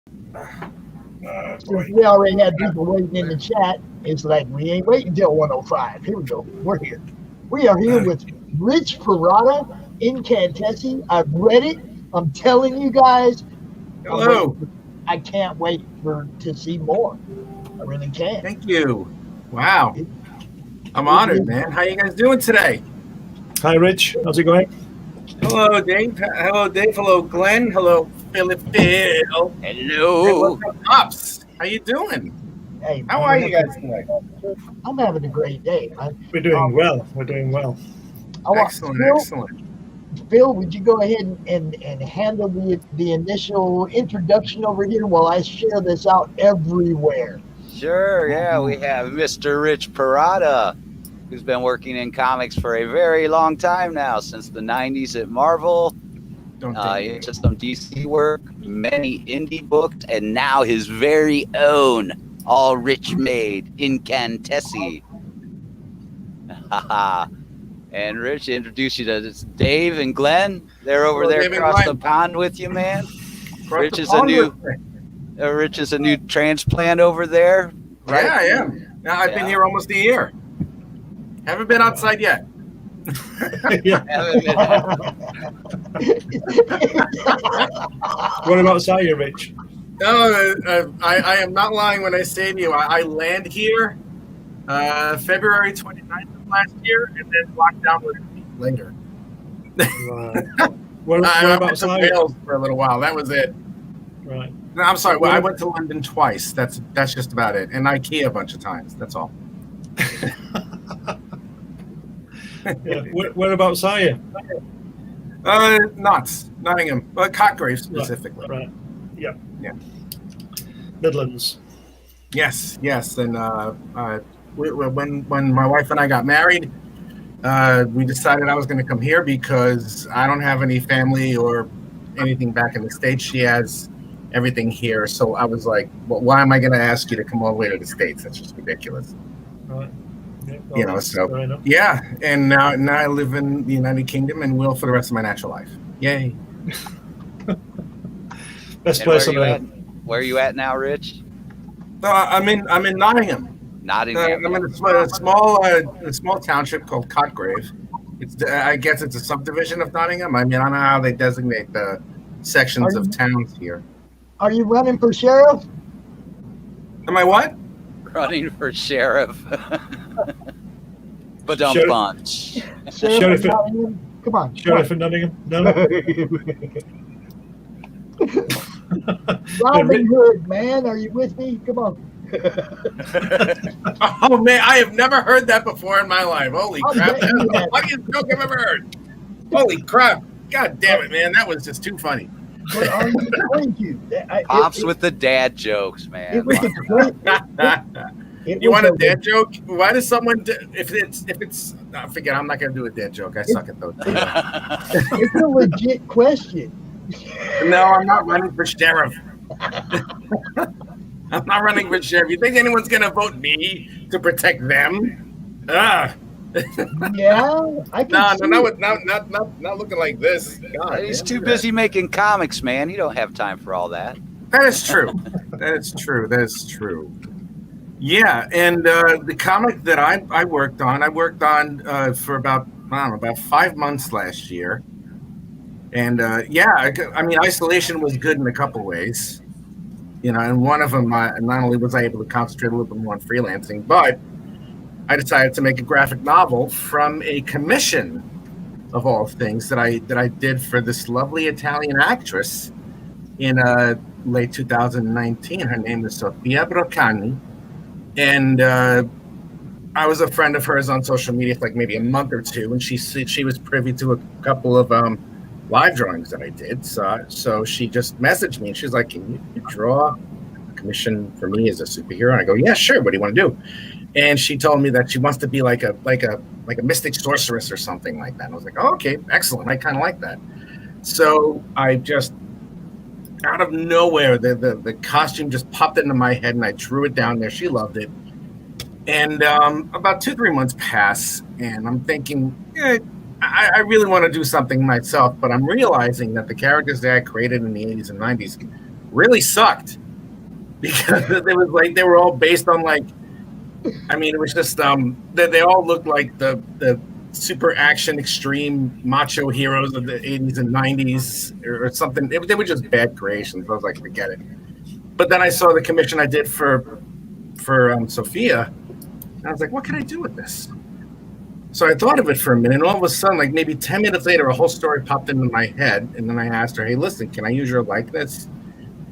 Since we already had people waiting in the chat, it's like we ain't waiting until 105. Here we go. We're here. We are here with Rich Parada, Incantessi. I've read it. I'm telling you guys. Hello. I can't wait to see more. I really can't. Thank you. Wow. I'm honored, man. How you guys doing today? Hi, Rich. How's it going? Hello, Dave. Hello, Dave. Hello, Glenn. Hello, Phil. Hello. Hey, what's up, Pops? How you doing? Hey, how are you guys today? I'm having a great day. We're doing well. We're doing well. Excellent. Phil, would you go ahead and handle the initial introduction over here while I share this out everywhere? Sure, yeah. We have Mr. Rich Parada, who's been working in comics for a very long time now, since the 90s at Marvel. Into some DC work, many indie books, and now his very own, all Rich made, Incantessi. And Rich, introduce you to Dave and Glenn. They're over there across the pond with you, man. Rich is a new transplant over there. Right? Yeah, I am. Now I've been here almost a year. Haven't been outside yet. What about you, Rich? No, I am not lying when I say to you, I land here February 29th of last year, and then locked down with a week later. What about Wales for a little while. That was it. Right. No, I'm sorry. Well, I went to London twice. That's just about it, and IKEA a bunch of times. That's all. Yeah. Where about you? Nottingham, Cotgrave specifically. Right. Yeah. Midlands. Yes, and when my wife and I got married, we decided I was going to come here because I don't have any family or anything back in the States. She has everything here, so I was like, well, why am I going to ask you to come all the way to the States? That's just ridiculous. Right. Yeah, and now I live in the United Kingdom and will for the rest of my natural life. Yay! Best place on earth. Where are you at now, Rich? I'm in Nottingham. Nottingham. I'm in a small township called Cotgrave. I guess it's a subdivision of Nottingham. I mean, I don't know how they designate the sections of towns here. Are you running for sheriff? Am I what? Running for sheriff. But don't punch. Sheriff Nottingham? Come on. Sheriff in Nottingham? No. Robin Hood, man. Are you with me? Come on. Oh, man. I have never heard that before in my life. Holy crap. That's the funniest joke I've ever heard. Holy crap. God damn it, man. That was just too funny. But are you going to? Pops with the dad jokes, man. You want a dad joke? Why does someone? If it's, forget. I'm not gonna do a dad joke. I suck at those. It's a legit question. No, I'm not running for sheriff. I'm not running for sheriff. You think anyone's gonna vote me to protect them? Yeah, I can. Not looking like this. God, he's too busy making comics, man. You don't have time for all that. That is true. That is true. Yeah, and the comic that I worked on for about 5 months last year, and I mean, isolation was good in a couple ways, and one of them, not only was I able to concentrate a little bit more on freelancing, but I decided to make a graphic novel from a commission of all things that I did for this lovely Italian actress in late 2019. Her name is Sofia Broccani. And I was a friend of hers on social media for like maybe a month or two, and she was privy to a couple of live drawings that I did. So she just messaged me, and she's like, "Can you draw a commission for me as a superhero?" And I go, "Yeah, sure. What do you want to do?" And she told me that she wants to be like a mystic sorceress or something like that. And I was like, "Oh, okay, excellent. I kind of like that." So I just, out of nowhere, the costume just popped into my head, and I drew it down there. She loved it. And about 2-3 months pass, and I'm thinking, I really want to do something myself, but I'm realizing that the characters that I created in the 80s and 90s really sucked because they were all based on like, I mean, it was just they all looked like the super action extreme macho heroes of the 80s and 90s or something. They were just bad creations. I was like, forget it. But then I saw the commission I did for Sophia, and I was like, what can I do with this? So I thought of it for a minute, and all of a sudden, like maybe 10 minutes later, a whole story popped into my head, and then I asked her, hey, listen, can I use your likeness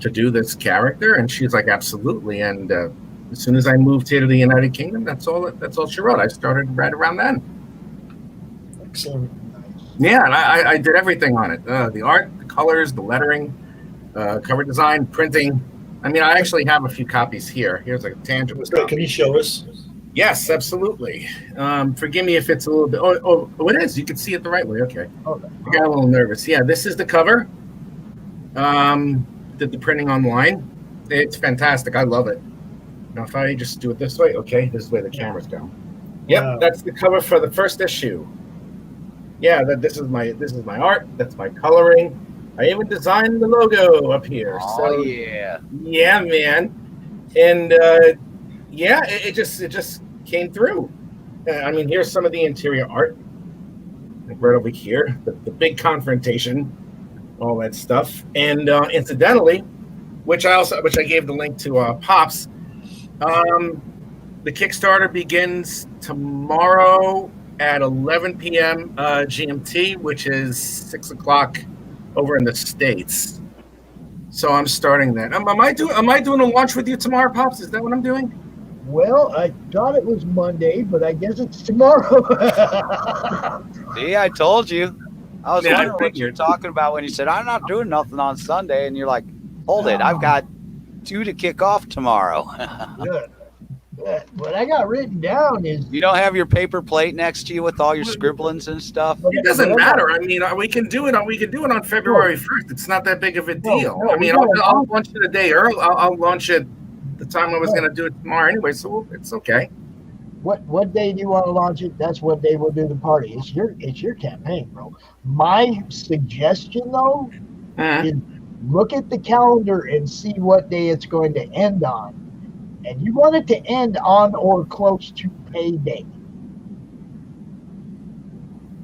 to do this character? And she's like, absolutely. And as soon as I moved here to the United Kingdom, that's all she wrote. I started right around then. Excellent. Yeah, and I did everything on it. The art, the colors, the lettering, cover design, printing. I mean, I actually have a few copies here. Here's a tangible copy. Can you show us? Yes, absolutely. Forgive me if it's a little bit. Oh, it is. You can see it the right way. Okay. I got a little nervous. Yeah, this is the cover. Did the printing online. It's fantastic. I love it. Now, if I just do it this way, okay, this is where the cameras go. Yep, wow. That's the cover for the first issue. Yeah, this is my art. That's my coloring. I even designed the logo up here. Oh, so yeah. Yeah, man. And yeah, it just came through. I mean, here's some of the interior art. Like right over here, the big confrontation, all that stuff. And incidentally, which I gave the link to Pops. The Kickstarter begins tomorrow at 11 p.m. GMT, which is 6 o'clock over in the States. So I'm starting that. Am I doing a launch with you tomorrow, Pops? Is that what I'm doing? Well, I thought it was Monday, but I guess it's tomorrow. See, I told you. I was wondering what you're talking about when you said, I'm not doing nothing on Sunday. And you're like, hold it. I've got 2 to kick off tomorrow. Good. What I got written down is... You don't have your paper plate next to you with all your scribblings and stuff? It doesn't matter. I mean, we can do it on February 1st. It's not that big of a deal. No, I mean, I'll launch it a day early. I'll launch it the time I was going to do it tomorrow anyway, so it's okay. What day do you want to launch it? That's what day we'll do the party. It's your campaign, bro. My suggestion, though, is look at the calendar and see what day it's going to end on. And you want it to end on or close to payday.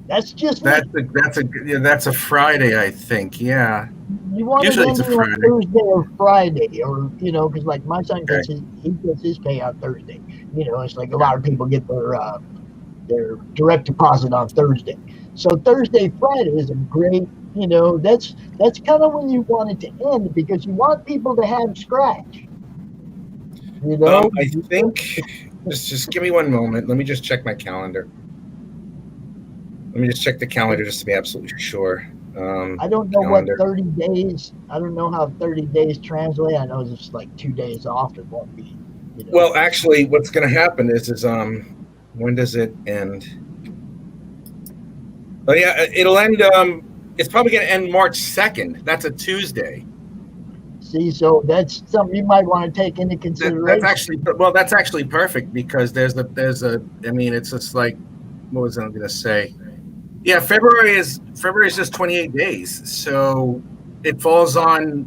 That's just that's a Friday, I think. Yeah. You want usually it to end on Thursday or Friday, or because like my son gets his payout Thursday. It's like a lot of people get their direct deposit on Thursday. So Thursday, Friday is a great. That's kind of when you want it to end because you want people to have scratch. I think just give me one moment. Let me just check my calendar. Let me just check the calendar just to be absolutely sure. I don't know what 30 days. I don't know how 30 days translate. I know it's just like 2 days off. It won't be. Well, actually, what's going to happen is when does it end? Oh yeah, it'll end. It's probably going to end March 2nd. That's a Tuesday. See, so that's something you might want to take into consideration. That's actually perfect because there's a. I mean, it's just like, what was I going to say? Yeah, February is just 28 days, so it falls on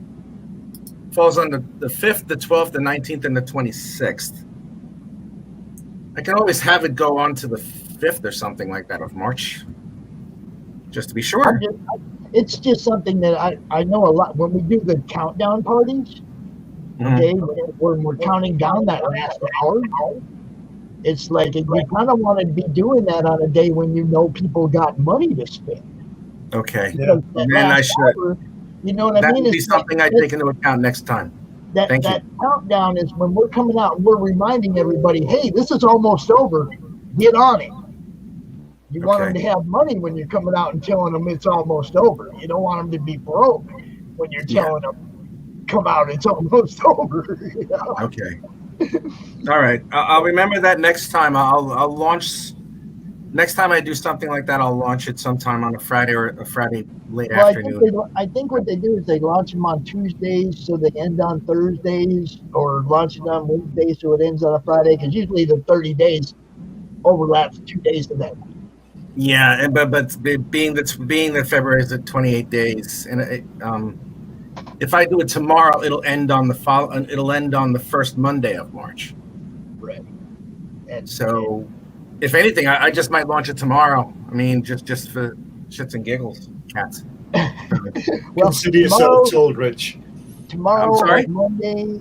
the 5th, the 12th, the 19th, and the 26th. I can always have it go on to the 5th or something like that of March, just to be sure. It's just something that I know a lot. When we do the countdown parties, okay, when we're counting down that last hour, it's like you kind of want to be doing that on a day when people got money to spend. Okay. Yeah. Then I should. Hour, you know what I mean? That would be something I take into account next time. That countdown is when we're coming out and we're reminding everybody, hey, this is almost over. Get on it. You want them to have money when you're coming out and telling them it's almost over. You don't want them to be broke when you're telling them, come out, it's almost over. Okay. All right. I'll remember that next time. I'll launch. Next time I do something like that, I'll launch it sometime on a Friday or a Friday late afternoon. I think what they do is they launch them on Tuesdays so they end on Thursdays, or launch it on Wednesdays so it ends on a Friday, because usually the 30 days overlaps 2 days of that week. Yeah, but being that February is at 28 days, and if I do it tomorrow, it'll end on the first Monday of March. Right. And So, if anything, I just might launch it tomorrow. I mean, just for shits and giggles, cats. well, Consider yourself told, Rich. Tomorrow, I'm sorry? or Monday.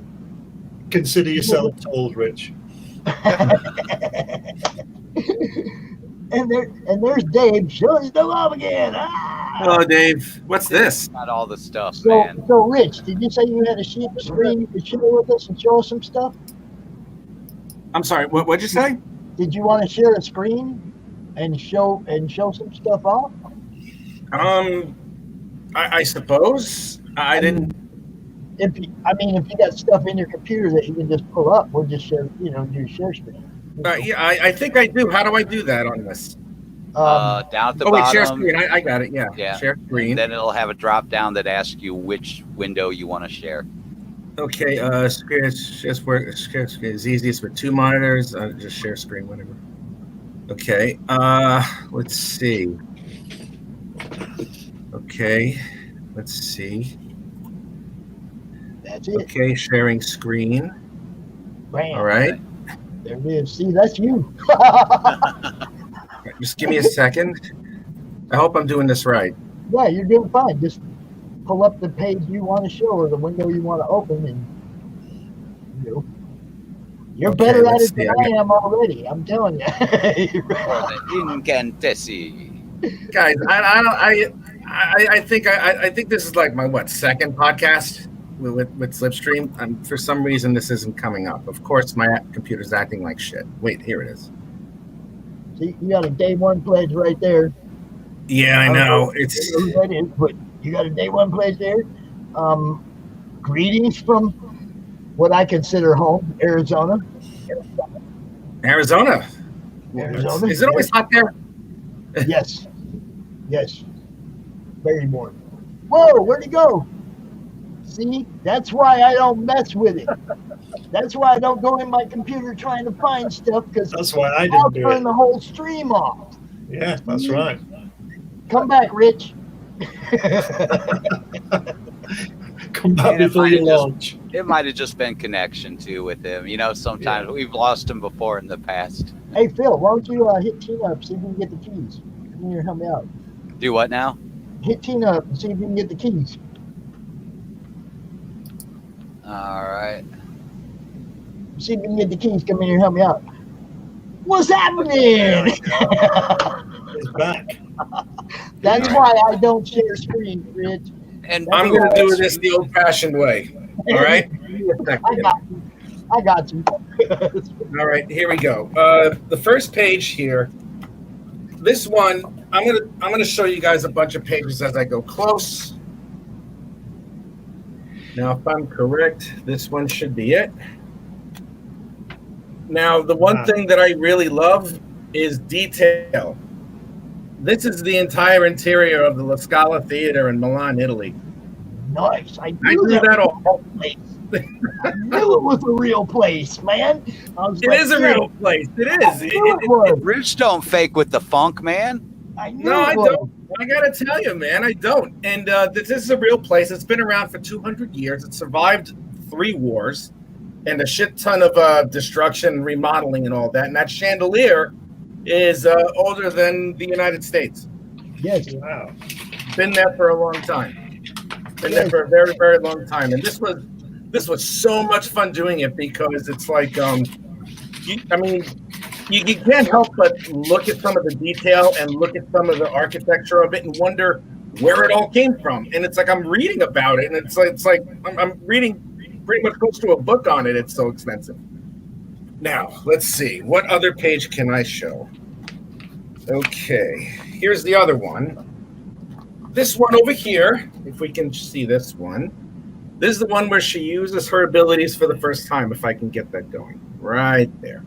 Consider yourself told, Rich. And there's Dave showing the love again. Ah! Hello, Dave. What's this? Not all the stuff, So, man. so Rich, did you say you had a screen you could share with us and show us some stuff? I'm sorry. What'd you say? Did you want to share a screen and show some stuff off? I suppose I didn't. If you got stuff in your computer that you can just pull up, we'll just share, do share screen. Yeah, I think I do. How do I do that on this? Down at the Oh wait, bottom. share screen. I got it. Yeah. Share screen. And then it'll have a drop down that asks you which window you want to share. Okay. Share screen is easiest with two monitors. Just share screen, whatever. Okay. Let's see. Okay. Let's see. That's it. Okay, sharing screen. Bam. All right. There it is. See, that's you. Just give me a second. I hope I'm doing this right. Yeah, you're doing fine. Just pull up the page you want to show or the window you want to open, and you're Okay, better at let's it than see. I am already. I'm telling you. Or the incantessi. Guys, I think this is like my second podcast with Slipstream. For some reason this isn't coming up. Of course, my computer's acting like shit. Wait, here it is. See, you got a day one pledge right there. Yeah, I know. Who that is, but you got a day one pledge there. Greetings from what I consider home, Arizona. Arizona. Is it always hot there? Yes. Yes. Very warm. Whoa, where'd he go? See, that's why I don't mess with it. That's why I don't go in my computer trying to find stuff, because That's why I I'll didn't do turn it. the whole stream off. Yeah, that's right. Come back, Rich. Come back before you launch. It might have just been connection too with him. Sometimes we've lost him before in the past. Hey, Phil, why don't you hit Tina up, see if we can get the keys. Come here, help me out. Do what now? Hit Tina up and see if you can get the keys. All right. See if you can get the keys. Come in here, help me out. What's happening? He's back. That's why I don't share screen, Rich. And I'm going to do this the old-fashioned way. All right. I got you. All right. Here we go. The first page here. This one, I'm gonna show you guys a bunch of pages as I go close. Now, if I'm correct, this one should be it. Now, the one thing that I really love is detail. This is the entire interior of the La Scala Theater in Milan, Italy. Nice. I I knew do that that was all. a real place. I knew it was a real place, man. It is a real place. It is. It was. Rich don't fake with the funk, man. I knew No, it I was. don't. I gotta tell you, man, I don't. And this is a real place. It's been around for 200 years. It survived 3 wars and a shit ton of destruction, remodeling, and all that. And that chandelier is older than the United States. Yes. Wow. Been there for a long time. Been there for a very, very long time. And this was so much fun doing it because it's like, you can't help but look at some of the detail and look at some of the architecture of it and wonder where it all came from. And it's like I'm reading about it, and it's like I'm reading pretty much close to a book on it. It's so expensive. Now, let's see. What other page can I show? Okay, here's the other one. This one over here, if we can see this one. This is the one where she uses her abilities for the first time, if I can get that going. Right there.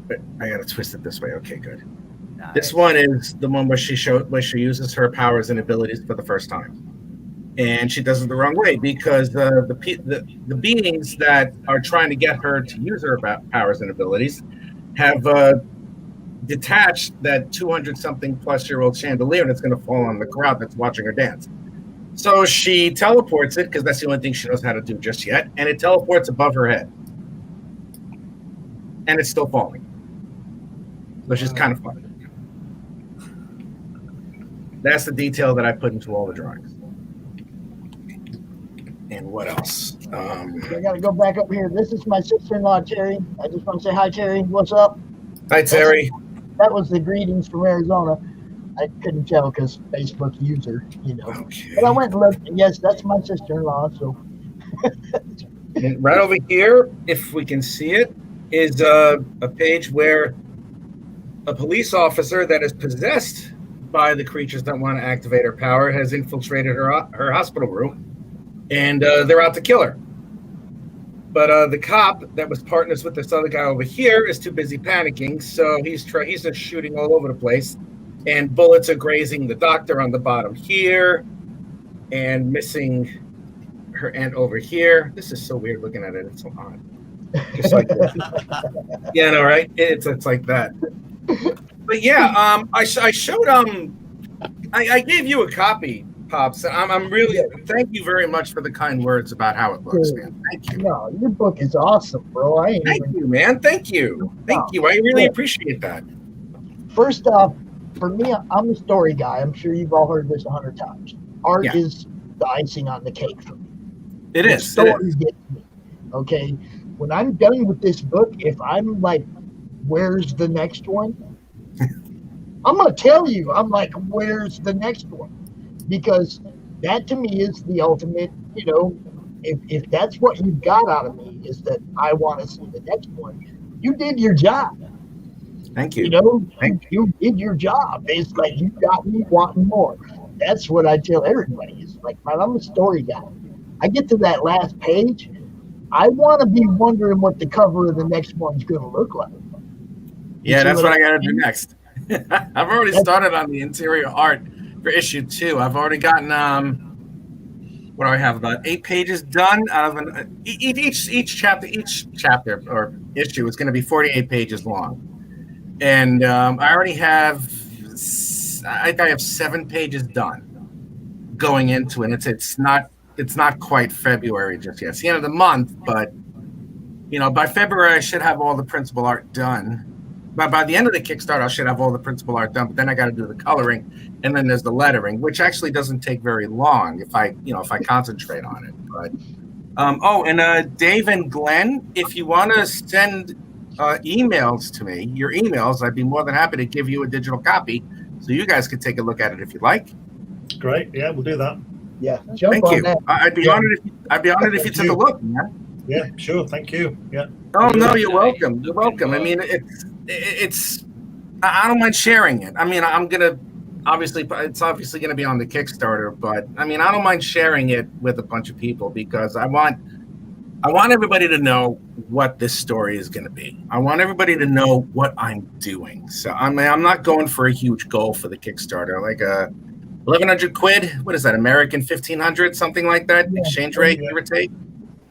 But I gotta twist it this way. Okay, good. Nice. This one is the one where she uses her powers and abilities for the first time. And she does it the wrong way because the beings that are trying to get her to use her powers and abilities have detached that 200-something plus year old chandelier, and it's going to fall on the crowd that's watching her dance. So she teleports it because that's the only thing she knows how to do just yet, and it teleports above her head, and it's still falling, which is kind of fun. That's the detail that I put into all the drawings. And what else? I got to go back up here. This is my sister-in-law, Terry. I just want to say hi, Terry. What's up? Hi, Terry. That was the greetings from Arizona. I couldn't tell because Facebook user, Okay. But I went and looked. And yes, that's my sister-in-law. So And right over here, if we can see it, is a page where a police officer that is possessed by the creatures that want to activate her power has infiltrated her hospital room, and they're out to kill her. But the cop that was partners with this other guy over here is too busy panicking, so he's just shooting all over the place, and bullets are grazing the doctor on the bottom here, and missing her aunt over here. This is so weird looking at it. It's so odd. Just like this. Yeah, no, right? It's like that. But yeah, I showed I gave you a copy, Pops. I'm really thank you very much for the kind words about how it looks, man. Thank you. No, your book is awesome, bro. Thank you, man. Thank you. Thank you. I really appreciate that. First off, for me, I'm a story guy. I'm sure you've all heard this 100 times. Art is the icing on the cake for me. It The is. story gets me. Okay. When I'm done with this book, if I'm like, where's the next one? I'm going to tell you, I'm like, where's the next one? Because that to me is the ultimate, if that's what you got out of me, is that I want to see the next one. You did your job. Thank you. You did your job. It's like you got me wanting more. That's what I tell everybody. It's like, man, I'm a story guy. I get to that last page, I want to be wondering what the cover of the next one's going to look like. Yeah, that's what I got to do next. I've already started on the interior art for issue 2. I've already gotten what do I have? About 8 pages done. Out of each chapter or issue is going to be 48 pages long, and I already have. I think I have 7 pages done going into it. It's not quite February just yet. It's the end of the month, but by February I should have all the principal art done. But by the end of the Kickstarter, I should have all the principal art done. But then I got to do the coloring, and then there's the lettering, which actually doesn't take very long if I concentrate on it. But Dave and Glenn, if you want to send emails to me, your emails, I'd be more than happy to give you a digital copy, so you guys could take a look at it if you'd like. Great. Yeah, we'll do that. Yeah, thank you. I'd be honored if you took a look, man. Yeah, sure. Thank you. Yeah. Oh no, you're welcome. You're welcome. I mean, it's. I don't mind sharing it. I mean, it's obviously going to be on the Kickstarter, but I mean, I don't mind sharing it with a bunch of people because I want everybody to know what this story is going to be. I want everybody to know what I'm doing. So I'm not going for a huge goal for the Kickstarter, like a 1,100 quid. What is that? American 1,500, something like that. Yeah. Exchange rate, give or take.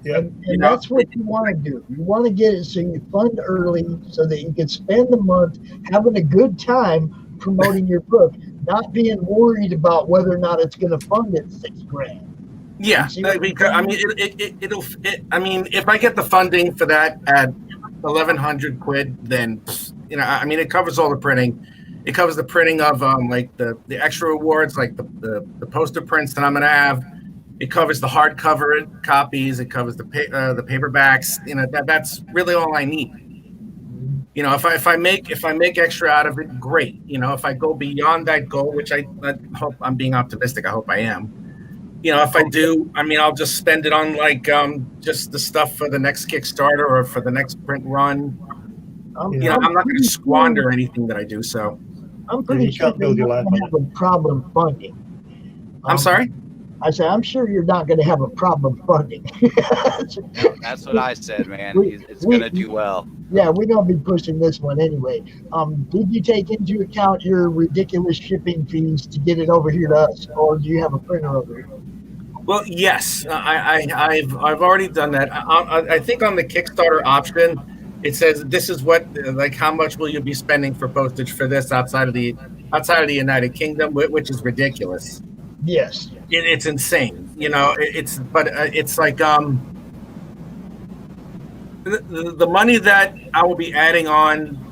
Yeah, and that's what you want to do. You want to get it so you fund early so that you can spend the month having a good time promoting your book, not being worried about whether or not it's going to fund it $6,000. Yeah, because I mean, it'll. I mean, if I get the funding for that at 1,100 quid, then I mean, it covers all the printing. It covers the printing of like the extra awards, like the poster prints that I'm going to have. It covers the hardcover copies. It covers the paperbacks. That's really all I need. If I make extra out of it, great. If I go beyond that goal, which I hope, I'm being optimistic. I hope I am. If I do, I mean, I'll just spend it on like just the stuff for the next Kickstarter or for the next print run. I'm not going to squander anything that I do. So I'm pretty sure you're not going to have a problem funding. I'm sorry? I said, I'm sure you're not going to have a problem funding. That's what I said, man. It's going to do well. Yeah, we're going to be pushing this one anyway. Did you take into account your ridiculous shipping fees to get it over here to us, or do you have a printer over here? Well, yes, I've already done that. I think on the Kickstarter option, it says this is what, like, how much will you be spending for postage for this outside of the United Kingdom, which is ridiculous. Yes. It's insane. It's like the money that I will be adding on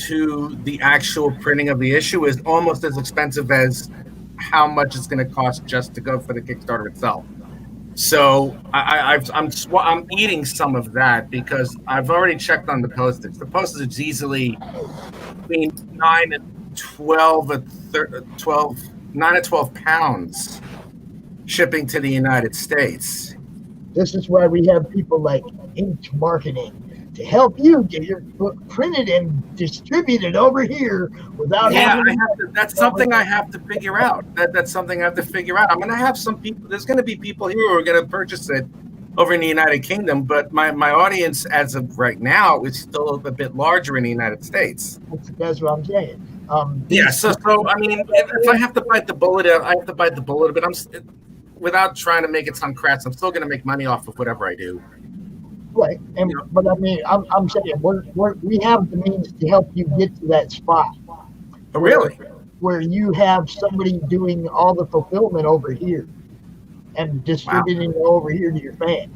to the actual printing of the issue is almost as expensive as how much it's going to cost just to go for the Kickstarter itself. So I'm eating some of that because I've already checked on the postage. The postage is easily between 9 and 12, 9 to 12 pounds shipping to the United States. This is why we have people like Ink Marketing to help you get your book printed and distributed over here without having. That's something I have to figure out. That's something I have to figure out. I'm going to have some people. There's going to be people here who are going to purchase it over in the United Kingdom, but my audience as of right now is still a bit larger in the United States. That's what I'm saying. So I mean, if I have to bite the bullet, I have to bite the bullet. But without trying to make it sound crass, I'm still going to make money off of whatever I do. Right, but I mean, I'm saying we have the means to help you get to that spot. Oh, really? Where you have somebody doing all the fulfillment over here and distributing it over here to your fans.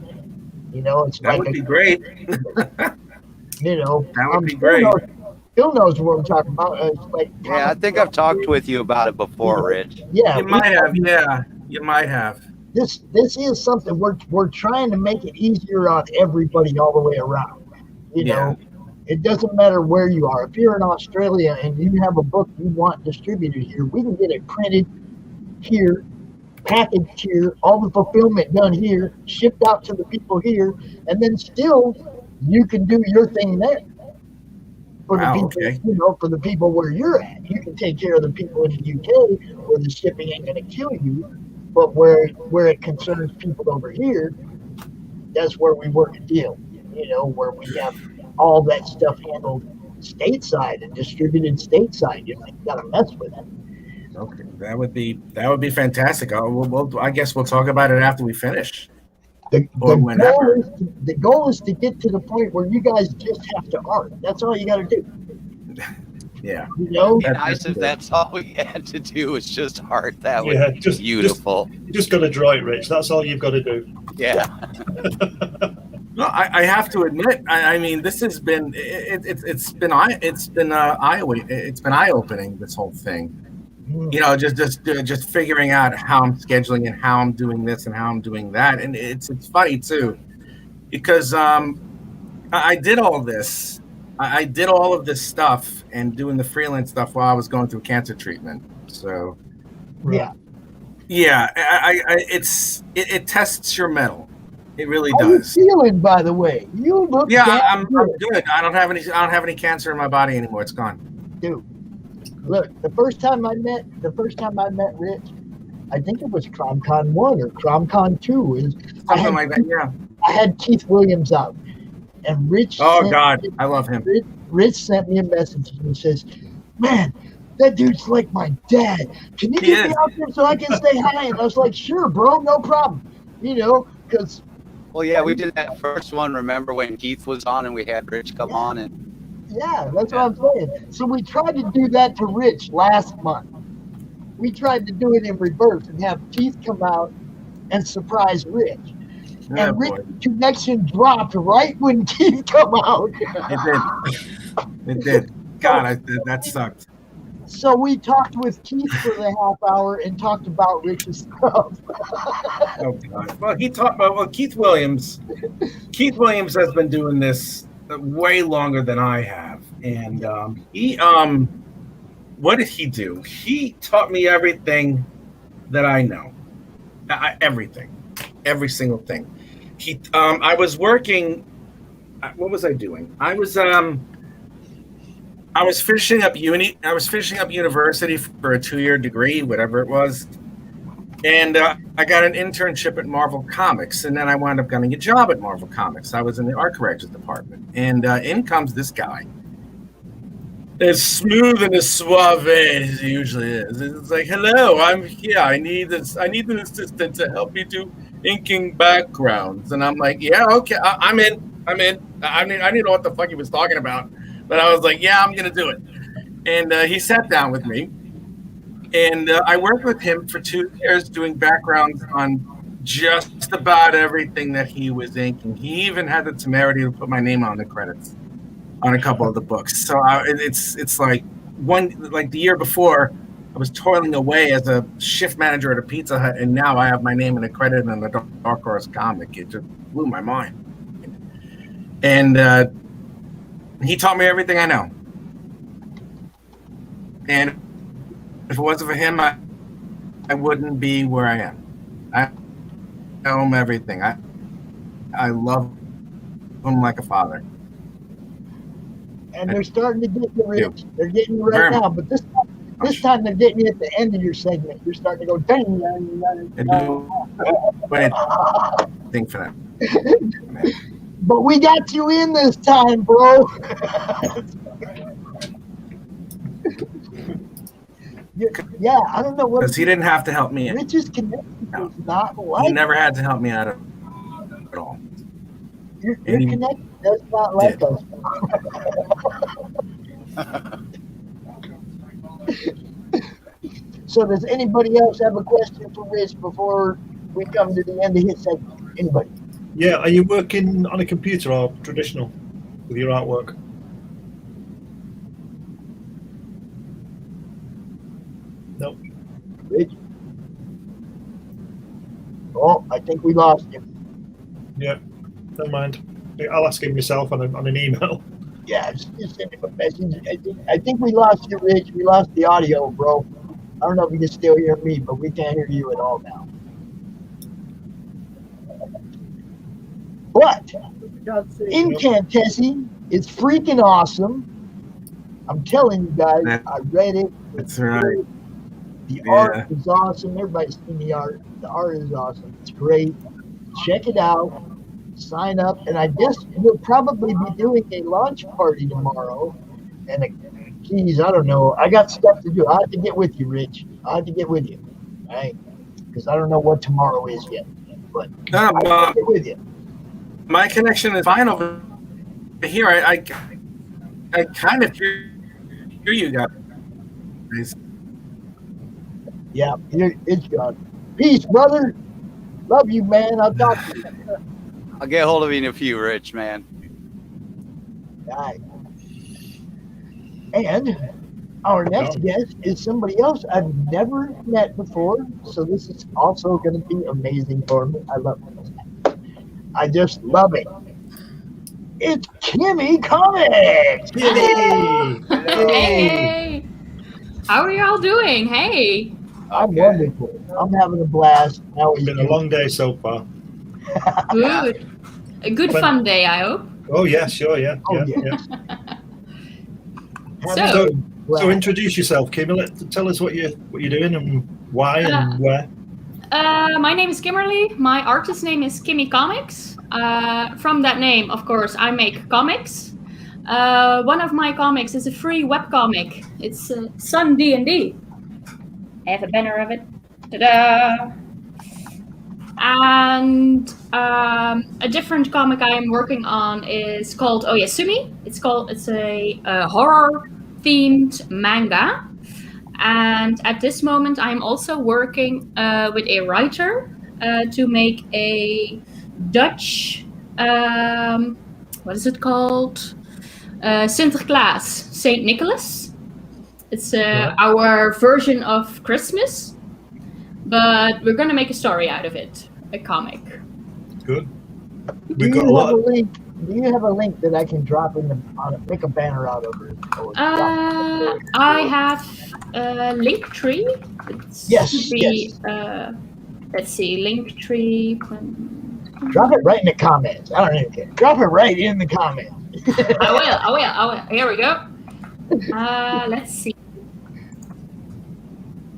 It's that would be great. That would be great. Phil knows what I'm talking about. It's like, I think I've talked with you about it before, Rich. Yeah, you might have. Yeah, you might have. This is something we're trying to make it easier on everybody all the way around. It doesn't matter where you are. If you're in Australia and you have a book you want distributed here, we can get it printed here, packaged here, all the fulfillment done here, shipped out to the people here, and then still you can do your thing there. For the people, for the people where you're at, you can take care of the people in the UK where the shipping ain't going to kill you. But where it concerns people over here, that's where we work a deal. Where we have all that stuff handled stateside and distributed stateside. You got to mess with it. Okay, that would be fantastic. I guess we'll talk about it after we finish. The goal is to get to the point where you guys just have to art. That's all you got to do. Yeah. It'd be nice if that's all we had to do was just art. That would be beautiful. You just got to draw it, Rich. That's all you've got to do. Yeah. No, I have to admit. I mean, this has been it's been eye opening. This whole thing. Just figuring out how I'm scheduling and how I'm doing this and how I'm doing that, and it's funny too, because I did all this. I did all of this stuff and doing the freelance stuff while I was going through cancer treatment. So, yeah. It tests your mettle. It really does. How are you feeling, by the way? You look. Yeah, I'm good. I don't have any cancer in my body anymore. It's gone. Dude, look. The first time I met Rich, I think it was CromCon 1 or CromCon 2. Is something like that. Yeah. I had Keith Williams out. And Rich. Oh God, I love him. Rich sent me a message and he says, "Man, that dude's like my dad. Can you get me out there so I can say hi?" And I was like, "Sure, bro, no problem." Because. Well, yeah, we did that first one. Remember when Keith was on and we had Rich come on and. Yeah, that's what I'm saying. So we tried to do that to Rich last month. We tried to do it in reverse and have Keith come out and surprise Rich. And Rick's connection dropped right when Keith come out. It did. God, that sucked. So we talked with Keith for the half hour and talked about Rich's stuff. Oh God. Well, Keith Williams. Keith Williams has been doing this way longer than I have, and he what did he do? He taught me everything that I know. Everything, every single thing. I was working. What was I doing? I was finishing up uni. I was finishing up university for a 2-year degree, whatever it was, and I got an internship at Marvel Comics, and then I wound up getting a job at Marvel Comics. I was in the art corrections department, and in comes this guy, as smooth and as suave as he usually is. It's like, "Hello, I'm here. I need an assistant to help me do inking backgrounds." And I'm like, "Yeah, okay, I'm in. I mean, I didn't know what the fuck he was talking about, but I was like, yeah, I'm gonna do it." And he sat down with me, And I worked with him for 2 years doing backgrounds on just about everything that he was inking. He even had the temerity to put my name on the credits on a couple of the books. So it's like the year before, I was toiling away as a shift manager at a Pizza Hut, and now I have my name in a credit in a Dark Horse comic. It just blew my mind. And he taught me everything I know. And if it wasn't for him, I wouldn't be where I am. I owe him everything. I love him like a father. And they're starting to get you, Rich. They're getting you right Very now. But this time they're getting you at the end of your segment. You're starting to go, dang, Think for that. But we got you in this time, bro. Yeah, I don't know what. Because he didn't have to help me. Rich's connection is not like. He never had to help me out at all. Your connection does not like us. So does anybody else have a question for Rich before we come to the end of his segment? Anybody? Yeah, are you working on a computer or traditional with your artwork? No. Rich? Oh, I think we lost him. Yeah, never mind. I'll ask him myself on an email. Yeah, just send him a message. I think we lost you, Rich. We lost the audio, bro. I don't know if you can still hear me, but we can't hear you at all now. But Incantessi is freaking awesome. I'm telling you guys, I read it. That's right. The art is awesome. Everybody's seen the art. The art is awesome. It's great. Check it out. Sign up. And I guess we'll probably be doing a launch party tomorrow. And geez, I don't know. I got stuff to do. I have to get with you, Rich. I have to get with you. All right? Because I don't know what tomorrow is yet. But I have to get with you. My connection is fine over here. I kind of hear you guys. Yeah, it's gone. Peace, brother. Love you, man. I'll talk to you. I'll get hold of you in a few, Rich, man. All right. And our next guest is somebody else I've never met before, so this is also going to be amazing for me. I love it. I just love it. It's Kimmy Comics. Kimmy! Hey! How are y'all doing? Hey! I'm wonderful. I'm having a blast. It's been a long day so far. Good. A good fun day, I hope. Oh, yeah, sure, yeah. Oh, yeah. So introduce yourself, Kimmy. Tell us what you're doing and why and where. My name is Kimberly. My artist name is Kimmy Comics. From that name, of course, I make comics. One of my comics is a free webcomic. It's Sun D&D. I have a banner of it. Ta-da! And a different comic I am working on is called Oyasumi. It's a horror themed manga. And at this moment, I'm also working with a writer to make a Dutch, what is it called? Sinterklaas, Saint Nicholas. It's our version of Christmas, but we're going to make a story out of it, a comic. Good. Do you have a link that I can drop in make a banner out of it? I have a link tree. Yes. Let's see, link tree. Drop it right in the comments. I don't even care. Drop it right in the comments. I will. Here we go. Let's see.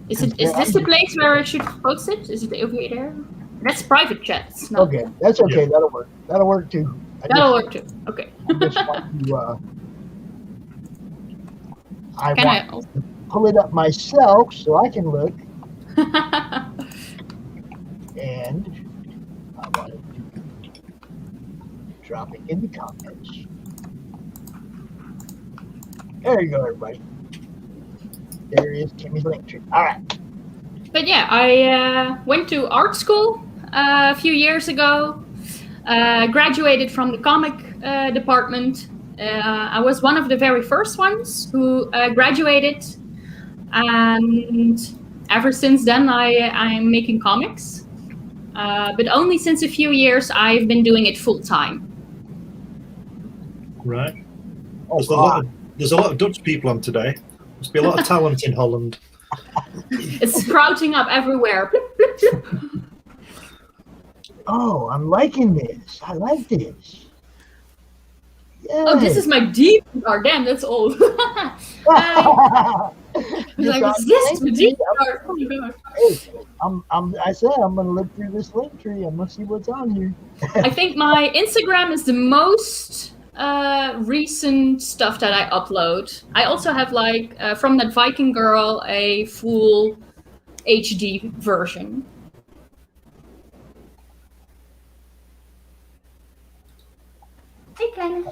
Is this the place where I should post it? Is it over there? That's private chats. Okay, that's okay. Yeah. That'll work. That'll work too. That'll work too. Okay. I just want to. Pull it up myself so I can look. And I want to drop it in the comments. There you go, everybody. There is Kimmy's link tree. All right. But yeah, I went to art school a few years ago. Graduated from the comic department. I was one of the very first ones who graduated, and ever since then I'm making comics. But only since a few years I've been doing it full time. Right. Oh, There's a lot of Dutch people on today. Must be a lot of talent in Holland. It's sprouting up everywhere. Blip, blip, blip. Oh, I'm liking this. I like this. Yeah. Oh, this is my deep art. Damn, that's old. Like, is this my deep art? Oh my god. Hey, I said I'm gonna look through this link tree. I'm gonna see what's on here. I think my Instagram is the most recent stuff that I upload. I also have like from that Viking girl a full HD version. Hey, Ken.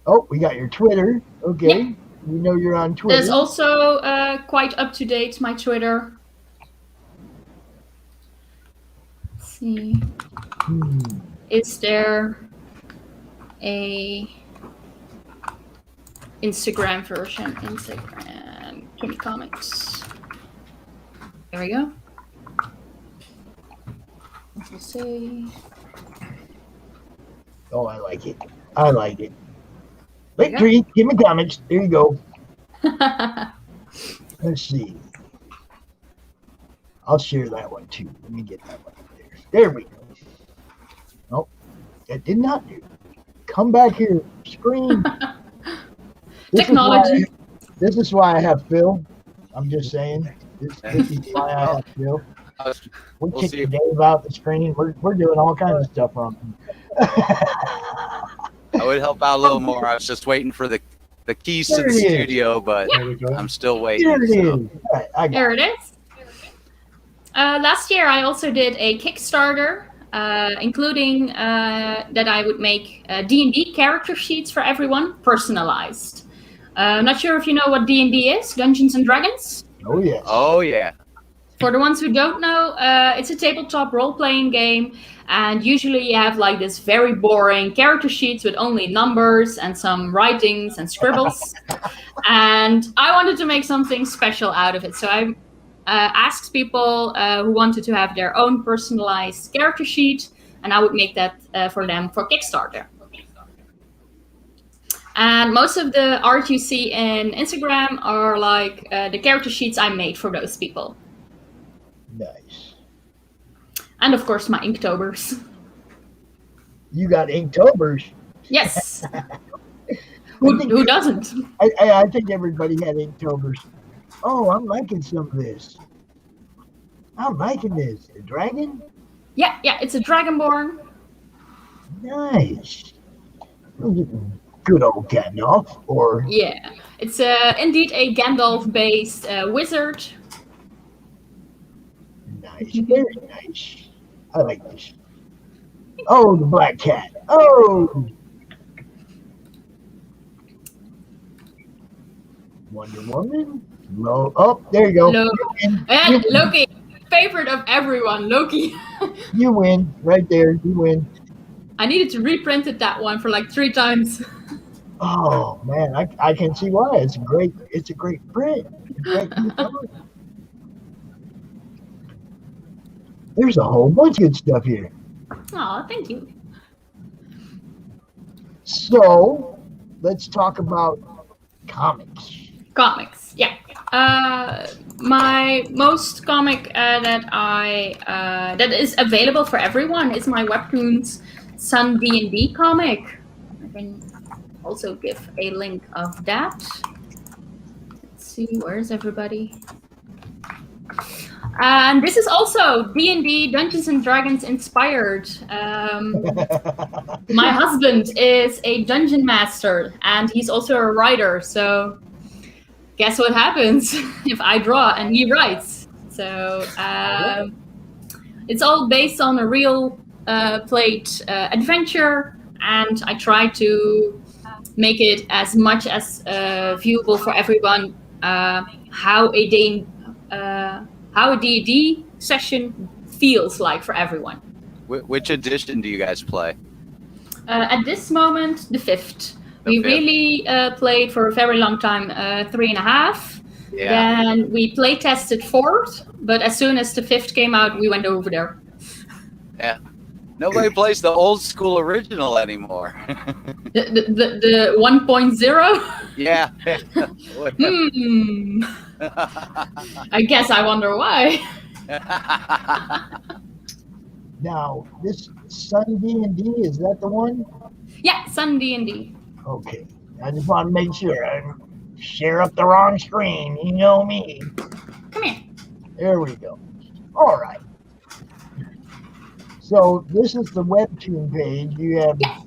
Oh, we got your Twitter. Okay. Yeah. We know you're on Twitter. That's also quite up to date, my Twitter. Let's see. Is there a Instagram version? Instagram, Kimmy Comics. There we go. Let's see. Oh, I like it. I like it. Link tree, give me comments. There you go. Let's see. I'll share that one too. Let me get that one there. There we go. Nope, that did not do. Come back here, screen. Technology. This is why I have Phil. I'm just saying. This is why I have Phil. We're kicking Dave out the screen. We're doing all kinds of stuff on him. I would help out a little more. I was just waiting for the keys to the studio, but I'm still waiting. There it is. Right, there it is. Last year, I also did a Kickstarter, including that I would make D&D character sheets for everyone, personalized. I'm not sure if you know what D&D is, Dungeons and Dragons. Oh, yes. Oh, yeah. For the ones who don't know, it's a tabletop role-playing game, and usually you have like this very boring character sheets with only numbers and some writings and scribbles. And I wanted to make something special out of it, so I asked people who wanted to have their own personalized character sheet, and I would make that for them for Kickstarter. And most of the art you see in Instagram are like the character sheets I made for those people. Nice. And of course, my Inktober's. You got Inktober's? Yes. Who doesn't? I think everybody had Inktober's. Oh, I'm liking some of this. I'm liking this. A dragon? Yeah, it's a Dragonborn. Nice. Good old Gandalf, or... Yeah, it's indeed a Gandalf-based wizard. Nice, very nice. I like this. Oh, the black cat. Oh! Wonder Woman? Oh, there you go. And Loki, favorite of everyone, Loki. You win, right there. You win. I needed to reprint it, that one, for like 3 times. Oh man, I can see why. It's a great print. There's a whole bunch of good stuff here. Oh, thank you. So let's talk about comics. Comics, yeah. My most comic that is available for everyone is my Webtoons Sun D&D comic. I can also give a link of that. Let's see, where's everybody? And this is also D&D, Dungeons and Dragons inspired. My husband is a dungeon master, and he's also a writer. So guess what happens if I draw and he writes? So it's all based on a real played adventure, and I try to make it as much as viewable for everyone. How a D&D session feels like for everyone. Which edition do you guys play? At this moment, the 5th. We really played for a very long time, 3.5. Yeah. Then we play tested 4th, but as soon as the 5th came out, we went over there. Yeah. Nobody plays the old school original anymore. The 1.0? Yeah. I guess I wonder why. Now, this Sun D&D, is that the one? Yeah, Sun D&D. Okay. I just want to make sure I share up the wrong screen. You know me. Come here. There we go. All right. So this is the webtoon page. You have. Yes.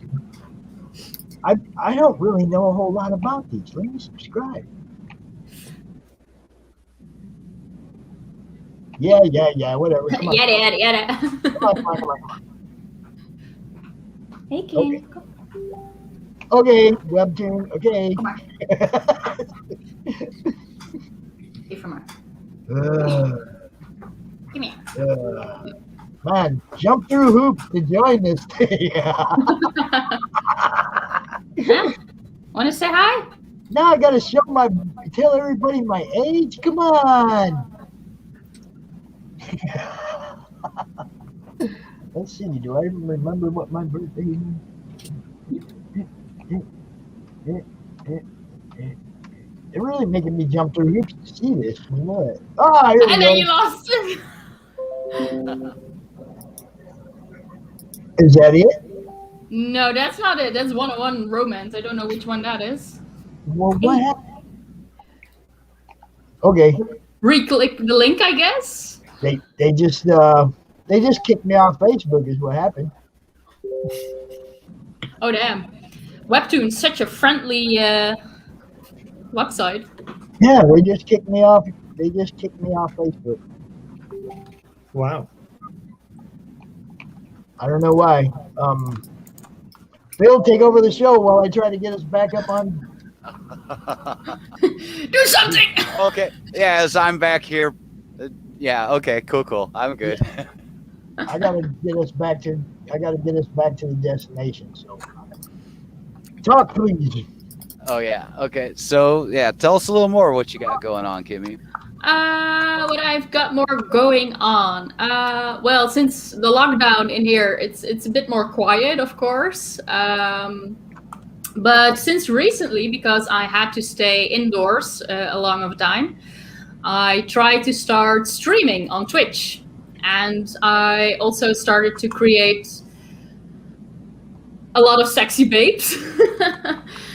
I don't really know a whole lot about these. Let me subscribe. Yeah, whatever. Come on. Yada. Come on. Hey, Ken. Okay, webtoon. Okay. Hey, from her. Come here. Man, jump through hoops to join this thing. Huh? Want to say hi? Now I gotta tell everybody my age. Come on. Let's see. Do I even remember what my birthday is? They're really making me jump through hoops to see this. What? Ah, here we And go. then you lost. Is that it? No, that's not it. That's 101 romance. I don't know which one that is. Well, what happened? Okay. Re-click the link, I guess. They just kicked me off Facebook is what happened. Oh damn. Webtoon's such a friendly website. Yeah, they just kicked me off. They just kicked me off Facebook. Wow. I don't know why. Phil, take over the show while I try to get us back up on. Do something. Okay. Yeah, as I'm back here. Yeah. Okay. Cool. I'm good. I gotta get us back to the destination. So, talk please. Oh yeah. Okay. So yeah, tell us a little more what you got going on, Kimmy. What I've got more going on. Well, since the lockdown in here, it's a bit more quiet, of course. But since recently, because I had to stay indoors a long of time, I tried to start streaming on Twitch, and I also started to create a lot of sexy babes.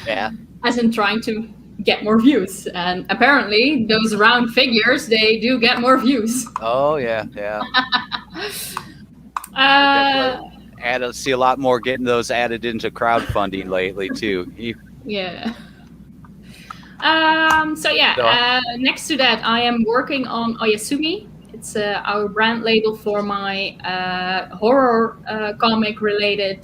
Yeah. As in trying to get more views, and apparently those round figures, they do get more views. Oh yeah. See a lot more getting those added into crowdfunding lately too. Yeah. Next to that, I am working on Oyasumi. It's our brand label for my horror comic related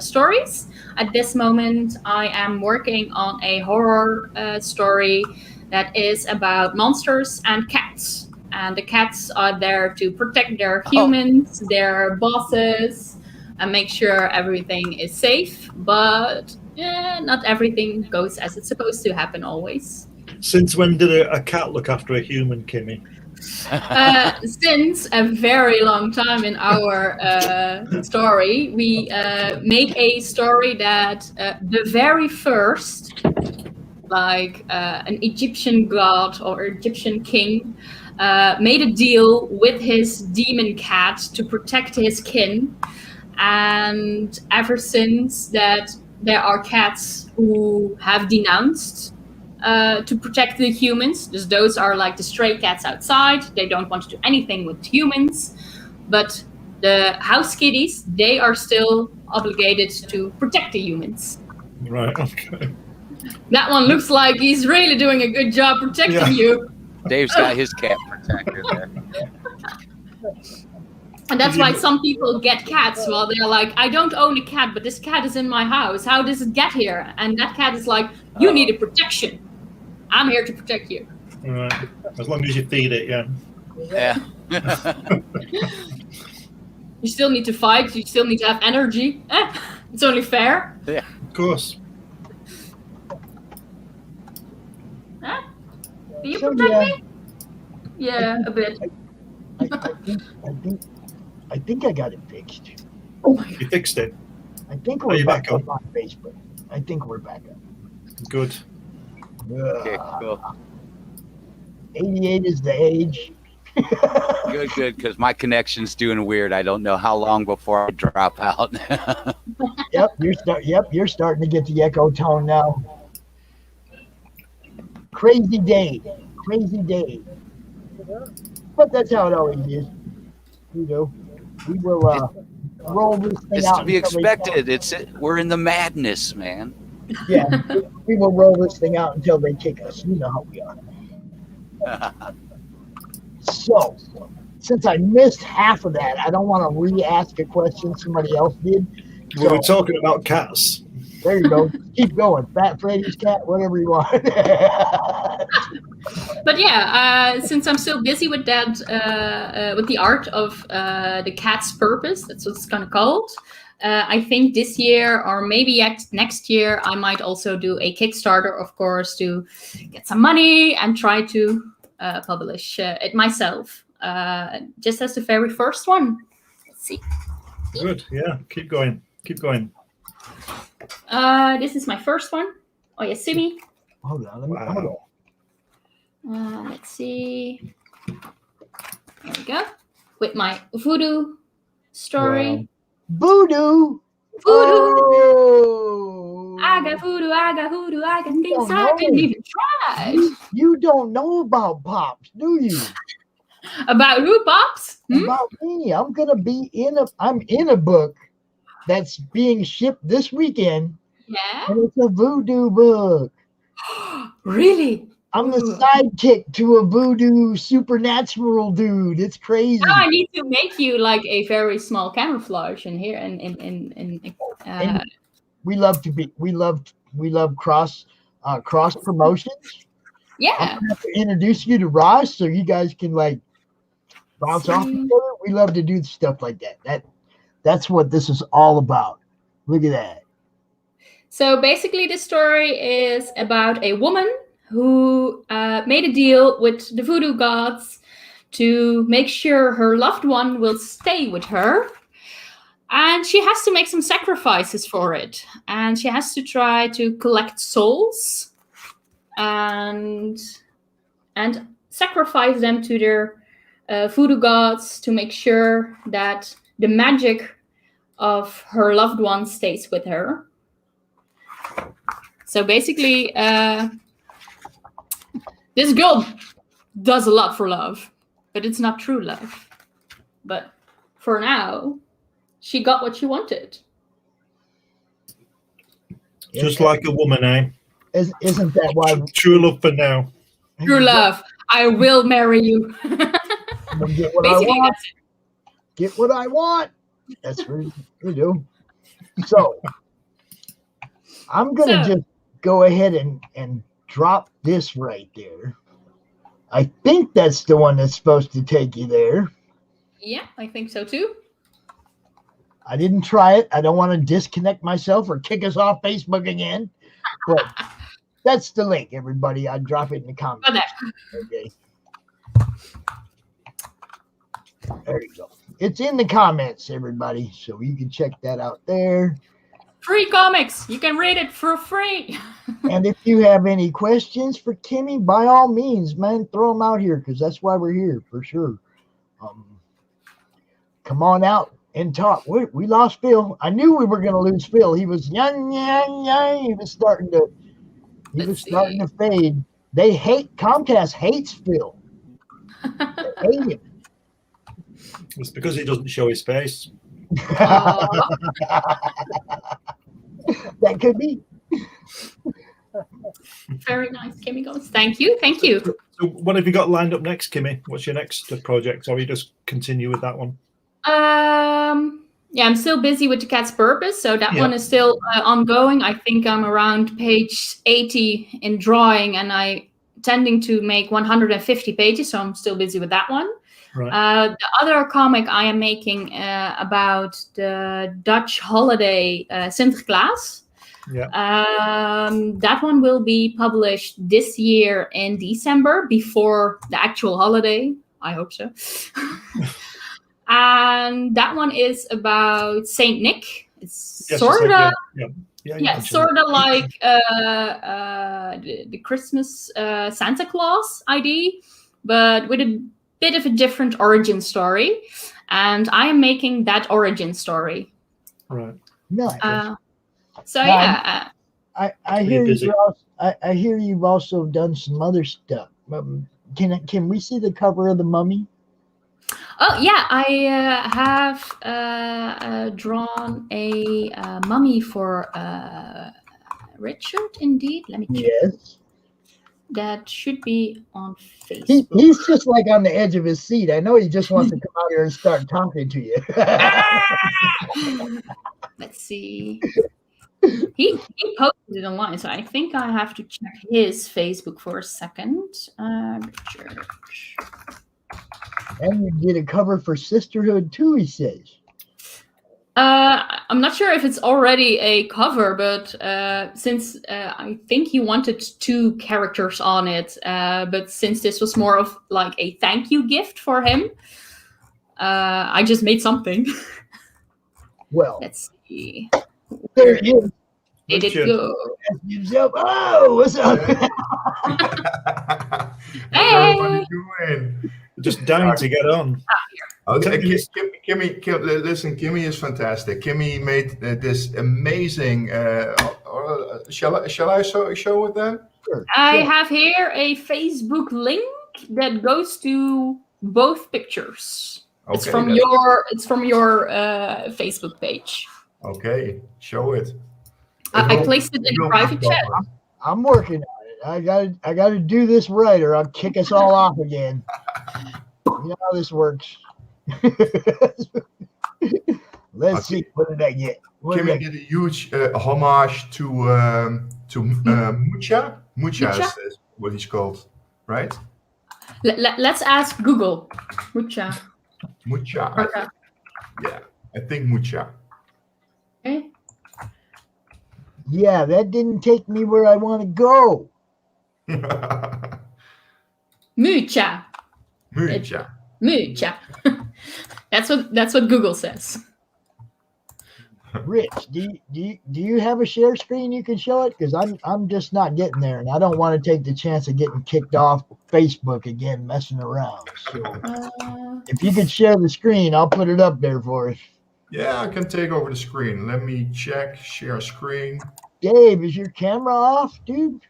stories. At this moment, I am working on a horror story that is about monsters and cats. And the cats are there to protect their humans, their bosses, and make sure everything is safe. But not everything goes as it's supposed to happen always. Since when did a cat look after a human, Kimmy? Since a very long time in our story, we made a story that the very first, an Egyptian god or Egyptian king, made a deal with his demon cat to protect his kin. And ever since that, there are cats who have denounced to protect the humans. Just those are like the stray cats outside. They don't want to do anything with humans. But the house kitties, they are still obligated to protect the humans. Right, okay. That one looks like he's really doing a good job protecting you. Dave's got his cat protector there. And that's why some people get cats. Well, they're like, I don't own a cat, but this cat is in my house. How does it get here? And that cat is like, you need a protection. I'm here to protect you. Right. As long as you feed it, yeah. Yeah. You still need to fight. You still need to have energy. It's only fair. Yeah. Of course. Huh? Do you So, protect yeah. me? Yeah, a bit. I think I got it fixed. Oh my You god. fixed it. I think Are we're you back back up on Facebook. I think we're back up. Good. Okay, cool. 88 is the age. Good, because my connection's doing weird. I don't know how long before I drop out. Yep, you're starting to get the echo tone now. Crazy day. But that's how it always is. You know, we will roll this thing It's out. to be until they expected. We're in the madness, man. Yeah, we will roll this thing out until they kick us. You know how we are. So, since I missed half of that, I don't want to re-ask a question somebody else did. We were talking about cats. There you go. Keep going. Fat Freddy's cat, whatever you want. But yeah, since I'm still busy with that, with the art of the cat's purpose, that's what it's kind of called. I think this year or maybe next year, I might also do a Kickstarter, of course, to get some money and try to publish it myself. Just as the very first one. Let's see. Good. Yeah. Keep going. This is my first one. Oh yeah, Simi. Hold on. Wow. Let's see. There we go. With my voodoo story. Wow. Voodoo. Oh. I got voodoo, I got hoodoo, I got things don't I know. didn't even try. You don't know about Pops, do you? About who, Pops? About me. I'm in a book that's being shipped this weekend. Yeah. And it's a voodoo book. Really? I'm the sidekick to a voodoo supernatural dude. It's crazy. Now I need to make you like a very small camouflage in here and we love cross promotions. yeah. I'm gonna have to introduce you to Ross so you guys can like bounce off each other. We love to do stuff like that. That's what this is all about. Look at that. So basically the story is about a woman who made a deal with the voodoo gods to make sure her loved one will stay with her. And she has to make some sacrifices for it. And she has to try to collect souls and sacrifice them to their voodoo gods to make sure that the magic of her loved one stays with her. So basically, this girl does a lot for love, but it's not true love. But for now, she got what she wanted. Just like a woman, eh? Isn't that why? True love for now. True love. I will marry you. Get what Basically, I want. that's it. Get what I want. That's what you do. So I'm gonna just go ahead and drop this right there. I think that's the one that's supposed to take you there. Yeah, I think so too. I didn't try it. I don't want to disconnect myself or kick us off Facebook again. But that's the link, everybody. I'll drop it in the comments. Oh, there. Okay. There you go. It's in the comments, everybody. So you can check that out there. Free comics. You can read it for free. And if you have any questions for Kimmy, by all means, man, throw them out here because that's why we're here for sure. Come on out and talk. We lost Phil. I knew we were going to lose Phil. He was young. He was starting to fade. Comcast hates Phil. They hate him. It's because he doesn't show his face. That could be. Very nice, Kimmy Gomes. Thank you. So what have you got lined up next, Kimmy? What's your next project? Or you just continue with that one? Yeah, I'm still busy with The Cat's Purpose, so that one is still ongoing. I think I'm around page 80 in drawing, and I tending to make 150 pages, so I'm still busy with that one. Right. The other comic I am making about the Dutch holiday Sinterklaas. Yeah. That one will be published this year in December, before the actual holiday. I hope so. And that one is about Saint Nick. It's sort of, sort of like the Christmas Santa Claus idea, but with a bit of a different origin story. And I am making that origin story. Right. Nice. So yeah. I hear you. I hear you've also done some other stuff. Can we see the cover of the Mummy? Oh yeah, I have drawn a mummy for Richard. Indeed, let me check. Yes. That should be on Facebook. He's just like on the edge of his seat. I know he just wants to come out here and start talking to you. Let's see. He posted it online, so I think I have to check his Facebook for a second. Richard. And you did a cover for Sisterhood too, he says. I'm not sure if it's already a cover, but since I think he wanted 2 characters on it, but since this was more of like a thank you gift for him, I just made something. Well, let's see. There it is. Did it go? Oh, what's up? How's everybody doing? Just dying to get on. Okay, Kimmy, listen, Kimmy is fantastic. Kimmy made this amazing. Shall I show it then? Sure. I have here a Facebook link that goes to both pictures. Okay, it's from your Facebook page. Okay, show it. I placed it in a private chat. I'm working on it. I got to do this right, or I'll kick us all off again. You know how this works. Let's see. What did I get? Kimmy did a huge homage to Mucha. Mucha is what he's called, right? Let's ask Google. Mucha. Mucha. I think Mucha. Okay. Yeah, that didn't take me where I want to go. Mucha. Mucha. That's what Google says. Rich, do you have a share screen you can show it? Because I'm just not getting there, and I don't want to take the chance of getting kicked off Facebook again, messing around. So if you could share the screen, I'll put it up there for us. Yeah, I can take over the screen. Let me check. Share screen. Dave, is your camera off, dude?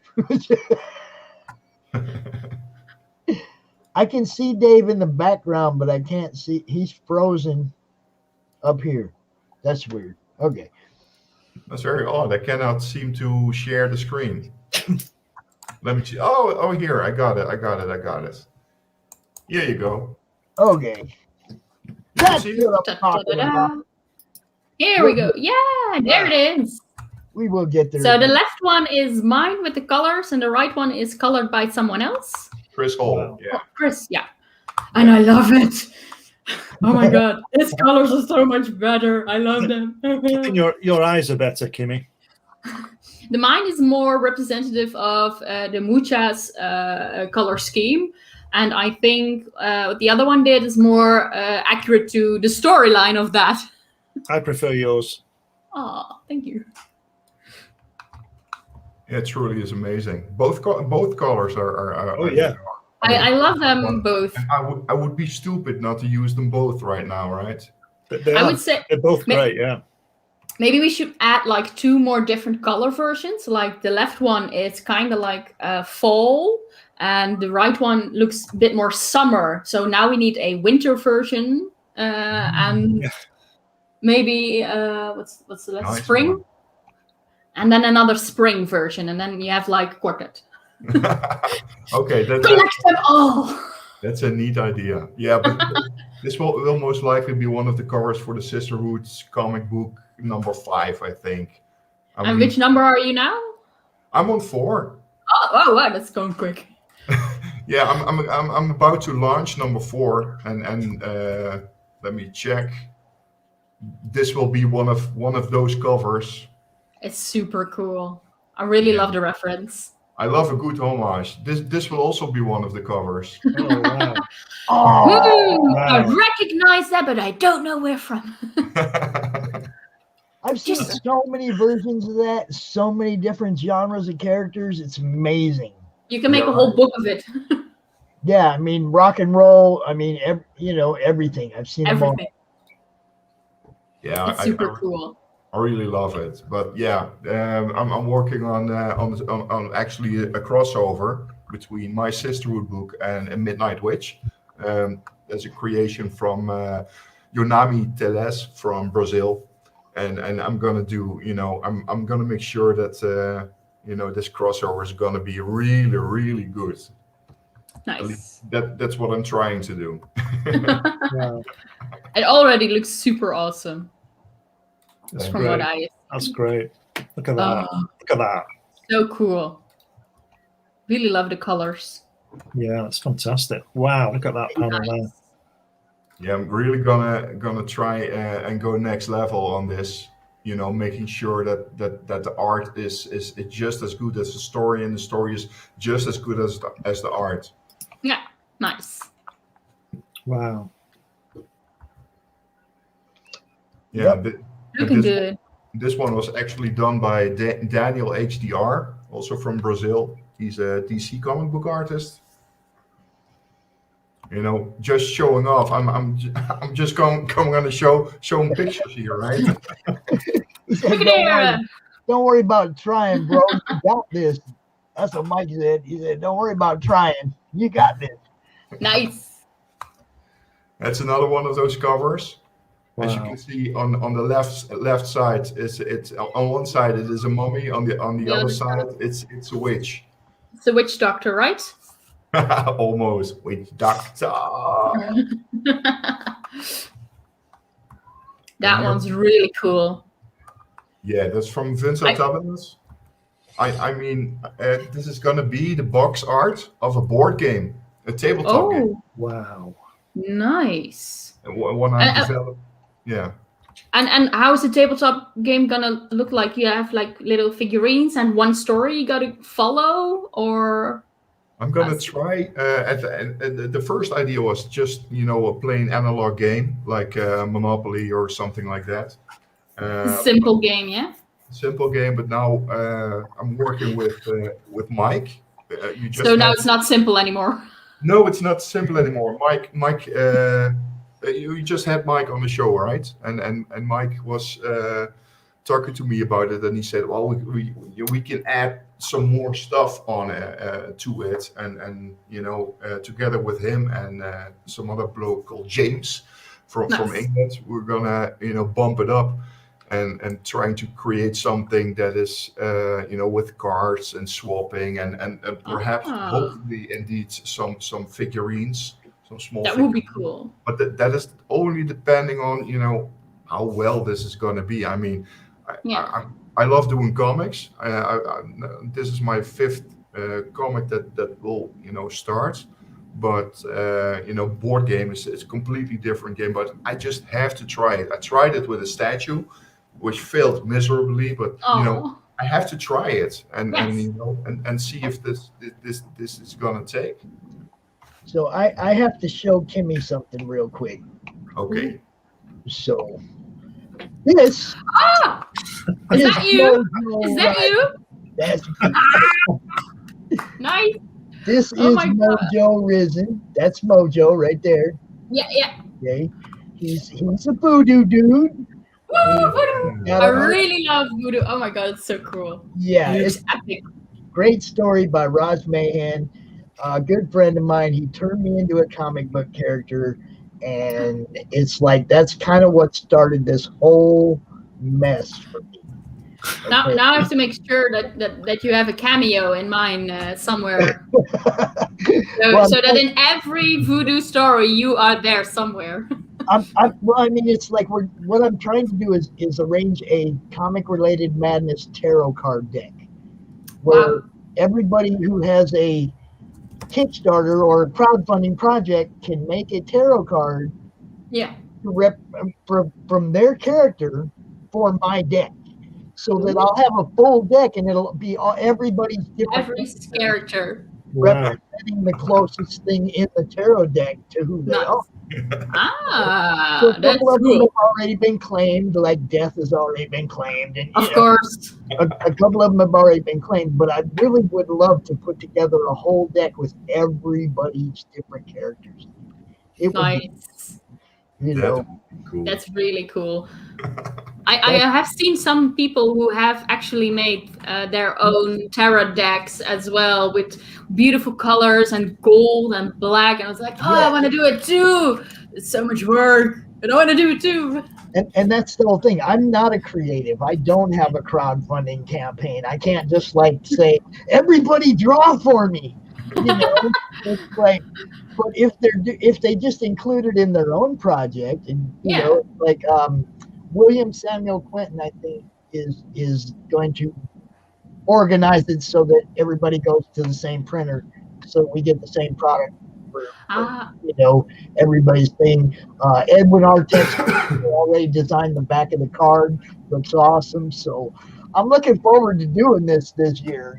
I can see Dave in the background, but I can't see. He's frozen up here. That's weird. Okay. That's very odd. I cannot seem to share the screen. Let me see. Oh, here. I got it. Here you go. Okay. That's what I'm talking about. Here we go. Yeah, there it is. We will get there. So the left one is mine with the colors, and the right one is colored by someone else. Chris Hall. Yeah. Oh, Chris, yeah. And I love it. Oh my God, his colors are so much better. I love them. I think your eyes are better, Kimmy. The mine is more representative of the Mucha's color scheme. And I think what the other one did is more accurate to the storyline of that. I prefer yours. Oh, thank you. It truly is amazing. Both colors are oh yeah. I love them both. I would be stupid not to use them both right now, right? I would say they're both great, yeah. Maybe we should add like 2 more different color versions. Like the left one is kind of like fall, and the right one looks a bit more summer. So now we need a winter version, and maybe what's the last spring, and then another spring version, and then you have like quartet. Okay, collect them all. That's a neat idea. Yeah, but this will most likely be one of the covers for the Sisterhood's comic book number 5, I think. And which number are you now? I'm on 4. Oh, wow, that's going quick. Yeah, I'm about to launch number 4, and let me check. This will be one of those covers. It's super cool. I really love the reference. I love a good homage. This will also be one of the covers. Oh, wow. I recognize that, but I don't know where from. I've seen so many versions of that, so many different genres of characters. It's amazing. You can make a whole book of it. Yeah, I mean, rock and roll. I mean, everything. I've seen them all. Yeah, it's super cool. I really love it. But yeah, I'm working on actually a crossover between my Sisterhood book and Midnight Witch. There's a creation from Yonami Teles from Brazil. And I'm gonna do, I'm gonna make sure that this crossover is gonna be really, really good. Nice. That's what I'm trying to do. Wow. It already looks super awesome. That's from great. what I. That's great. Look at that. Look at that. So cool. Really love the colors. Yeah, that's fantastic. Wow, look at that panel there. Yeah, I'm really gonna try and go next level on this. Making sure that the art is just as good as the story, and the story is just as good as the art. Yeah, nice. Wow. Yeah, looking good. This one was actually done by Daniel HDR, also from Brazil. He's a DC comic book artist. Just showing off. I'm just going to show him pictures here, right? He said, don't worry about trying, bro. You got this. That's what Mike said. He said, don't worry about trying. You got this. Nice. That's another one of those covers. Wow. As you can see on the left side, it's on one side it is a mummy. On the other side, it's a witch. It's a witch doctor, right? Almost witch doctor. That one's really cool. Yeah, that's from Vincent Tubbins. I mean, this is gonna be the box art of a board game, a tabletop game. Wow, nice. One I developed. Yeah. And how is the tabletop game gonna look like? You have like little figurines and one story you gotta follow, or? I'm gonna try. The first idea was just a plain analog game like Monopoly or something like that. Simple game, yeah. Simple game, but now I'm working with Mike. So now it's not simple anymore. No, it's not simple anymore. Mike. You just had Mike on the show, right? And Mike was talking to me about it, and he said, "Well, we can add some more stuff on to it, and together with him and some other bloke called James from England, we're gonna bump it up and trying to create something that is with cards and swapping and perhaps hopefully indeed some figurines." Small that would be cool, but that is only depending on how well this is going to be. I mean, I love doing comics. This is my 5th comic that will start, but board game is a completely different game. But I just have to try it. I tried it with a statue, which failed miserably, but I have to try it and see if this is going to take. So I have to show Kimmy something real quick. Okay. So this. Is that you? Is that you? That's nice. This is Mojo Risen. That's Mojo right there. Yeah. Okay. He's a voodoo dude. Woo, voodoo. I really love voodoo. Oh my god, it's so cool. Yeah, it's epic. Great story by Raj Mahan. A good friend of mine, he turned me into a comic book character, and it's like that's kind of what started this whole mess for me. Now I have to make sure that you have a cameo in mine somewhere. So that in every voodoo story you are there somewhere. Well, I mean, it's like what I'm trying to do is arrange a comic-related madness tarot card deck, where everybody who has a Kickstarter or a crowdfunding project can make a tarot card, from their character for my deck, so that I'll have a full deck and it'll be everybody's different. Every character. Representing the closest thing in the tarot deck to who they are. So a couple of them have already been claimed, like death has already been claimed. And, of course. A couple of them have already been claimed, but I really would love to put together a whole deck with everybody's different characters. It nice. Would be, cool. That's really cool. I have seen some people who have actually made their own tarot decks as well, with beautiful colors and gold and black. And I was like, I want to do it too. It's so much work, and I want to do it too. And that's the whole thing. I'm not a creative. I don't have a crowdfunding campaign. I can't just like say, everybody draw for me. It's like, but if they just include it in their own project, and like William Samuel Quentin, I think is going to organize it so that everybody goes to the same printer, so we get the same product. For everybody's thing. Edwin Artex already designed the back of the card. Looks awesome. So I'm looking forward to doing this year.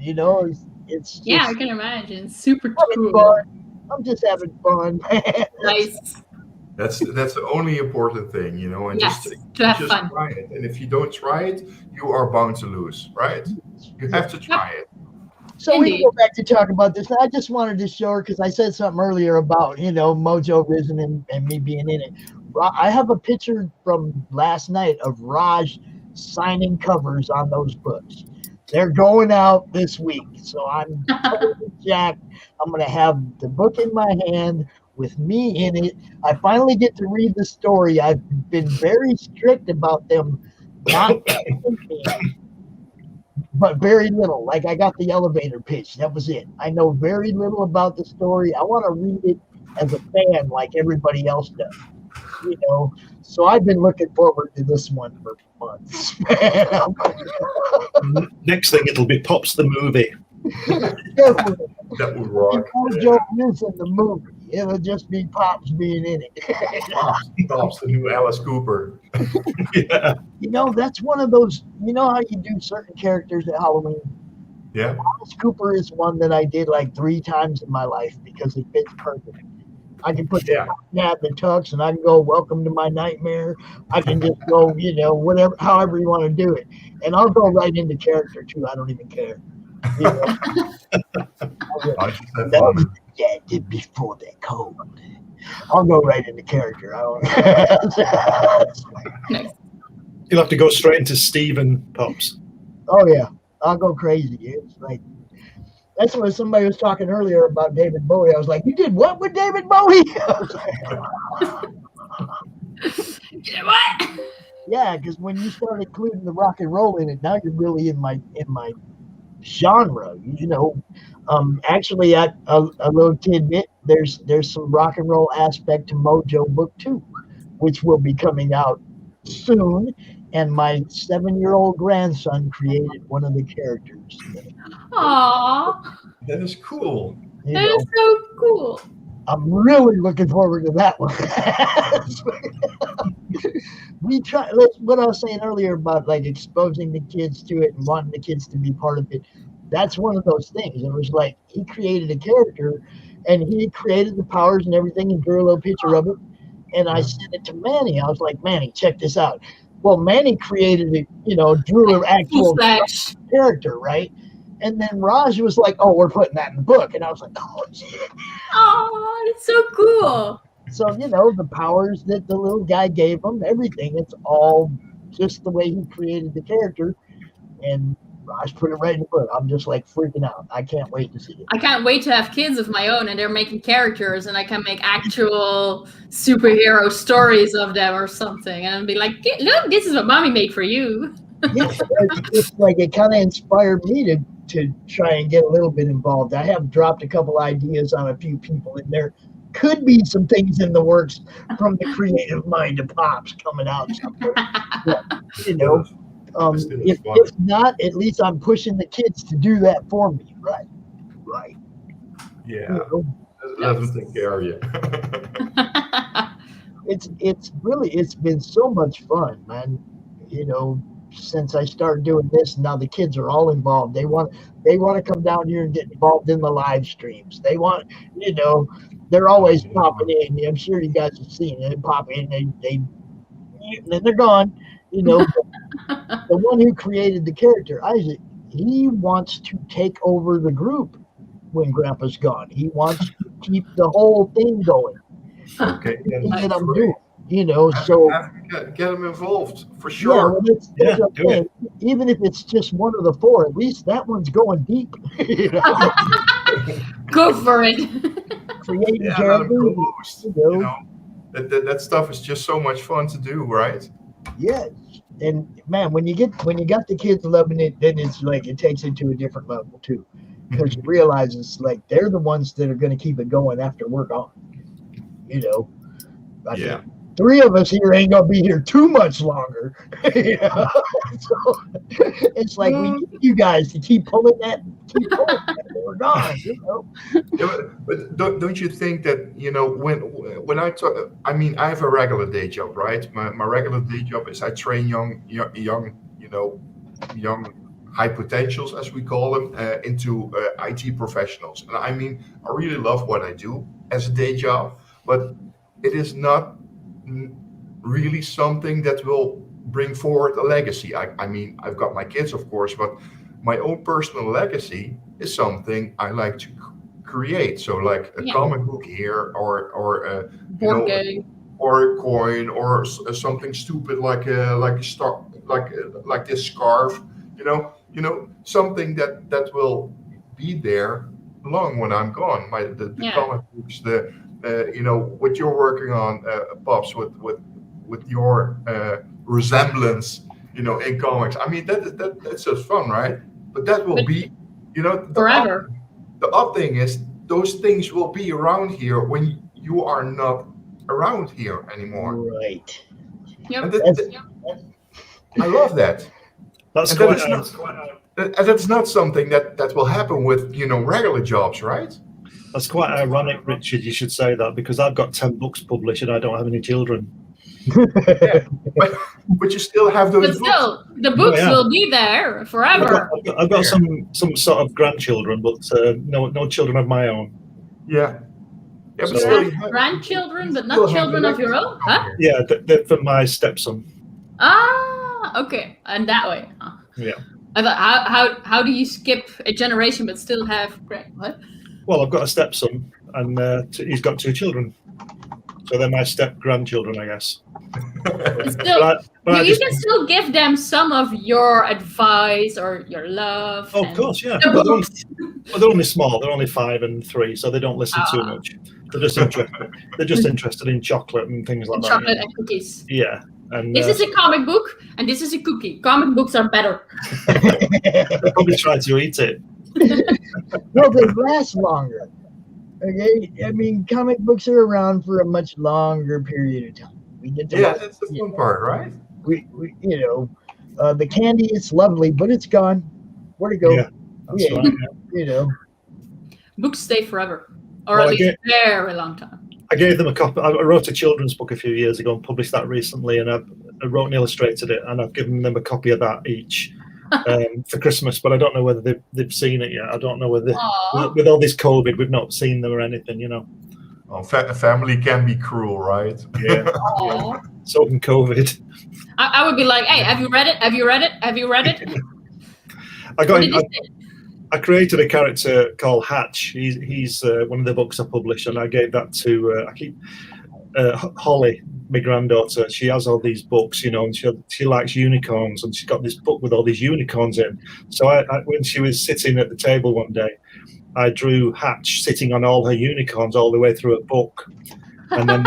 It's just, I can imagine. Super cool. Fun. I'm just having fun. Nice. That's the only important thing, and just fun. Try it. And if you don't try it, you are bound to lose, right? You have to try it. So Indeed. We can go back to talk about this. I just wanted to show her, because I said something earlier about, Mojo Risen and me being in it. I have a picture from last night of Raj signing covers on those books. They're going out this week. So I'm jacked. I'm going to have the book in my hand with me in it. I finally get to read the story. I've been very strict about them not but very little. Like, I got the elevator pitch. That was it. I know very little about the story. I want to read it as a fan like everybody else does. So I've been looking forward to this one for months. Next thing, it'll be Pops the movie. That would rock. Mojo is in the movie. It'll just be Pops being in it. Pops, the new Alice Cooper. Yeah. That's one of those. How you do certain characters at Halloween? Yeah. Alice Cooper is one that I did like 3 times in my life because it fits perfect. I can put the hat, the tux, and I can go, welcome to my nightmare. I can just go, whatever, however you want to do it. And I'll go right into character too. I don't even care. That was did before that code. I'll go right into character. You'll have to go straight into Stephen Pops. Oh yeah, I'll go crazy. It's like, that's when somebody was talking earlier about David Bowie. I was like, you did what with David Bowie? What? Yeah, because when you start including the rock and roll in it, now you're really in my genre. Actually, a little tidbit. There's some rock and roll aspect to Mojo Book 2, which will be coming out soon. And my 7-year-old grandson created one of the characters. Aww. That is cool. That is so cool. I'm really looking forward to that one. We try. What I was saying earlier about like exposing the kids to it and wanting the kids to be part of it. That's one of those things. It was like he created a character, and he created the powers and everything, and drew a little picture of it. And I sent it to Manny. I was like, Manny, check this out. Well, Manny created it, drew an actual character, right? And then Raj was like, oh, we're putting that in the book. And I was like, oh, shit. Oh, it's so cool. So, the powers that the little guy gave him, everything, it's all just the way he created the character. And Raj put it right in the book. I'm just like freaking out. I can't wait to see it. I can't wait to have kids of my own and they're making characters and I can make actual superhero stories of them or something and be like, look, this is what mommy made for you. Yeah, it's like it kind of inspired me to try and get a little bit involved. I have dropped a couple ideas on a few people, and there could be some things in the works from the creative mind of Pops coming out somewhere. Yeah, you know, Still if fun. not, at least I'm pushing the kids to do that for me. Right. Yeah. You know, Let them take care of you. it's been so much fun, man. You know, since I started doing this, now the kids are all involved. They want to come down here and get involved in the live streams. They want, they're always popping in. I'm sure you guys have seen it. They pop in, and then they're gone. The one who created the character, Isaac, he wants to take over the group when Grandpa's gone. He wants to keep the whole thing going. Okay. Everything that I'm doing, so Get them involved for yeah, sure. well, that's Yeah, what I'm do it. saying. Even if it's just one of the four, at least that one's going deep. Go for it. Creating Yeah, let them characters, co-host. That stuff is just so much fun to do, right? Yes. And man, when you got the kids loving it, then it's like it takes it to a different level too, because you realize it's like they're the ones that are going to keep it going after we're gone. I Yeah. think 3 of us here ain't gonna be here too much longer. So it's like we need you guys to keep pulling that when we're gone. Yeah, but don't you think that when I talk, I mean, I have a regular day job, right? My regular day job is I train young high potentials, as we call them, into IT professionals. And I mean, I really love what I do as a day job, but it is not really something that will bring forward a legacy. I mean, I've got my kids, of course, but my own personal legacy is something I like to create. So like a comic book here, or Board game. or a coin, or something stupid like a star, like this scarf. Something that will be there long when I'm gone. The comic books, what you're working on, Pops, with your resemblance, in comics. I mean, that's just fun, right? But that will be, forever. The odd thing is those things will be around here when you are not around here anymore. Right. Yep. And I love that. That's That's not something that will happen with regular jobs, right? That's quite ironic, Richard. You should say that, because I've got 10 books published and I don't have any children. Yeah, but you still have those But still, books. the books will be there forever. I've got some sort of grandchildren, but no children of my own. Yeah. Yeah, So but still, you have grandchildren, but not children of your own, huh? Yeah, they're for my stepson. Ah, okay, and that way. Huh? Yeah. I thought, how do you skip a generation but still have what? Well, I've got a stepson, and he's got 2 children, so they're my step grandchildren, I guess. But still, you can still give them some of your advice or your love. Oh, of course, yeah. The books. They're only small. They're only 5 and 3, so they don't listen too much. They're just interested. They're just interested in chocolate and things like that. Chocolate and cookies. Yeah. And this is a comic book, and this is a cookie. Comic books are better. They probably try to eat it. Well, they last longer. Okay, I mean, comic books are around for a much longer period of time. We get to that's the fun part, right? We the candy is lovely, but it's gone. Where'd it go? Yeah, that's right. Yeah. Books stay forever, or at least a very long time. I gave them a copy. I wrote a children's book a few years ago and published that recently, and I wrote and illustrated it, and I've given them a copy of that each for Christmas. But I don't know whether they've seen it yet. I don't know whether with all this COVID, we've not seen them or anything. Oh, family can be cruel, right? Yeah. So can COVID. I would be like, hey, have you read it? Have you read it? Have you read it? I created a character called Hatch. He's one of the books I published, and I gave that to Holly, my granddaughter. She has all these books, and she likes unicorns, and she's got this book with all these unicorns in. So I when she was sitting at the table one day, I drew Hatch sitting on all her unicorns all the way through a book. And then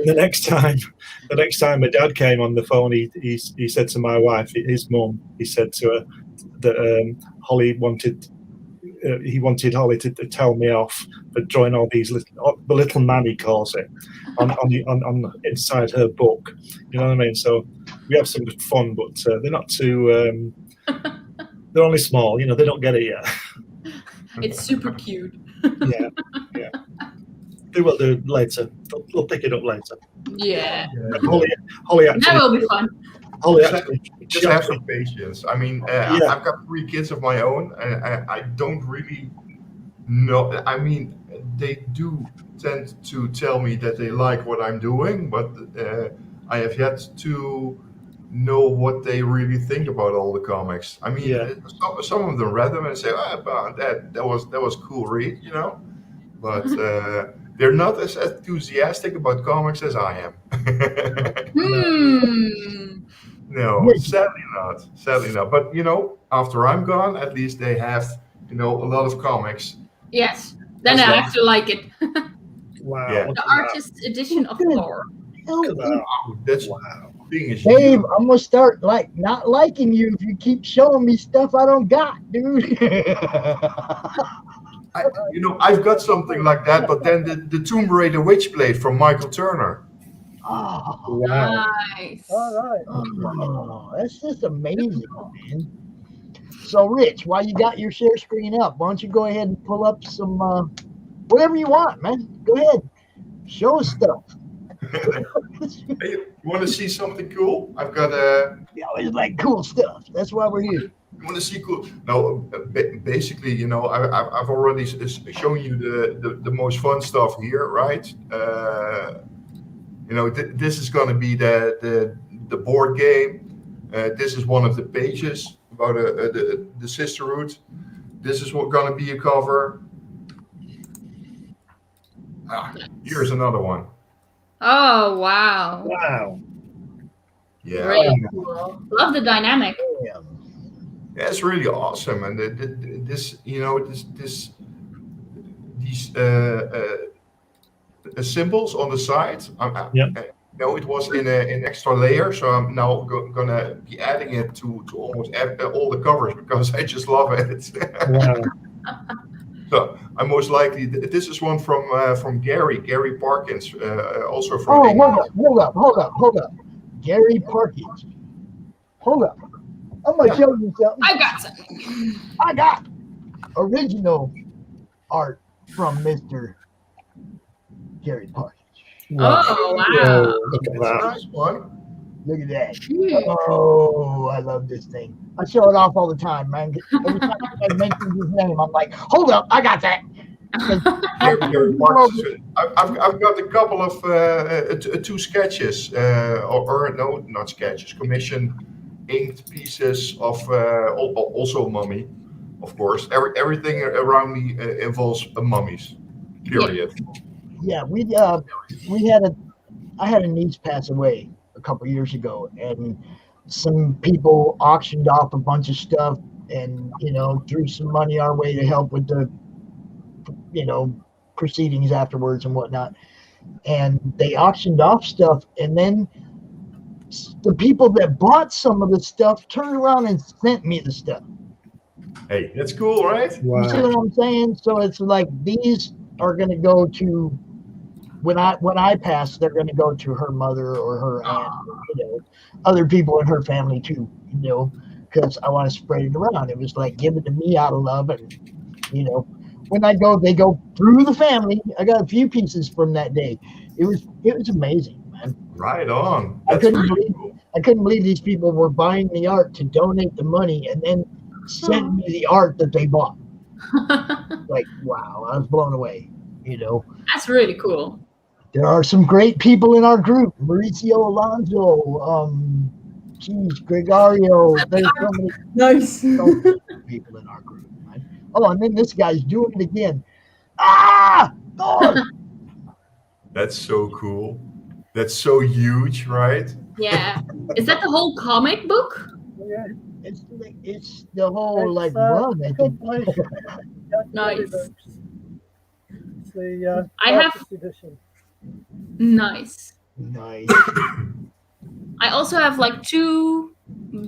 the next time my dad came on the phone, he said to my wife, his mum, he said to her that Holly wanted Holly to tell me off for drawing all these the little man, he calls it, on inside her book. You know what I mean? So we have some good fun, but they're not too. They're only small. You know, they don't get it yet. It's super cute. Yeah. They will do later. They'll pick it up later. Yeah. Holly actually. That will be fun. Holly actually. Just have some patience. I mean, Yeah. I've got 3 kids of my own, and I don't really know. I mean, they do tend to tell me that they like what I'm doing, but I have yet to know what they really think about all the comics. I mean, some of them read them and say, "Oh, that was cool read," you know, but they're not as enthusiastic about comics as I am. No, sadly not. But you know, after I'm gone, at least they have, you know, a lot of comics. Yes, then I have to like it. Wow. Yeah. The artist edition of Thor. That's thing is, Dave, I'm gonna start not liking you if you keep showing me stuff I don't got, dude. I've got something like that, but then the Tomb Raider Witchblade from Michael Turner. Oh, Wow. Nice. All right. oh, that's just amazing, man. So, Rich, while you got your share screen up, why don't you go ahead and pull up some whatever you want, man? Go ahead, show us stuff. Hey, you want to see something cool? I've got We always like cool stuff. That's why we're here. You want to see cool? No, basically, you know, I've already shown you the most fun stuff here, right? You know, this is going to be the board game. This is one of the pages about the sisterhood. This is what going to be a cover. Here's another one. Oh, wow. Wow. Yeah. Really cool. Love the dynamic. Yeah. Yeah, it's really awesome, and this, you know, these symbols on the side. No, it was in an extra layer, so I'm now gonna be adding it to almost all the covers because I just love it. Wow. So I most likely this is one from Gary Parkins, also from. Oh, hold up. Gary Parkins. Hold up. I'm gonna show you something. I got something. I got original art from Mr. Gary Parkins. Oh, wow. Look at It's a that. nice one. Look at that. Huge. Oh, I love this thing. I show it off all the time, man. Every time I mention his name, I'm like, hold up, I got that. Gary Parkins. I've got a couple of 2 sketches, or no, not sketches, commission inked pieces of also mummy, of course. Everything around me involves mummies. Period. Yeah, I had a niece pass away a couple years ago, and some people auctioned off a bunch of stuff, and you know, threw some money our way to help with the, you know, proceedings afterwards and whatnot. And they auctioned off stuff, and then the people that bought some of the stuff turned around and sent me the stuff. Hey, that's cool, right? Wow. You see what I'm saying? So it's like these are going to go to, when I pass, they're going to go to her mother or her aunt, or, you know, other people in her family too, you know, because I want to spread it around. It was like, give it to me out of love, and you know, when I go, they go through the family. I got a few pieces from that day. It was amazing, man. Right on. I That's couldn't really cool. believe these people were buying the art to donate the money and then send me the art that they bought. Like, wow, I was blown away. You know, That's really cool. there are some great people in our group. Mauricio Alonso, Gregorio. There's so many Nice. people in our group. Right? Oh, and then this guy's doing it again. Ah, Thor! That's so cool. That's so huge, right? Yeah. Is that the whole comic book? Yeah. It's the whole like It's, run. I think. compilation. Nice. It's the I have- artist edition. Nice. Nice. I also have like 2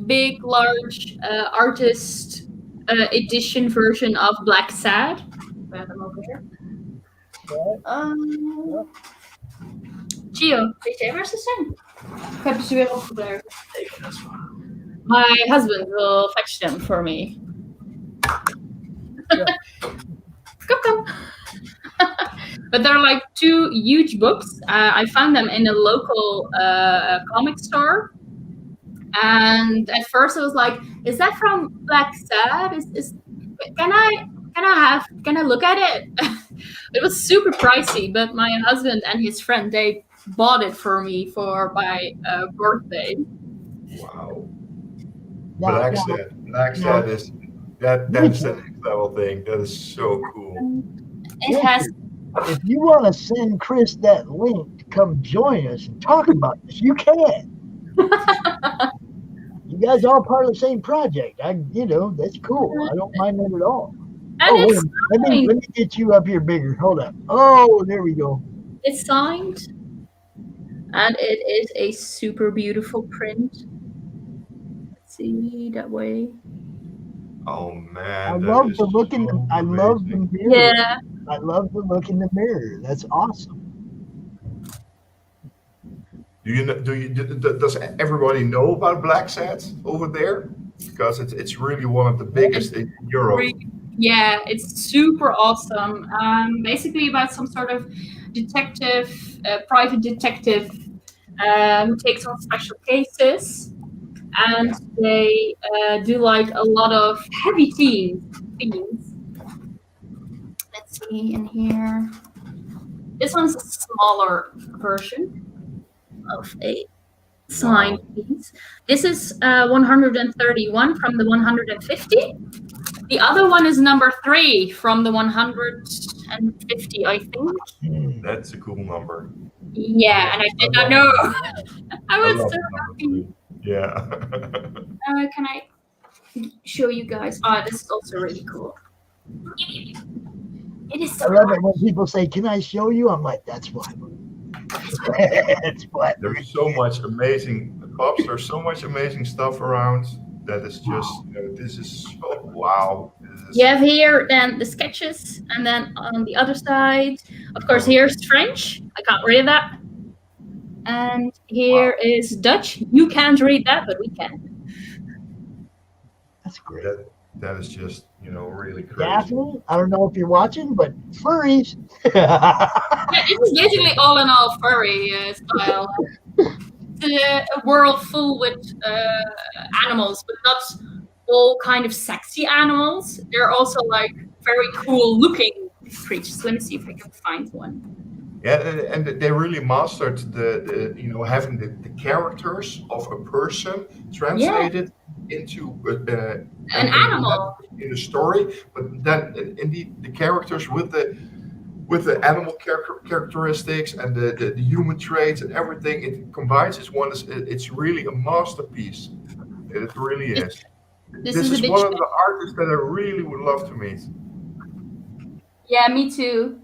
big, large artist edition version of Black Sad. I have them over here. Gio, weet jij waar ze zijn? Ik heb ze weer opgebergd. My husband will fetch them for me. Come. But they're like 2 huge books. I found them in a local comic store. And at first I was like, is that from Black Sad? Can I look at it? It was super pricey, but my husband and his friend, they bought it for me for my birthday. Wow. Now, Black Sad is that's the next level thing. That is so cool. It has. if you want to send Chris that link to come join us and talk about this, you can. You guys all part of the same project. That's cool. I don't mind that at all. And it's let me get you up here bigger. Hold up. Oh, there we go. It's signed, and it is a super beautiful print. Let's see that way. Oh man, I love the look in the. I love the mirror. Yeah. I love the look in the mirror. That's awesome. Does everybody know about Black Sad over there? Because it's really one of the biggest in Europe. Yeah, it's super awesome. Basically about some sort of detective, private detective, who takes on special cases, and they do like a lot of heavy themes. Let's see in here. This one's a smaller version of a signed piece. This is 131 from the 150. The other one is number 3 from the 150, I think. That's a cool number. Yeah, and I did not know. I was so happy. Yeah. Can I show you guys? Oh, this is also really cool. It is so I love it when people say, "Can I show you?" I'm like, "That's what." That's what. There's so much amazing pops. There's so much amazing stuff around. That is just. This is so wow. You have here then the sketches, and then on the other side, of course, here's French. I can't read that. And here is Dutch. You can't read that, but we can. That's great. That is just really crazy. Daphne, I don't know if you're watching, but furries. Yeah, it's basically all in all furry style. It's a world full with animals, but not all kind of sexy animals. They're also like very cool looking creatures. Let me see if I can find one. Yeah, and they really mastered the having the characters of a person translated into an animal in a story, but then indeed the characters with the animal characteristics and the human traits and everything, it combines as one. It's really a masterpiece. It really is. This is one of the artists that I really would love to meet. Yeah, me too.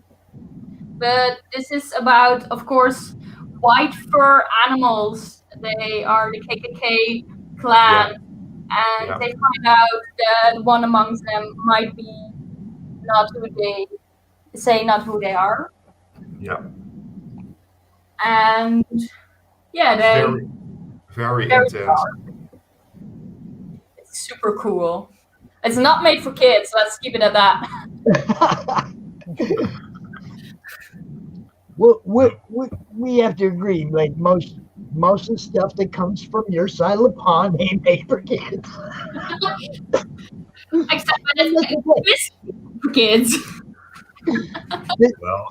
But this is about, of course, white fur animals. They are the KKK clan, and they find out that one amongst them might be not who they are. Yeah. And yeah, very, very intense. It's super cool. It's not made for kids. Let's keep it at that. We have to agree. Like most of the stuff that comes from your side of the pond ain't made for kids. Except when it's for kids. Well,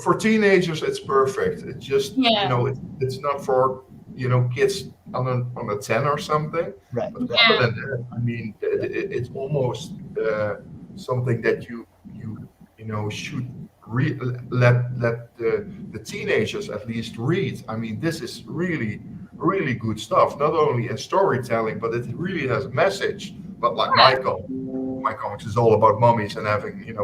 for teenagers, it's perfect. It's just it's not for kids on a 10 or something. Right. But other than that, I mean, it's almost something that you should let the teenagers at least read. I mean, this is really, really good stuff. Not only in storytelling, but it really has a message. But like Michael, my comics is all about mummies and having an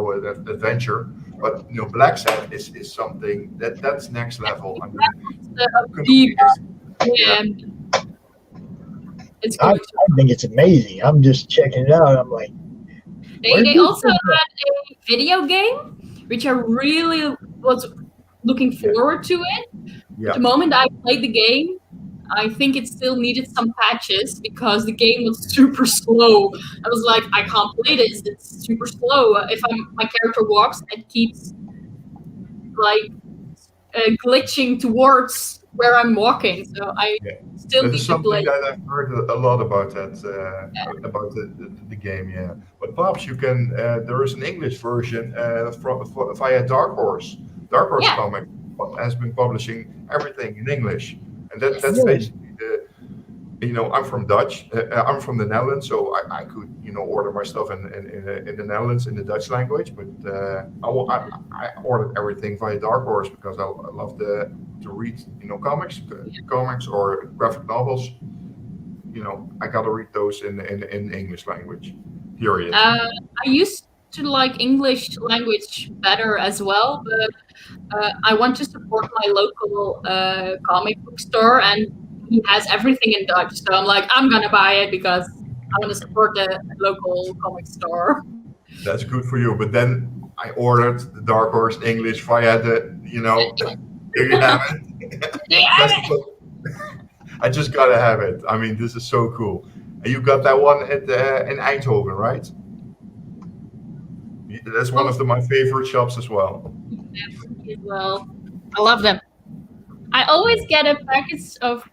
adventure. But Black Set is something that's next level. I mean, Deep. yeah. It's I good. think it's amazing. I'm just checking it out. I'm like, They also had a video game, which I really was looking forward to it. Yeah. The moment I played the game, I think it still needed some patches because the game was super slow. I was like, I can't play this. It's super slow. If my character walks, it keeps like glitching towards where I'm walking. So I still That need is to play. something that I've heard a lot about about the game. Yeah, but perhaps you can. There is an English version via Dark Horse. Dark Horse Comic has been publishing everything in English, and that's basically I'm from Dutch. I'm from the Netherlands, so I could order my stuff in the Netherlands in the Dutch language. But I ordered everything via Dark Horse because I love to read comics or graphic novels. I gotta read those in English language. Period. I used to like English language better as well, but I want to support my local comic book store, and he has everything in Dutch. So I'm like, I'm gonna buy it because I want to support the local comic store. That's good for you. But then I ordered the Dark Horse English via the here you have it. I just gotta have it. I mean, this is so cool. And you got that one in Eindhoven, right? That's one of my favorite shops as well. Well, I love them. I always get a package of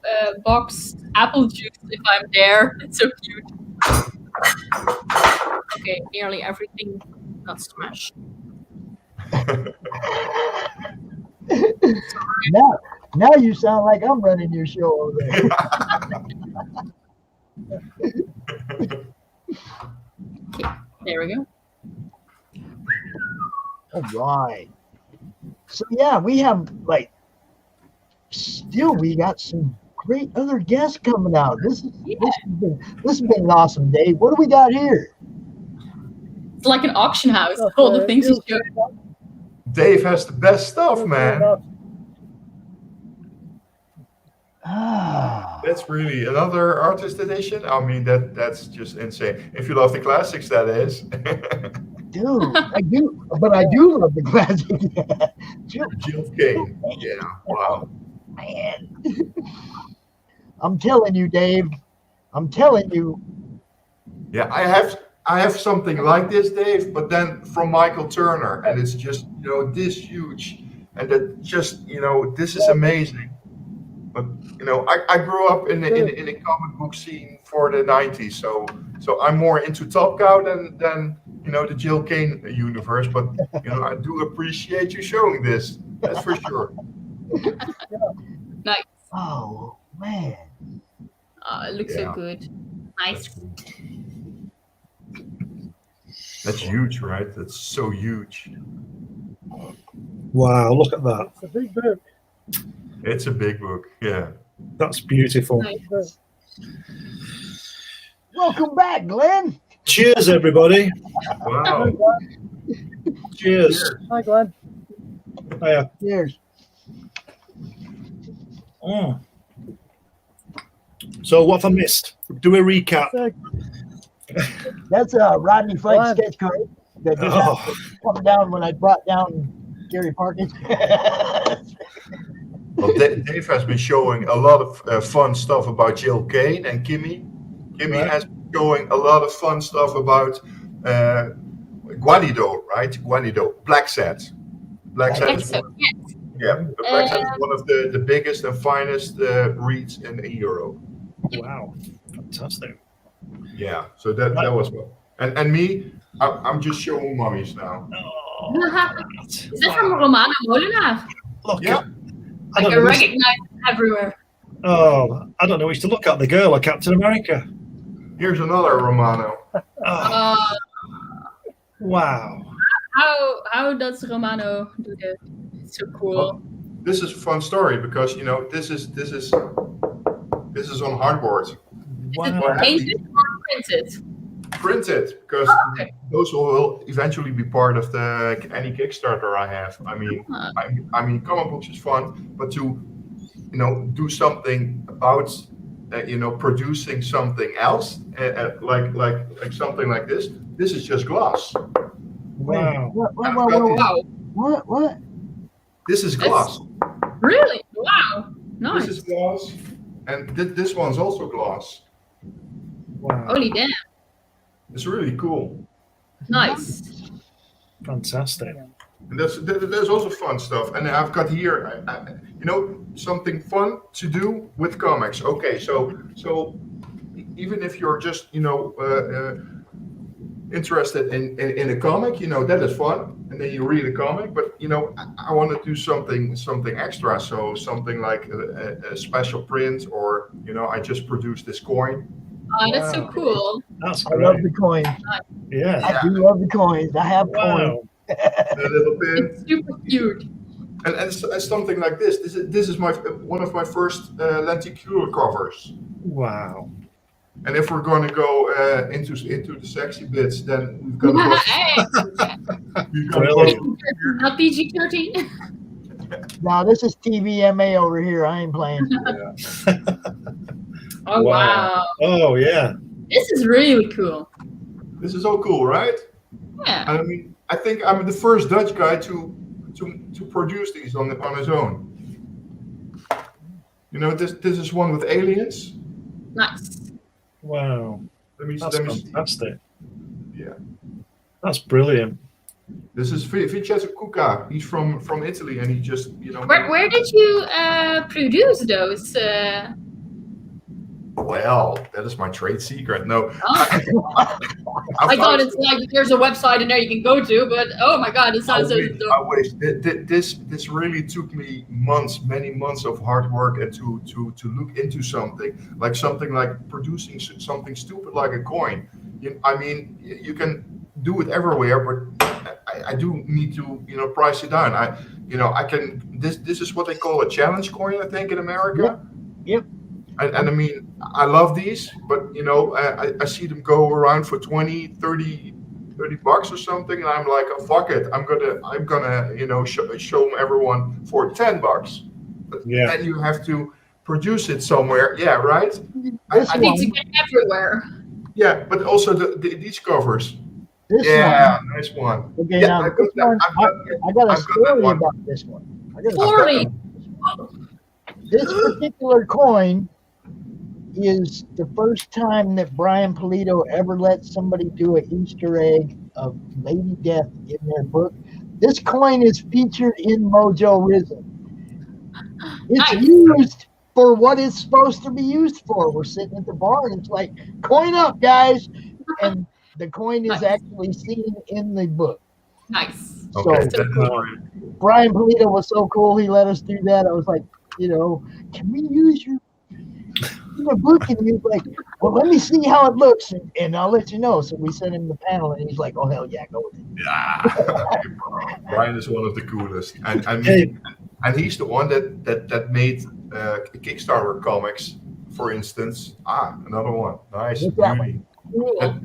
boxed apple juice if I'm there. It's so cute. Okay, nearly everything got smashed. Now you sound like I'm running your show over there. Okay, there we go. All right. So yeah, we have we got some great other guests coming out. This has been an awesome day. What do we got here? It's like an auction house. All the things you showed. Dave has the best stuff, man. That's really another artist edition. I mean, that's just insane. If you love the classics, that is. Dude, I do, but I do love the classic. Jill Kane. Yeah, wow. Man. I'm telling you, Dave. I'm telling you. Yeah, I have something like this, Dave, but then from Michael Turner, and it's just this huge, and that just this is amazing. But I grew up in the comic book scene for the '90s, so I'm more into Top Cow than the Jill Kane universe. But I do appreciate you showing this. That's for sure. Nice. Oh man. Oh, it looks so good. Nice. That's huge, right? That's so huge. Wow, look at that. It's a big book. It's a big book, yeah. That's beautiful. Nice. Welcome back, Glenn. Cheers, everybody. Wow. Cheers. Hi, Glenn. Hiya. Cheers. Mm. So what have I missed? Do a recap. That's a Rodney Fight Glenn. sketch card that just come down when I brought down Gary Parkins. Well, Dave has been showing a lot of fun stuff about Jill Kane and Kimmy. Kimmy has been showing a lot of fun stuff about Guanido, right? Guanido, Black Set. Black Set is one, the Black Set is one of the biggest and finest reads in Europe. Wow, fantastic. Yeah, so that was well. And me, I'm just showing mummies now. Is it from Romano Molenaar? Look, Yeah. I can recognize it everywhere. Oh, I don't know which to look at, the girl or Captain America. Here's another Romano. Oh, wow. How does Romano do that? It's so cool. Well, this is a fun story because this is on hardboard. Is it painted or printed? printed because those will eventually be part of any Kickstarter I have. I mean, comic books is fun, but to do something about producing something else like something like this. This is just glass. Wow. What? This is glass. Really? Wow. Nice. This is glass, and this one's also glass. Wow. Holy damn. It's really cool. Nice. Fantastic. And there's also fun stuff. And I've got here, something fun to do with comics. Okay, so even if you're just, interested in a comic, that is fun. And then you read a comic, but, I want to do something extra. So something like a special print or, I just produced this coin. Oh, that's so cool. That's great. I love the coins. Yeah. I do love the coins. I have coins. A little bit. It's super cute. And something like this. This is one of my first lenticular covers. Wow. And if we're going to go into the sexy bits, then we've got to go. Not PG-13. No, this is TVMA over here. I ain't playing. Oh wow. Oh yeah. This is really cool. This is so cool, right? Yeah. I mean, I think I'm the first Dutch guy to produce these on his own. This is one with aliens. Nice. Wow. That's fantastic. Yeah. That's brilliant. This is Vincenzo Cucca. He's from Italy, and he just Where did you produce those? Well, that is my trade secret. No. Oh. I thought it's like there's a website in there you can go to, but oh my god, it sounds so dope. I wish. This really took me many months of hard work and to look into something like producing something stupid like a coin. I mean, you can do it everywhere, but I do need to price it down. I can. This is what they call a challenge coin, I think, in America. Yep. And I mean, I love these, but I see them go around for 20, 30 bucks or something, and I'm like, oh, fuck it, I'm gonna show everyone for 10 bucks. But then you have to produce it somewhere. Yeah, right. I need to get everywhere. Yeah, but also these covers. This one. Nice one. Okay, yeah, now I got a story about this one. Story. This particular coin is the first time that Brian Pulido ever let somebody do an Easter egg of Lady Death in their book. This coin is featured in Mojo Risen. It's used for what it's supposed to be used for. We're sitting at the bar and it's like, coin up, guys. And the coin is actually seen in the book. Nice. So okay. Brian Pulido was so cool. He let us do that. I was like, can we use your book? And he was like, well, let me see how it looks and I'll let you know. So we sent him the panel and he's like, oh hell yeah, go with it. Yeah. Brian is one of the coolest. And he's the one that made Kickstarter comics, for instance. Another one. Nice. Beauty. Cool.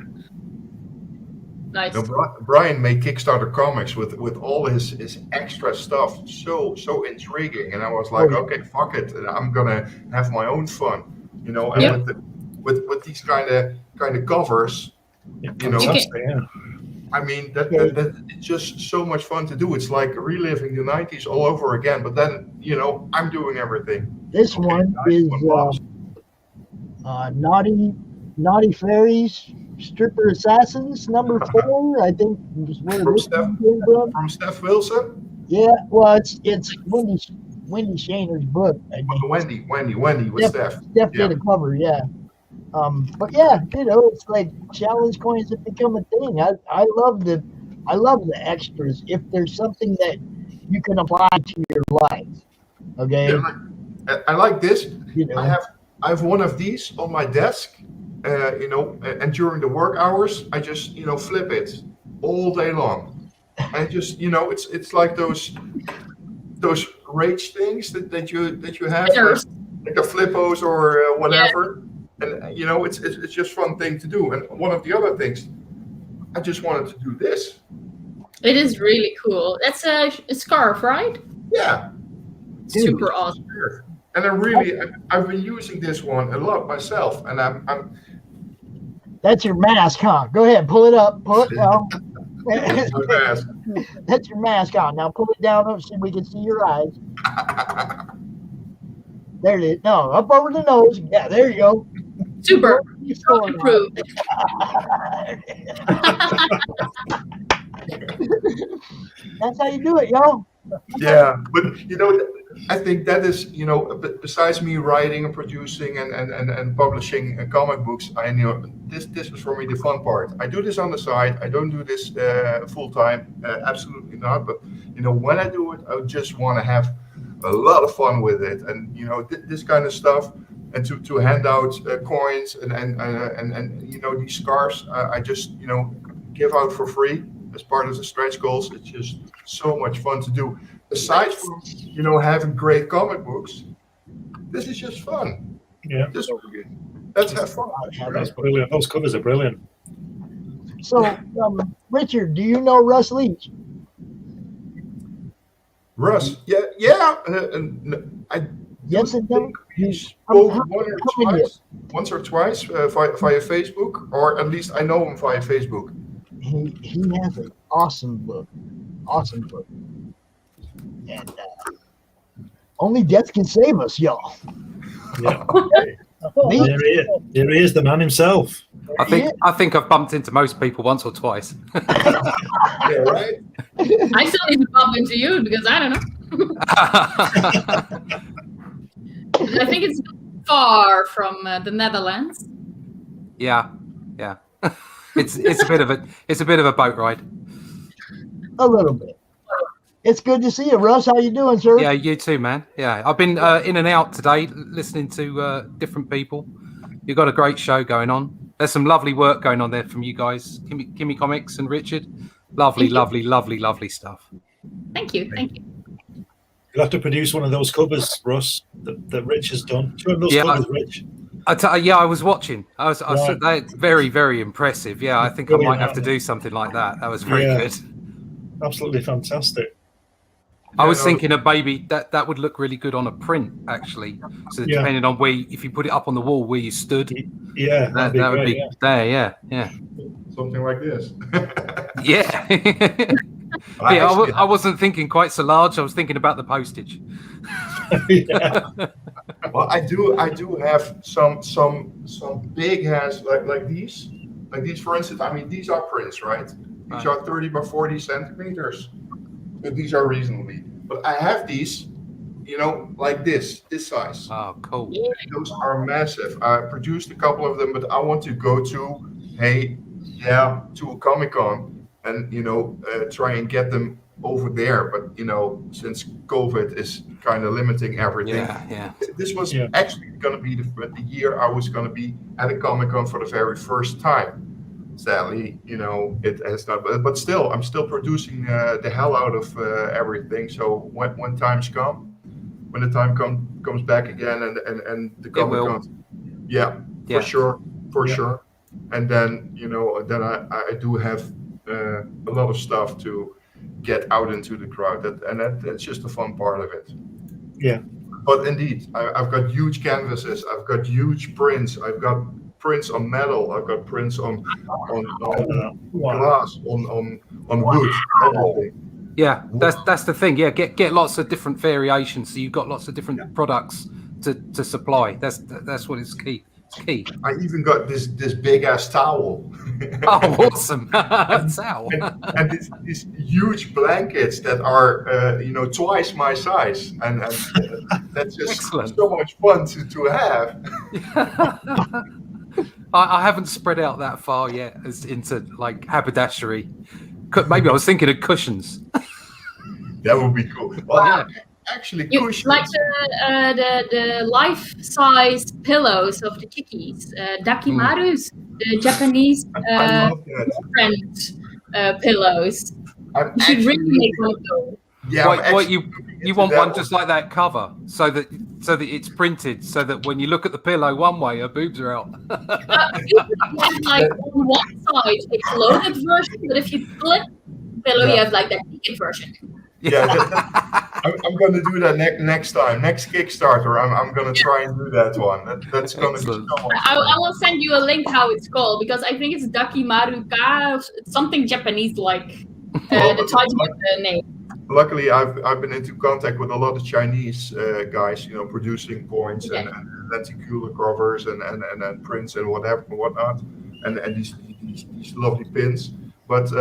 Nice. Brian made Kickstarter comics with all his extra stuff so intriguing, and I was like, okay, fuck it, I'm gonna have my own fun. And with these kind of covers, I mean that it's just so much fun to do. It's like reliving the 90s all over again. But then I'm doing everything. This one is Naughty Fairies Stripper Assassins #4. I think is where from this Steph, came from. From Steph Wilson. Yeah, well, it's Wendy Shaner's book. I think. Wendy with Steph. Steph did a cover, yeah. But yeah, it's like challenge coins have become a thing. I love the extras. If there's something that you can apply to your life, okay. Yeah, I like this. I have one of these on my desk. And during the work hours, I just flip it all day long. And just it's like those rage things that you have, like the flippos or whatever. and you know, it's just fun thing to do. And one of the other things, I just wanted to do this. It is really cool. That's a scarf, right? Yeah. Super awesome. And I've been using this one a lot myself, and I'm. That's your mask, huh? Go ahead, pull it up. Pull it down. It's my mask. That's your mask on. Now pull it down so we can see your eyes. There it is. No, up over the nose. Yeah, there you go. Super. Improved. That's how you do it, yo. Yeah, but you know, I think that is, you know, besides me writing and producing and publishing comic books, I know this was for me the fun part. I do this on the side. I don't do this full time. Absolutely not. But you know, when I do it, I just want to have a lot of fun with it, and you know, this kind of stuff, and to hand out coins and you know, these scarves, I just, you know, give out for free as part of the stretch goals. It's just so much fun to do. Aside from, you know, having great comic books, this is just fun. Yeah, let's have fun. That's brilliant. Those covers are brilliant. So, Richard, do you know Russ Leach? Russ, yeah. I yes, and no. We spoke once or twice via Facebook, or at least I know him via Facebook. He has an awesome book, and only death can save us, y'all. Yeah. Here he is, the man himself. I think I've bumped into most people once or twice. Yeah, right. I still need to bump into you because I don't know. I think it's far from the Netherlands. Yeah. It's a bit of a boat ride. A little bit. It's good to see you, Russ. How you doing, sir? Yeah, you too, man. Yeah, I've been in and out today, listening to different people. You've got a great show going on. There's some lovely work going on there from you guys, Kimmy Comics and Richard. Lovely stuff. Thank you. You'll have to produce one of those covers, Russ, that Rich has done. Do you remember those covers, Rich? I was watching. They're very, very impressive. Yeah, I think I might have to do something like that. That was very good. Absolutely fantastic. I was thinking of maybe that would look really good on a print, actually. So depending on if you put it up on the wall where you stood, that would be there. Yeah. Something like this. Yeah. I wasn't thinking quite so large. I was thinking about the postage. Well, I do have some big hands like these. Like these, for instance. I mean, these are prints, right? These are 30 by 40 centimeters. But these are reasonably. But I have these, you know, like this size. Oh, cool. Those are massive. I produced a couple of them, but I want to go to a Comic-Con and, you know, try and get them over there. But, you know, since COVID is kind of limiting everything. Yeah. This was actually going to be the year I was going to be at a Comic-Con for the very first time. Sadly, you know, it has not. But still, I'm still producing the hell out of everything. So when the time comes back again, and the Comic-Con, for sure. And then, you know, then I do have a lot of stuff to get out into the crowd. That's just the fun part of it. Yeah. But indeed, I've got huge canvases. I've got huge prints. I've got prints on metal. I've got prints on glass, on wood, everything. Yeah, that's the thing. Yeah, get lots of different variations, so you've got lots of different products to supply. That's what is key. It's key. I even got this big ass towel. Oh, awesome! Towel. and these huge blankets that are you know, twice my size, and that's just excellent. So much fun to have. I haven't spread out that far yet as into like haberdashery. Maybe I was thinking of cushions. That would be cool. Well, actually, cushions. Like the life-size pillows of the chickies, dakimarus, the Japanese print pillows. You should really make one of those. Yeah, what you want one just like that cover, so that it's printed, so that when you look at the pillow one way, her boobs are out. You have like on one side a loaded version, but if you flip the pillow, you have like the naked version. Yeah, I'm going to do that next time. Next Kickstarter, I'm going to try and do that one. That's going to be so much I fun. will send you a link how it's called, because I think it's Dakimaruka, something Japanese like the title of the name. Luckily, I've been into contact with a lot of Chinese guys, producing points and lenticular covers and prints and whatnot, and these lovely pins. But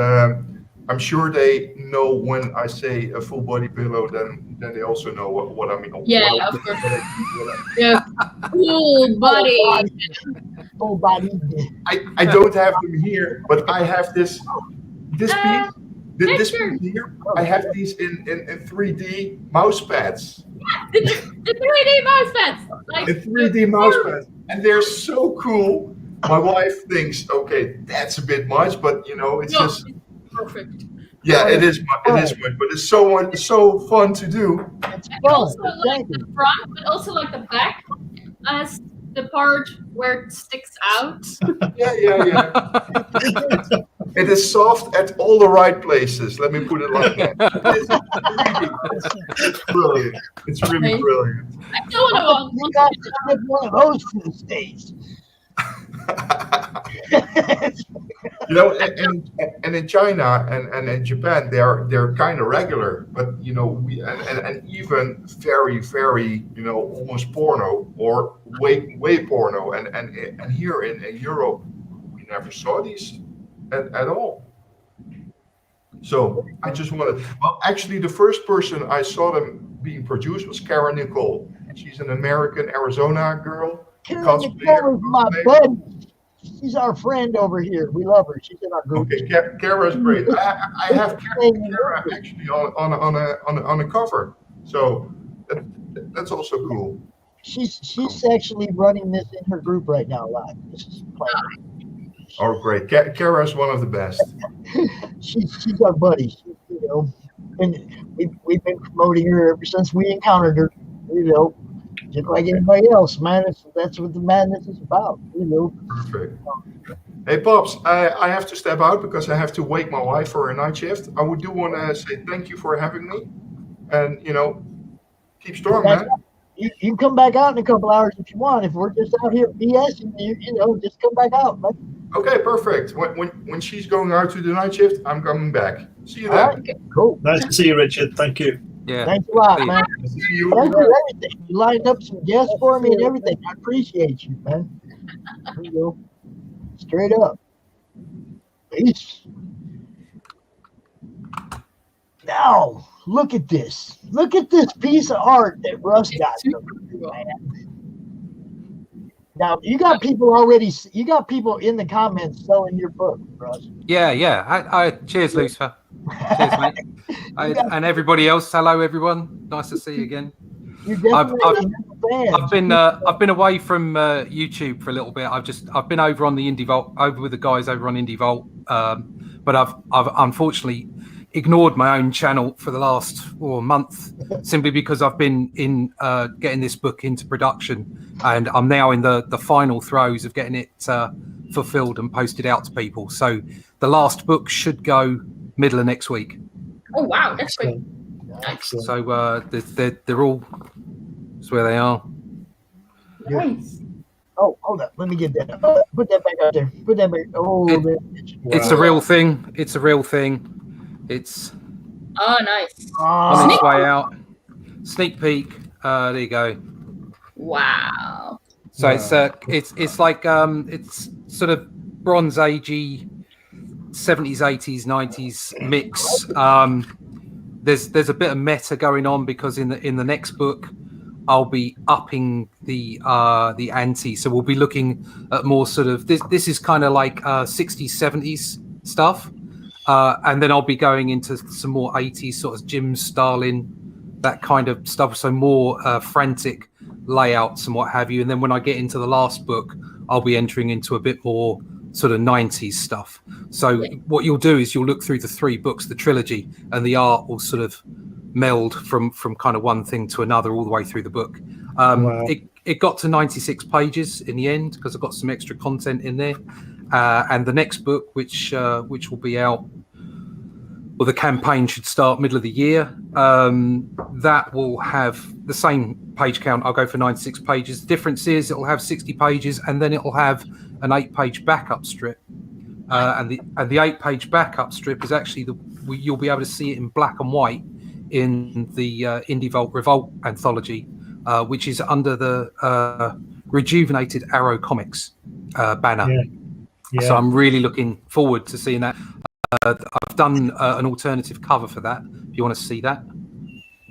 I'm sure they know when I say a full body pillow, then they also know what I mean. Yeah, of course. Yeah, full body. Full body. I don't have them here, but I have this piece. This Sure. piece here, I have these in 3D mouse pads. The 3D mouse pads. Like In 3D mouse pads, and they're so cool. My wife thinks, okay, that's a bit much, but it's just perfect. yeah, it is much, but it's so fun to do. It's And fun. also like the front, but also like the back, as the part where it sticks out. Yeah. It is soft at all the right places. Let me put it like that. It's brilliant. It's really brilliant. I still want You got to get one of those for the States. And in China and in Japan, they're kind of regular, but we and even very almost porno or way porno, and here in Europe we never saw these at all. So I just wanted. Well, actually, the first person I saw them being produced was Kara Nicole. She's an American Arizona girl. Karen Nicole is my buddy. She's our friend over here. We love her. She's in our group. Okay, Kara's great. I have Kara actually on a cover, so that's also cool. She's actually running this in her group right now live. This is Oh, great. Kara is one of the best. she's our buddy. And we've been promoting her ever since we encountered her. Just like anybody else, man. That's what the madness is about. Perfect. Hey, Pops, I have to step out because I have to wake my wife for a night shift. I would do want to say thank you for having me, and keep strong, man. You can come back out in a couple hours if you want. If we're just out here BSing, just come back out. Man. Okay, perfect. When she's going out to the night shift, I'm coming back. See you then. All right, cool. Nice to see you, Richard. Thank you. Yeah. Thanks a lot, man. Nice to see you. Thank you for everything. You lined up some guests for me and everything. I appreciate you, man. Straight up. Peace. Now, look at this. Look at this piece of art that Russ got. Now, you got people in the comments selling your book, Russ. Yeah. Cheers, Lucifer. Cheers, mate. And everybody else, hello, everyone. Nice to see you again. I've been away from YouTube for a little bit. I've been over on the Indie Vault, over with the guys over on Indie Vault, but I've unfortunately ignored my own channel for the last month, simply because I've been in getting this book into production, and I'm now in the final throes of getting it fulfilled and posted out to people. So the last book should go middle of next week. Oh wow, that's great. Excellent. So they're all. That's where they are. Nice. Oh, hold up. Let me get that. Put that back out there. Put that back. Oh, It's a real thing. It's a real thing. It's nice. on its way out. Sneak peek. There you go. Wow. So it's like it's sort of Bronze Agey 70s, 80s, 90s mix. There's a bit of meta going on because in the next book I'll be upping the ante, so we'll be looking at more sort of this is kind of like 60s, 70s stuff, and then I'll be going into some more 80s sort of Jim Starlin, that kind of stuff, so more frantic layouts and what have you. And then when I get into the last book, I'll be entering into a bit more sort of 90s stuff. So what you'll do is you'll look through the 3 books, the trilogy, and the art will sort of meld from kind of one thing to another all the way through the book. Wow. It got to 96 pages in the end because I got some extra content in there. And the next book, which will be out, well, the campaign should start middle of the year. That will have the same page count. I'll go for 96 pages. The difference is it'll have 60 pages, and then it'll have an 8-page backup strip. And the 8-page backup strip is actually you'll be able to see it in black and white in the Indie Vault Revolt anthology, which is under the Rejuvenated Arrow Comics banner. Yeah. So I'm really looking forward to seeing that. I've done an alternative cover for that. If you want to see that,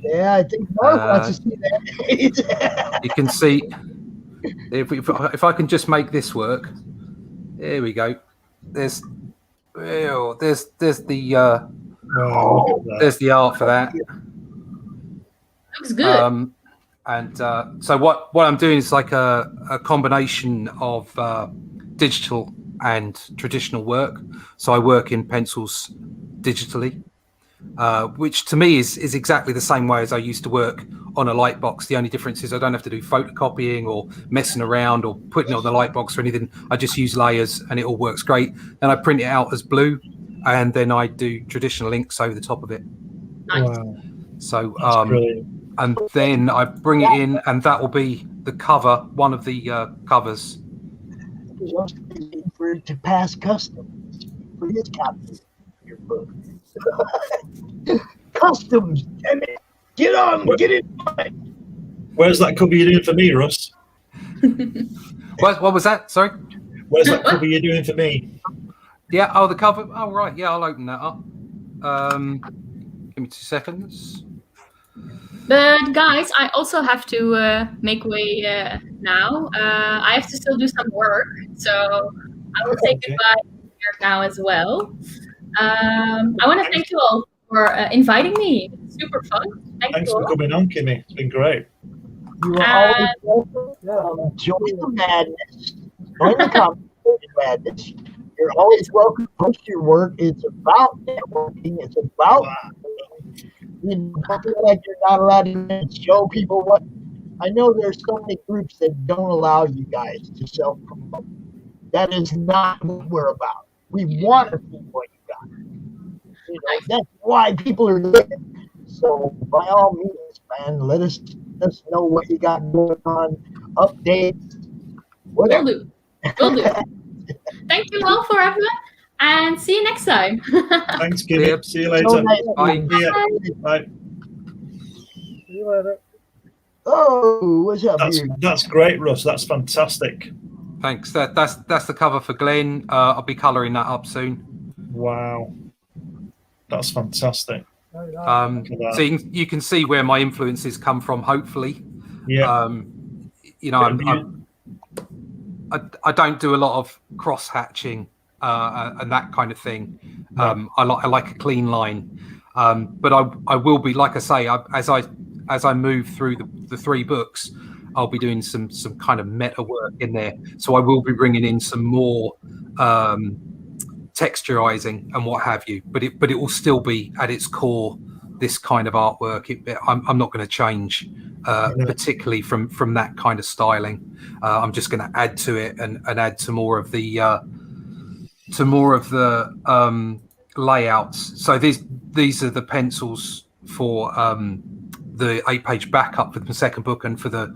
Yeah, I think Mark wants to see that. you can see if I can just make this work. There we go. There's the there's the art for that. Looks good. So what I'm doing is like a combination of digital and traditional work. So I work in pencils digitally, which to me is exactly the same way as I used to work on a light box. The only difference is I don't have to do photocopying or messing around or putting it on the light box or anything. I just use layers and it all works great. Then I print it out as blue, and then I do traditional inks over the top of it. Nice. Wow. So Brilliant. and then I bring it in, and that will be the cover, one of the covers. For it to pass customs for his copy of your book. Customs, damn it. Get it. Where's that cover you're doing for me, Russ? What was that? Sorry. Where's that cover you're doing for me? Yeah. Oh, the cover. Oh, right. Yeah, I'll open that up. Give me 2 seconds. But guys, I also have to make way now. I have to still do some work, so I will say goodbye here now as well. I want to thank you all for inviting me. It's super fun. Thanks for coming on, Kimmy. It's been great. You are always welcome. Join the madness. Join the conversation madness. You're always welcome to post your work. It's about networking. It's about you don't feel like you're not allowed to show people what. I know there's so many groups that don't allow you guys to self-promote. That is not what we're about. We want to see what you got. You know, that's why people are looking. So by all means, man, let us know what you got going on, updates, whatever. Will do. Thank you all for everyone, and see you next time. Thanks, Kimmy. See you later. Bye. Bye. See you later. Oh, what's up here? That's great, Russ. That's fantastic. Thanks. That's the cover for Glenn. I'll be colouring that up soon. Wow, that's fantastic. So you can see where my influences come from. Hopefully, yeah. You know, I don't do a lot of cross hatching and that kind of thing. I like a clean line, but I will be, like I say, as I move through the 3 books, I'll be doing some kind of meta work in there. So I will be bringing in some more texturizing and what have you. But it will still be at its core this kind of artwork. I'm not going to change particularly from that kind of styling. I'm just going to add to it and add to more of the layouts. So these are the pencils for the 8-page backup for the second book, and for the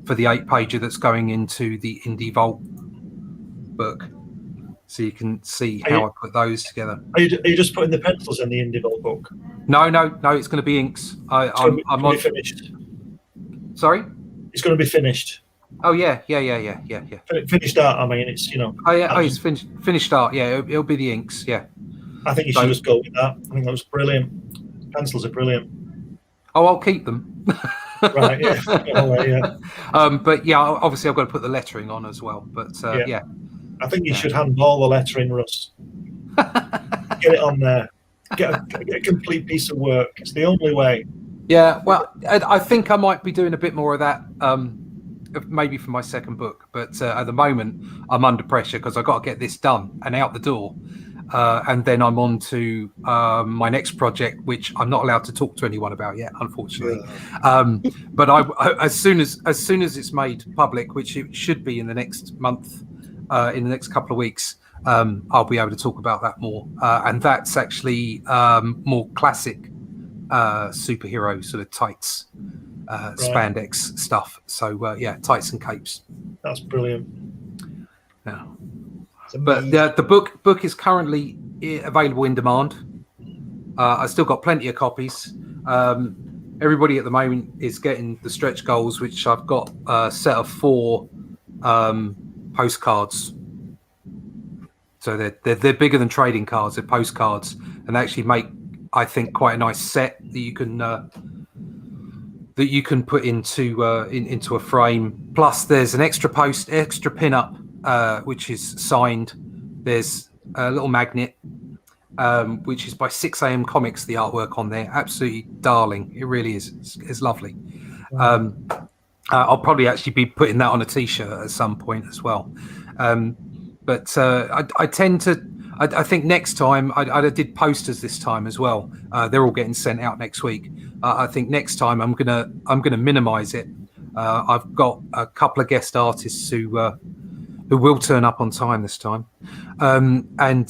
8-pager that's going into the Indie Vault book. So you can see how I put those together. Are you just putting the pencils in the Indie Vault book? No, it's going to be inks. I'm on finished. Sorry? It's going to be finished. Oh yeah. Finished art. I mean, it's it's finished art. Yeah, it'll be the inks. Yeah. I think you should just go with that. I think that was brilliant. Pencils are brilliant. Oh, I'll keep them. Right. Yeah. But yeah, obviously I've got to put the lettering on as well. But yeah. I think you should handball the lettering, Russ. Get it on there. Get a complete piece of work. It's the only way. Yeah, well, I think I might be doing a bit more of that, maybe for my second book. But at the moment, I'm under pressure because I've got to get this done and out the door. and then I'm on to my next project, which I'm not allowed to talk to anyone about yet, unfortunately. But as soon as it's made public, which it should be in the next month, in the next couple of weeks, I'll be able to talk about that more. And that's actually more classic superhero sort of tights, spandex stuff. So yeah, tights and capes. That's brilliant. Yeah. But the book is currently available in demand. I've still got plenty of copies. Everybody at the moment is getting the stretch goals, which I've got a set of 4 postcards. So they're bigger than trading cards. They're postcards, and they actually make, I think, quite a nice set that you can put into a frame. Plus, there's an extra pin-up. Which is signed. There's a little magnet, which is by 6 AM Comics. The artwork on there, absolutely darling. It really is. It's lovely. I'll probably actually be putting that on a T-shirt at some point as well. But I tend to. I think next time I did posters this time as well. They're all getting sent out next week. I think next time I'm gonna minimise it. I've got a couple of guest artists who will turn up on time this time. And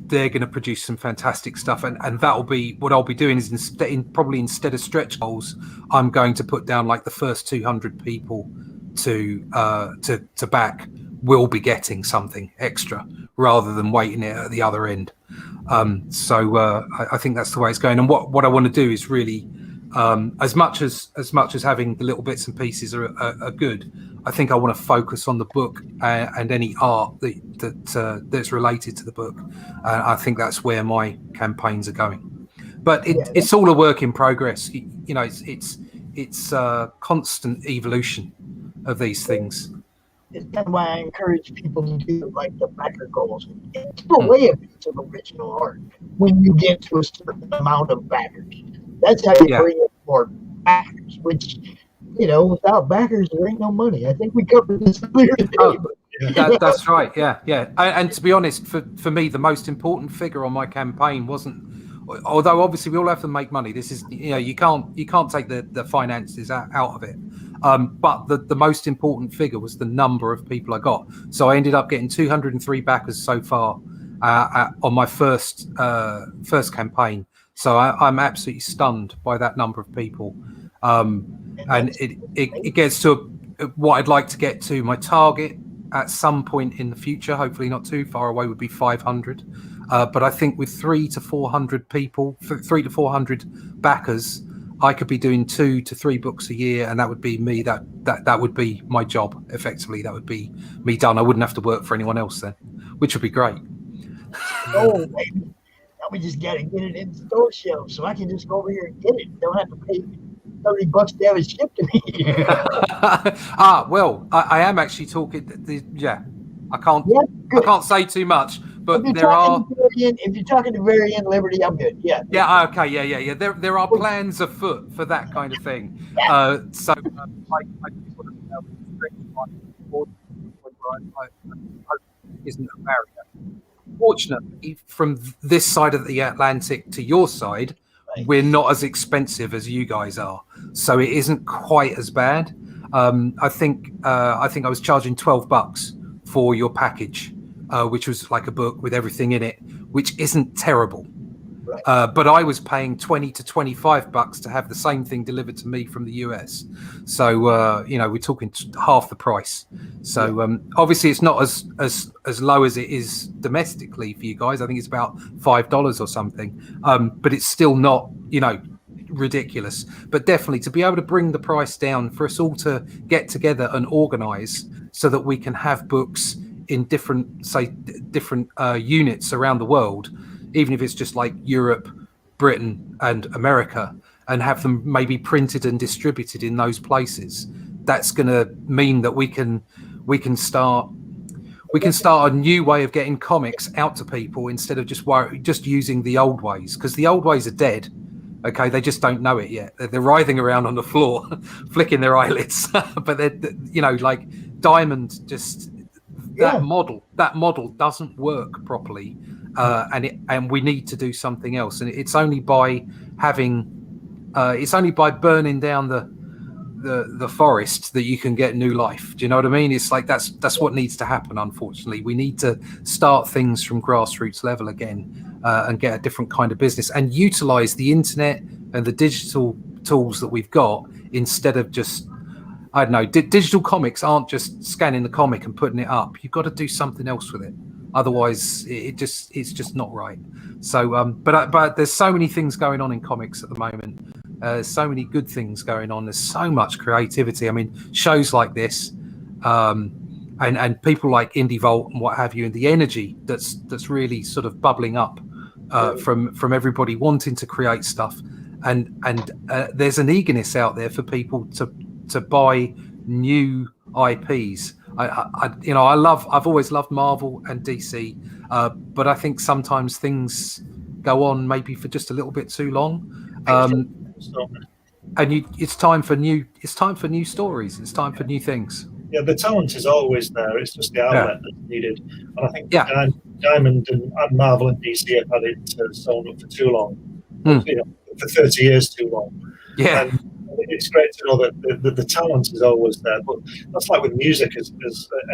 they're going to produce some fantastic stuff. And that'll be what I'll be doing is instead of stretch goals, I'm going to put down like the first 200 people to back will be getting something extra rather than waiting it at the other end. So I think that's the way it's going. And what I want to do is really, as much as having the little bits and pieces are good, I think I want to focus on the book and any art that's related to the book. I think that's where my campaigns are going. But it's all a work in progress. You know, it's a constant evolution of these things. It's kind of why I encourage people to do like the backer goals and do away a bit of original art when you get to a certain amount of backers. That's how you bring in more backers, which, you know, without backers, there ain't no money. I think we covered this earlier today. That's right. Yeah. And to be honest, for me, the most important figure on my campaign wasn't, although obviously we all have to make money. This is, you know, you can't take the finances out of it. But the most important figure was the number of people I got. So I ended up getting 203 backers so far on my first campaign. So I'm absolutely stunned by that number of people. And it gets to what I'd like to get to. My target at some point in the future, hopefully not too far away, would be 500. But I think with 300 to 400 people, 300 to 400 backers, I could be doing 2 to 3 books a year, and that would be me. That would be my job, effectively. That would be me done. I wouldn't have to work for anyone else then, which would be great. Oh, baby. Now we just got to get it in store shelves so I can just go over here and get it. Don't have to pay $30 to have it shipped to me. Well, I am actually talking. I can't say too much, but there are. If you're talking to Varian Liberty, I'm good. Yeah. Yeah. Okay. Yeah. There are plans afoot for that kind of thing. I isn't a barrier. Fortunately, from this side of the Atlantic to your side, we're not as expensive as you guys are, so it isn't quite as bad. I think I was charging $12 for your package, which was like a book with everything in it, which isn't terrible. Right. But I was paying $20 to $25 to have the same thing delivered to me from the US. So you know, we're talking half the price. So obviously, it's not as low as it is domestically for you guys. I think it's about $5 or something. But it's still not, you know, ridiculous. But definitely to be able to bring the price down for us all to get together and organise so that we can have books in different units around the world, even if it's just like Europe, Britain and America, and have them maybe printed and distributed in those places. That's going to mean that we can start a new way of getting comics out to people instead of just using the old ways, because the old ways are dead. Okay, they just don't know it yet. They're writhing around on the floor, flicking their eyelids. But they're, you know, like Diamond just that model doesn't work properly, and we need to do something else. And it's only by burning down the forest that you can get new life. Do you know what I mean? It's like that's what needs to happen. Unfortunately, we need to start things from grassroots level again, and get a different kind of business and utilize the internet and the digital tools that we've got instead of just, I don't know, digital comics aren't just scanning the comic and putting it up. You've got to do something else with it. Otherwise, it's just not right. So, but there's so many things going on in comics at the moment. So many good things going on. There's so much creativity. I mean, shows like this, and people like Indie Vault and what have you, and the energy that's really sort of bubbling up from everybody wanting to create stuff. And there's an eagerness out there for people to buy new IPs. I've always loved Marvel and DC, but I think sometimes things go on maybe for just a little bit too long. And it's time for new stories. It's time for new things. Yeah, the talent is always there. It's just the outlet that's needed. And I think Diamond and Marvel and DC have had it sewn up for too long. For 30 years too long. Yeah. And it's great to know that the talent is always there. But that's like with music, as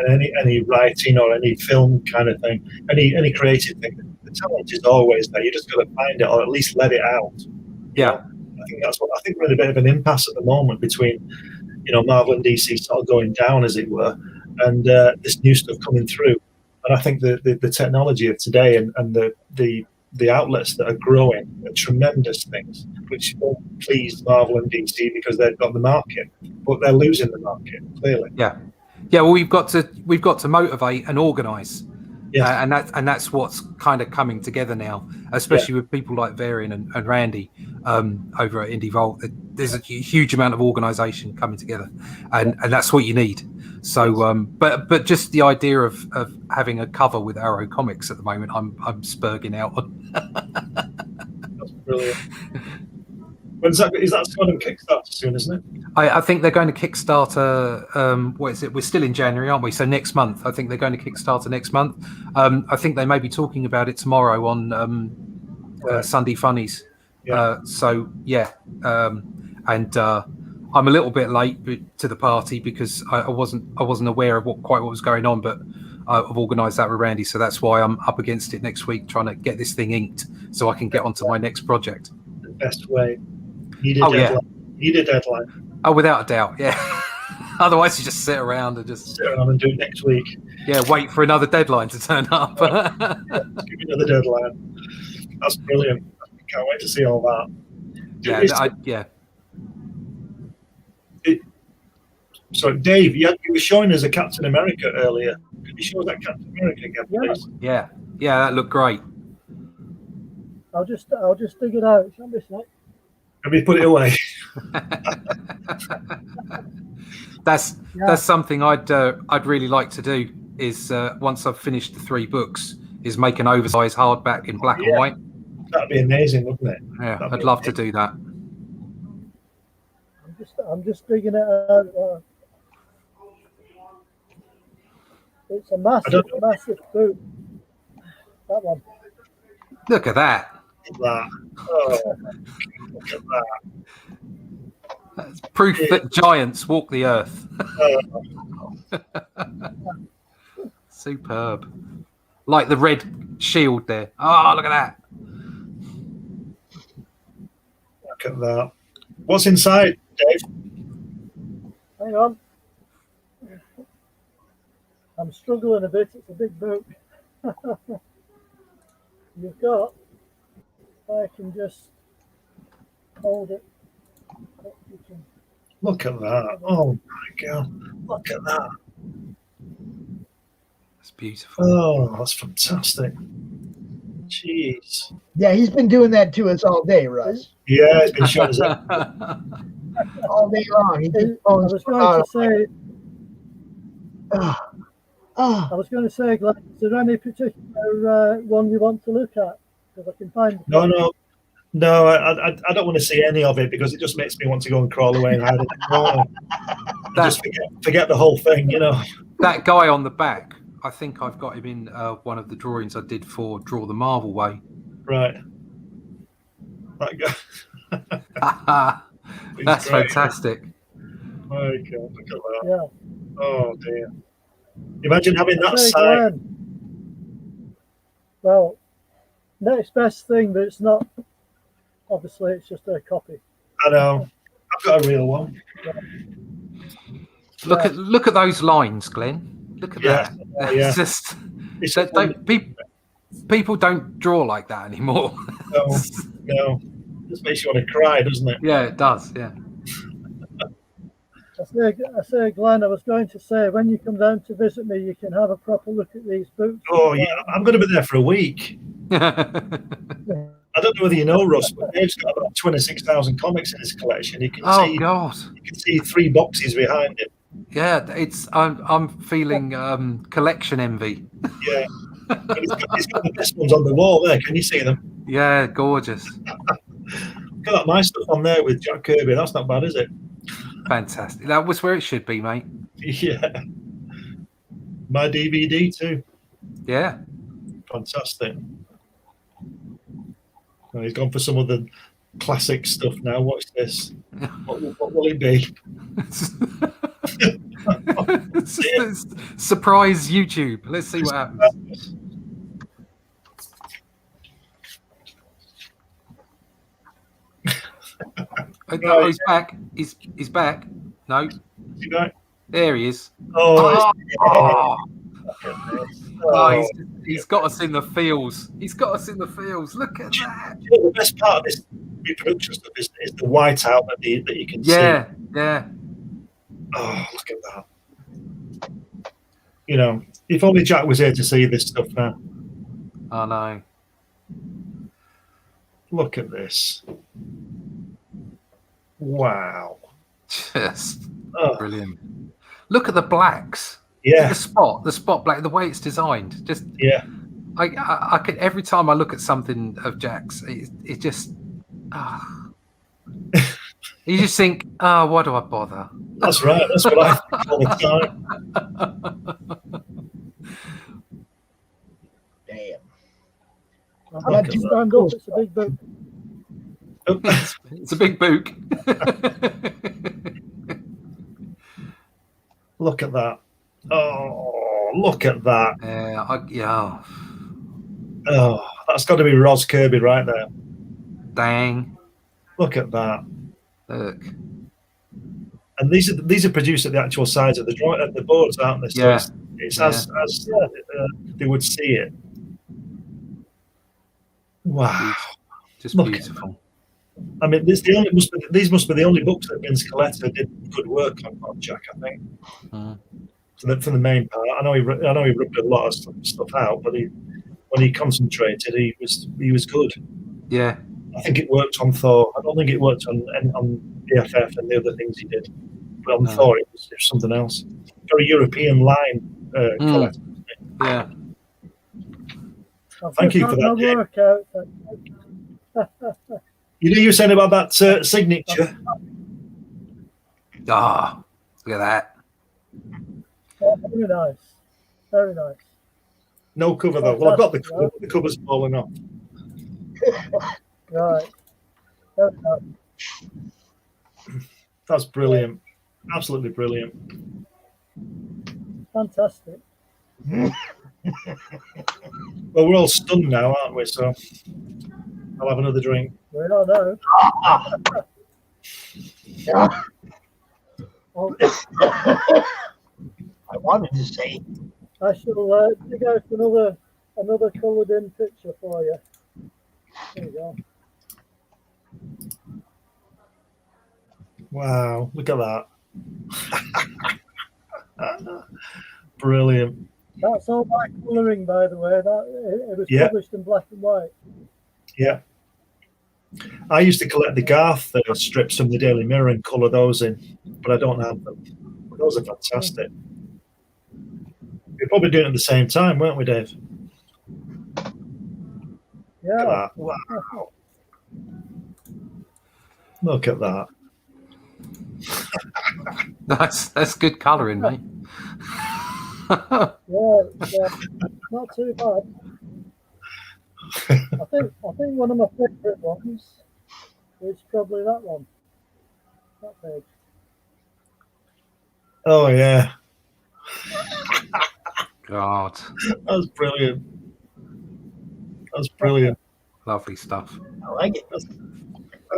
any writing or any film kind of thing, any creative thing. The talent is always there. You just got to find it, or at least let it out. Yeah. I think we're in a bit of an impasse at the moment between, Marvel and DC sort of going down, as it were, and this new stuff coming through. And I think the technology of today and the outlets that are growing are tremendous things, which won't please Marvel and DC because they've got the market, but they're losing the market clearly. Yeah. Well, we've got to motivate and organise. Yeah, and that's what's kind of coming together now, especially with people like Varian and Randy over at Indie Vault. There's a huge amount of organisation coming together, and that's what you need. So, but just the idea of having a cover with Arrow Comics at the moment, I'm spurging out on. That's brilliant. Is that going on Kickstarter soon, isn't it? I think they're going to Kickstarter. What is it? We're still in January, aren't we? So next month, I think they're going to Kickstarter next month. I think they may be talking about it tomorrow on Sunday Funnies. Yeah. And I'm a little bit late to the party because I wasn't aware of what was going on, but I've organised that with Randy, so that's why I'm up against it next week, trying to get this thing inked so I can get onto my next project. The best way. Need a deadline. Oh, without a doubt, yeah. Otherwise, you just sit around and do it next week. Yeah, wait for another deadline to turn up. Give me another deadline. That's brilliant. I can't wait to see all that. So, Dave, you were showing us a Captain America earlier. Could you show us that Captain America again, please? Yeah, that looked great. I'll just dig it out. Shan't be a sec. Have you put it away? That's something I'd really like to do. Is once I've finished the 3 books, is make an oversized hardback in black and white. That'd be amazing, wouldn't it? Yeah, I'd love to do that. I'm just digging it out. It's a massive boot. That one. Look at that. Oh, look at that. That's proof that giants walk the earth. Superb. Like the red shield there. Oh, look at that. Look at that. What's inside, Dave? Hang on. I'm struggling a bit. It's a big book. You've got, if I can just hold it. Look at that. Oh my God. Look at that. That's beautiful. Oh, that's fantastic. Jeez. Yeah, he's been doing that to us all day, Russ. Yeah, it's been showing us that. All day long. I was going to say, Glenn, is there any particular one you want to look at? Because I can find. No, I don't want to see any of it because it just makes me want to go and crawl away and hide it. Just forget the whole thing, That guy on the back, I think I've got him in one of the drawings I did for Draw the Marvel Way. Right. That guy. That's great. fantastic. My God, look at that. Yeah. Oh dear. Imagine having that Say, sign. Glenn, well, next best thing, but it's not. Obviously, it's just a copy. I know. I've got a real one. Look at those lines, Glenn. Look at that. Oh, yeah. It's just It's people don't draw like that anymore. No. Just makes you want to cry, doesn't it? Yeah, it does. Yeah. I say, Glenn, I was going to say, when you come down to visit me, you can have a proper look at these books. Oh, yeah. I'm going to be there for a week. I don't know whether you know, Russ, but Dave's got about 26,000 comics in his collection. You can see, God! You can see 3 boxes behind him. Yeah, I'm feeling collection envy. Yeah, he's got the best ones on the wall there. Can you see them? Yeah, gorgeous. Got my stuff on there with Jack Kirby. That's not bad, is it? Fantastic. That was where it should be, mate. Yeah. My DVD too. Yeah. Fantastic. Well, he's gone for some of the classic stuff now. Watch this. What will it be? Surprise YouTube. Let's see what happens. Oh, he's back. He's back. No. Is he back? There he is. Oh. He's got us in the feels. He's got us in the feels. Look at that. You know, the best part of this reproduction stuff is the whiteout that you can see. Yeah. Oh, look at that. You know, if only Jack was here to see this stuff now. I know. Look at this. Wow. Just brilliant. Look at the blacks. Yeah. The spot black, the way it's designed. Just I could every time I look at something of Jack's, it just you just think, why do I bother? That's right. That's what I think all the time. Damn. Stand up. It's a big book. It's a big book. Look at that. Oh, look at that. Yeah. Oh, that's got to be Roz Kirby right there. Dang. Look at that. Look. And these are produced at the actual size of the boards, aren't they? So it's as they would see it. Wow. Just beautiful. I mean, these must be the only books that Vince Coletta did good work on Jack, I think. For the main part, I know he ripped a lot of stuff out, but when he concentrated, he was good. Yeah, I think it worked on Thor. I don't think it worked on BFF and the other things he did. But on Thor, it was something else. Very European line. Coletta. Yeah. Thank you for that. You were saying about that signature. Look at that. Very nice. Very nice. No cover though. Well, I've got the cover. The cover's falling off. Right. That's brilliant. Absolutely brilliant. Fantastic. Well, we're all stunned now, aren't we? So I'll have another drink. We all know. I wanted to say. I shall dig out another coloured in picture for you. There you go. Wow, look at that. Brilliant. That's all by colouring, by the way. It was published in black and white. Yeah. I used to collect the Garth strips from the Daily Mirror and colour those in, but I don't have them. Those are fantastic. We're probably doing it at the same time, weren't we, Dave? Yeah. Look at that. Wow. Look at that. That's good colouring, mate. Yeah, it's not too bad. I think one of my favourite ones is probably that one. That page. Oh yeah, God, that's brilliant. That's brilliant. lovely stuff. I like it. That's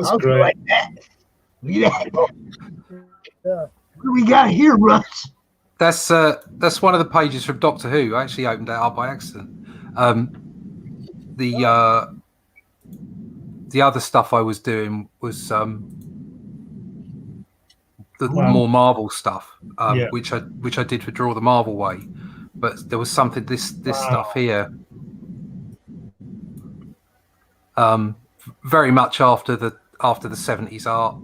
I'll great. like that. Look at that. Yeah. What do we got here, Russ? That's one of the pages from Doctor Who. I actually opened it up by accident. The other stuff I was doing was the more Marvel stuff, which I did for Draw the Marvel Way. But there was something this stuff here, very much after the 70s art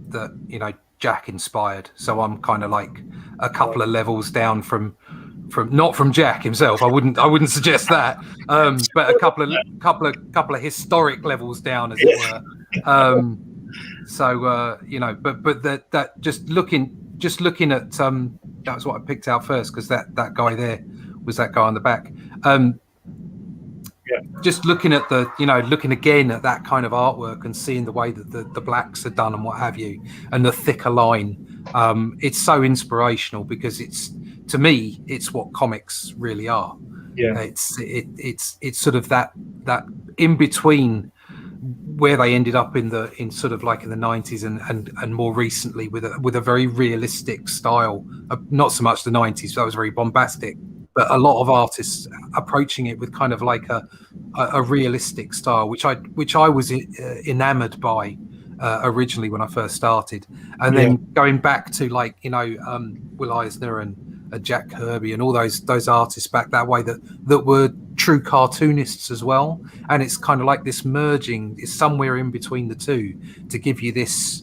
that Jack inspired. So I'm kind of like a couple of levels down from not from Jack himself. I wouldn't suggest that, but a couple of historic levels down, as it were. But that just looking at that was what I picked out first, because that guy there was that guy on the back. Just looking at looking again at that kind of artwork and seeing the way that the blacks are done and what have you, and the thicker line, it's so inspirational, because to me it's what comics really are. It's sort of that in between where they ended up in sort of like in the 90s and more recently with a very realistic style. Not so much the 90s, that was very bombastic, but a lot of artists approaching it with kind of like a realistic style, which I was enamored by originally when I first started, and then going back to like Will Eisner and Jack Kirby and all those artists back that way that were true cartoonists as well, and it's kind of like this merging is somewhere in between the two to give you this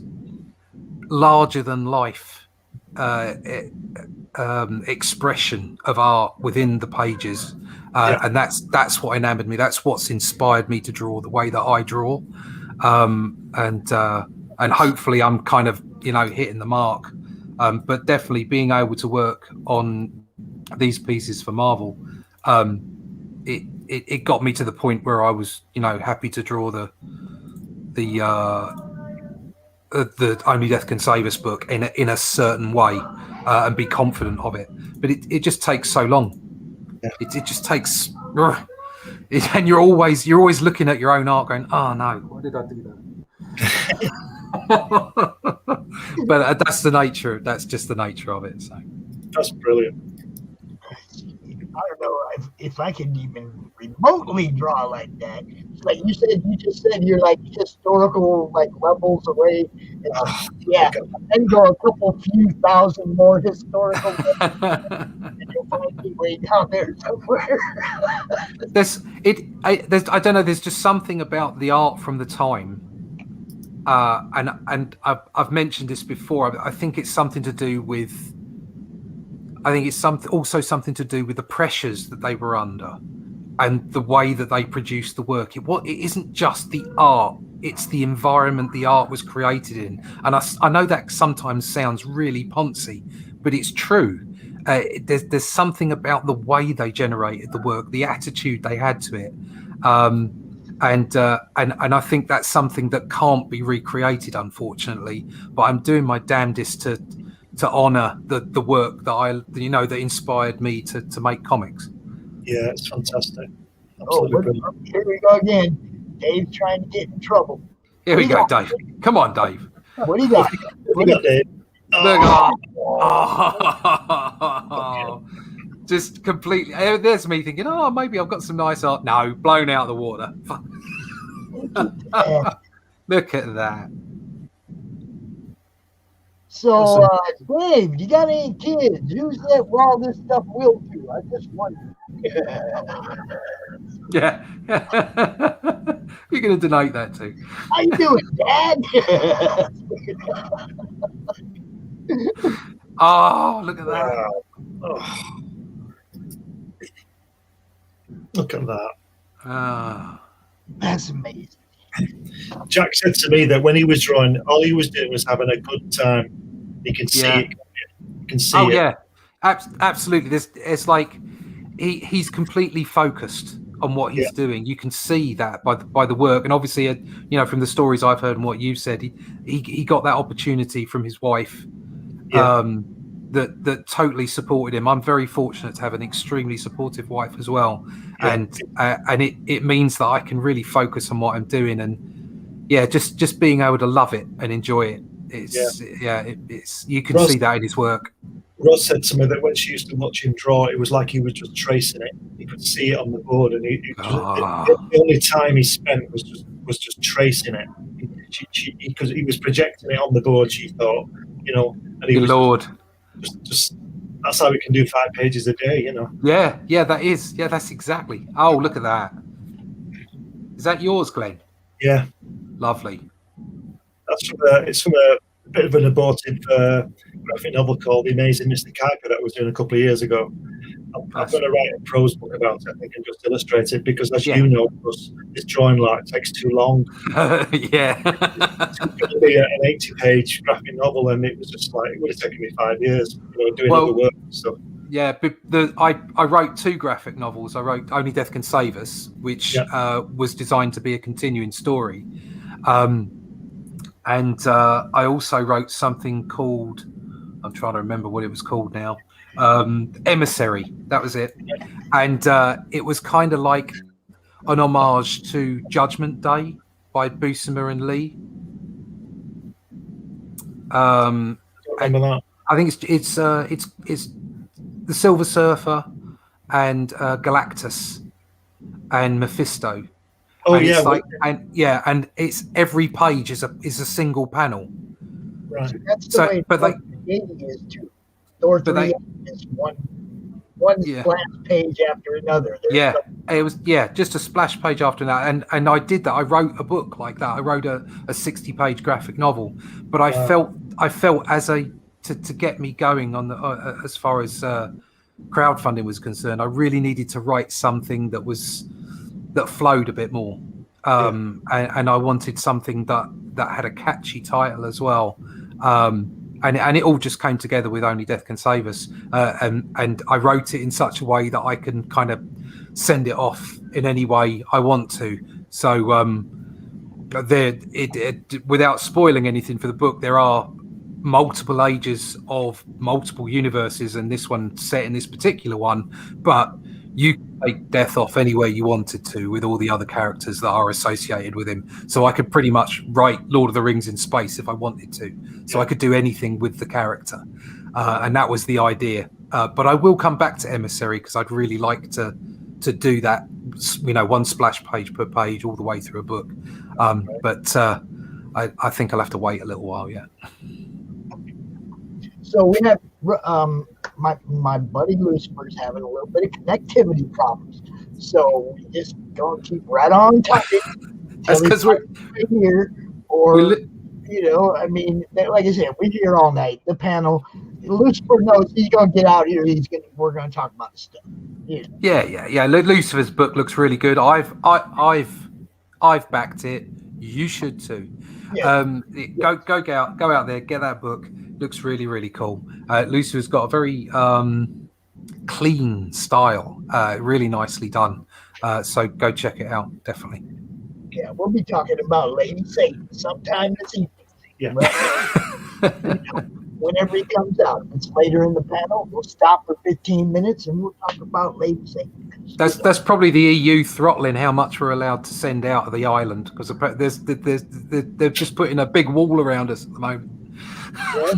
larger than life expression of art within the pages, and that's what enamored me. That's what's inspired me to draw the way that I draw, and hopefully I'm kind of hitting the mark. But definitely being able to work on these pieces for Marvel, it got me to the point where I was happy to draw the Only Death Can Save Us book in a certain way, and be confident of it. But it just takes so long. It just takes, and you're always looking at your own art going, oh no, why did I do that? But that's just the nature of it. So that's brilliant. I don't know if I can even remotely draw like that. Like you just said you're like historical like levels away. And go a few thousand more historical levels, and you'll find me way down there somewhere. I don't know. There's just something about the art from the time. And I've mentioned this before. I think it's something to do with. I think it's also something to do with the pressures that they were under, and the way that they produced the work. It isn't just the art; it's the environment the art was created in. And I know that sometimes sounds really poncy, but it's true. There's something about the way they generated the work, the attitude they had to it. And I think that's something that can't be recreated, unfortunately. But I'm doing my damnedest to honour the work that that inspired me to make comics. Yeah, it's fantastic. Absolutely. Here we go again. Dave's trying to get in trouble. Here we go, Dave. Come on, Dave. What do you got? What do you got, Dave? Oh. Just completely. There's me thinking, oh, maybe I've got some nice art. No, blown out of the water. Look at that. So, Dave, you got any kids? Who's that all this stuff will to? I just wonder. Yeah. You're going to donate that too. How you doing, Dad? Oh, look at that. Oh. Look at that. That's amazing. Jack said to me that when he was drawing, all he was doing was having a good time. You can see it. You can see it. Yeah. Absolutely. It's like he's completely focused on what he's doing. You can see that by the work, and obviously, from the stories I've heard and what you've said, he got that opportunity from his wife, that totally supported him. I'm very fortunate to have an extremely supportive wife as well, and it means that I can really focus on what I'm doing, and just being able to love it and enjoy it. It's you can see that in his work. Ross said to me that when she used to watch him draw, it was like he was just tracing it. He could see it on the board, and the only time he spent was just tracing it. Because he was projecting it on the board. She thought, and he was Lord, just that's how we can do 5 pages a day, Yeah, that's exactly. Oh, look at that. Is that yours, Glenn? Yeah, lovely. It's from a bit of an aborted graphic novel called The Amazing Mr. Kuiper that I was doing a couple of years ago. I'm going to write a prose book about it, I think, and just illustrate it because, as you know, this drawing takes too long. Yeah. It's going to be an 80-page graphic novel, and it was just like, it would have taken me 5 years, doing other work and stuff. Yeah, but I wrote 2 graphic novels. I wrote Only Death Can Save Us, which was designed to be a continuing story. And I also wrote something called, I'm trying to remember what it was called now, Emissary. That was it. And it was kind of like an homage to Judgment Day by Buscema and Lee. I think it's the Silver Surfer and Galactus and Mephisto. Oh, and yeah, and it's every page is a single panel. Right. So that's the way creating is too. Thor 3 is one splash page after another. It was just a splash page after that, and I did that. I wrote a book like that. I wrote a 60-page graphic novel, but I felt as to get me going on the as far as crowdfunding was concerned, I really needed to write something that flowed a bit more, and I wanted something that had a catchy title as well, and it all just came together with Only Death Can Save Us, and I wrote it in such a way that I can kind of send it off in any way I want to. So without spoiling anything for the book, there are multiple ages of multiple universes, and this one set in this particular one, but you can take Death off anywhere you wanted to with all the other characters that are associated with him. So I could pretty much write Lord of the Rings in space if I wanted to. So I could do anything with the character, and that was the idea. But I will come back to Emissary because I'd really like to do that, one splash page per page all the way through a book. But I think I'll have to wait a little while yet. So we have my buddy Lucifer's having a little bit of connectivity problems. So we just gonna keep right on talking. That's because we're here, or I mean, like I said, we're here all night. The panel, Lucifer knows he's gonna get out here. We're gonna talk about stuff. Yeah. Lucifer's book looks really good. I've backed it. You should too. Yeah. Go out there, get that book. Looks really, really cool. Lucifer's got a very clean style, really nicely done. So go check it out, definitely. Yeah, we'll be talking about Lady Satan sometime this evening. Yeah. Whenever he comes out, it's later in the panel. We'll stop for 15 minutes and we'll talk about Lady Satan. That's probably the EU throttling how much we're allowed to send out of the island, because they're just putting a big wall around us at the moment. Yeah.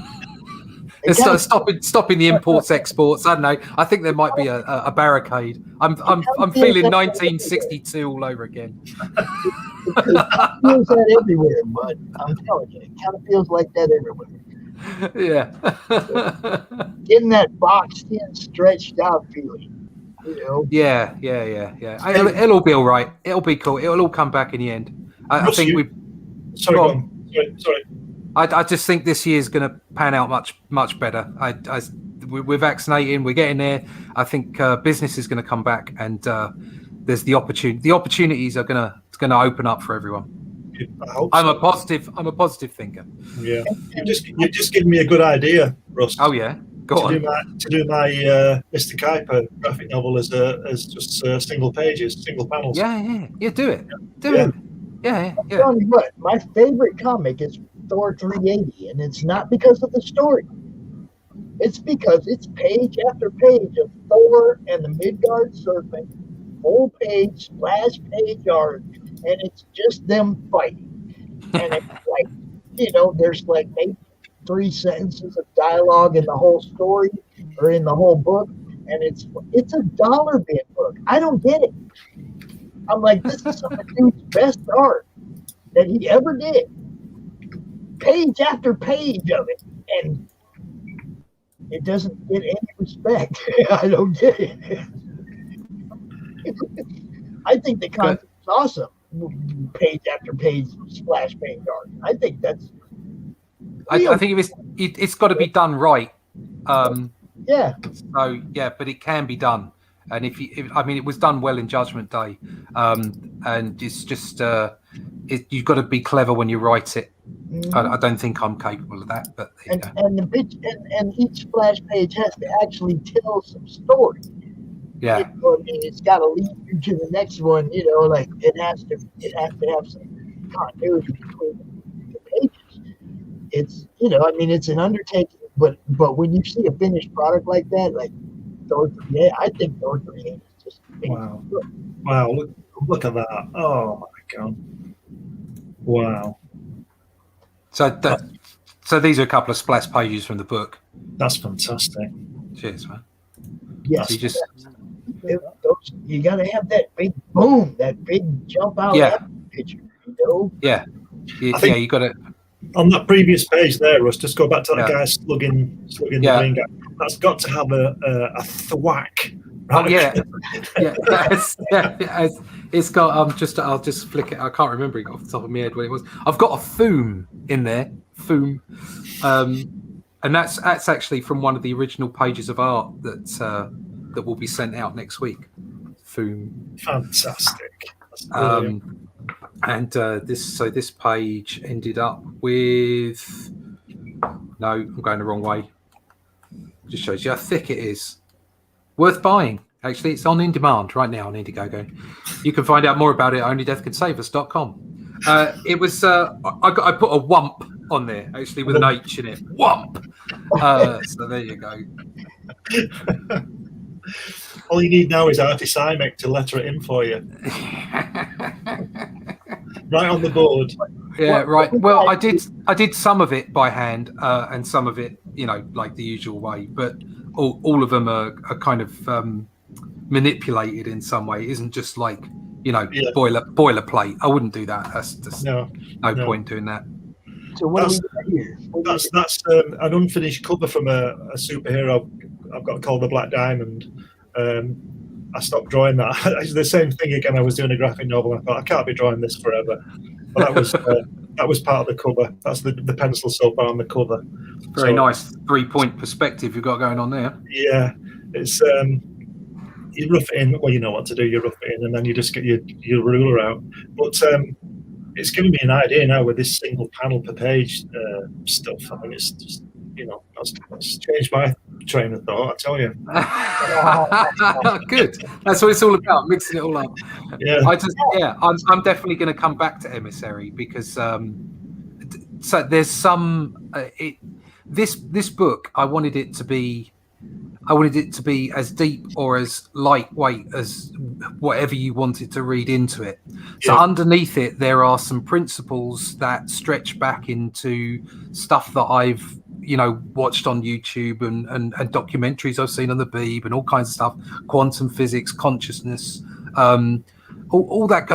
It's stopping the imports exports. I don't know. I think there might be a barricade. I'm feeling 1962 all over again. It feels that everywhere, but I'm telling you, it kind of feels like that everywhere. Yeah. Getting that boxed in, stretched out feeling. Yeah. It'll all be all right. It'll be cool. It'll all come back in the end. I think we. Sorry. I just think this year's going to pan out much better. We're vaccinating. We're getting there. I think business is going to come back, and there's the opportunity. The opportunities are going to open up for everyone. I'm a positive thinker. Yeah, you're just giving me a good idea, Russ. Oh yeah. Go on. To do my Mr. Kuiper graphic novel as just single pages, single panels. Yeah. Do it. Do Yeah. it. Yeah. I'm telling you what, my favorite comic is Thor 380, and it's not because of the story. It's because it's page after page of Thor and the Midgard serpent, full page, splash page art, and it's just them fighting. And it's like, there's like maybe 3 sentences of dialogue in the whole story or in the whole book, and it's a dollar bin book. I don't get it. I'm like, this is some of the dude's best art that he ever did. Page after page of it, and it doesn't get any respect. I don't get it. I think the concept is awesome. Page after page, splash page art. I think that's. I think it's got to be done right. Yeah. So but it can be done, and it was done well in Judgment Day, and it's just you've got to be clever when you write it. I don't think I'm capable of that, but and each splash page has to actually tell some story. Yeah. It's got to lead you to the next one. Like it has to have some continuity between the pages. It's it's an undertaking, but when you see a finished product like that, like Thor 3, I think Thor 3 is just wow. Wow, look at that! Oh my god! Wow. So these are a couple of splash pages from the book. That's fantastic. Cheers, man. Yes. So you got to have that big boom, that big jump out picture. Yeah. You got it. On that previous page there, Russ, just go back to that guy slugging the green guy. That's got to have a thwack. Right? It's got. I'll just flick it. I can't remember it off the top of my head what it was. I've got a foom in there. Foom, and that's actually from one of the original pages of art that will be sent out next week. Foom. Fantastic. And this page ended up with. No, I'm going the wrong way. Just shows you how thick it is. Worth buying. Actually, it's on in demand right now on Indiegogo. You can find out more about it at onlydeathcouldsaveus.com. It was I put a wump on there actually with an H in it. Wump. So there you go. All you need now is Artie Simek to letter it in for you. Right on the board. Yeah, right. Well, I did some of it by hand and some of it, like the usual way. But all of them are kind of manipulated in some way. It isn't just like boilerplate. I wouldn't do that. That's just no point doing that. So what do we got here? That's an unfinished cover from a superhero I've got called the Black Diamond. I stopped drawing that. It's the same thing again. I was doing a graphic novel. I thought I can't be drawing this forever. But that was part of the cover. That's the pencil so far on the cover. Very nice 3-point perspective you've got going on there. Yeah, it's you rough it in. Well, you know what to do. You rough it in, and then you just get your ruler out. But it's giving me an idea now with this single panel per page stuff. I mean, it's just that's changed my train of thought. I tell you. Good. That's what it's all about, mixing it all up. Yeah. I'm definitely going to come back to Emissary because so there's some this book I wanted it to be as deep or as lightweight as whatever you wanted to read into it. So underneath it, there are some principles that stretch back into stuff that I've watched on YouTube and documentaries I've seen on the Beeb and all kinds of stuff, quantum physics, consciousness, all that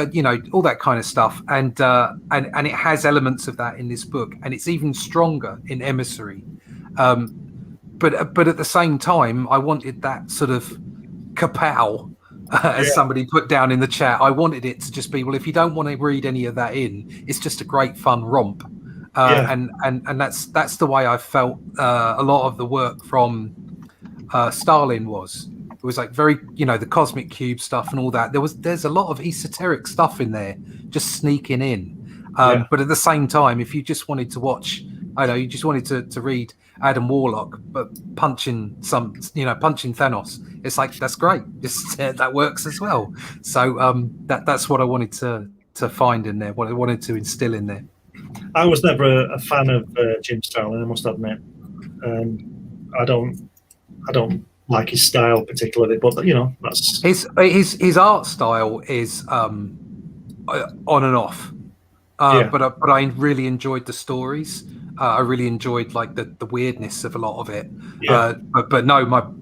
all that kind of stuff, and it has elements of that in this book, and it's even stronger in Emissary. But at the same time, I wanted that sort of kapow, as somebody put down in the chat. I wanted it to just be, well, if you don't want to read any of that in, it's just a great fun romp. And that's the way I felt a lot of the work from Stalin was. It was like very, the cosmic cube stuff and all that. There's a lot of esoteric stuff in there, just sneaking in. But at the same time, if you just wanted to watch, you just wanted to read Adam Warlock, but punching Thanos. It's like, that's great. That works as well. So that's what I wanted to find in there. What I wanted to instill in there. I was never a fan of Jim Starlin, I must admit. I don't like his style particularly, but that's his art style is on and off. But I really enjoyed the stories. I really enjoyed like the weirdness of a lot of it. Yeah. But no,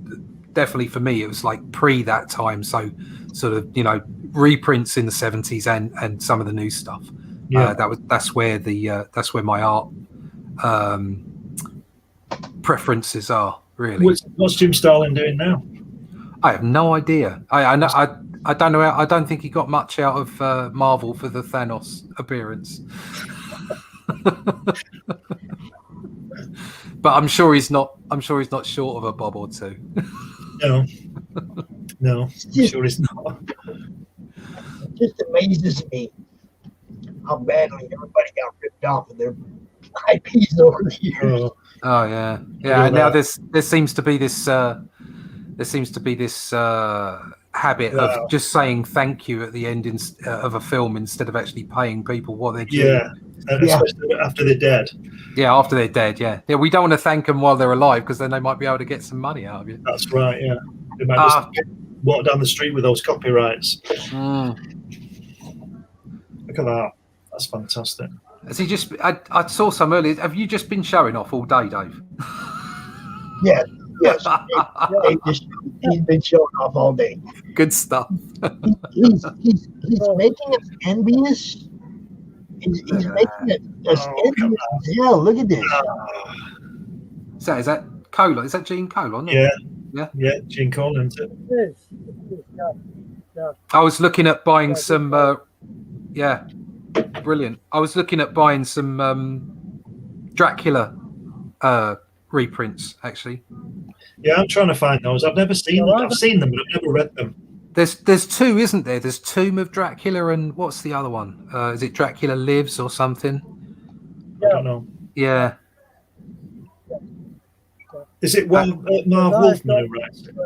definitely for me it was like pre that time. So sort of reprints in the 70s and some of the new stuff. Yeah. That's where my art preferences are really. What's Jim Starlin doing now? I have no idea. I don't know. I don't think he got much out of Marvel for the Thanos appearance. But I'm sure he's not short of a bob or two. No, I'm sure he's not. It just amazes me how badly everybody got ripped off of their IPs over the years. Oh yeah. Now there seems to be this habit of just saying thank you at the end of a film instead of actually paying people what they're due. Yeah, especially after they're dead. Yeah, after they're dead. Yeah. We don't want to thank them while they're alive because then they might be able to get some money out of you. That's right. Yeah, they might just walk down the street with those copyrights. Look at that. That's fantastic. Has he just? I saw some earlier. Have you just been showing off all day, Dave? Yes. He's been showing off all day. Good stuff. He's making us envious. He's making us envious. Yeah, look at this. Is that Colon? Is that Gene Colon? Yeah, Gene Colon. It is. Yeah. I was looking at buying some. Brilliant. I was looking at buying some Dracula reprints actually. Yeah, I'm trying to find those. I've never seen them. I've seen them, but I've never read them. There's two, isn't there? There's Tomb of Dracula and what's the other one? Is it Dracula Lives or something? I don't know. Yeah. Is it one Marv Wolfman who writes it?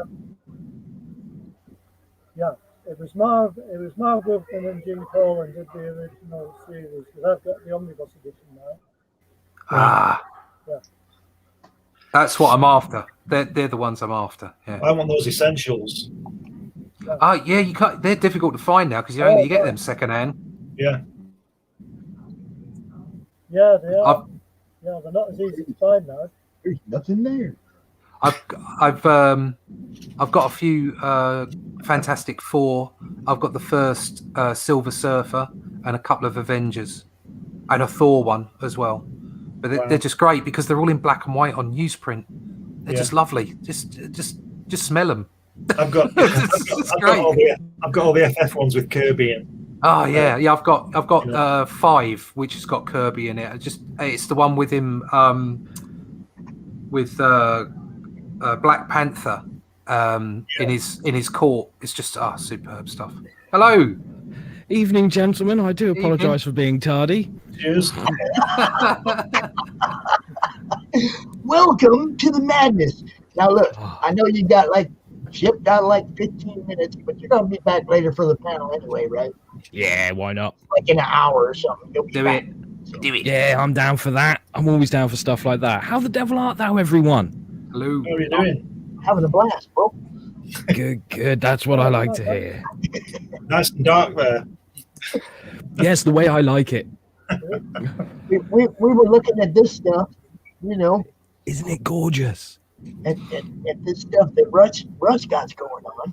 Yeah, it was Marv Wolfman and Gene Colan did the original series because I've got the omnibus edition now. Yeah. That's what I'm after. They're the ones I'm after. Yeah. I want those essentials. Yeah, you can't. They're difficult to find now because you get them secondhand. Yeah. Yeah, they are. Yeah, they're not as easy to find now. There's nothing there. I've got a few Fantastic Four. I've got the first Silver Surfer and a couple of Avengers and a Thor one as well. But they're just great because they're all in black and white on newsprint. They're just lovely. Just smell them. I've got all the FF ones with Kirby in. Oh yeah. I've got 5 which has got Kirby in it. It's the one with him with Black Panther in his court. It's just superb stuff. Hello. Evening, gentlemen. I do apologise for being tardy. Cheers. Welcome to the madness. Now look, I know you got shipped out 15 minutes, but you're gonna be back later for the panel anyway, right? Yeah, why not? Like in an hour or something. Do it. Yeah, I'm down for that. I'm always down for stuff like that. How the devil art thou, everyone? Hello. How are you doing? Having a blast, bro. Good. That's what I like to hear. Nice and dark there. Yes, the way I like it. We were looking at this stuff, Isn't it gorgeous? At this stuff that Russ got going on.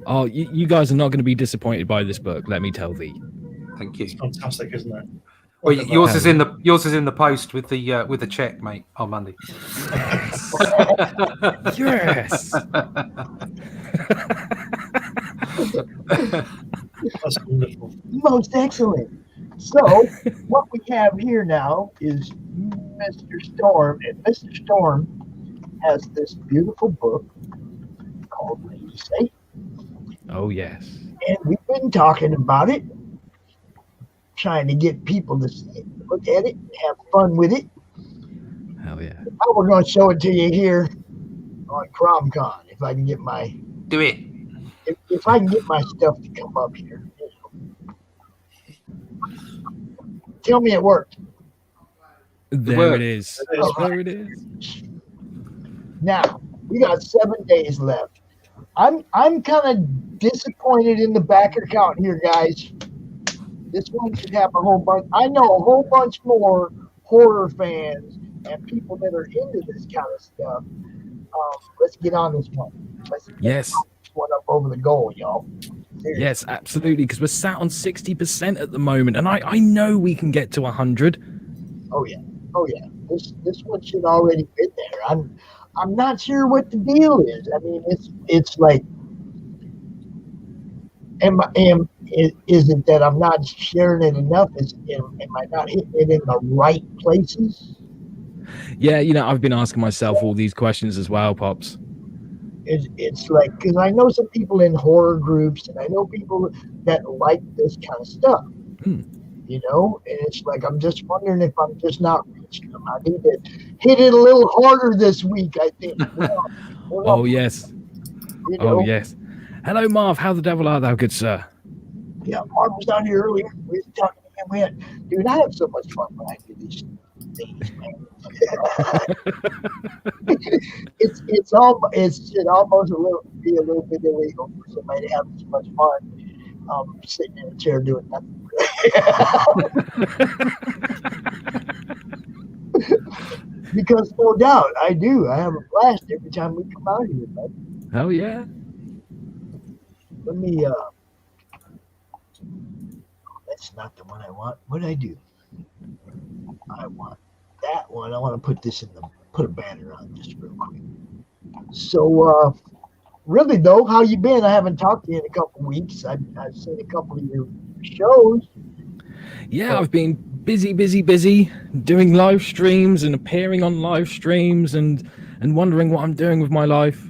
Oh, you guys are not going to be disappointed by this book, let me tell thee. Thank you. It's fantastic, isn't it? Well, yours is in the post with the check, mate, on Monday. Yes. That's wonderful. Most excellent. So what we have here now is Mr. Storm, and Mr. Storm has this beautiful book called What Do You Say? Oh yes. And we've been talking about it, trying to get people to see it, look at it, have fun with it. Hell yeah. Now we're going to show it to you here on CromCon. If I can get my Do it. if I can get my stuff to come up here. Tell me it worked. There it is. All There right. it is. Now we got 7 days left. I'm kind of disappointed in the backer count here, guys. This one should have a whole bunch. I know a whole bunch more horror fans and people that are into this kind of stuff. Let's get on this one. Let's get Yes. this one up over the goal, y'all. Seriously. Yes, absolutely. Because we're sat on 60% at the moment, and I know we can get to 100. Oh yeah. This one should already been there. I'm not sure what the deal is. I mean, it's like, is it that I'm not sharing it enough? Am I not hitting it in the right places? Yeah, I've been asking myself all these questions as well, Pops. It's like, because I know some people in horror groups, and I know people that like this kind of stuff. And it's like, I'm just wondering if I'm just not reaching them. I need to hit it a little harder this week, I think. Oh, yes. Oh, yes. Hello, Marv. How the devil art thou, good sir? Yeah, Marv was down here earlier. We were talking to him. Dude, I have so much fun when I do these things, man. it should almost be a little bit illegal for somebody to have this much fun sitting in a chair doing nothing. Because no doubt I do. I have a blast every time we come out here, man. Oh yeah. Let me that's not the one I want. What did I do? I want that one. I want to put a banner on just real quick. So really though, how you been? I haven't talked to you in a couple weeks. I've seen a couple of your shows. Yeah, I've been busy doing live streams and appearing on live streams and wondering what I'm doing with my life.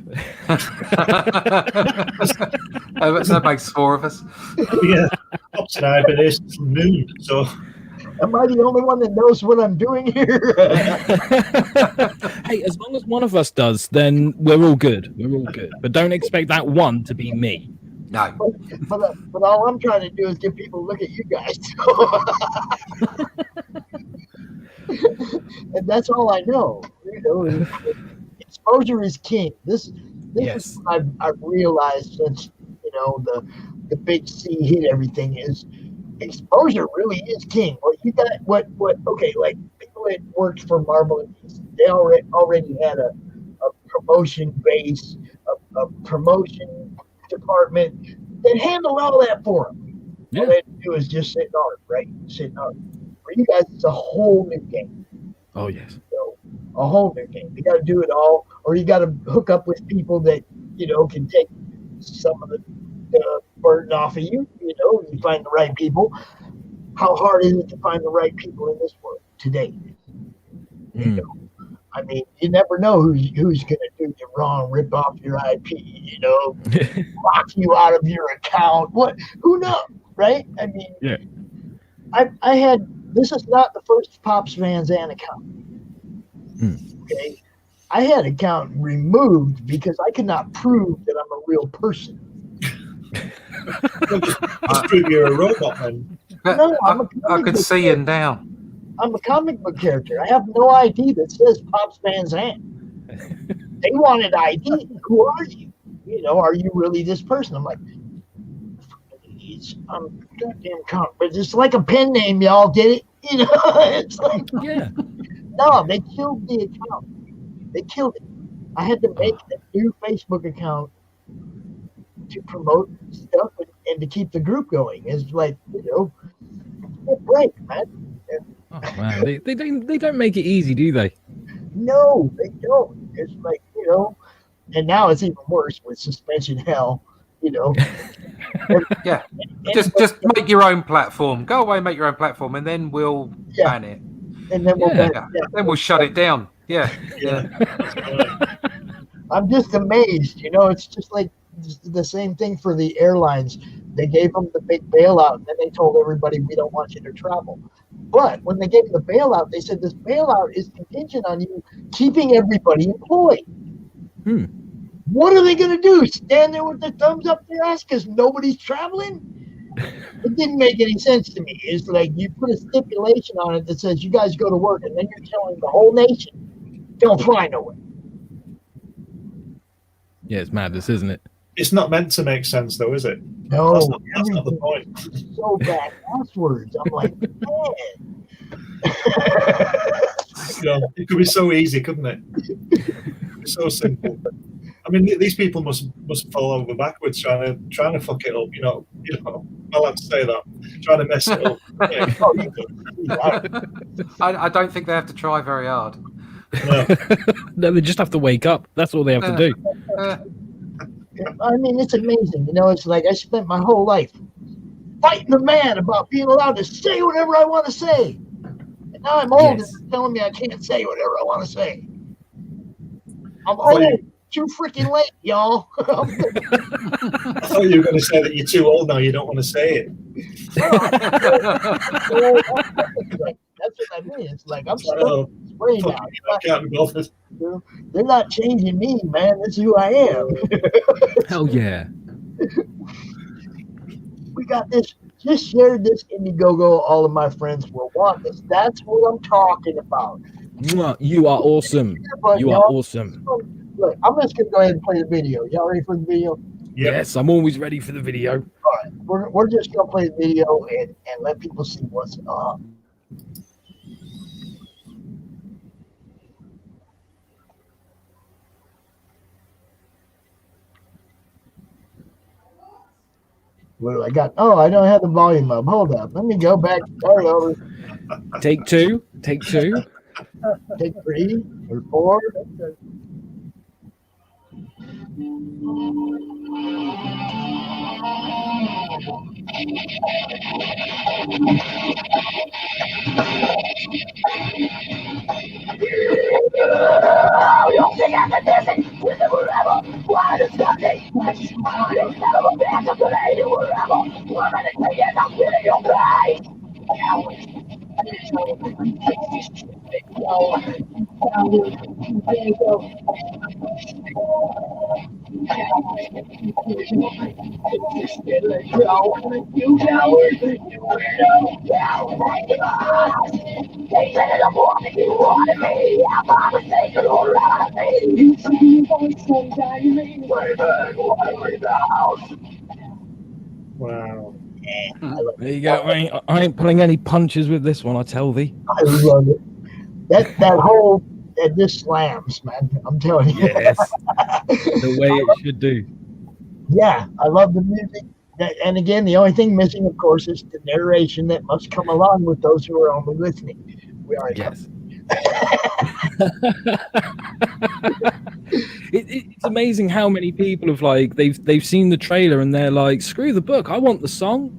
That makes four of us. Yeah, Pops and I have been here since noon, so. Am I the only one that knows what I'm doing here? Hey, as long as one of us does, then we're all good. We're all good. But don't expect that one to be me. No. But all I'm trying to do is get people to look at you guys. And that's all I know. Exposure is king. This Yes. is what I've realized since the big C hit everything is exposure really is king. Well, you got like people that worked for Marvel and DC, they already had a promotion base, a promotion department that handled all that for them. Yeah. All they had to do is just sit on it, right? Sit on it. For you guys, it's a whole new game. Oh yes. A whole new game. You got to do it all, or you got to hook up with people that can take some of the burden off of you. You find the right people. How hard is it to find the right people in this world today? I mean, you never know who's going to do you wrong, rip off your IP, lock you out of your account. Who knows, right? I mean, yeah. I had. This is not the first Pops Van Zandt account. Okay, I had an account removed because I could not prove that I'm a real person. Just prove you're a robot, then. No, I could see him down. I'm a comic book character. I have no ID that says Pops Van Zandt. They wanted ID. Who are you? Are you really this person? I'm like, I'm goddamn comic, but it's like a pen name, y'all. Get it? It's like, yeah. No, they killed the account. They killed it. I had to make a new Facebook account to promote stuff and to keep the group going. It's like, a break, man. Oh, man, they don't make it easy, do they? No, they don't. It's like, and now it's even worse with suspension hell, Yeah. Just make your own platform. Go away, make your own platform, and then we'll ban it. And then we'll then we'll shut it down. Yeah. I'm just amazed, it's just like the same thing for the airlines. They gave them the big bailout, and then they told everybody, we don't want you to travel. But when they gave the bailout, they said this bailout is contingent on you keeping everybody employed. What are they going to do? Stand there with their thumbs up their ass because nobody's traveling? It didn't make any sense to me. It's like you put a stipulation on it that says you guys go to work, and then you're telling the whole nation, don't fly nowhere. Yeah, it's madness, isn't it? It's not meant to make sense, though, is it? No, that's not the point. So bad passwords. I'm like, man. It could be so easy, couldn't it? So simple. I mean, these people must fall over backwards trying to fuck it up. You know, I'm allowed to say that. Trying to mess it up. I don't think they have to try very hard. No, they just have to wake up. That's all they have to do. I mean, it's amazing. It's like I spent my whole life fighting the man about being allowed to say whatever I want to say. And now I'm old and they're telling me I can't say whatever I want to say. I'm old. Too freaking late, y'all. I thought you were going to say that you're too old now. You don't want to say it. That's what I mean. It's like I'm still spray now. I can't be bothered. They're not changing me, man. That's who I am. Hell yeah. We got this. Just shared this Indiegogo. All of my friends will want this. That's what I'm talking about. You are awesome. You are awesome. Look, I'm just going to go ahead and play the video. Y'all ready for the video? Yes, I'm always ready for the video. All right. We're just going to play the video and let people see what's up. What do I got? Oh, I don't have the volume up. Hold up. Let me go back. Start over. Take two. Take 3 or 4. Wow. There you go. I ain't pulling any punches with this one, I tell thee. I love it. That just slams, man. I'm telling you. Yes. The way it should do. Yeah, I love the music. And again, the only thing missing, of course, is the narration that must come along with those who are only listening. We are It's amazing how many people have they've seen the trailer and they're like, screw the book, I want the song.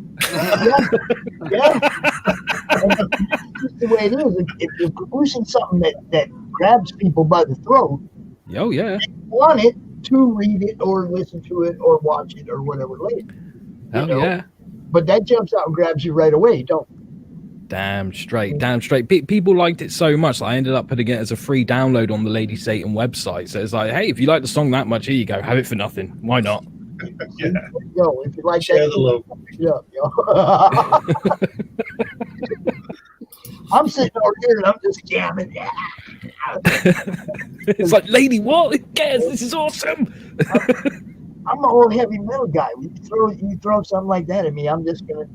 Yeah. That's the way it is. If you're producing something that grabs people by the throat, oh yeah, they want it to read it or listen to it or watch it or whatever later. Yeah. But that jumps out and grabs you right away, don't you? Damn straight. People liked it so much that I ended up putting it as a free download on the Lady Satan website. So it's like, hey, if you like the song that much, here you go, have it for nothing. Why not? Yeah. Yo, if you like Share that, the love. I'm sitting over here and I'm just jamming. It's like, lady, what? Who cares? This is awesome. I'm an old heavy metal guy. You throw something like that at me, I'm just gonna,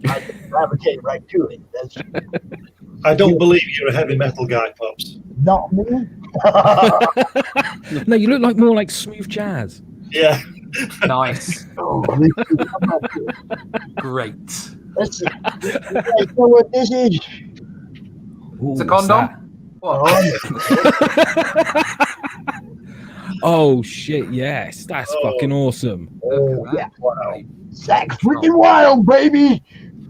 I can gravitate right to it. I don't believe you're a heavy metal guy, Pops. Not me. No, you look more like smooth jazz. Yeah. Nice. Oh, Great. let's see. You guys know what this is? It's a condom? Oh shit, yes. That's fucking awesome. Oh, yeah. Wow. Zach's freaking wild, baby.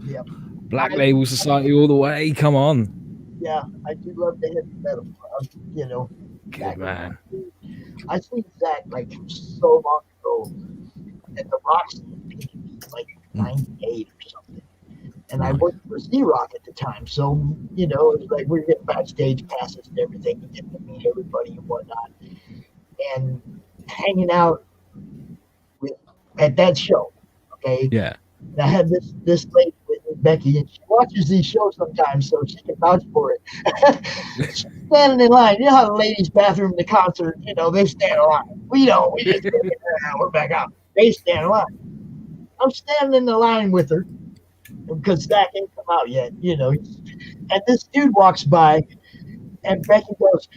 Yep. Black Label Society all the way. Come on. Yeah, I do love the heavy metal. Good man. I seen Zach so long ago at the Roxy, like 98 or something. And I worked for CRoM at the time. So, you know, it was like we're getting backstage passes and everything, and getting to meet everybody and whatnot. And hanging out at that show. Okay. Yeah. And I had this lady with me, Becky, and she watches these shows sometimes, so she can vouch for it. She's standing in line. You know how the ladies' bathroom, the concert, you know, they stand in line. We don't. We just we're back out. They stand in line. I'm standing in the line with her because Zach ain't come out yet, you know. And this dude walks by, and Becky goes,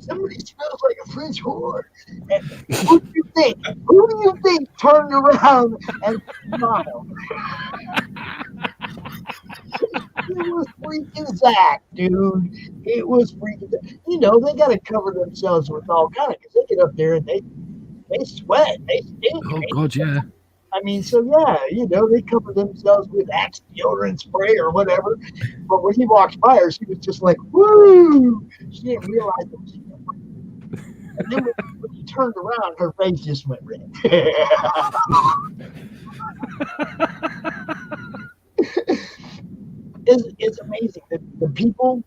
somebody smells like a French whore. And who do you think? Who do you think turned around and smiled? It was freaking Zach, dude. It was freaking Zach. You know, they got to cover themselves with all kind of, because they get up there and they sweat. They stink. Oh, God, yeah. I mean, so yeah, you know, they cover themselves with Axe deodorant spray or whatever. But when he walked by her, she was just like, woo! She didn't realize it was him. And then when he turned around, her face just went red. It's amazing. The people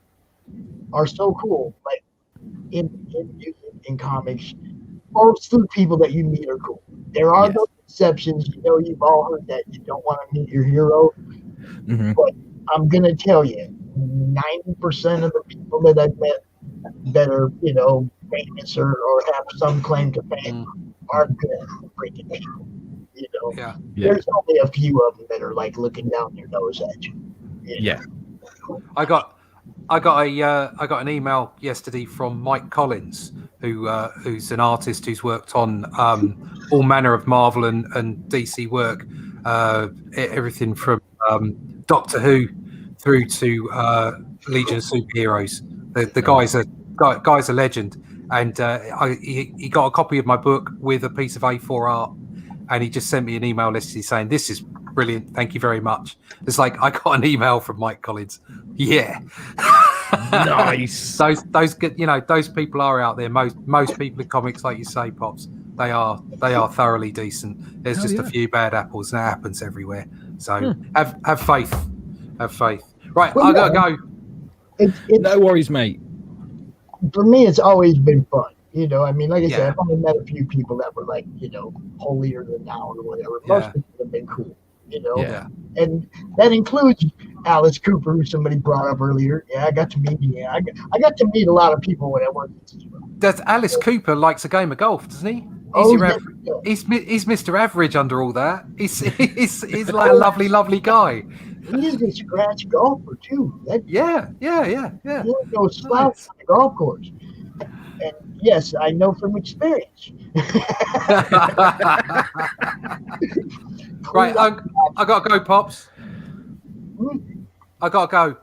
are so cool. Like in music, in comics, most of the people that you meet are cool. There are those exceptions. You know, you've all heard that you don't want to meet your hero. Mm-hmm. But I'm going to tell you, 90% of the people that I've met that are, you know, famous or have some claim to fame are good freaking people. You know, there's only a few of them that are like looking down their nose at you. Yeah. I got an email yesterday from Mike Collins, who's an artist who's worked on all manner of Marvel and DC work, everything from Doctor Who through to Legion of Superheroes. The guy's a legend, and he got a copy of my book with a piece of A4 art, and he just sent me an email yesterday saying, "This is brilliant, thank you very much." It's like I got an email from Mike Collins. Yeah. Nice. Those good, you know, those people are out there. Most people in comics, like you say, Pops, they are thoroughly decent. There's just a few bad apples, and that happens everywhere. So have faith. Right, I gotta go. No worries, mate. For me, it's always been fun. You know, I mean, like I said, I've only met a few people that were like, you know, holier than thou or whatever. Most people have been cool. You know, and that includes Alice Cooper, who somebody brought up earlier. Yeah, I got to meet. Yeah, I got to meet a lot of people when I worked at CRoM. Does Alice Cooper likes a game of golf, doesn't he? He's Mr. Average under all that. He's like a lovely guy. He is a scratch golfer too. Yeah. He no slouch on the golf course. And yes, I know from experience. Right, I gotta go, Pops. I gotta go.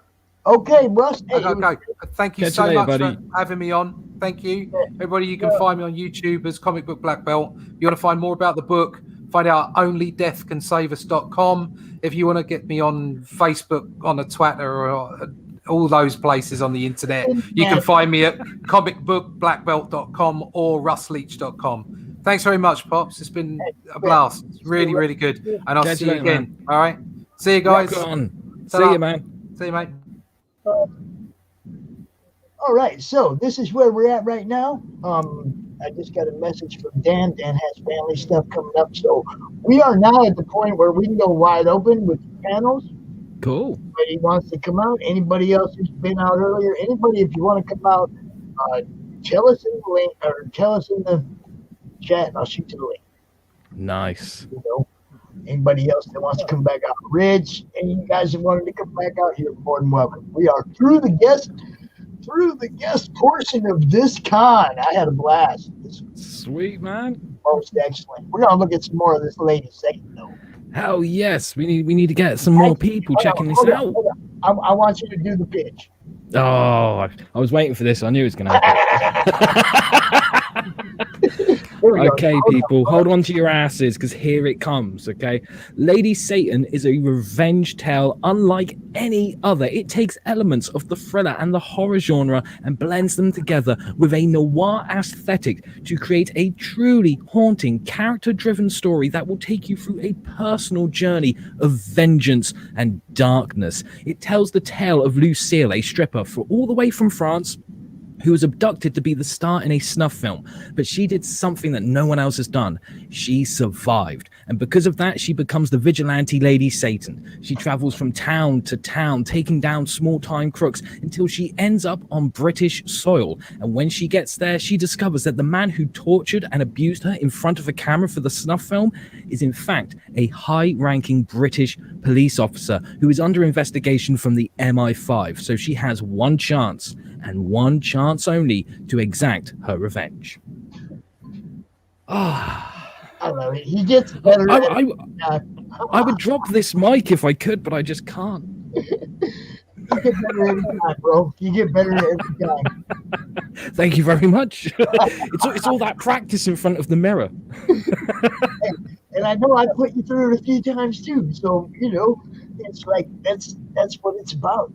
Okay, Russ. I gotta go. Thank you so much for having me on. Thank you, everybody. You can find me on YouTube as Comic Book Black Belt. If you want to find more about the book, find out onlydeathcansaveus.com. If you want to get me on Facebook, on the Twitter, or all those places on the internet, you can find me at comicbookblackbelt.com or russleach.com. Thanks very much, Pops. It's been a blast. It's really, really good. And I'll see you again. Man. All right. See you guys. Rock on. See you, man. See you, mate. All right. So this is where we're at right now. I just got a message from Dan. Dan has family stuff coming up. So we are now at the point where we can go wide open with panels. Cool. Anybody wants to come out? Anybody else who's been out earlier? Anybody, if you want to come out, tell us in the link or tell us in the chat, and I'll shoot you the link. Nice. You know, anybody else that wants to come back out, Rich, and you guys that wanted to come back out, you're more than welcome. We are through the guest portion of this con. I had a blast. Sweet, man. Most excellent. We're gonna look at some more of this lady segment though. Hell yes, we need to get some more people checking this out. I want you to do the pitch. Oh, I was waiting for this. I knew it was going to happen. Here we go. Okay, people, hold on to your asses because here it comes. Okay, Lady Satan is a revenge tale unlike any other. It takes elements of the thriller and the horror genre and blends them together with a noir aesthetic to create a truly haunting, character-driven story that will take you through a personal journey of vengeance and darkness. It tells the tale of Lucille, a stripper all the way from France, who was abducted to be the star in a snuff film, but she did something that no one else has done. She survived, and because of that, she becomes the vigilante Lady Satan. She travels from town to town, taking down small-time crooks until she ends up on British soil. And when she gets there, she discovers that the man who tortured and abused her in front of a camera for the snuff film is in fact a high-ranking British police officer who is under investigation from the MI5. So she has one chance, and one chance only, to exact her revenge. I love it. He gets better. I would drop this mic if I could, but I just can't. You get better every time, bro. You get better every time. Thank you very much. It's all that practice in front of the mirror. And I know I put you through it a few times too. So, it's like that's what it's about.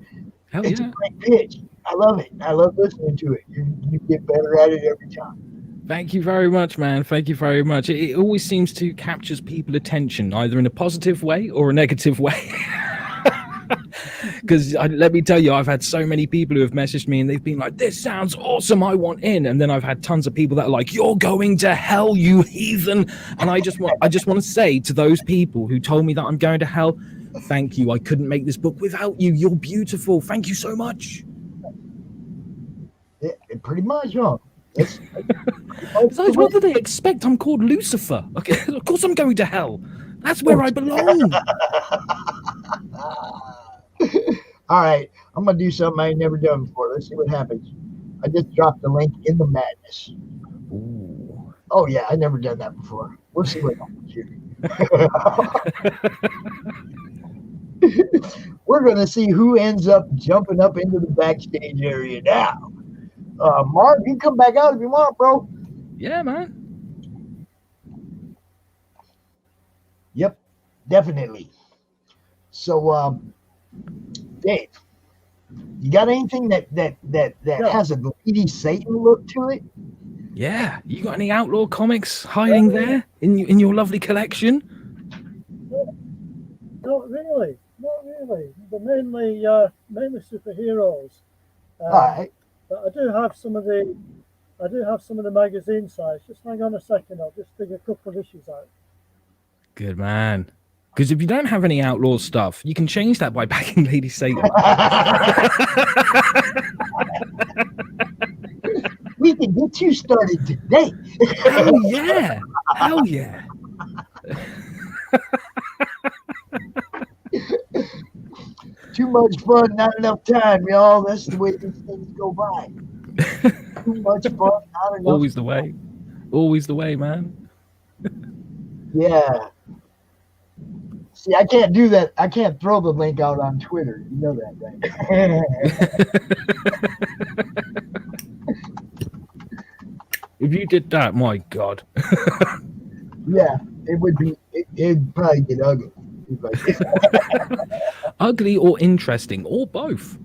Hell It's yeah. a great pitch. I love it. I love listening to it. You get better at it every time. Thank you very much, man. Thank you very much. It always seems to captures people's attention, either in a positive way or a negative way. Because let me tell you, I've had so many people who have messaged me and they've been like, this sounds awesome, I want in. And then I've had tons of people that are like, you're going to hell, you heathen. And I just want to say to those people who told me that I'm going to hell, thank you. I couldn't make this book without you. You're beautiful. Thank you so much. Yeah, pretty much, huh? Besides, what do they expect? I'm called Lucifer. Okay, of course I'm going to hell. That's where I belong. All right, I'm gonna do something I ain't never done before. Let's see what happens. I just dropped the link in the madness. Ooh. Oh yeah, I never done that before. We'll see what happens here. We're gonna see who ends up jumping up into the backstage area now. Mark, you can come back out if you want, bro. Yeah, man. Yep, definitely. So, Dave, you got anything that has a Lady Satan look to it? Yeah. You got any outlaw comics hiding there in your lovely collection? Not really. They're mainly superheroes. All right. But I do have some of the magazine size. Just hang on a second. I'll just dig a couple of issues out. Good man. Because if you don't have any outlaw stuff, you can change that by backing Lady Satan. We can get you started today. Hell yeah. Hell yeah. Too much fun, not enough time, y'all. That's the way these things go by. Too much fun, not enough Always the way. Always the way, man. Yeah. See, I can't do that. I can't throw the link out on Twitter. You know that, right? If you did that, my God. Yeah, it would be. It'd probably get ugly. Ugly or interesting, or both.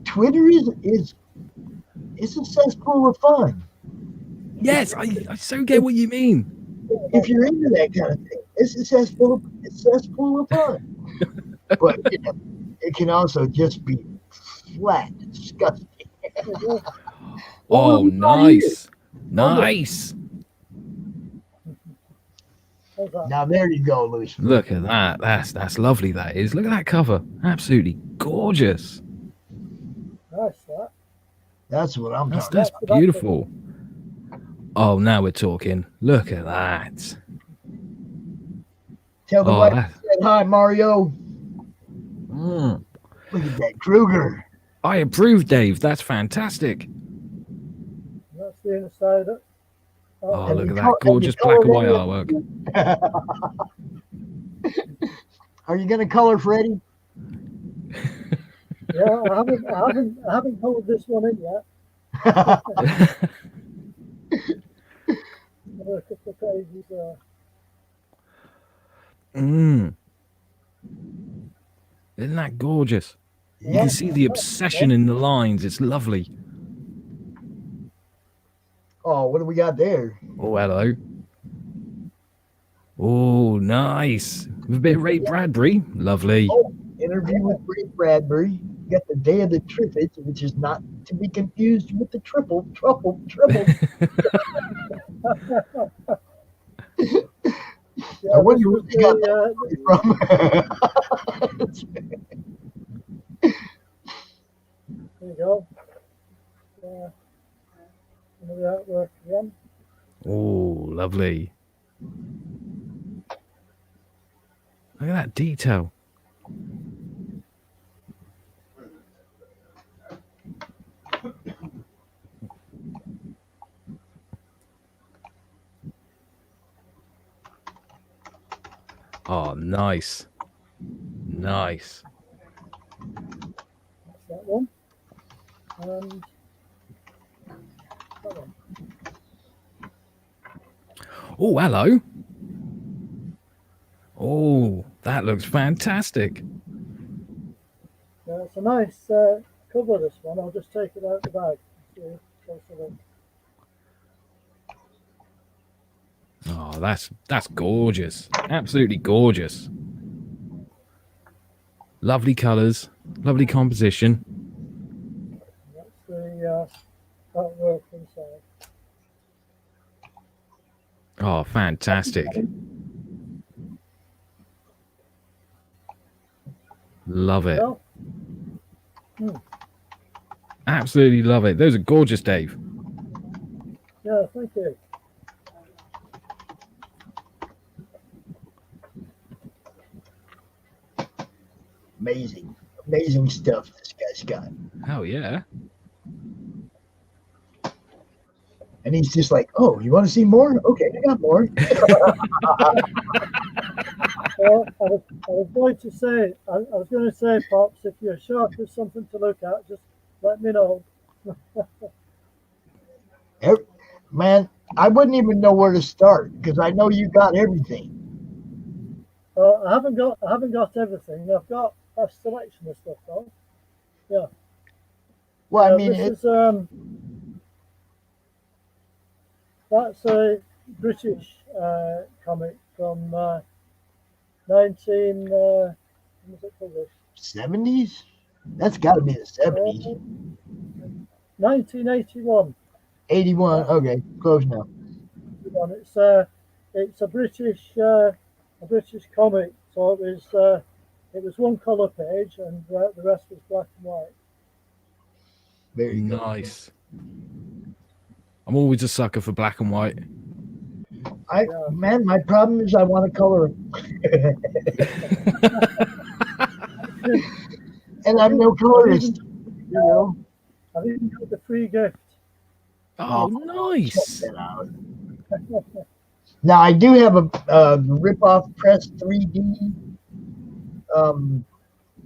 Twitter is a cesspool of fun. Yes, I so get what you mean. If you're into that kind of thing, it's a cesspool of fun. But it can also just be flat disgusting. Oh, nice. Nice. Now there you go, Lucy. Look at that. That's lovely, that is. Look at that cover. Absolutely gorgeous. Nice, that. That's what I'm talking That's about. beautiful. Oh, now we're talking. Look at that. Tell the Oh, wife that- I said hi, Mario. Mm. Look at that Kruger. I approve, Dave. That's fantastic. That's the inside of it. Oh, And look the at that col- and gorgeous the black and white color artwork. Are you gonna color Freddy? Yeah, I haven't covered this one in yet. Another couple of pages there. Isn't that gorgeous? You Yeah. can see the obsession in the lines. It's lovely. Oh, what do we got there? Oh, hello. Oh, nice. With a bit of Ray Bradbury. Lovely. Oh, interview with Ray Bradbury. You got the Day of the Triffids, which is not to be confused with the truffle. Yeah, I wonder this where was they got the, that from. there you go. Another artwork again. Oh, lovely. Look at that detail. Oh, nice. Nice. That's that one. And that one. Oh, hello. Oh, that looks fantastic. Yeah, it's a nice cover, this one. I'll just take it out of the bag. Oh, that's gorgeous. Absolutely gorgeous. Lovely colours, lovely composition. That's the artwork inside. Oh, fantastic. Love it. Well, Absolutely love it. Those are gorgeous, Dave. yeah, thank you. Amazing stuff this guy's got. Oh, yeah. And he's just like, oh, you want to see more? Okay, I got more. Well, I was going to say, Pops, if you're sure there's something to look at, just let me know. Man, I wouldn't even know where to start because I know you got everything. I haven't got everything. I've got a selection of stuff though. Yeah. Well, I mean, this is that's a British comic from 70s? That's got to be the 70s. 1981. 81. Okay, close now. It's a British comic, so it was one color page and the rest was black and white. Very nice. I'm always a sucker for black and white. Man, my problem is I want to color them. And I'm no colorist. You know. I've even got the free gift. Oh, nice. Now I do have a rip-off press 3D.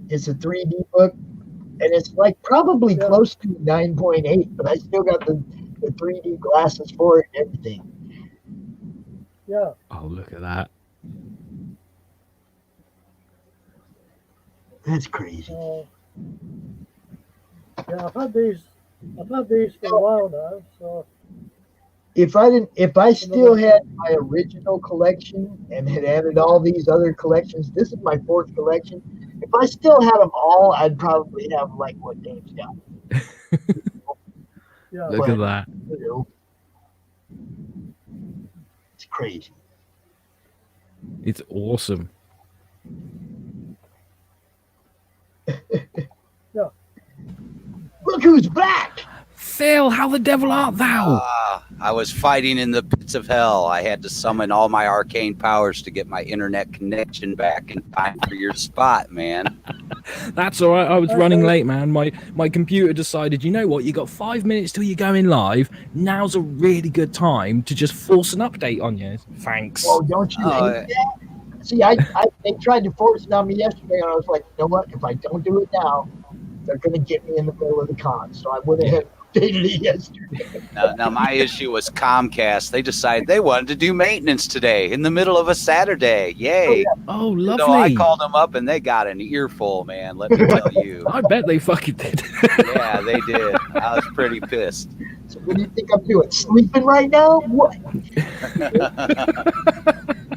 It's a 3D book, and it's like probably close to 9.8, but I still got the 3D glasses for it and everything. Yeah. Oh, look at that. That's crazy. Yeah, I've had these for a while now. So if I still had my original collection and had added all these other collections, this is my 4th collection. If I still had them all, I'd probably have like what Dave's got. Yeah. Look at that. You know, it's crazy. It's awesome. Yeah. Look who's back! Phil, how the devil art thou? I was fighting in the pits of hell. I had to summon all my arcane powers to get my internet connection back in time for your spot, man. That's all right. I was running late, man. My computer decided, you know what? You got 5 minutes till you're going live. Now's a really good time to just force an update on you. Thanks. Oh, don't you hate that? See, they tried to force it on me yesterday, and I was like, you know what? If I don't do it now, they're going to get me in the middle of the con. So I went ahead and updated it yesterday. Now, my issue was Comcast. They decided they wanted to do maintenance today in the middle of a Saturday. Yay. Oh, lovely. So I called them up and they got an earful, man. Let me tell you. I bet they fucking did. Yeah, they did. I was pretty pissed. So what do you think I'm doing? Sleeping right now? What?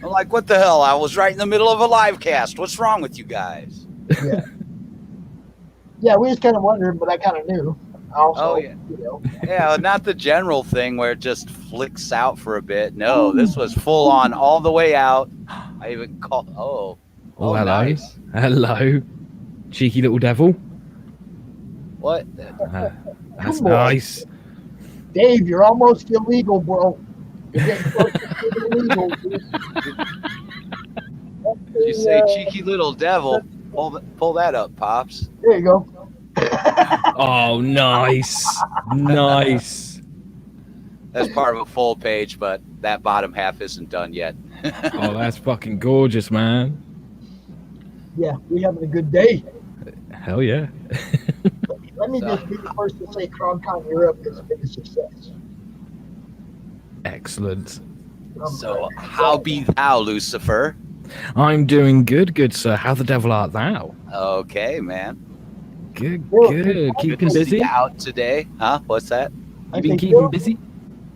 I'm like, what the hell? I was right in the middle of a live cast. What's wrong with you guys? Yeah. Yeah, we was kind of wondering, but I kind of knew. Also, yeah. Yeah, not the general thing where it just flicks out for a bit. No, this was full on all the way out. I even called. Oh, hello. Nice. Hello. Cheeky little devil. What? That's nice. Dave, you're almost illegal, bro. You're getting close to illegal. You say cheeky little devil. Pull that up, Pops. There you go. Oh, nice. Nice. That's part of a full page, but that bottom half isn't done yet. Oh, that's fucking gorgeous, man. Yeah, we having a good day. Hell yeah. Let me just be the first to say CromCon Europe has been a success. Excellent. So, how be thou, Lucifer? I'm doing good, sir. How the devil art thou? Okay, man. Good. Good Keeping to see busy? you out today, huh? What's that? You been keeping busy?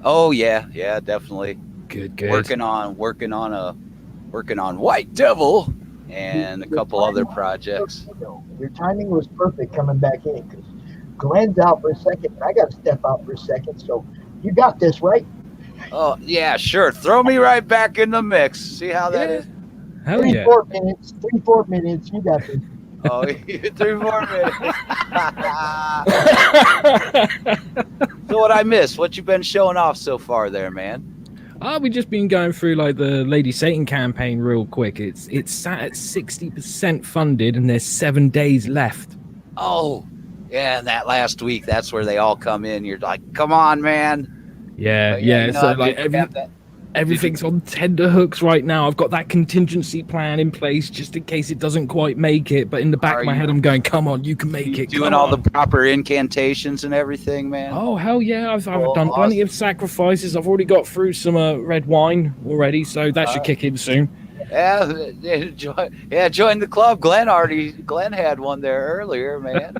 Oh yeah, definitely. Good. Working on White Devil and a couple other projects. Your timing was perfect coming back in because Glenn's out for a second, and I got to step out for a second. So you got this, right? Oh yeah, sure. Throw me right back in the mix. See how that is? Hell yeah. 4 minutes. 4 minutes. You got this. Oh, 3 more minutes. So what I missed? What you been showing off so far there, man? We've just been going through like the Lady Satan campaign real quick. It's sat at 60% funded and there's 7 days left. Oh, yeah, and that last week, that's where they all come in. You're like, come on, man. Yeah. You know, So like everything's on tender hooks right now. I've got that contingency plan in place just in case it doesn't quite make it. But in the back of my head, I'm going, come on, you can make it. Doing all the proper incantations and everything, man. Oh, hell yeah. I've done plenty of sacrifices. I've already got through some red wine already, so that should kick in soon. Yeah, join the club. Glenn had one there earlier, man.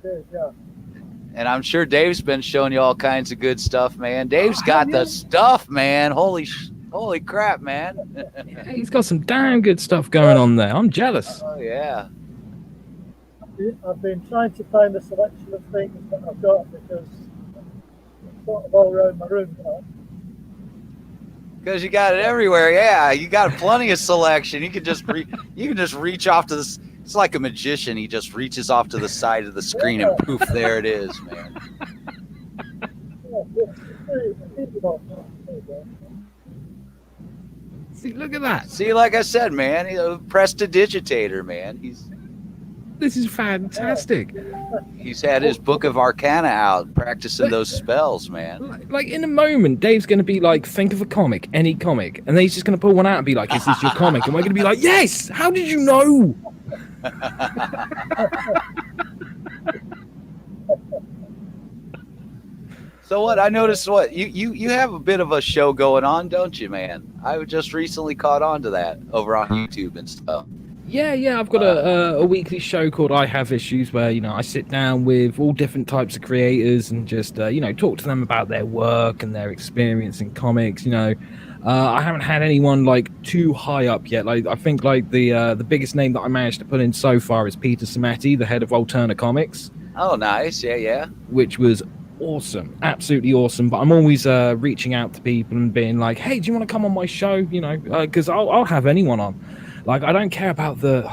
Yeah. And I'm sure Dave's been showing you all kinds of good stuff, man. Dave's got the stuff, man. Holy crap, man. Yeah, he's got some damn good stuff going on there. I'm jealous. Oh, yeah. I've been trying to find a selection of things that I've got because I'm sort of all around my room now. Because you got it everywhere, yeah. You got plenty of selection. You can just reach off to this. It's like a magician. He just reaches off to the side of the screen and poof, there it is, man. See, look at that. See, like I said, man, prestidigitator, man. This is fantastic. He's had his Book of Arcana out, practicing those spells, man. Like in a moment, Dave's going to be like, think of a comic, any comic. And then he's just going to pull one out and be like, is this your comic? And we're going to be like, yes! How did you know? So what? I noticed you have a bit of a show going on, don't you, man? I just recently caught on to that over on YouTube and stuff. Yeah, I've got a weekly show called I Have Issues where, I sit down with all different types of creators and just, talk to them about their work and their experience in comics, I haven't had anyone like too high up yet. Like I think like the biggest name that I managed to put in so far is Peter Samati, the head of Alterna Comics. Oh, nice. Yeah. Which was awesome, absolutely awesome. But I'm always reaching out to people and being like, hey, do you want to come on my show? Because I'll have anyone on. Like, I don't care about the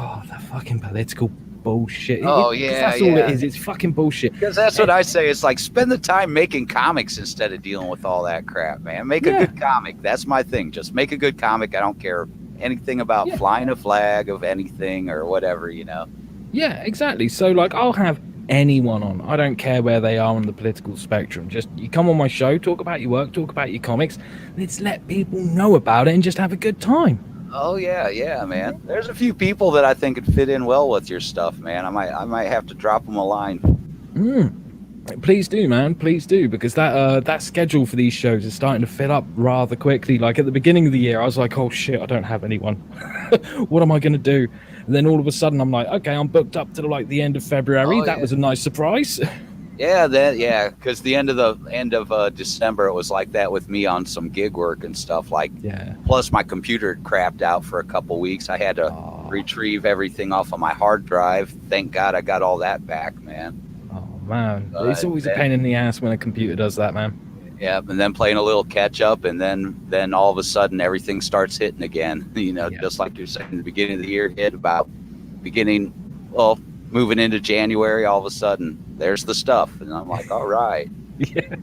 fucking political bullshit. That's all it is. It's fucking bullshit. Because that's what I say. It's like, spend the time making comics instead of dealing with all that crap, man. Make a good comic. That's my thing. Just make a good comic. I don't care anything about flying a flag of anything or whatever, Yeah, exactly. So, like, I'll have anyone on. I don't care where they are on the political spectrum. Just, you come on my show, talk about your work, talk about your comics. Let's let people know about it and just have a good time. Oh yeah, man. There's a few people that I think could fit in well with your stuff, man. I might have to drop them a line. Please do, man. Please do, because that schedule for these shows is starting to fill up rather quickly. Like at the beginning of the year, I was like, "Oh shit, I don't have anyone. What am I gonna do?" And then all of a sudden, I'm like, "Okay, I'm booked up to like the end of February." Oh, That was a nice surprise. Yeah, because the end of December it was like that with me on some gig work and stuff. Like, plus my computer had crapped out for a couple weeks. I had to retrieve everything off of my hard drive. Thank God I got all that back, man. Oh man, it's always a pain in the ass when a computer does that, man. Yeah, and then playing a little catch up, and then all of a sudden everything starts hitting again. Just like you're saying, the beginning of the year hit about moving into January, all of a sudden there's the stuff, and I'm like, all right. Yeah.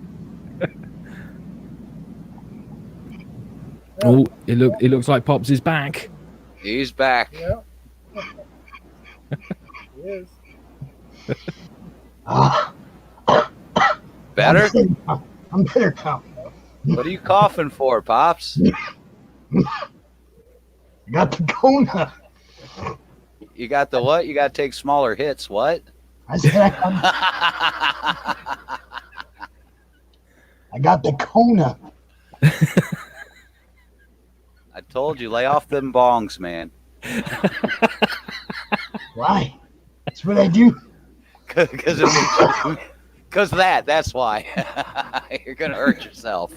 Oh, it looks like Pops is back. He's back. Yeah. He is. Better? I'm better now. What are you coughing for, Pops? I got the Kona. You got the what? You got to take smaller hits. What? I said I got the Kona. I told you, lay off them bongs, man. Why? That's what I do. Because that's why. You're going to hurt yourself.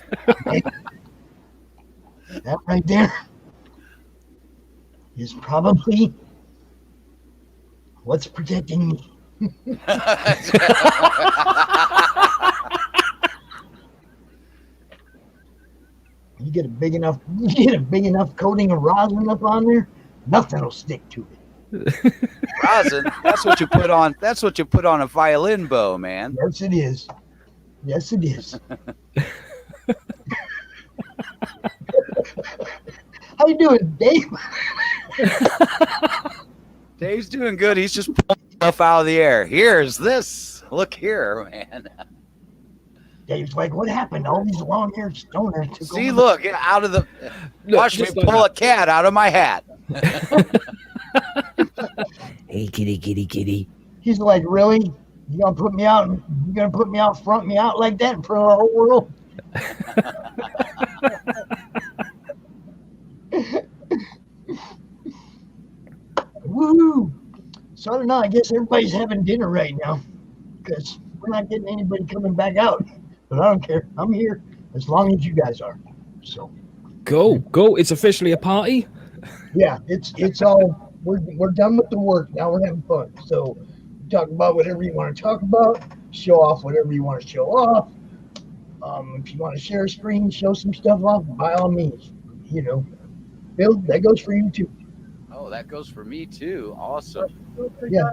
That right there is probably what's protecting me. You get a big enough coating of rosin up on there, nothing will stick to it. Rosin? That's what you put on. That's what you put on a violin bow, man. Yes, it is. Yes, it is. How you doing, Dave? Dave's doing good. He's just pulling stuff out of the air. Here's this. Look here, man. Dave's like, what happened? All these long-haired stoners took See, over. look, out of the. Watch me pull a cat out of my hat. Hey, kitty. He's like, really? You gonna put me out? You gonna put me out, front me out like that in front of the whole world? Woo! So I don't know. I guess everybody's having dinner right now because we're not getting anybody coming back out. But I don't care. I'm here as long as you guys are. So go. It's officially a party. Yeah, it's all. We're done with the work. Now we're having fun. So talk about whatever you want to talk about. Show off whatever you want to show off. If you want to share a screen, show some stuff off, by all means. Bill, that goes for you too. Oh, that goes for me too. Awesome. Yeah.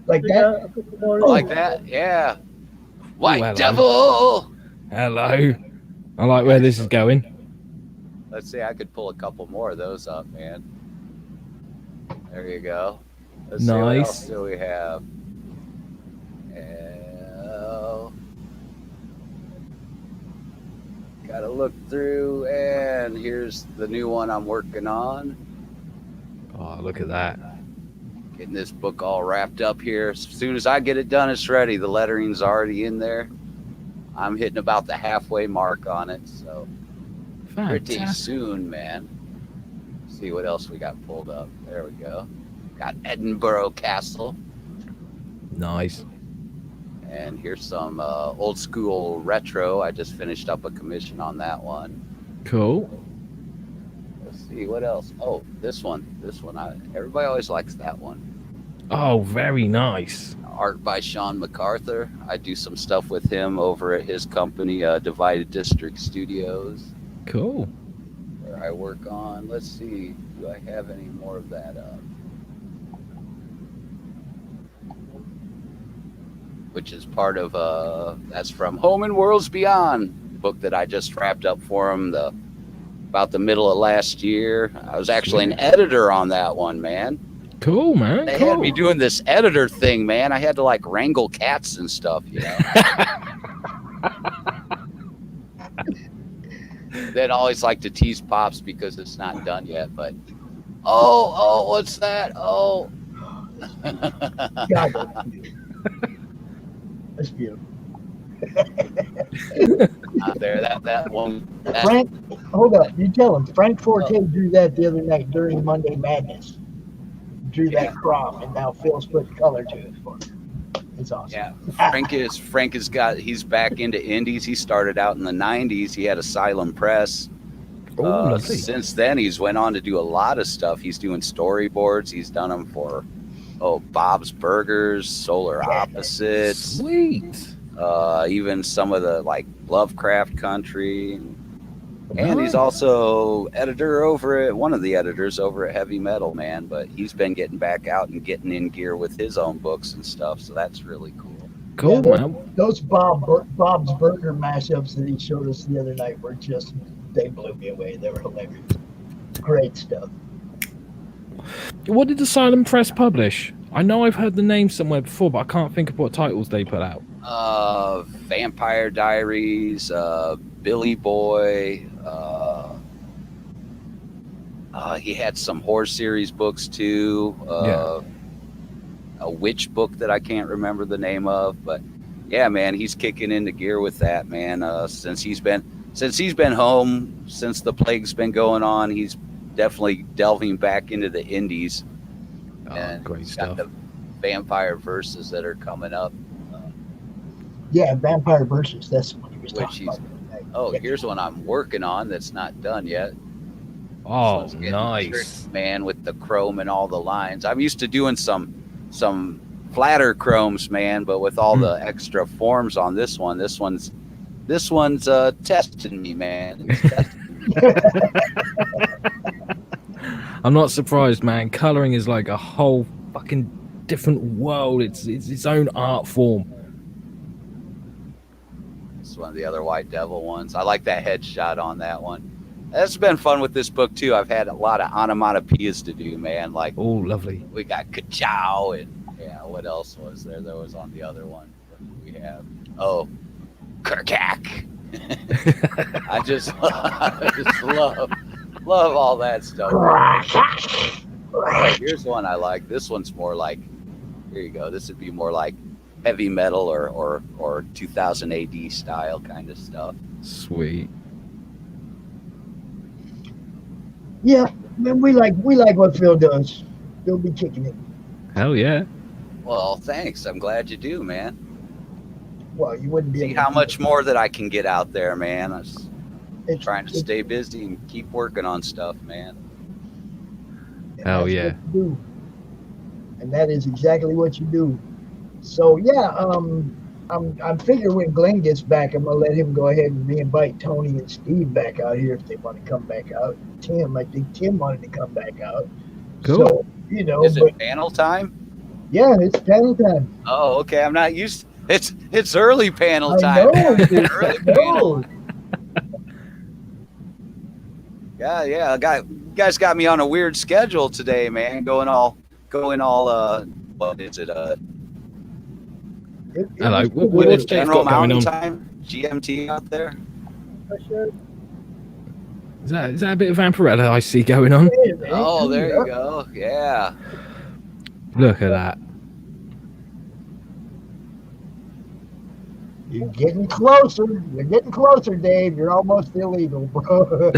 Like that? Like that? Yeah. White hello. devil. Hello. I like where this is going. Let's see. I could pull a couple more of those up, man. There you go. Let's see, what else do we have? Gotta look through, and here's the new one I'm working on. Oh, look at that. Getting this book all wrapped up here. As soon as I get it done, it's ready. The lettering's already in there. I'm hitting about the halfway mark on it, so pretty soon, man. Let's see what else we got pulled up. There we go. Got Edinburgh Castle. Nice. And here's some old school retro. I just finished up a commission on that one. Cool. Let's see what else. Oh, this one. Everybody always likes that one. Oh, very nice. Art by Sean MacArthur. I do some stuff with him over at his company, Divided District Studios. Cool. Where I work on. Let's see. Do I have any more of that up? Which is part of that's from Home and Worlds Beyond, book that I just wrapped up for him about the middle of last year. I was actually an editor on that one, man. Cool, man. They had me doing this editor thing, man. I had to like wrangle cats and stuff, Then I always like to tease Pops because it's not done yet. But what's that? Oh, God, that's beautiful. That's beautiful. there, that one. Frank, hold up. You tell him. Frank Forte drew that the other night during Monday Madness. Drew that CRoM, and now Phil's put color to it for him. It's awesome. Yeah, he's back into indies. He started out in the 90s. He had Asylum Press. Since then, he's went on to do a lot of stuff. He's doing storyboards. He's done them for Bob's Burgers, Solar Opposites. Sweet. Even some of the like Lovecraft Country. And he's also one of the editors over at Heavy Metal, man. But he's been getting back out and getting in gear with his own books and stuff. So that's really cool. Cool, man. Those Bob's Burger mashups that he showed us the other night were they blew me away. They were hilarious. Great stuff. What did Asylum Press publish? I know I've heard the name somewhere before, but I can't think of what titles they put out. Vampire Diaries, Billy Boy. He had some horror series books too. A witch book that I can't remember the name of, but yeah, man, he's kicking into gear with that, man. Since he's been home, since the plague's been going on, he's definitely delving back into the indies. And great he's stuff. got the Vampire Verses that are coming up. Yeah, Vampire Versus. That's what he was talking about. Here's one I'm working on that's not done yet. Oh, nice, tricky, man, with the CRoM and all the lines. I'm used to doing some flatter CRoMs, man, but with all the extra forms on this one's testing me, man. I'm not surprised, man. Coloring is like a whole fucking different world. It's its own art form. It's one of the other White Devil ones. I like that headshot on that one. That's been fun with this book too. I've had a lot of onomatopoeias to do, man. Like, oh, lovely. We got ka-chow and what else was there? There was on the other one. What did we have? Oh, Kerkak. I just love all that stuff. Here's one I like. This one's more like, here you go. This would be more like heavy metal or 2000 AD style kind of stuff. Sweet. Yeah, man, we like what Phil does. Phil be kicking it. Hell yeah. Well, thanks. I'm glad you do, man. Well, you wouldn't be. See how much more that I can get out there, man. I'm trying to stay busy and keep working on stuff, man. Hell yeah. And that is exactly what you do. So yeah, I'm figuring when Glenn gets back, I'm gonna let him go ahead and re-invite Tony and Steve back out here if they want to come back out. I think Tim wanted to come back out. Cool. So, is it panel time? Yeah, it's panel time. Oh, okay. I'm not used. It's early panel time. I know, dude. Early panel. Yeah. You guys got me on a weird schedule today, man. Going all. What is it? Hello. What is General going Mountain on? Time? GMT out there? Is that a bit of Vampirella I see going on? Oh, there you go. Yeah. Look at that. You're getting closer. You're getting closer, Dave. You're almost illegal, bro.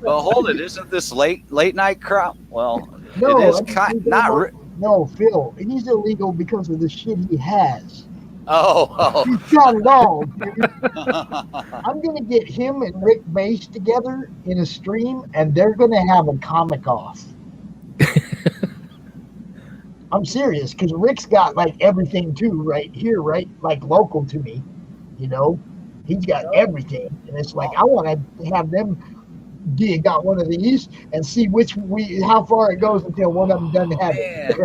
Well, hold it. Isn't this late night CRoM? Well, no, it is not. No, Phil. He's illegal because of the shit he has. Oh. He's got it all, dude. I'm going to get him and Rick Mace together in a stream, and they're going to have a comic off. I'm serious, because Rick's got like everything too, right here, right? Like local to me, you know? He's got everything. And it's like, I want to have them got one of these and see how far it goes until one of them doesn't have it.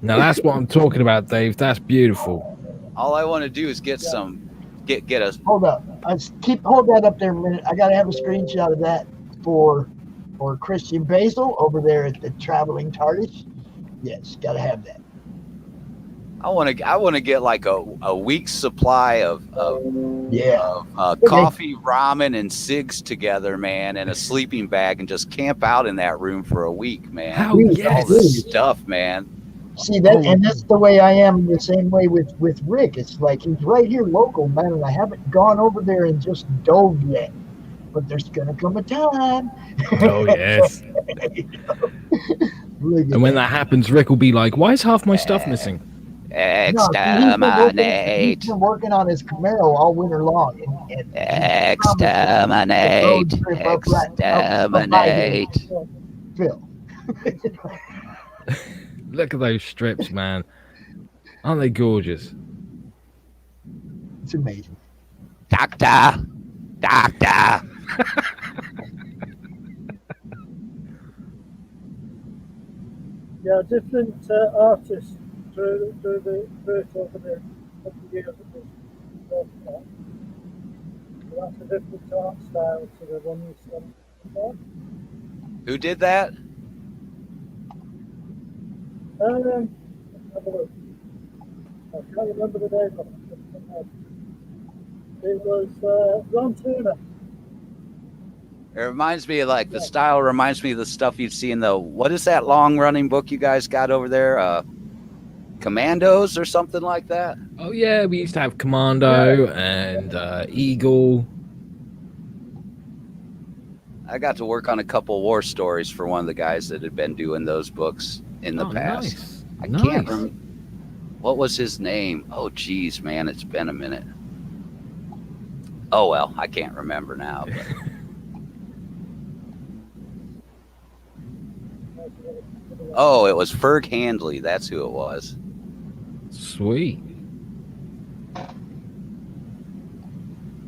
Now that's what I'm talking about, Dave. That's beautiful. All I want to do is get us. Hold up. Hold that up there a minute. I got to have a screenshot of that for Christian Basil over there at the Traveling TARDIS. Yes, got to have that. I want to get like a week's supply of Yeah. coffee, ramen, and cigs together, man, and a sleeping bag, and just camp out in that room for a week, man. How Dude, yes. All this stuff, man. See that, Oh. and that's the way I am. The same way with Rick. It's like he's right here, local, man, and I haven't gone over there and just dove yet. But there's gonna come a time. Oh yes. Look at And when that happens, Rick will be like, "Why is half my stuff missing?" Exterminate. He's been working on his Camaro all winter long. And Exterminate. Exterminate. Phil. Look at those strips, man. Aren't they gorgeous? It's amazing. Doctor. Yeah, different artists through it over the years that we've talked about. So that's a different art style to the one you said before. Who did that? Have a look. I can't remember the name of it. It was Ron Turner. It reminds me of like the style reminds me of the stuff you've seen though. What is that long running book you guys got over there? Commandos or something like that? Oh yeah, we used to have Commando and Eagle. I got to work on a couple war stories for one of the guys that had been doing those books in the past. Nice. I can't remember. What was his name? Oh, geez, man, it's been a minute. Oh, well, I can't remember now. But. Oh, it was Ferg Handley. That's who it was. Sweet.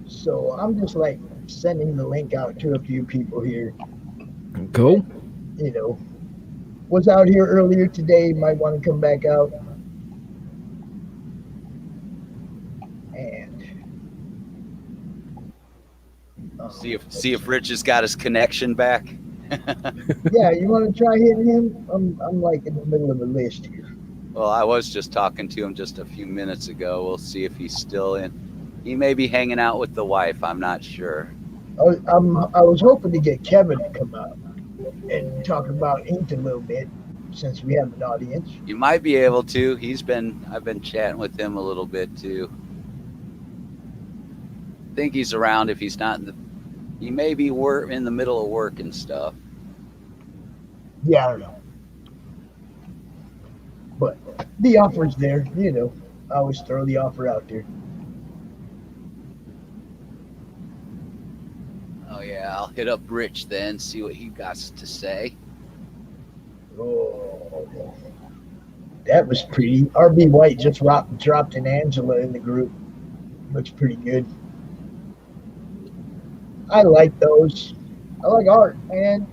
So I'm just like sending the link out to a few people here. Cool. You know, was out here earlier today. Might want to come back out. And see if Rich has got his connection back. Yeah, you want to try hitting him? I'm like in the middle of a list here. Well, I was just talking to him just a few minutes ago. We'll see if he's still in. He may be hanging out with the wife. I'm not sure. I was hoping to get Kevin to come out and talk about Inked a little bit since we have an audience. You might be able to. I've been chatting with him a little bit too. I think he's around. If he's not, he may be in the middle of work and stuff. Yeah, I don't know. But the offer's there, you know. I always throw the offer out there. Oh yeah, I'll hit up Rich then, see what he got to say. Oh, that was pretty. RB White just dropped an Angela in the group. Looks pretty good. I like those. I like art, man.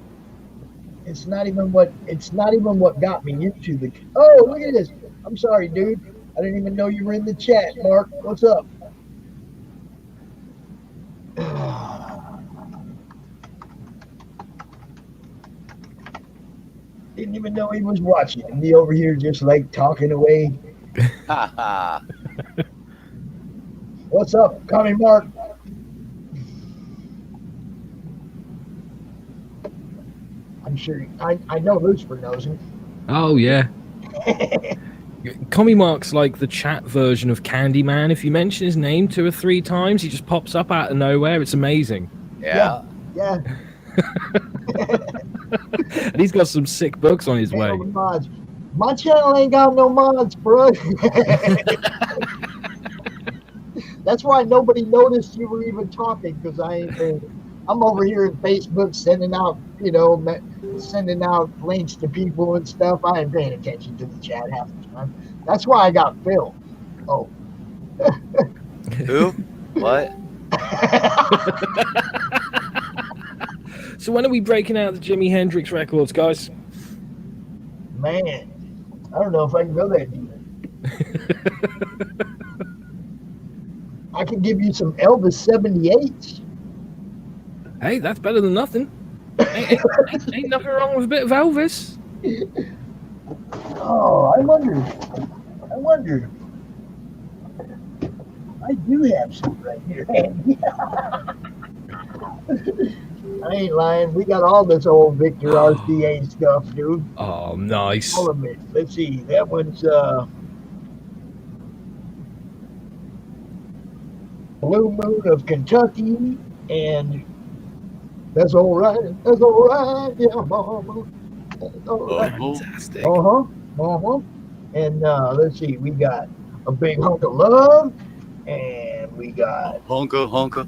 It's not even what got me into the. Oh, look at this! I'm sorry, dude. I didn't even know you were in the chat, Mark. What's up? Didn't even know he was watching. And me over here just like talking away. What's up, Connie Mark? I'm sure I know Lucifer knows him. Oh yeah. Commie Mark's like the chat version of Candyman. If you mention his name 2 or 3 times, he just pops up out of nowhere. It's amazing. Yeah. And he's got some sick books on his way. Mods. My channel ain't got no mods, bro. That's why nobody noticed you were even talking, because I'm over here in Facebook sending out links to people and stuff. I ain't paying attention to the chat half the time. That's why I got Phil. Oh. Who? What? So when are we breaking out the Jimi Hendrix records, guys? Man, I don't know if I can go that deep. I can give you some Elvis 78s. Hey, that's better than nothing. Ain't nothing wrong with a bit of Elvis. Oh, I wonder I wonder. I do have some right here handy. I ain't lying. We got all this old Victor RCA stuff, dude. Oh, nice. All of it. Let's see. That one's Blue Moon of Kentucky, and that's all right. That's all right. Yeah, mama. That's all right. Fantastic. And let's see. We got A Big Hunk of Love, and we got Honka.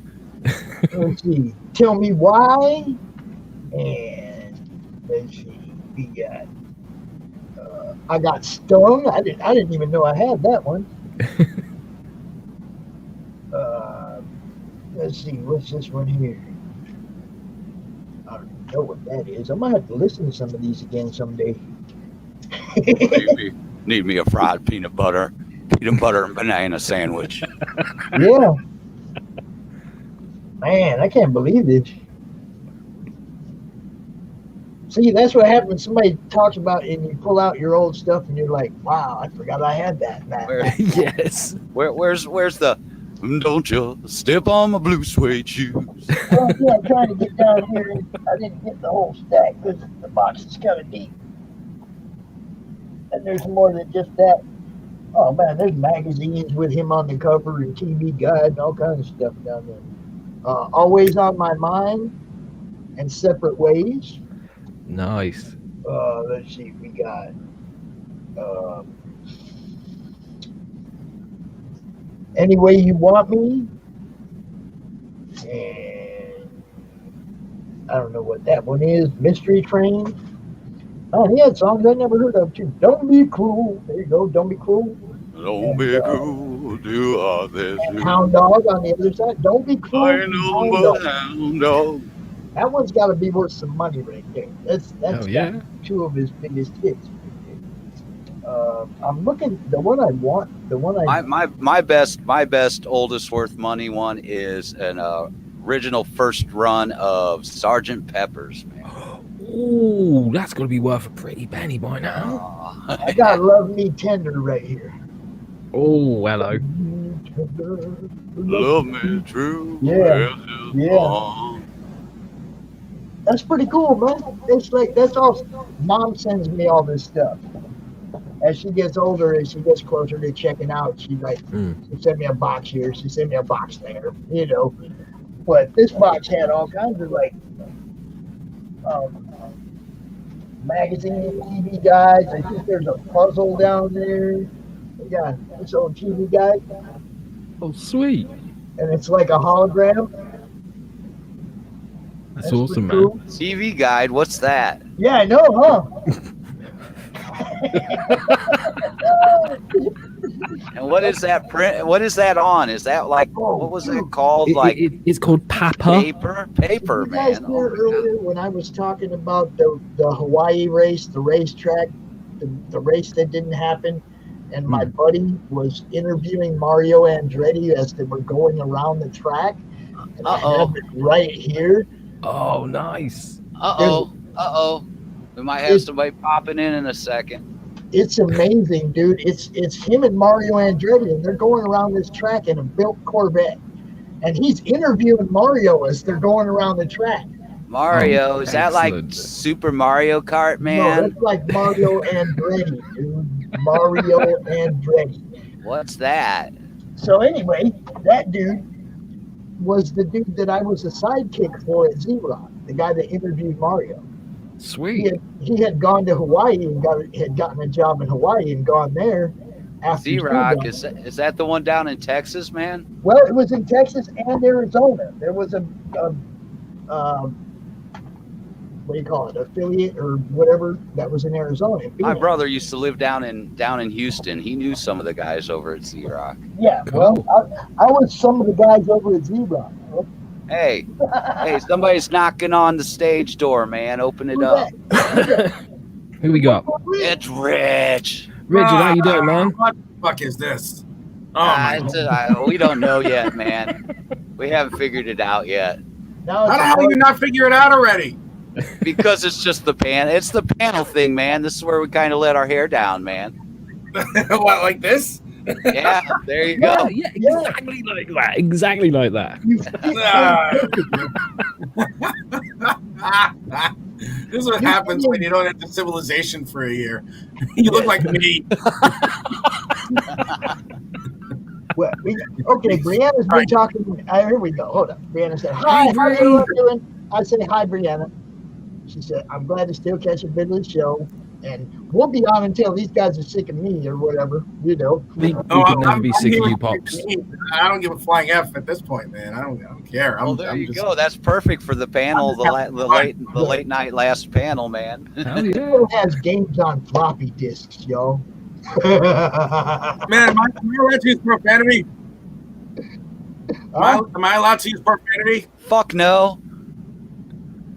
Let's see. Tell Me Why, and let's see. We got I Got Stung. I didn't even know I had that one. Let's see. What's this one here? I don't know what that is. I might have to listen to some of these again someday. Need me a fried peanut butter and banana sandwich. Yeah. Man, I can't believe this. See, that's what happens when somebody talks about it and you pull out your old stuff and you're like, wow, I forgot I had that. Yes. Where's the don't you step on my blue suede shoes? Well, yeah, I'm trying to get down here. And I didn't get the whole stack because the box is kind of deep. And there's more than just that. Oh, man, there's magazines with him on the cover and TV Guide and all kinds of stuff down there. Always on My Mind and Separate Ways. Nice. Let's see, we got Any Way You Want Me, and I don't know what that one is. Mystery Train. Oh, he had songs I never heard of too. Don't Be Cruel. There you go. Don't Be Cruel. Don't be cruel, do all this. Hound Dog on the other side. Don't Be Cruel. I know but hound dog. That one's got to be worth some money right there. That's yeah. two of his biggest hits. I'm looking. The one I want. My best oldest worth money one is an original first run of Sergeant Pepper's, man. Ooh, that's got to be worth a pretty penny by now. I got Love Me Tender right here. Oh, hello. Love me true. Yeah. That's pretty cool, man. It's like, that's all. Mom sends me all this stuff. As she gets older, as she gets closer to checking out, she sent me a box here, she sent me a box there, you know. But this box had all kinds of like magazine, TV guides. I think there's a puzzle down there. Yeah, this old TV guide. Oh, sweet. And it's like a hologram. That's awesome, cool. man. TV Guide, what's that? Yeah, I know, huh? And what is that print? What is that on? Is that like, what was it called? It's called Papa. Paper, you guys man. hear earlier when I was talking about the Hawaii race, the racetrack, the race that didn't happen, and my buddy was interviewing Mario Andretti as they were going around the track. And I have it right here. Oh, nice. We might have somebody popping in a second. It's amazing, dude. It's him and Mario Andretti, and they're going around this track in a built Corvette. And he's interviewing Mario as they're going around the track. Mario, is that like Super Mario Kart, man? No, that's like Mario Andretti, dude. Mario Andretti. What's that? So anyway, that dude was the dude that I was a sidekick for at Z-Rock, the guy that interviewed Mario. Sweet. He had gone to Hawaii and had gotten a job in Hawaii and gone there after Z-Rock, is that the one down in Texas, man? Well, it was in Texas and Arizona. There was a what do you call it, affiliate or whatever that was in Arizona. My brother used to live down in Houston. He knew some of the guys over at Z-Rock. Yeah, cool. Well, I was some of the guys over at Z-Rock. Hey, somebody's knocking on the stage door, man. Open it up. Who we got? It's Rich. Richard, how you doing, man? What the fuck is this? Oh, we don't know yet, man. We haven't figured it out yet. How the hell do you not figure it out already? Because it's just the panel. It's the panel thing, man. This is where we kind of let our hair down, man. What, like this? Yeah, there you go. Yeah, exactly like that. Exactly like that. You fit perfectly. This is what happens when you don't have the civilization for a year. You look like me. Well, okay, Brianna's been talking. Here we go. Hold on. Brianna said, "Hi, how are you doing?" I said, "Hi, Brianna." She said, "I'm glad to still catch a bit of the show, and we'll be on until these guys are sick of me or whatever, you know." We could never be sick of you, Pops. I don't give a flying F at this point, man. I don't care. Well, there you go. That's perfect for the panel, the late night last panel, man. Hell yeah. Still has games on floppy disks, yo. Man, am I allowed to use profanity? Am I allowed to use profanity? Fuck no.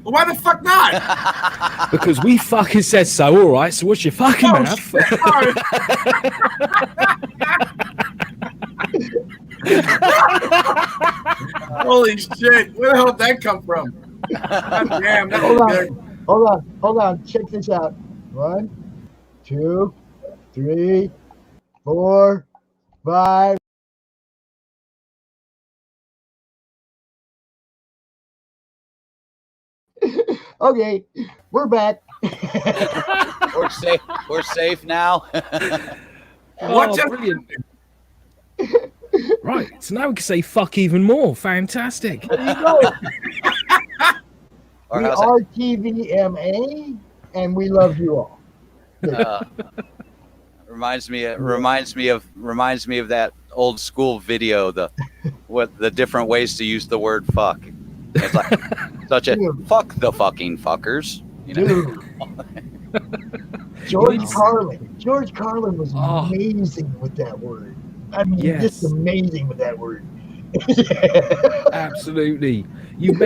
Well, why the fuck not? Because we fucking said so, all right? So what's your fucking mouth? Holy shit. Where the hell did that come from? God damn, that was good. Hold on. Check this out. 1, 2, 3, 4, 5. Okay, we're back. We're safe now. Oh, brilliant. Right, so now we can say fuck even more. Fantastic. There you go. We are TVMA, and we love you all. Reminds me of that old school video. The different ways to use the word fuck. It's like such a fuck the fucking fuckers. You know? George Carlin was amazing with that word. I mean, just amazing with that word. Absolutely. You've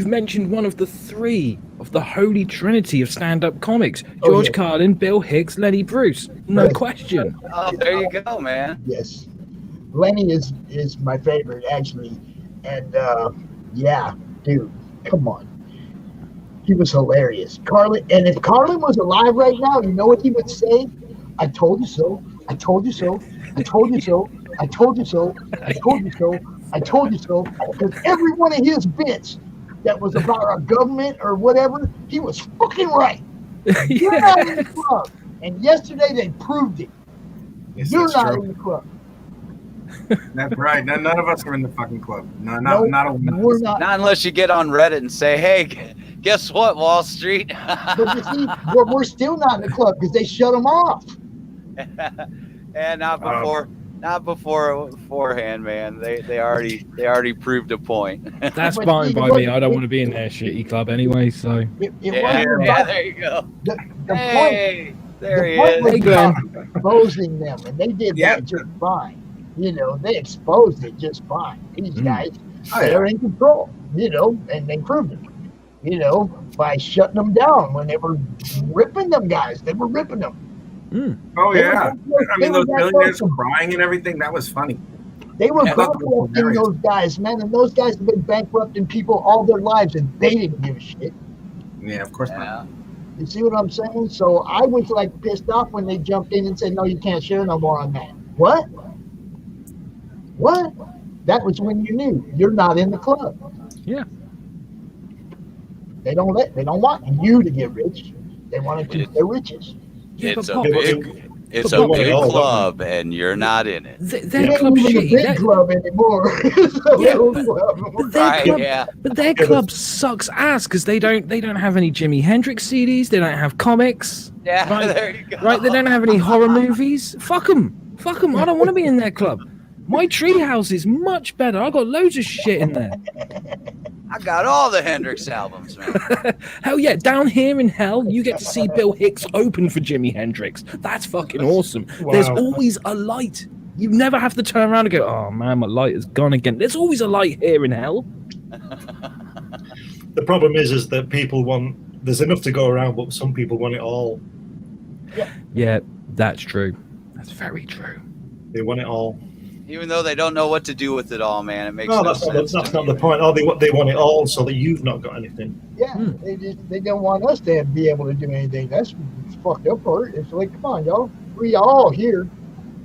mentioned one of the three of the holy trinity of stand-up comics: George Carlin, Bill Hicks, Lenny Bruce. No question. Oh, there you go, man. Yes, Lenny is my favorite actually, and yeah, dude, come on, he was hilarious. Carlin, and if Carlin was alive right now, you know what he would say? "I told you so. I told you so. I told you so. I told you so. I told you so. I told you so." Because every one of his bits that was about our government or whatever, he was fucking right. You're not in the club. And yesterday they proved it. Yes, You're not in the club. That's right. None of us are in the fucking club. Not a we're not. Not unless you get on Reddit and say, "Hey, guess what, Wall Street?" But you see, we're still not in the club because they shut them off. And not beforehand, man. They already proved a point. That's fine by me. I don't want to be in their shitty club anyway. So there you go. The hey, point, there he point is. was about exposing them, and they did that just fine. You know, they exposed it just fine. These guys, they're in control. You know, and they proved it. You know, by shutting them down when they were ripping them guys. They were ripping them. Oh yeah, I mean those millionaires crying and everything. That was funny. They were bankrupting those guys, man, and those guys have been bankrupting people all their lives, and they didn't give a shit. Yeah, of course not. You see what I'm saying? So I was like pissed off when they jumped in and said, "No, you can't share no more on that." What? That was when you knew you're not in the club. Yeah. They don't want you to get rich. They want to keep their riches. It's a big club, and you're not in it. Their club's shitty. Big club anymore. But their club sucks ass because they don't have any Jimi Hendrix CDs. They don't have comics. Yeah, right? There you go. Right? They don't have any horror movies. Fuck them. I don't want to be in their club. My treehouse is much better. I got loads of shit in there. I got all the Hendrix albums, man. Hell yeah. Down here in hell, you get to see Bill Hicks open for Jimi Hendrix. That's fucking awesome. Wow. There's always a light. You never have to turn around and go, "Oh man, my light is gone again." There's always a light here in hell. The problem is that people there's enough to go around, but some people want it all. Yeah, that's true. That's very true. They want it all. Even though they don't know what to do with it all, man, it makes no sense. That's not the point. Oh, they want it all so that you've not got anything. Yeah, they don't want us to be able to do anything. That's fucked up part. It's like, come on, y'all. we all here.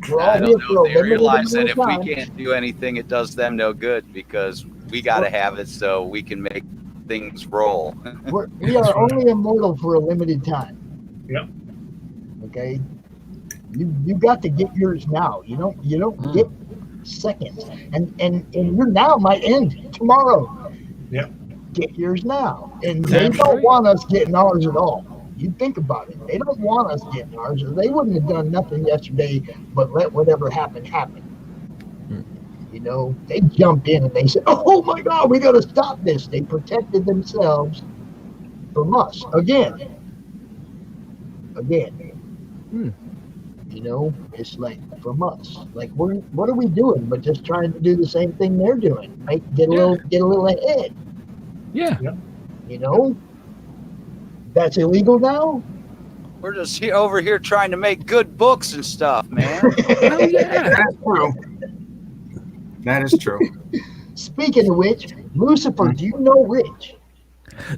We're all I here don't know. for a They limited realize that amount if of we time. can't do anything, it does them no good because we got to have it so we can make things roll. We are only immortal for a limited time. Yep. Okay. You got to get yours now. You don't get seconds, and your now might end tomorrow. Yeah. Get yours now, and they don't want us getting ours at all. You think about it. They don't want us getting ours, or they wouldn't have done nothing yesterday but let whatever happen happen. You know, they jumped in and they said, "Oh my God, we got to stop this." They protected themselves from us again. You know, it's like from us. Like what are we doing? But just trying to do the same thing they're doing. Right? Get a little ahead. Yeah. You know, that's illegal now. We're just over here trying to make good books and stuff, man. Oh yeah. That's true. That is true. Speaking of which, Lucifer, do you know Rich?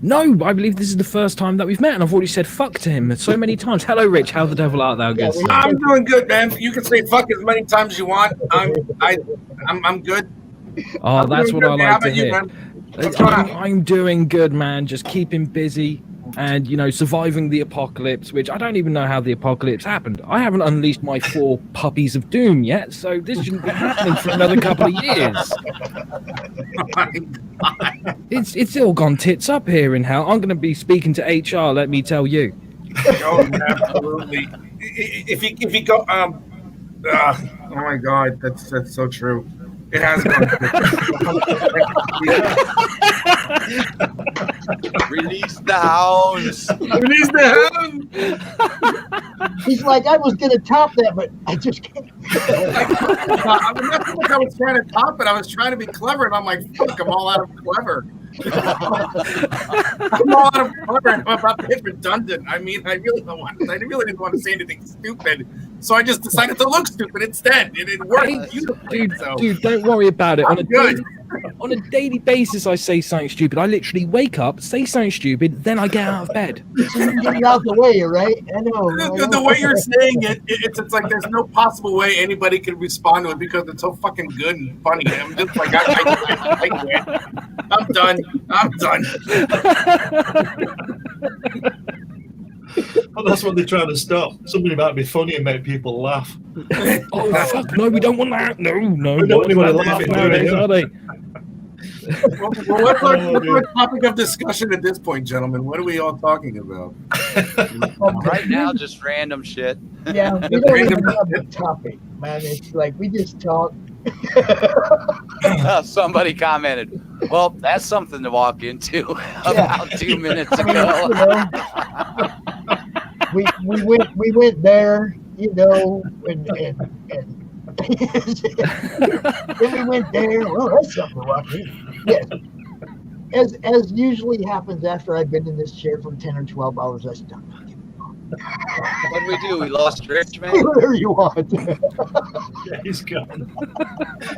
No, I believe this is the first time that we've met, and I've already said fuck to him so many times. Hello, Rich. How the devil art thou? Good. I'm doing good, man. You can say fuck as many times as you want. I'm good. Oh, I'm that's doing what good, I man. like to How about you, hear. man? What's going on? I'm doing good, man. Just keeping busy and, you know, surviving the apocalypse, which I don't even know how the apocalypse happened. I haven't unleashed my 4 puppies of doom yet, so this shouldn't be happening for another couple of years. It's all gone tits up here in hell. I'm going to be speaking to HR, let me tell you. Oh, absolutely. If you go, oh my God, that's so true. It has gone. Release the hounds. Release the hounds. He's like, I was gonna top that, but I just can't. I was trying to top it. I was trying to be clever, and I'm like, fuck, I'm all out of clever. I'm all out of clever, and I'm about to hit redundant. I mean, I really didn't want to say anything stupid, so I just decided to look stupid instead, and it worked beautifully. Dude, don't worry about it. Good. On a daily basis, I say something stupid. I literally wake up, say something stupid, then I get out of bed. Get out the way, right? I know. The way you're saying it, it's like there's no possible way anybody can respond to it because it's so fucking good and funny. I'm just like, I quit. I'm done. Well, that's what they're trying to stop. Somebody might be funny and make people laugh. Oh, fuck, no, we don't want that. No. We don't want anybody laughing nowadays, are they? Well, what's our topic of discussion at this point, gentlemen? What are we all talking about? Right now, just random shit. Yeah, we don't even have a topic, man. It's like we just talk. Somebody commented, well, that's something to walk into about 2 minutes ago. We went there, you know, and then we went there. Well, that's something to walk in. Yes. As usually happens after I've been in this chair for 10 or 12 hours, I stop. What did we do? We lost Rich, man? Whatever you want. Yeah, he's gone.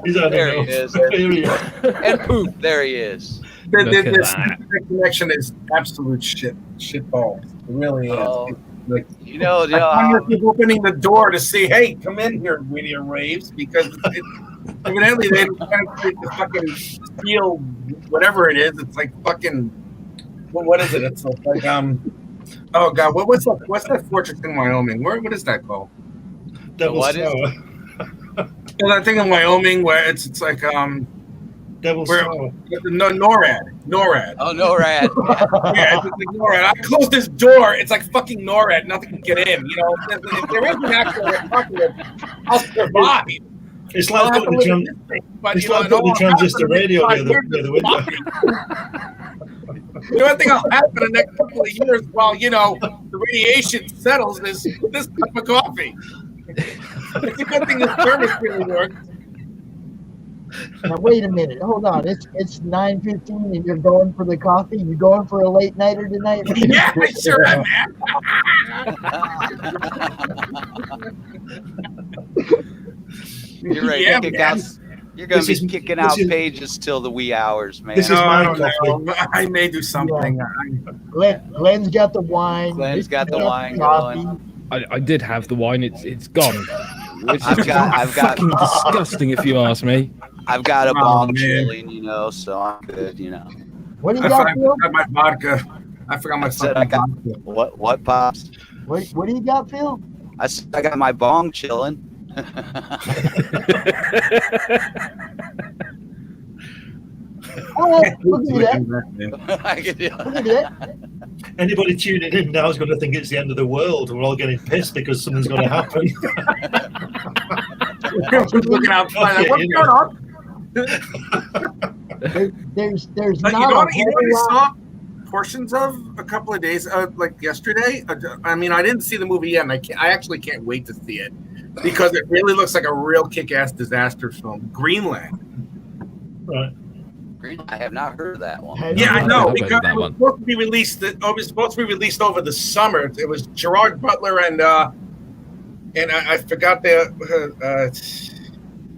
He's out There of he is. There he is. And poof, there he is. This connection is absolute shit balls. It really is. Oh. Like, You know, I'm just opening the door to say, hey, come in here with your raves, because evidently they kind of the fucking steel, whatever it is. It's like fucking, what is it? It's like oh God, what's that fortress in Wyoming? What is that called? Devil's What is- Tower. There's that thing in Wyoming where it's like Devil's where Tower. no NORAD. Oh, NORAD. Yeah, it's like NORAD. I close this door. It's like fucking NORAD. Nothing can get in. You know, if there is an actual apocalypse, I'll survive. It's like putting the transistor radio near the window. The only thing I'll have in the next couple of years while, you know, the radiation settles is this cup of coffee. It's a good thing the service really works. Now wait a minute, hold on. It's 9:15 and you're going for the coffee. You going for a late nighter tonight? Yeah, I sure am, You're ready to kick out. You're going to be kicking out pages till the wee hours, man. This is my coffee. I may do something. Glenn's got the wine. Glenn's got the wine coffee. going. I did have the wine. It's gone. Which is I've got fucking disgusting, if you ask me. I've got a Oh, bong man. chilling, so I'm good, What do you I got, forgot Phil? my vodka. I forgot my I said fucking I got vodka. what pops? What do you got, Phil? I said I got my bong chilling. All right, we'll give you that. I could do We'll give you that. Anybody tuning in now is going to think it's the end of the world. We're all getting pissed because something's going to happen. Looking outside, like, what's going on? There's But not you know a what I whole lot. saw portions of a couple of days, like yesterday. I mean, I didn't see the movie yet, and I actually can't wait to see it because it really looks like a real kick-ass disaster film. Greenland. Right. I have not heard of that one. Yeah, I know. I've heard of Because that it was one. supposed to be released. It was supposed to be released over the summer. It was Gerard Butler and I forgot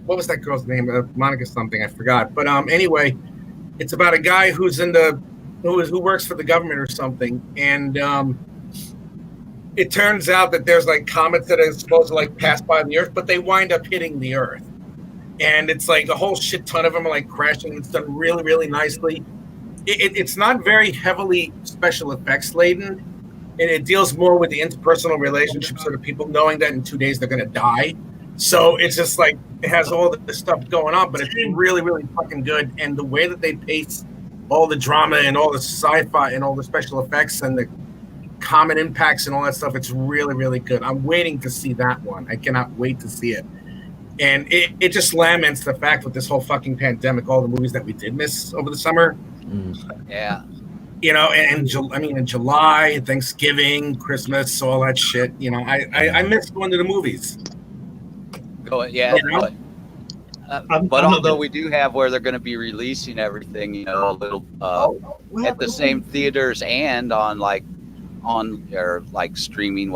what was that girl's name? Monica something. I forgot. But anyway, it's about a guy who works for the government or something, and it turns out that there's like comets that are supposed to like pass by the Earth, but they wind up hitting the Earth. And it's like a whole shit ton of them are like crashing. It's done really, really nicely. It's not very heavily special effects laden, and it deals more with the interpersonal relationships of the people knowing that in 2 days they're going to die. So it's just like it has all this stuff going on, but it's really, really fucking good. And the way that they pace all the drama and all the sci-fi and all the special effects and the comet impacts and all that stuff, it's really, really good. I'm waiting to see that one. I cannot wait to see it. And it just laments the fact with this whole fucking pandemic, all the movies that we did miss over the summer. Yeah. In July, Thanksgiving, Christmas, all that shit. I missed going to the movies. Yeah. But I'm although we do have where they're going to be releasing everything, a little at the same theaters and on streaming.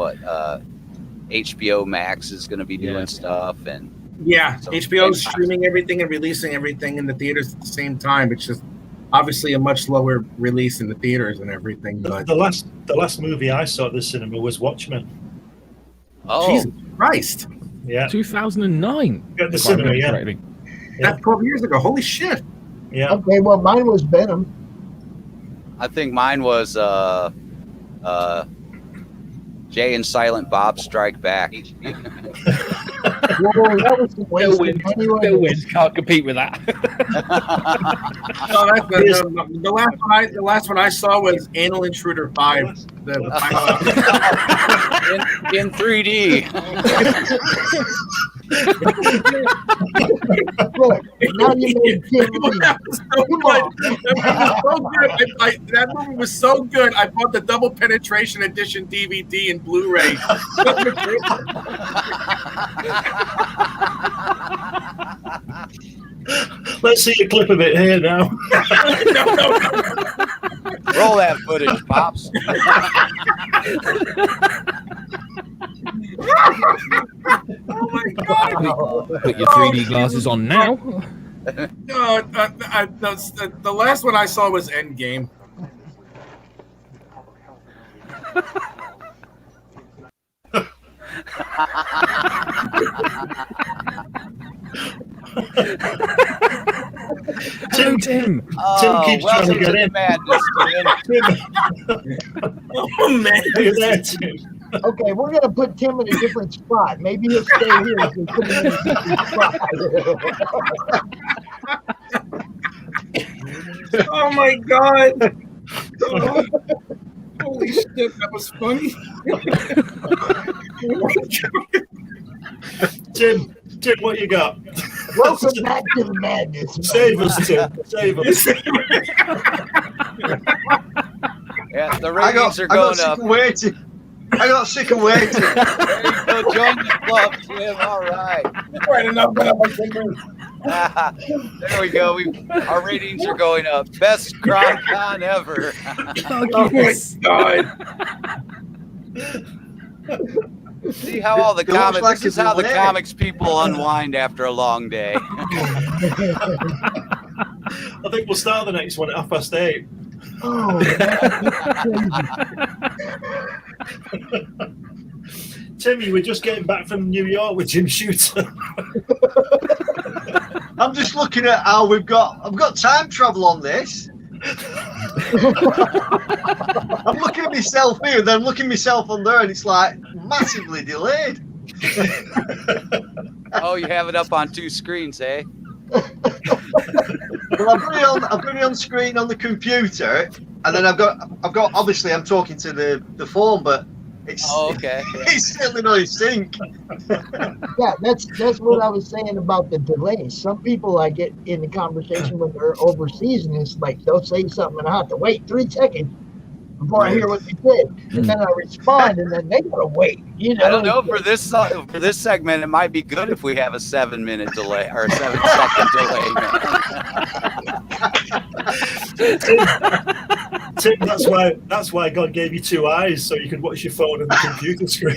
HBO Max is going to be doing stuff, and HBO's streaming everything and releasing everything in the theaters at the same time. It's just obviously a much slower release in the theaters and everything. But The last movie I saw at the cinema was Watchmen. Oh, Jesus Christ! Yeah, 2009. at the cinema. Yeah, Correctly. That's 12 years ago. Holy shit! yeah. Okay, well, mine was Venom. I think mine was Jay and Silent Bob Strike Back. Well, that was the Bill waste wins. of money. Bill wins. Can't compete with that. No, the last one I saw was Anal Intruder 5. in 3D. Look, now you made Tim leave. That movie was so good. I bought the double penetration edition DVD and Blu-ray. Let's see a clip of it here now. Roll that footage, Pops. Oh my god! Put your 3D glasses on now. No, the last one I saw was Endgame. Tim. Tim. Tim keeps trying to get in. Madness, Oh man! Are you there, Tim? Okay, we're gonna put Tim in a different spot. Maybe he'll stay here if we put him in a different spot. Oh my god! Oh, holy shit, that was funny. Tim, what you got? Welcome back to the madness. Save us, Tim. Save us. Yeah, the ratings are going up. I got sick of waiting. There you go, join the club, Tim. All right. Right enough, There we go. Our ratings are going up. Best CRoM ever. Oh my god! See how all the It looks comics. like This is it's how the away. comics people unwind after a long day. I think we'll start the next one at 8:30. Oh, Tim, you were just getting back from New York with Jim Shooter. I'm just looking at how I've got time travel on this. I'm looking at myself here, then I'm looking at myself on there, and it's like massively delayed. Oh, you have it up on 2 screens, eh? Well, I've got it on screen on the computer, and then I've got obviously I'm talking to the phone, but it's okay. it's certainly not in sync. Yeah, that's what I was saying about the delay. Some people I get in the conversation when they're overseas, and it's like they'll say something and I have to wait 3 seconds before I hear what they said, and then I respond, and then they gotta wait. You know, I don't know for this segment. It might be good if we have a 7-minute delay or a 7-second delay. Tim, that's why God gave you 2 eyes, so you could watch your phone and the computer screen.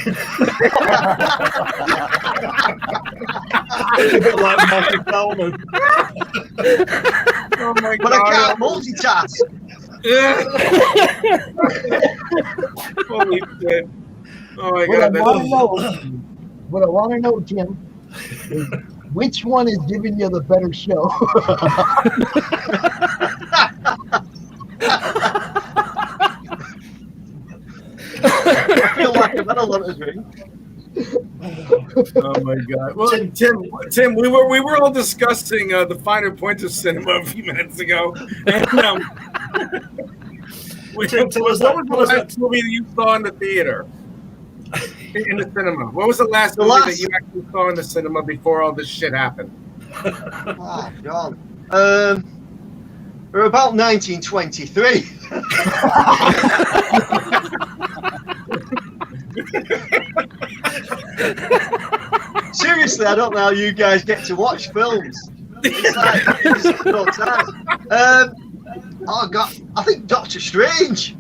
A bit like Michael Bellman. Oh my But God. I can't multitask. Holy shit. Oh my what I God. want to know, Tim, is which one is giving you the better show? I feel like I've had a lot of drink. Oh my God! Well, Tim, we were all discussing the finer points of cinema a few minutes ago, and what was the last movie that you saw in the theater? In the cinema, what was the last movie that you actually saw in the cinema before all this shit happened? Oh God! We're about 1923. Seriously, I don't know how you guys get to watch films. It's like, it's no time. Oh God, I think Doctor Strange.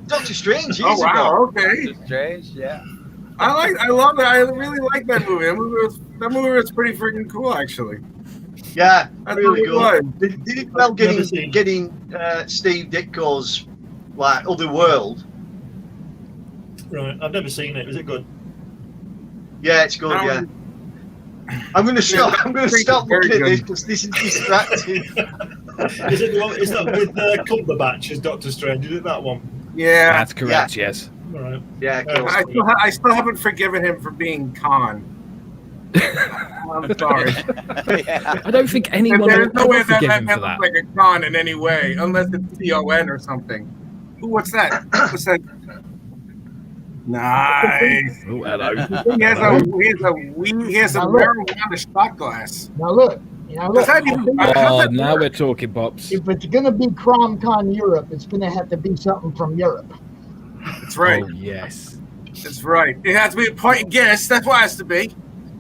Doctor Strange. Oh wow! Okay. Doctor Strange, yeah. I love it. I really like that movie. That movie was pretty freaking cool, actually. Yeah, I really good. Did it well getting Steve Ditko's like Otherworld? Right, I've never seen it. Is it good? Yeah, it's good. Yeah. I'm going to stop. I'm going to stop looking at this because this is distracting. Is that with Cumberbatch as Doctor Strange? Is it that one? Yeah, that's correct. Yeah. Yes. All right. Yeah. I still haven't forgiven him for being Khan. I'm sorry. Yeah. I don't think anyone There's no way will forgive him for that that. looks like a Khan in any way, unless it's CON or something. Ooh, what's that? What's that? Nice. Oh, hello. He has a marijuana shot glass. Now look. Does that even, Oh, now we're talking, Pops. If it's going to be CromCon Europe, it's going to have to be something from Europe. That's right. Oh, yes. That's right. It has to be a point and guess. That's what it has to be.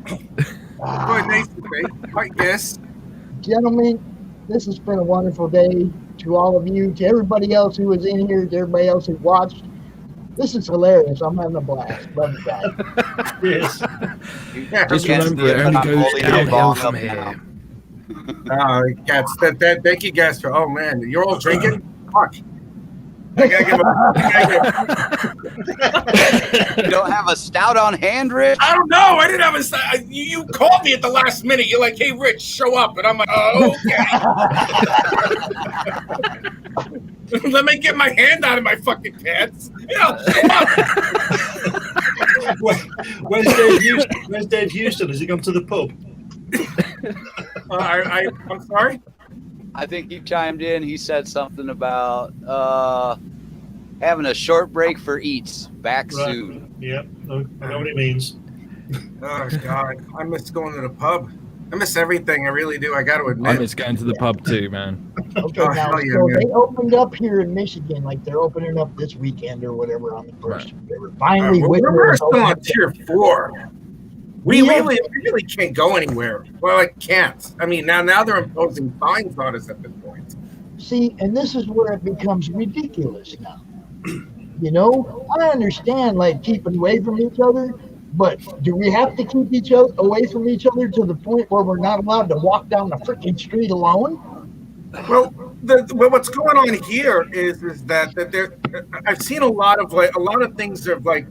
Boy, nice to be. Point and guess. Gentlemen, this has been a wonderful day to all of you, to everybody else who was in here, to everybody else who watched. This is hilarious. I'm having a blast. Love you guys. Yes. Just remember, it only goes downhill from here. Thank you guys for. Oh man, you're all drinking. Fuck. You don't have a stout on hand, Rich? I don't know. I didn't have a. You called me at the last minute. You're like, "Hey, Rich, show up," and I'm like, "Oh, okay." Let me get my hand out of my fucking pants. You know, show up. Where's Dave Houston? Has he gone to the pub? I'm sorry. I think he chimed in. He said something about having a short break for eats. Back soon. Yep, I know what it means. Oh God, I miss going to the pub. I miss everything. I really do. I got to admit. I miss going to the pub too, man. Okay, now, so they opened up here in Michigan, like they're opening up this weekend or whatever on the first. They were finally. We're still on tier 4. We really can't go anywhere. Well, I can't. I mean, now they're imposing fines on us at this point. See, and this is where it becomes ridiculous now. You know, I understand like keeping away from each other, but do we have to keep each other away from each other to the point where we're not allowed to walk down the freaking street alone? Well, what's going on here is that there. I've seen a lot of things of like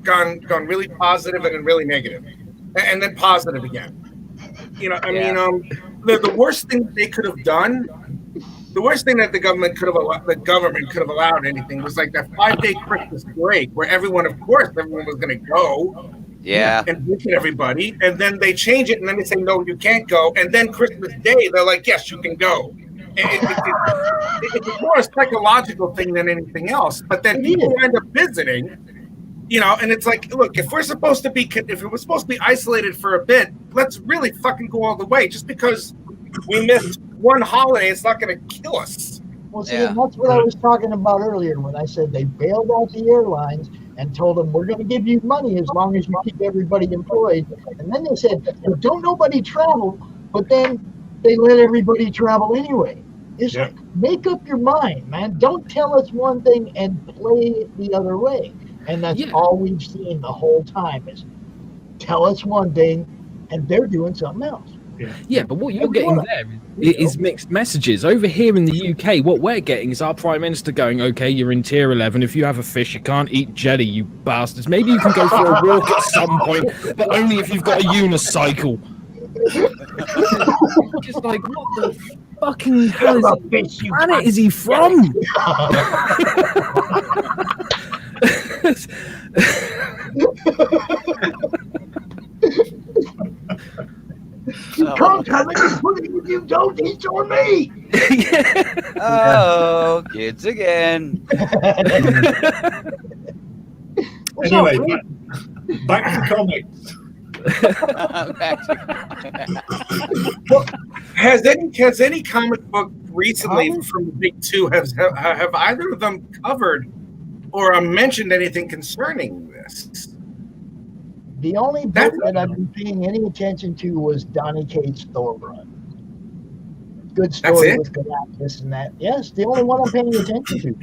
gone really positive and then really negative, and then positive again. I mean, the worst thing they could have done, the worst thing that the government could have allowed anything was like that 5-day Christmas break where everyone was going to go. Yeah. And visit everybody, and then they change it, and then they say no, you can't go, and then Christmas Day they're like, yes, you can go. It's more a psychological thing than anything else. But then people end up visiting, and it's like, look, if we're supposed to be isolated for a bit, let's really fucking go all the way. Just because we missed one holiday, it's not going to kill us. Well, see, and that's what I was talking about earlier when I said they bailed out the airlines and told them, we're going to give you money as long as you keep everybody employed. And then they said, well, don't nobody travel, but then they let everybody travel anyway. It's like, make up your mind, man. Don't tell us one thing and play it the other way. And that's all we've seen the whole time is tell us one thing and they're doing something else. Yeah, but what you're getting there is mixed messages. Over here in the UK, what we're getting is our Prime Minister going, okay, you're in tier 11. If you have a fish, you can't eat jelly, you bastards. Maybe you can go for a walk at some point, but only if you've got a unicycle. Just like, what the fucking hell planet is he from? Come coming and putting if you don't, he's on me. Oh, kids again. Anyway, back to comics. Has any comic book recently from the big two have either of them covered or mentioned anything concerning this? The only book that I've been paying any attention to was Donny Cates' Thor run. Good story with Galactus and that. Yes, the only one I'm paying attention to.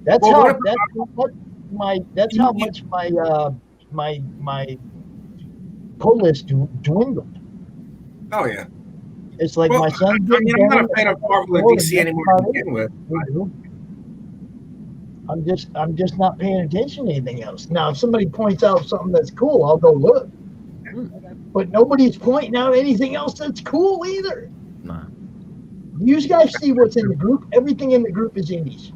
That's how much my pull list dwindled. Oh yeah. It's like my son. I'm not a fan of Marvel and DC anymore to begin with. I'm just not paying attention to anything else. Now, if somebody points out something that's cool, I'll go look. But nobody's pointing out anything else that's cool either. Nah. You guys see what's in the group? Everything in the group is indies.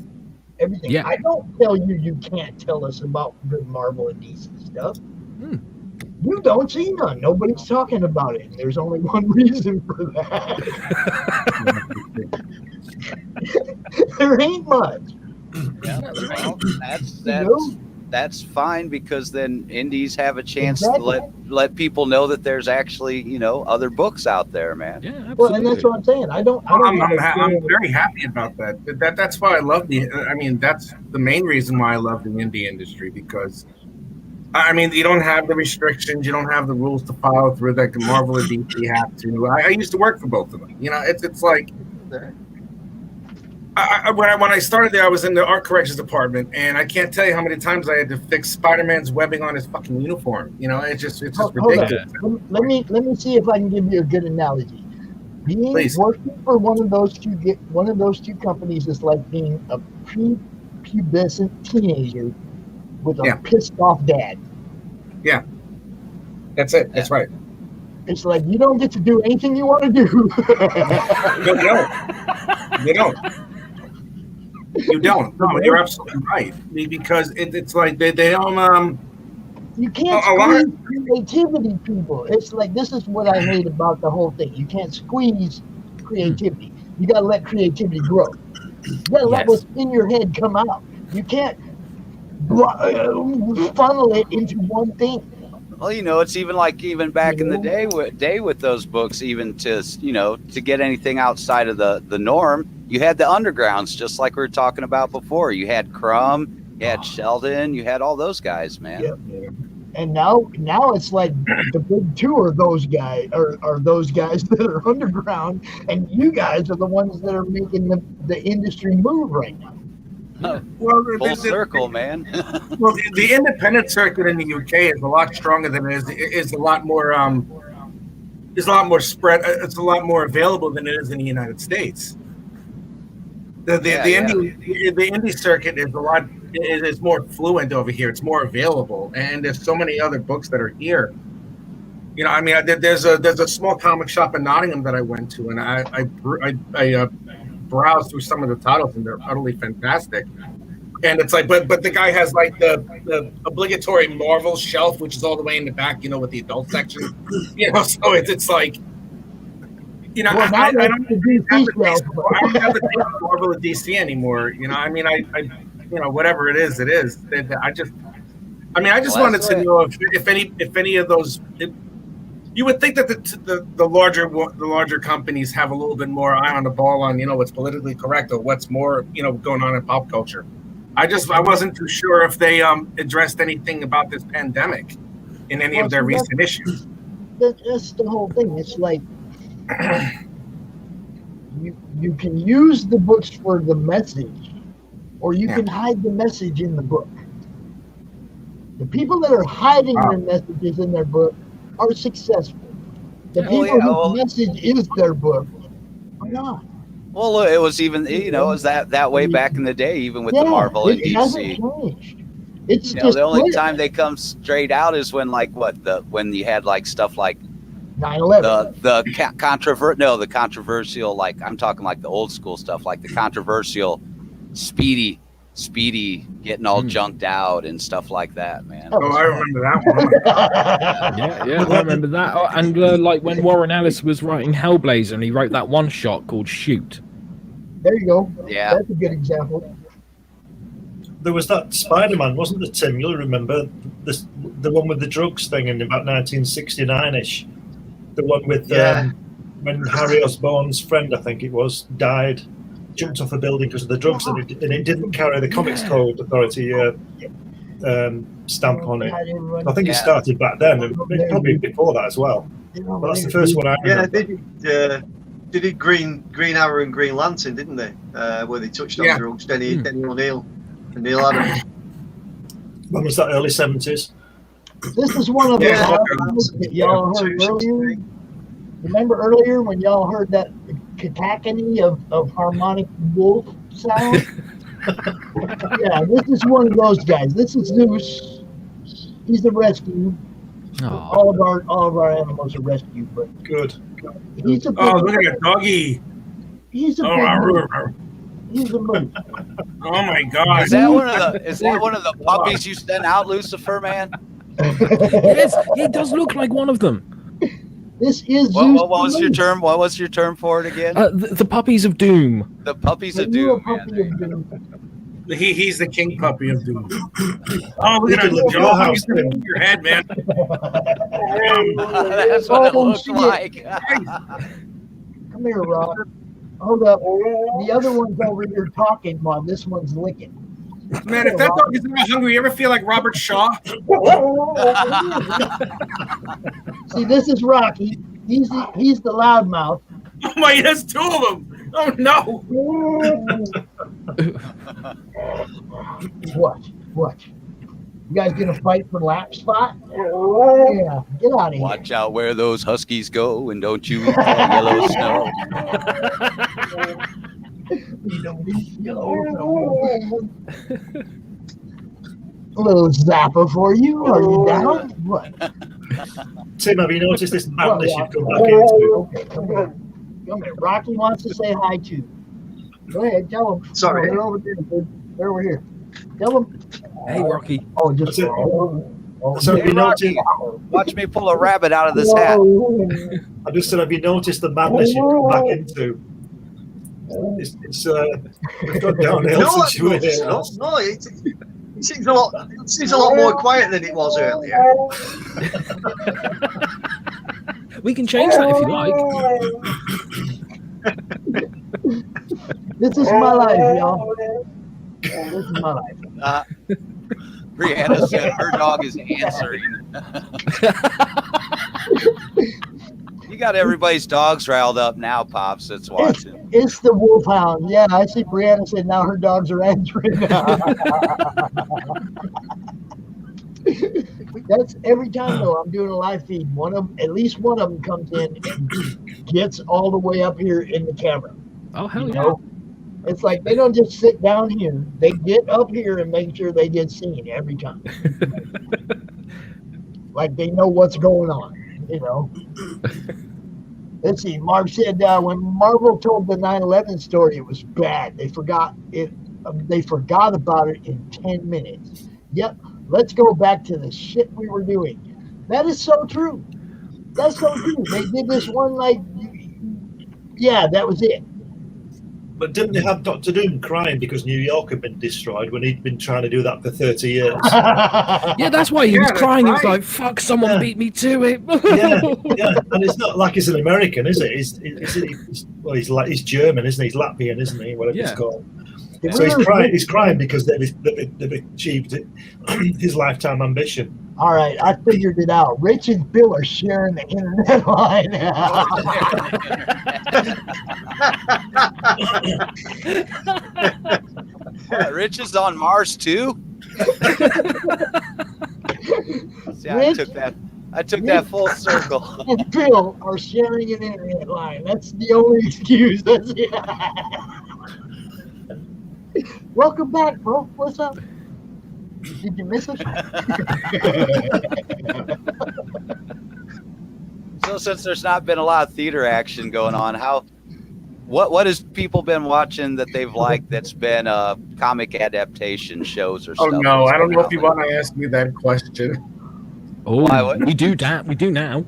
Everything. Yeah. I don't tell you you can't tell us about good Marvel and DC stuff. You don't see none. Nobody's talking about it. There's only one reason for that. There ain't much. Yeah, well, that's fine because then indies have a chance to let people know that there's actually other books out there, man. Yeah, absolutely. Well, and that's what I'm saying. I'm very happy about that. That's why I love that's the main reason why I love the indie industry, because you don't have the restrictions, you don't have the rules to follow through that Marvel and DC have to. I used to work for both of them. It's like. When I started there, I was in the art corrections department, and I can't tell you how many times I had to fix Spider-Man's webbing on his fucking uniform. It's just ridiculous. Let me see if I can give you a good analogy. Working for one of those two companies is like being a prepubescent teenager with a pissed off dad. Yeah, that's it. That's right. It's like you don't get to do anything you want to do. You don't. You don't. No, you're absolutely right. Because it's like they don't. You can't squeeze creativity, people. It's like this is what I hate about the whole thing. You can't squeeze creativity. You got to let creativity grow. You got to let what's in your head come out. You can't funnel it into one thing. Well, it's even back in the day with those books, even to get anything outside of the norm, you had the undergrounds, just like we were talking about before. You had CRoM, you had Sheldon, you had all those guys, man. Yeah. And now it's like the big two are those guys, are those guys that are underground, and you guys are the ones that are making the industry move right now. Full circle, man. Well, the independent circuit in the UK is a lot stronger than it is a lot more spread. It's a lot more available than it is in the United States. The indie circuit is a lot is more fluent over here. It's more available, and there's so many other books that are here. You know, I mean, there's a small comic shop in Nottingham that I went to, and I browsed through some of the titles, and they're utterly fantastic. And it's like, but the guy has like the obligatory Marvel shelf, which is all the way in the back, you know, with the adult section. You know, so it's like, you know, Well, I don't the DC have shelf. I don't have the taste for Marvel or DC anymore. You know, I mean, I you know, whatever it is, it is. I just wanted to know if any of those. You would think that the larger companies have a little bit more eye on the ball on, you know, what's politically correct or what's more, you know, going on in pop culture. I wasn't too sure if they addressed anything about this pandemic in any of their recent issues. That's the whole thing. It's like you can use the books for the message, or you can hide the message in the book. The people that are hiding their messages in their book are successful. The people whose message is their book are not. Well, it was even, you know, it was that way back in the day, even with the Marvel and DC. It hasn't changed. It's you know, the only time they come straight out is when, like, when you had like stuff like 9/11. The controversial, like, I'm talking like the old school stuff, like the controversial Speedy getting all junked out and stuff like that, man. Oh, I remember that one. Yeah, I remember that. Oh, and like when Warren Ellis was writing Hellblazer, and he wrote that one shot called Shoot. There you go. Yeah, that's a good example. There was that Spider-Man, wasn't there, Tim? You'll remember the one with the drugs thing in about 1969-ish. The one with when Harry Osborn's friend, I think it was, died, jumped off a building because of the drugs, and it didn't carry the Comics Code Authority stamp on it. I think it started back then, and probably before that as well. But that's the first one I remember. They did Green Arrow and Green Lantern, didn't they? Where they touched on drugs. Denny O'Neil and Neil Adams. When was that? Early 70s. This is one of the that y'all heard earlier. Remember earlier when y'all heard that cacophony of harmonic wolf sound? Yeah, this is one of those guys. This is Zeus. He's the rescue. All of our animals are rescued, but good. He's a big, look at that doggy. He's a big He's a moose. Oh my God! Is that one of the puppies you sent out, Lucifer, man? Yes, it does look like one of them. This is what was your term? What was your term for it again? The puppies of doom. The puppies of doom. He's the king puppy of doom. Oh, look at that! He's in your head, man. That's what it looks like. Come here, Rob. Hold up. The other one's over here talking while this one's licking. Man, if that dog is not hungry, you ever feel like Robert Shaw? See, this is Rocky. He's the loudmouth. Oh my, there's two of them. Oh no! What? You guys gonna fight for lap spot? Yeah, get out of here. Watch out where those huskies go, and don't you eat that yellow snow. A little zapper for you. Are you down? What? Tim, have you noticed this madness you've come back into? Okay, come here. Rocky wants to say hi too. Go ahead, tell him. Sorry. They're over there. They're over here. Tell him. Hey, Rocky. Oh, just. So have you noticed? Watch me pull a rabbit out of this hat. I just said, have you noticed the madness you've come back into? It's gone downhill since you were here. No, it seems a lot more quiet than it was earlier. We can change that if you like. This is my life, y'all. This is my life. Brianna said her dog is answering. You got everybody's dogs riled up now, Pops, that's watching. It's the wolfhound. Yeah, I see Brianna said now her dogs are answering. That's every time though I'm doing a live feed. At least one of them comes in and gets all the way up here in the camera. Oh hell yeah! It's like they don't just sit down here. They get up here and make sure they get seen every time. Like they know what's going on. Let's see. Marv said when Marvel told the 9/11 story, it was bad. They forgot it. They forgot about it in 10 minutes. Yep. Let's go back to the shit we were doing. That is so true. That's so true. They did this one yeah, that was it. But didn't they have Doctor Doom crying because New York had been destroyed when he'd been trying to do that for 30 years? Yeah, that's why he was crying. He was like, fuck, someone beat me to it. yeah. And it's not like he's an American, is it? He's German, isn't he? He's Latvian, isn't he? Whatever it's called. So he's crying because they've achieved his lifetime ambition. All right, I figured it out. Rich and Bill are sharing the internet line. Rich is on Mars too. See, I took that full circle. And Bill are sharing an internet line. That's the only excuse. That's it. Welcome back, bro. What's up? Did you miss us? So since there's not been a lot of theater action going on, what has people been watching that they've liked that's been comic adaptation shows or stuff? Oh no, I don't know if you want to ask me that question. Oh, we do that. We do now.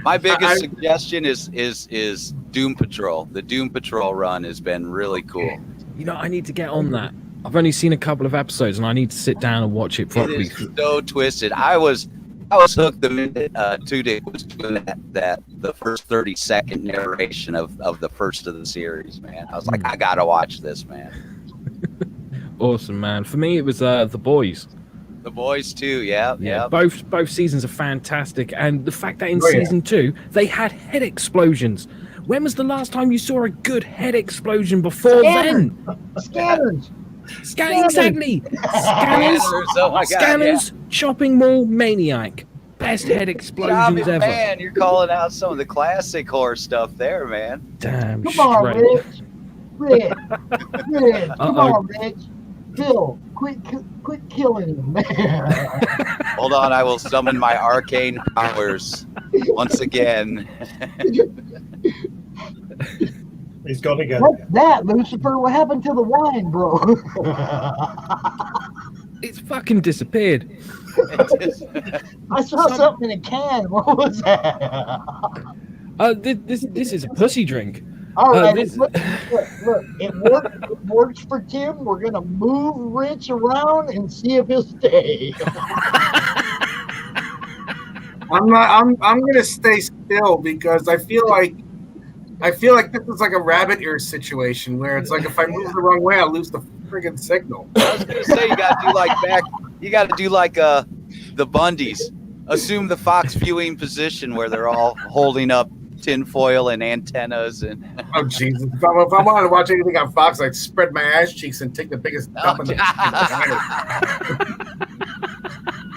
My biggest suggestion is Doom Patrol. The Doom Patrol run has been really cool. I need to get on that. I've only seen a couple of episodes, and I need to sit down and watch it properly. It is so twisted. I was hooked the minute Tudyk was doing the first 30-second narration of the first of the series, man. I was like, I gotta watch this, man. Awesome, man. For me, it was The Boys. The Boys too, yeah. Both seasons are fantastic, and the fact that in season 2 they had head explosions. When was the last time you saw a good head explosion before then? Scanners. Exactly. Scanners, shopping mall maniac. Best head explosions ever. Man, you're calling out some of the classic horror stuff there, man. Damn Come on, straight. Rich. Come on, Rich. Bill, quit killing him, man. Hold on, I will summon my arcane powers once again. He's gone again. What's that, Lucifer? What happened to the wine, bro? It's fucking disappeared. I saw something in a can. What was that? This is a pussy drink. All right, look, it works for Tim. We're gonna move Rich around and see if he'll stay. I'm gonna stay still because I feel like this is like a rabbit ear situation where it's like if I move the wrong way, I lose the friggin' signal. I was gonna say you gotta do like the Bundys. Assume the Fox viewing position where they're all holding up tinfoil and antennas and oh Jesus! If I wanted to watch anything on Fox, I'd spread my ass cheeks and take the biggest dump in the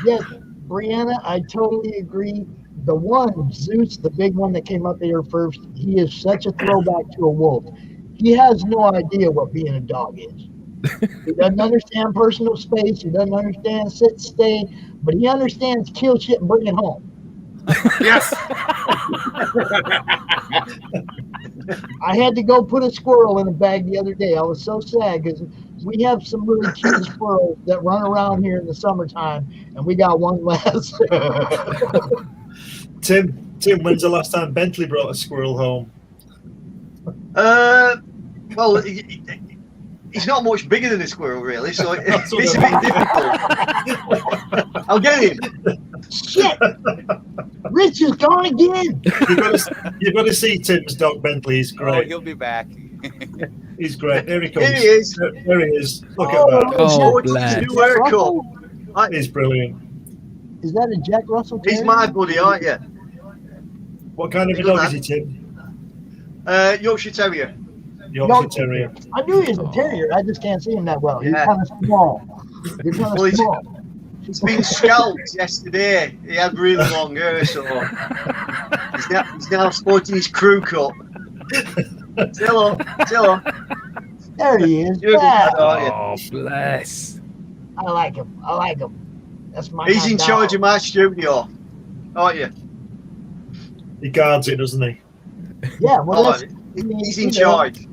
Yes, Brianna, I totally agree. The one, Zeus, the big one that came up here first, he is such a throwback to a wolf. He has no idea what being a dog is. He doesn't understand personal space. He doesn't understand sit, stay, but he understands kill shit and bring it home. Yes. I had to go put a squirrel in a bag the other day. I was so sad because we have some really cute squirrels that run around here in the summertime, and we got one less. Tim, when's the last time Bentley brought a squirrel home? Well, he's not much bigger than a squirrel, really, so it's a bit difficult. I'll get him. Shit! Rich is gone again. You've got to see Tim's dog Bentley. He's great. Oh, he'll be back. He's great. Here he comes. Here he is. There he is. Look at that. Oh, It's bless. a new haircut. He's brilliant. Is that a Jack Russell Terrier? He's my buddy, aren't you? What kind of a dog is he, Tim? Yorkshire Terrier. Yorkshire Terrier. I knew he was a terrier. I just can't see him that well. He's Yeah. kind of small. He's kind Well, of small. He's been scalped yesterday. He had really long hair, so he's now sporting his crew cut. Say hello. Say hello. There he is. You're a good Yeah. dad, aren't you? Oh, bless. I like him. I like him. That's my He's kind in of charge dog. of my studio, aren't you? He guards it, doesn't he? Yeah, well, Oh, that's, I mean, he's in you know, charge.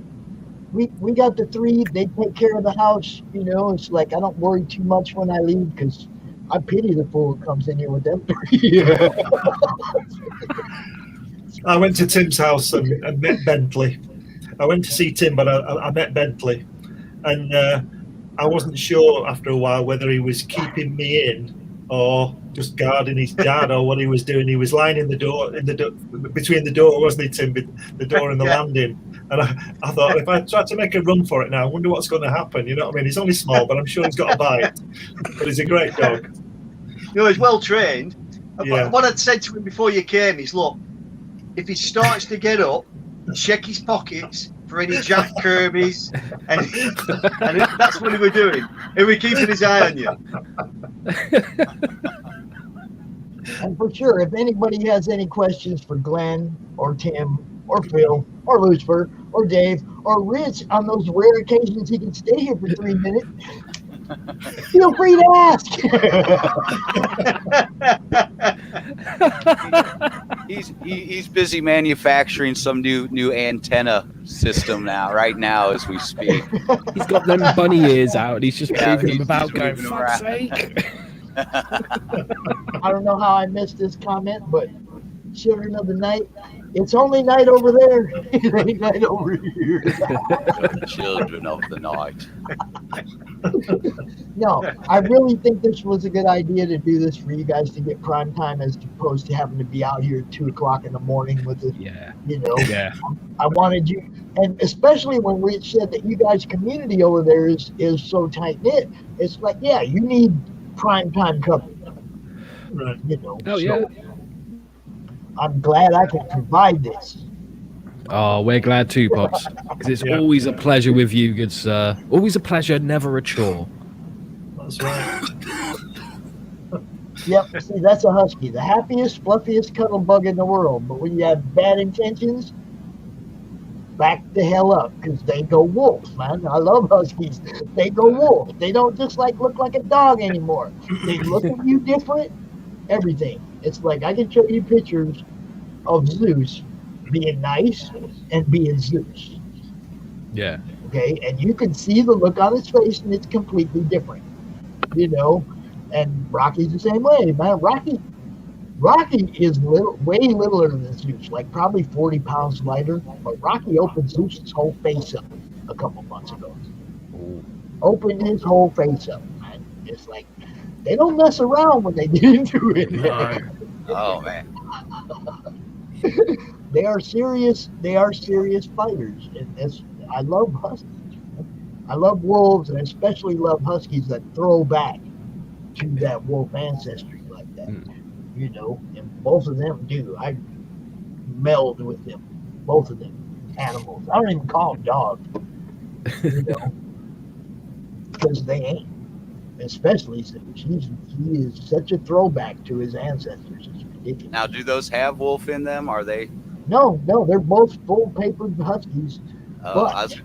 we got the three. They take care of the house. You know, it's like I don't worry too much when I leave because I pity the fool who comes in here with them three. I went to Tim's house and met Bentley. I went to see Tim, but I met Bentley, and I wasn't sure after a while whether he was keeping me in or just guarding his dad or what he was doing. He was lying in the door, between the door, wasn't he, Tim? The door and the Yeah. landing. And I thought, if I try to make a run for it now, I wonder what's going to happen. You know what I mean? He's only small, but I'm sure he's got a bite. But he's a great dog. You know, he's well trained. Yeah. What I'd said to him before you came is, look, if he starts to get up, check his pockets for any Jack Kirby's, and that's what he was doing. He was keeping his eye on you. And for sure, if anybody has any questions for Glenn or Tim or Phil or Lucifer or Dave or Rich on those rare occasions he can stay here for 3 minutes, feel free to ask. He's busy manufacturing some new antenna system right now as we speak. He's got them bunny ears out and he's just moving them about he's going, moving them fuck's around." sake. I don't know how I missed this comment, but children of the night, it's only night over there. It ain't night over here. Children of the night. No, I really think this was a good idea to do this for you guys to get prime time as opposed to having to be out here at 2 o'clock in the morning with it. Yeah. You know, Yeah. I wanted you, and especially when Rich said that you guys' community over there is so tight knit. It's like, yeah, you need prime time coverage. Right. You know, Oh, yeah. I'm glad I can provide this. Oh, we're glad too, Pops. Because it's Yeah. always a pleasure with you, good sir. Always a pleasure, never a chore. That's right. Yep, see, that's a husky, the happiest, fluffiest cuddle bug in the world. But when you have bad intentions, back the hell up, because they go wolf, man. I love huskies. They go wolf. They don't just look like a dog anymore. They look at you different. Everything. It's like I can show you pictures of Zeus being nice and being Zeus. Yeah. Okay, and you can see the look on his face, and it's completely different. You know, and Rocky's the same way, man. Rocky is way littler than Zeus, like probably 40 pounds lighter. But Rocky opened Zeus's whole face up a couple months ago. Opened his whole face up, man. It's like they don't mess around when they get into it. No. Oh man. They are serious. They are serious fighters, and I love huskies. I love wolves, and especially love huskies that throw back to that wolf ancestry like that. You know, and both of them do. I meld with them, both of them animals. I don't even call them dogs, you know, because they ain't. Especially Zeus. He is such a throwback to his ancestors. It's ridiculous. Now, do those have wolf in them? Are they? No, they're both full-papered huskies. But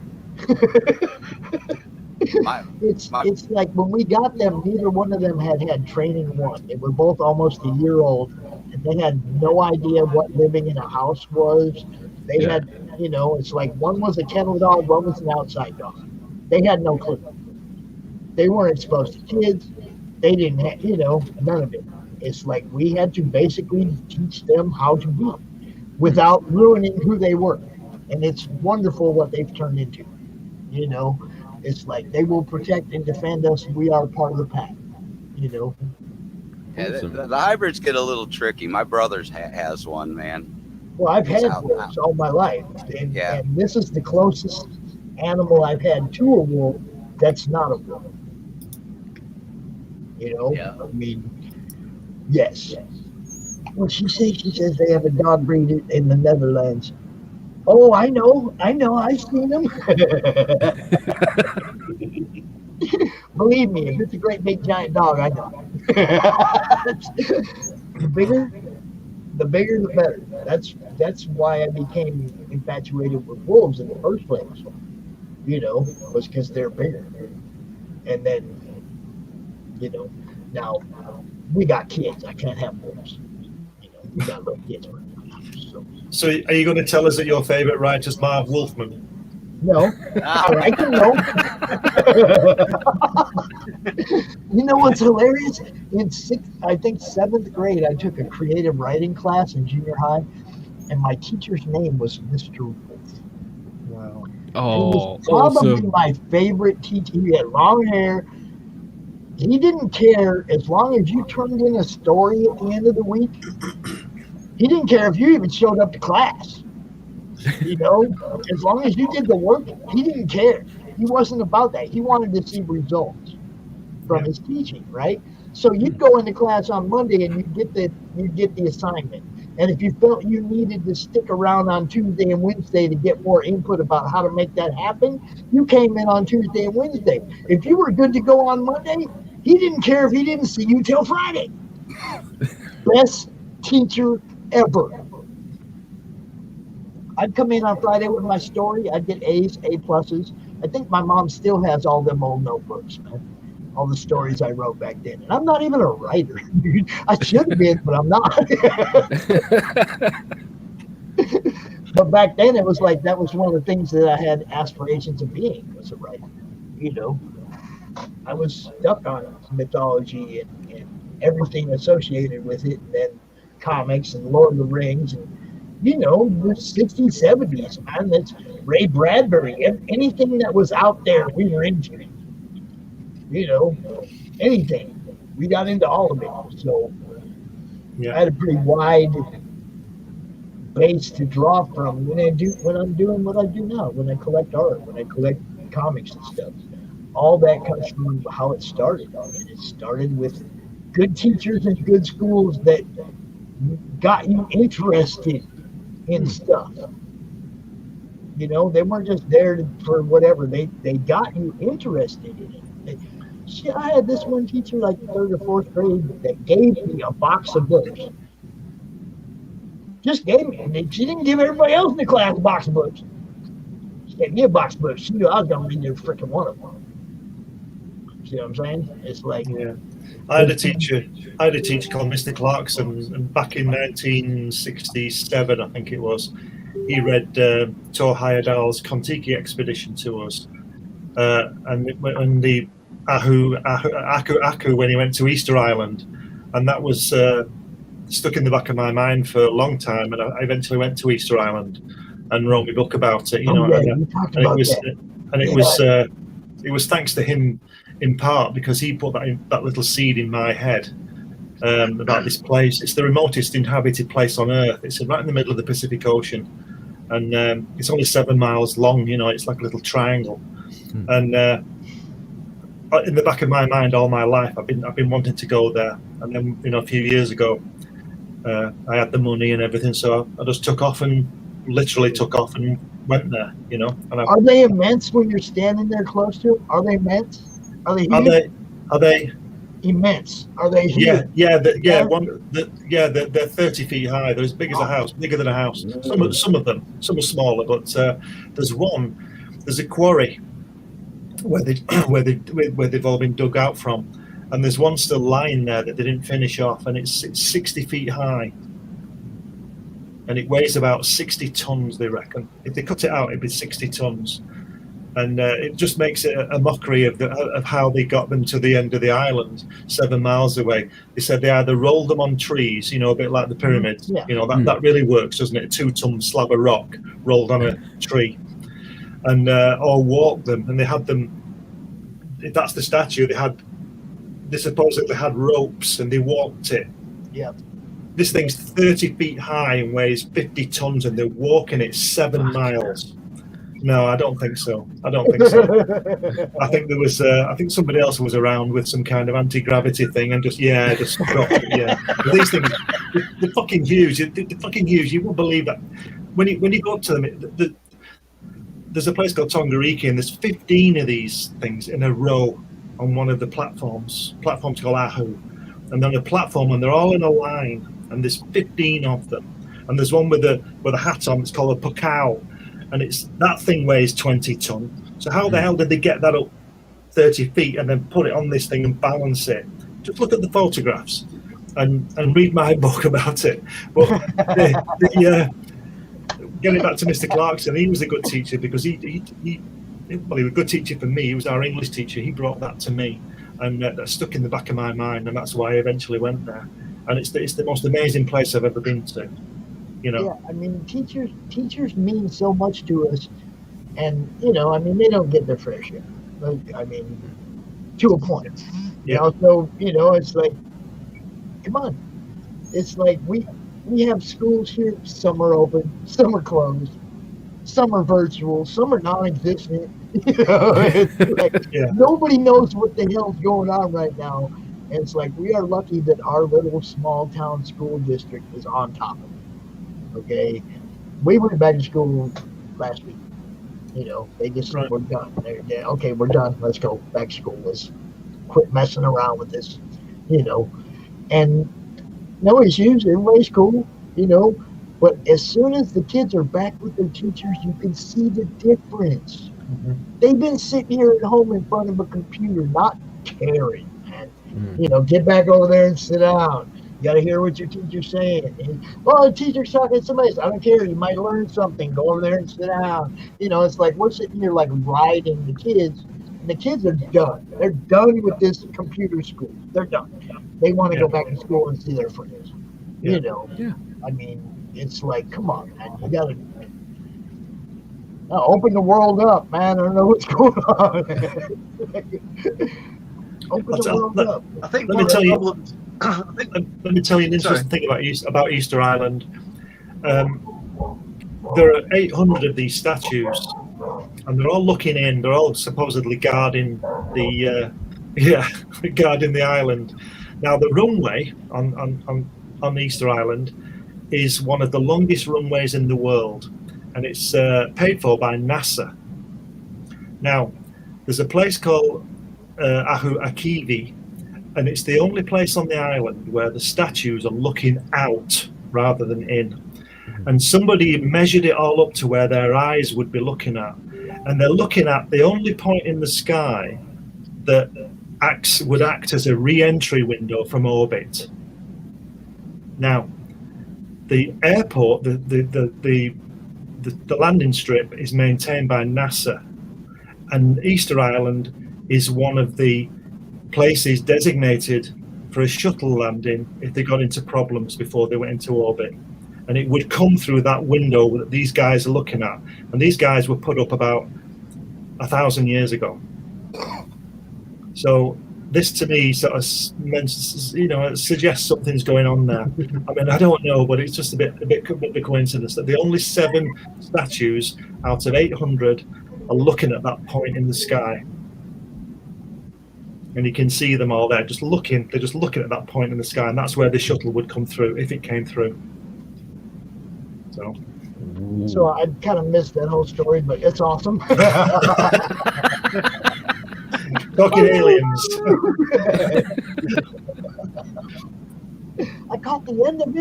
it's like when we got them, neither one of them had training one. They were both almost a year old, and they had no idea what living in a house was. They had, you know, it's like one was a kennel dog, one was an outside dog. They had no clue. They weren't exposed to kids. They didn't have, you know, none of it. It's like we had to basically teach them how to be without ruining who they were. And it's wonderful what they've turned into. You know, it's like they will protect and defend us. We are part of the pack, you know. Yeah, the hybrids get a little tricky. My brother's has one, man. Well, I've had wolves all my life. And this is the closest animal I've had to a wolf that's not a wolf. You know, I mean, yes. Well, she says they have a dog breed in the Netherlands. Oh, I know, I've seen them. Believe me, if it's a great big giant dog, I know. The bigger, The bigger the better. That's why I became infatuated with wolves in the first place. Was because they're bigger. And then, now we got kids. I can't have wolves. We got little kids around my house. So are you going to tell us that your favorite writer's Marv Wolfman? No, I like him though. You know what's hilarious? In seventh grade, I took a creative writing class in junior high, and my teacher's name was Mr. Wolf. Wow. Oh, he was probably awesome. My favorite teacher. He had long hair. He didn't care as long as you turned in a story at the end of the week. He didn't care if you even showed up to class. As long as you did the work, he didn't care. He wasn't about that. He wanted to see results from his teaching, right? So you'd go into class on Monday and you'd get the assignment. And if you felt you needed to stick around on Tuesday and Wednesday to get more input about how to make that happen, you came in on Tuesday and Wednesday. If you were good to go on Monday, he didn't care if he didn't see you till Friday. Best teacher ever. I'd come in on Friday with my story. I'd get A's, A pluses. I think my mom still has all them old notebooks, man. All the stories I wrote back then. And I'm not even a writer. I should have been, but I'm not. But back then, it was like that was one of the things that I had aspirations of being, was a writer. I was stuck on mythology and everything associated with it, and then comics and Lord of the Rings and the 60s, 70s, man. That's Ray Bradbury. Anything that was out there, we were into. Anything. We got into all of it. So I had a pretty wide base to draw from when I'm doing what I do now, when I collect art, when I collect comics and stuff. All that comes from how it started. And it started with good teachers and good schools that got you interested in stuff. They weren't just there for whatever. They got you interested in it. I had this one teacher like third or fourth grade that gave me a box of books. Just gave me. And she didn't give everybody else in the class a box of books. She gave me a box of books. She knew I was going to read every freaking one of them. See what I'm saying? It's like... Yeah. I had a teacher called Mr. Clarkson, and back in 1967, I think it was, he read Tor Heyerdahl's Kon-Tiki expedition to us, and the Aku when he went to Easter Island, and that was stuck in the back of my mind for a long time. And I eventually went to Easter Island and wrote my book about it. It was thanks to him in part because he put that little seed in my head about this place. It's the remotest inhabited place on Earth. It's right in the middle of the Pacific Ocean, and it's only 7 miles long. It's like a little triangle. And in the back of my mind all my life, I've been wanting to go there. And then a few years ago, I had the money and everything, so I just literally took off and went there. And are they immense when you're standing there close to it? Are they immense? Are they huge? Are they immense? Are they huge? Yeah. They're 30 feet high. They're as big as a house, bigger than a house. Some of them, some are smaller, but there's a quarry where they've all been dug out from, and there's one still lying there that they didn't finish off, and it's 60 feet high, and it weighs about 60 tons. They reckon if they cut it out, it'd be 60 tons. And it just makes it a mockery of how they got them to the end of the island, 7 miles away. They said they either rolled them on trees, a bit like the pyramids. Yeah. That really works, doesn't it? A 2-ton slab of rock rolled on a tree, and or walked them. And they had them. That's the statue. They supposedly had ropes, and they walked it. Yeah. This thing's 30 feet high and weighs 50 tons, and they're walking it 7 miles. No, I don't think so. I think there was. I think somebody else was around with some kind of anti-gravity thing and just dropped it. Yeah, but these things, they're fucking huge. They're fucking huge. You won't believe that when you go up to them. There's a place called Tongariki, and there's 15 of these things in a row on one of the platforms. Platforms called Ahu, and on the platform, and they're all in a line. and there's 15 of them, and there's one with a hat on. It's called a pukao, and that thing weighs 20 ton. So how the hell did they get that up 30 feet and then put it on this thing and balance it? Just look at the photographs and read my book about it. But getting back to Mr. Clarkson, he was a good teacher because he was a good teacher for me. He was our English teacher. He brought that to me, and that stuck in the back of my mind, and that's why I eventually went there. And it's the most amazing place I've ever been to. You know. Yeah, I mean, teachers mean so much to us, and they don't get their fair share. Like, I mean, to a point. Yeah. So it's like, come on. It's like we have schools here. Some are open, some are closed, some are virtual, some are non-existent. It's like, nobody knows what the hell's going on right now. And it's like, we are lucky that our little small town school district is on top of it. Okay, we went back to school last week. They just said, we're done. Okay, we're done. Let's go back to school. Let's quit messing around with this. And no issues. Everybody's cool. But as soon as the kids are back with their teachers, you can see the difference. Mm-hmm. They've been sitting here at home in front of a computer, not caring, man. Mm-hmm. Get back over there and sit down. You got to hear what your teacher's saying. The teacher's talking to somebody else. I don't care. You might learn something. Go over there and sit down. It's like we're sitting here like riding the kids, and the kids are done. They're done with this computer school. They're done. They want to go back to school and see their friends. Yeah. I mean, it's like, come on, man. You got to open the world up, man. I don't know what's going on. Open the world up. I think let me tell you an interesting thing about Easter Island. There are 800 of these statues, and they're all looking in. They're all supposedly guarding guarding the island. Now, the runway on Easter Island is one of the longest runways in the world, and it's paid for by NASA. Now, there's a place called Ahu Akivi, and it's the only place on the island where the statues are looking out rather than in. And somebody measured it all up to where their eyes would be looking at, and they're looking at the only point in the sky that would act as a re-entry window from orbit. Now, the airport, the landing strip is maintained by NASA, and Easter Island is one of the places designated for a shuttle landing if they got into problems before they went into orbit. And it would come through that window that these guys are looking at. And these guys were put up about 1,000 years ago. So this to me sort of suggests something's going on there. I mean, I don't know, but it's just a bit of a coincidence that the only 7 statues out of 800 are looking at that point in the sky. And you can see them all there, just looking. They're just looking at that point in the sky, and that's where the shuttle would come through if it came through. So I kind of missed that whole story, but it's awesome. Talking aliens. I caught the end of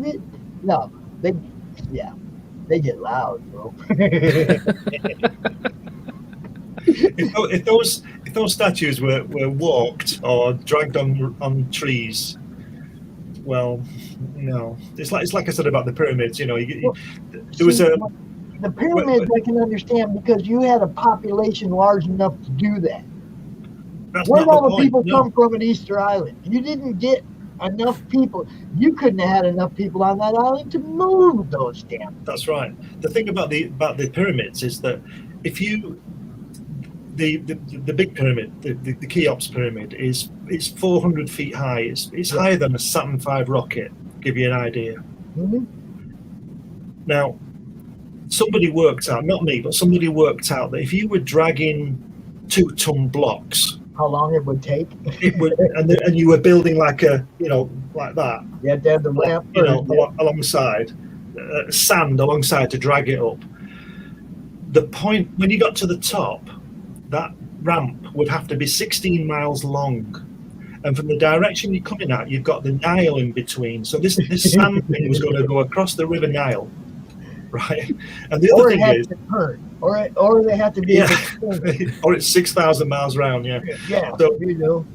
it. No, they get loud, bro. If those statues were walked or dragged on trees, well, no. It's like I said about the pyramids. There was the pyramids I can understand because you had a population large enough to do that. Where did all the people come from at Easter Island? You didn't get enough people. You couldn't have had enough people on that island to move those damn. That's right. The thing about the pyramids is that if you the big pyramid, the Cheops pyramid is 400 feet high. It's higher than a Saturn V rocket. Give you an idea. Mm-hmm. Now, somebody worked out, not me, but somebody worked out that if you were dragging 2-ton blocks, how long it would take? It would, and you were building like that. You had to have the ramp, alongside sand alongside to drag it up. The point when you got to the top, that ramp would have to be 16 miles long, and from the direction you're coming at, you've got the Nile in between. So this sand thing was going to go across the River Nile, right? And the other thing is, or they have to be able to turn. or it's 6,000 miles round, yeah. Yeah, So, you know.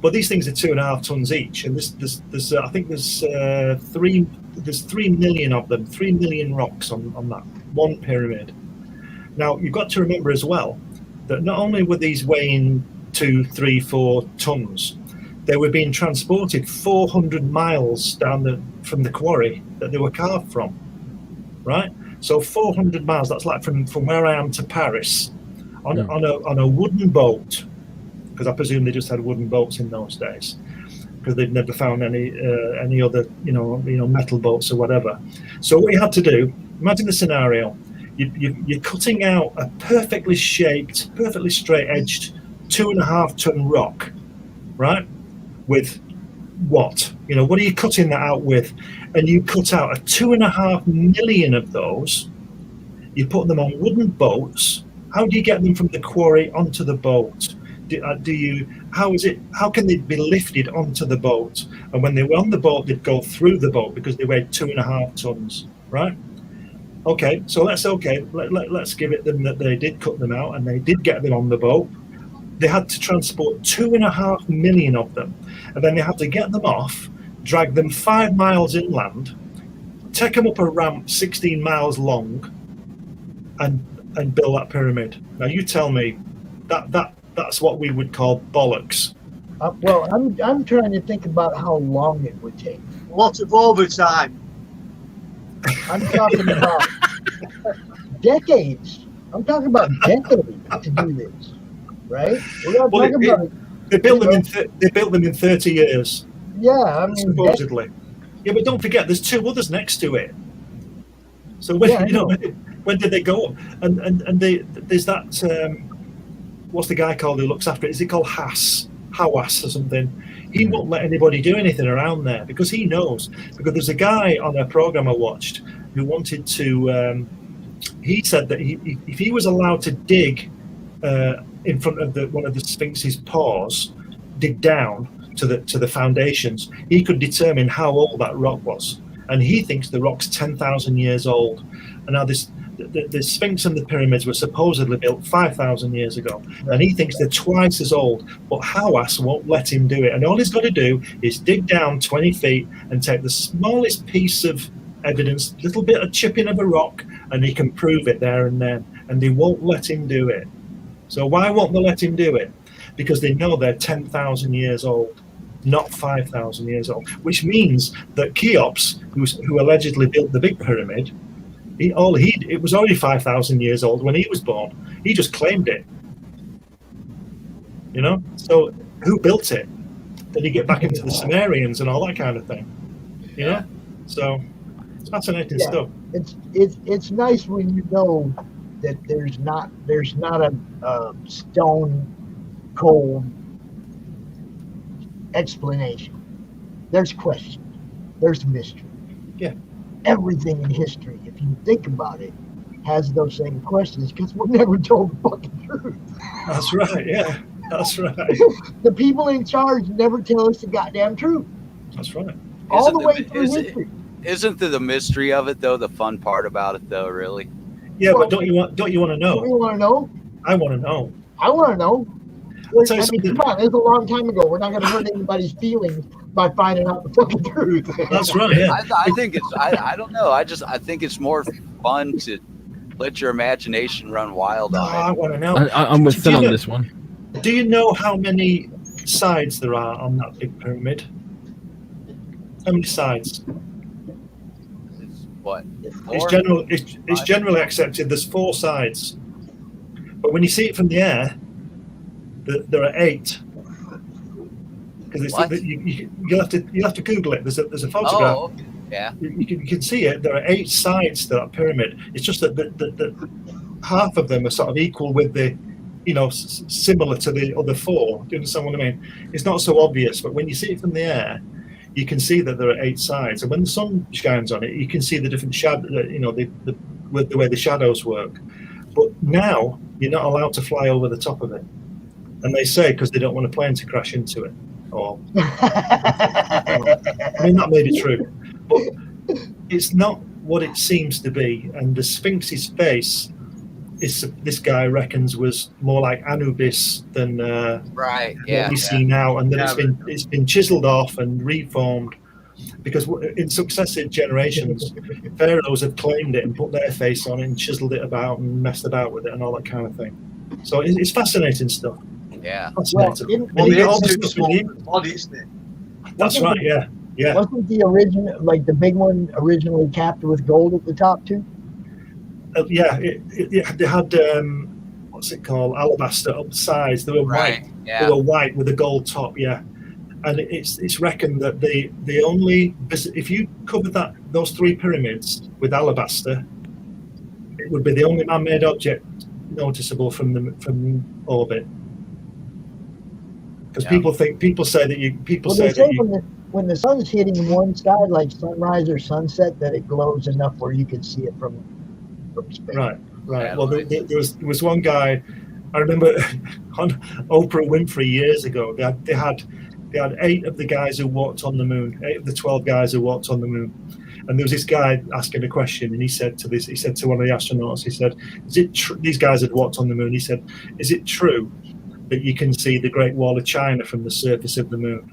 but these things are 2.5 tons each, and there's I think there's 3 million of them, 3 million rocks on that one pyramid. Now you've got to remember as well that not only were these weighing 2, 3, 4 tons, they were being transported 400 miles from the quarry that they were carved from, right? So 400 miles, that's like from where I am to Paris on a wooden boat, because I presume they just had wooden boats in those days, because they'd never found any other metal boats or whatever. So what you had to do, imagine the scenario. You're cutting out a perfectly shaped, perfectly straight-edged 2.5 ton rock, right? With what? What are you cutting that out with? And you cut out 2.5 million of those. You put them on wooden boats. How do you get them from the quarry onto the boat? How can they be lifted onto the boat? And when they were on the boat, they'd go through the boat because they weighed 2.5 tons, right? Okay, so let's give it them that they did cut them out and they did get them on the boat. They had to transport 2.5 million of them, and then they had to get them off, drag them 5 miles inland, take them up a ramp 16 miles long, and build that pyramid. Now you tell me that's what we would call bollocks. Well, I'm trying to think about how long it would take. Lots of overtime. I'm talking about decades. I'm talking about decades to do this, right? We're not talking about. They built them in 30 years. Yeah, I mean, supposedly. Yeah, but don't forget, there's 2 others next to it. So when did they go up? And there's that. What's the guy called who looks after it? Is he called Hawass or something? He won't let anybody do anything around there because he knows. Because there's a guy on a program I watched who wanted to. He said that if he was allowed to dig in front of one of the Sphinx's paws, dig down to the foundations, he could determine how old that rock was, and he thinks the rock's 10,000 years old. And now the Sphinx and the pyramids were supposedly built 5,000 years ago, and he thinks they're twice as old, but Hawass won't let him do it. And all he's got to do is dig down 20 feet and take the smallest piece of evidence, little bit of chipping of a rock, and he can prove it there and then, and they won't let him do it. So why won't they let him do it? Because they know they're 10,000 years old, not 5,000 years old, which means that Cheops, who allegedly built the big pyramid, it was already 5,000 years old when he was born. He just claimed it. So who built it? Then you get back into the Sumerians and all that kind of thing. So it's fascinating stuff. It's nice when you know that there's not a stone cold explanation. There's questions. There's mystery. Yeah. Everything in history, if you think about it, has those same questions because we're never told the fucking truth. That's right. Yeah, that's right. The people in charge never tell us the goddamn truth. That's right. All the way through history. Isn't the mystery of it though the fun part about it though? Really? Yeah, but don't you want to know? Do you want to know? I want to know. I want to know. Come on, it was a long time ago. We're not going to hurt anybody's feelings by finding out the fucking truth. That's right. Yeah. I think it's. I don't know. I think it's more fun to let your imagination run wild on it. I want to know. I'm with Phil on this one. Do you know how many sides there are on that big pyramid? How many sides? What? It's generally accepted. There's 4 sides, but when you see it from the air, there are 8. Because you'll have to Google it. There's a photograph. Oh, yeah. You can see it. There are 8 sides to that pyramid. It's just that half of them are sort of equal with the, similar to the other 4. Do you understand what I mean? It's not so obvious, but when you see it from the air, you can see that there are 8 sides. And when the sun shines on it, you can see the different shadow. The way the shadows work. But now you're not allowed to fly over the top of it. And they say because they don't want a plane to crash into it. Or I mean, that may be true, but it's not what it seems to be. And the Sphinx's face, this guy reckons, was more like Anubis than Right. what Yeah. we see now, and then Yeah. it's been chiseled off and reformed. Because in successive generations, pharaohs have claimed it and put their face on it and chiseled it about and messed about with it and all that kind of thing. So it's fascinating stuff. Yeah. Fascinating. Well, And you the got all head's this too stuff in small here. for the body, isn't it? That's right. Yeah. Yeah. Wasn't the original, like the big one, originally capped with gold at the top too? Yeah. They had what's it called? Alabaster up the sides. They were Right. white. Yeah. They were white with a gold top. Yeah. And it's reckoned that the only, if you cover those three pyramids with alabaster, it would be the only man-made object noticeable from orbit. Because people say that when the sun's hitting one side, like sunrise or sunset, that it glows enough where you can see it from space. Right. Yeah, Well, there was one guy, I remember on Oprah Winfrey years ago. They had 8 of the guys who walked on the moon, 8 of the 12 guys who walked on the moon. And there was this guy asking a question, and he said to one of the astronauts, he said, "Is it true?" These guys had walked on the moon. He said, "Is it true that you can see the Great Wall of China from the surface of the moon?"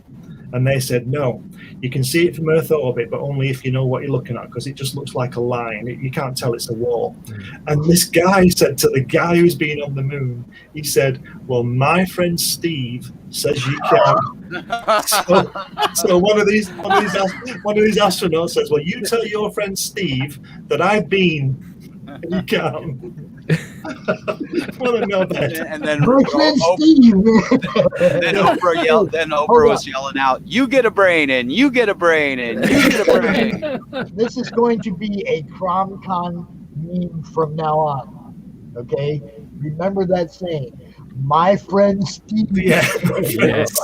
And they said, "No, you can see it from Earth orbit, but only if you know what you're looking at, because it just looks like a line. You can't tell it's a wall." And this guy said to the guy who's been on the moon, he said, "Well, my friend Steve says you can." So one of these astronauts says, "Well, you tell your friend Steve that I've been, and you can." Well, no, And then My friend Steve. Then Oprah yelled. Then Oprah was yelling out, "You get a brain in! You get a brain in! You get a brain!" This is going to be a CromCon meme from now on. Okay, remember that saying. My friend Steve. Yeah. Yes.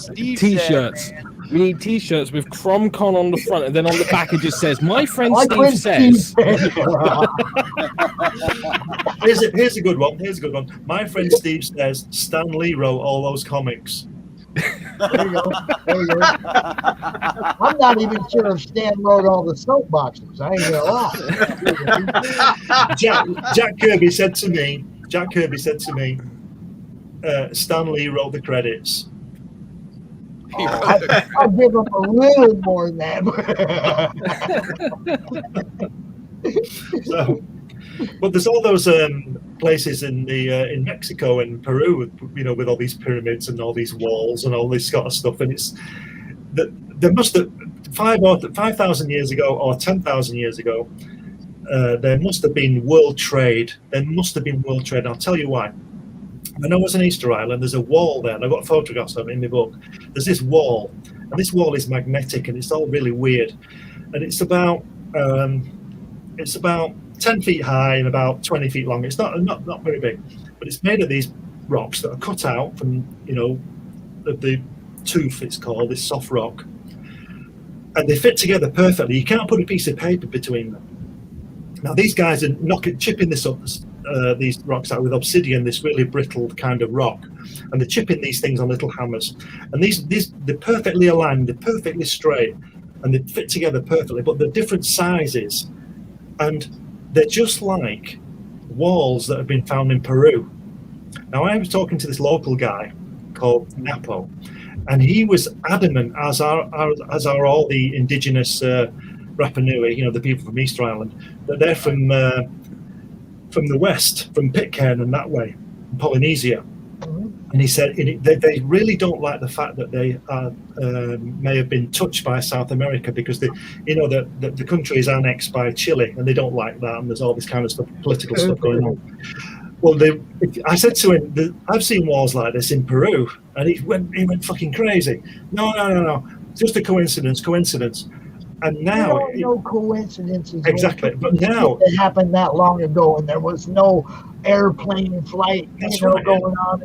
Steve T-shirts. said, We need T-shirts with CromCon on the front, and then on the back it just says, "My friend My Steve friend says." Here's a good one. My friend Steve says Stan Lee wrote all those comics. There you go. I'm not even sure if Stan wrote all the soapboxes. I ain't gonna lie. Jack Kirby said to me, Stan Lee wrote the credits. I'll give him a little more than that. So, but there's all those places in Mexico and Peru, with all these pyramids and all these walls and all this sort of stuff. And it's that there must have 5,000 years ago or 10,000 years ago, there must have been world trade. I'll tell you why. When I was in Easter Island, there's a wall there, and I've got photographs of it in my book. There's this wall, and this wall is magnetic, and it's all really weird. And it's about 10 feet high and about 20 feet long. It's not very big, but it's made of these rocks that are cut out from the tooth. It's called this soft rock, and they fit together perfectly. You can't put a piece of paper between them. Now these guys are chipping this up. These rocks out with obsidian, this really brittle kind of rock, and they're chipping these things on little hammers. And they're perfectly aligned, they're perfectly straight, and they fit together perfectly. But they're different sizes, and they're just like walls that have been found in Peru. Now I was talking to this local guy called Napo, and he was adamant, as are all the indigenous Rapa Nui, the people from Easter Island, that they're from the west, from Pitcairn and that way, Polynesia. And he said they really don't like the fact that they may have been touched by South America, because the country is annexed by Chile, and they don't like that, and there's all this kind of stuff, political stuff going on. Well, I said to him, I've seen walls like this in Peru, and he went fucking crazy. No, just a coincidence. And now, no coincidences. Exactly, but now it happened that long ago, and there was no airplane flight, going on.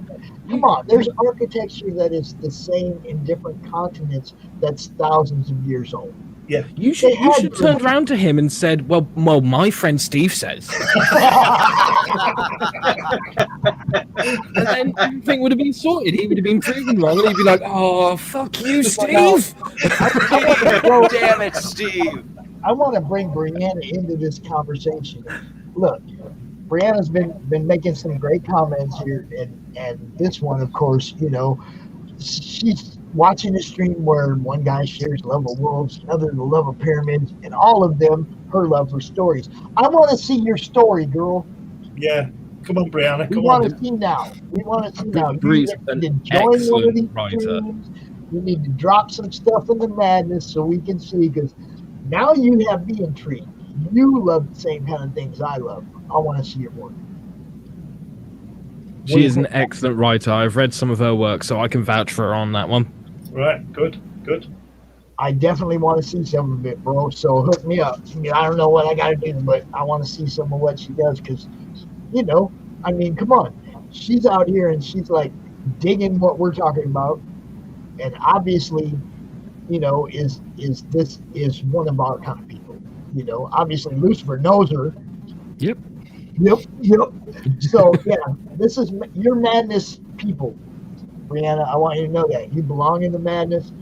Come on, there's architecture that is the same in different continents that's thousands of years old. Yeah, you should turn around to him and said, "Well, my friend Steve says." And then everything would have been sorted. He would have been proven wrong, and he'd be like, "Oh, fuck you, Steve!" Damn it, Steve. I want to bring Brianna into this conversation. Look, Brianna's been making some great comments here, and this one, of course, she's watching a stream where one guy shares love of wolves, another the love of pyramids, and all of them her love for stories. I want to see your story, girl. Yeah, come on, Brianna. We Come want on. to see now. We want to see now. Bree's You need an to join one of excellent these writer. streams. You need to drop some stuff in the madness so we can see, because now you have me intrigued. You love the same kind of things I love. I want to see your work. She is an excellent writer. I've read some of her work, so I can vouch for her on that one. Right, good. I definitely want to see some of it, bro. So hook me up. I mean, I don't know what I got to do, but I want to see some of what she does, because, I mean, come on. She's out here and she's like digging what we're talking about. And obviously, is one of our kind of people. Obviously Lucifer knows her. Yep. So yeah, this is your madness people. Brianna, I want you to know that. You belong in the madness.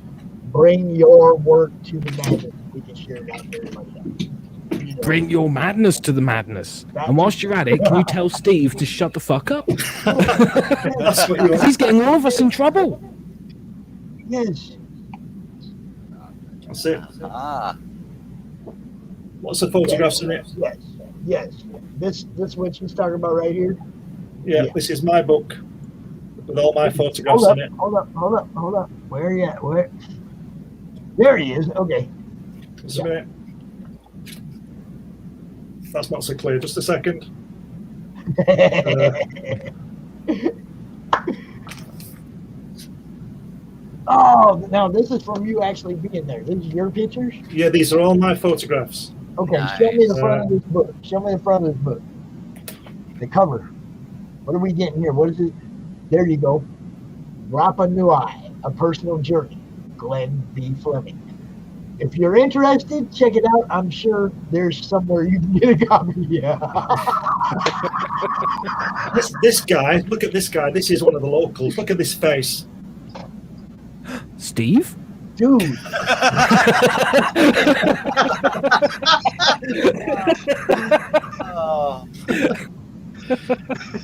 Bring your work to the madness. We can share it out there like that. Bring your madness to the madness. And whilst you're at it, can you tell Steve to shut the fuck up? That's what you want. He's getting all of us in trouble. Yes. That's it. Ah. What's the photographs in it? Yes. This what she's talking about right here. Yeah, this is my book with all my photographs in it. Hold up. Where are you at? Where? There he is. Okay. Just a minute. That's not so clear. Just a second. Oh, now this is from you actually being there. These are your pictures? Yeah, these are all my photographs. Okay, Nice. Show me the front of this book. Show me the front of this book. The cover. What are we getting here? What is it? There you go. Rapa Nui, A Personal Journey. Glenn B. Fleming. If you're interested, check it out. I'm sure there's somewhere you can get a copy. Yeah. This guy, look at this guy. This is one of the locals. Look at this face. Steve? Dude. Oh,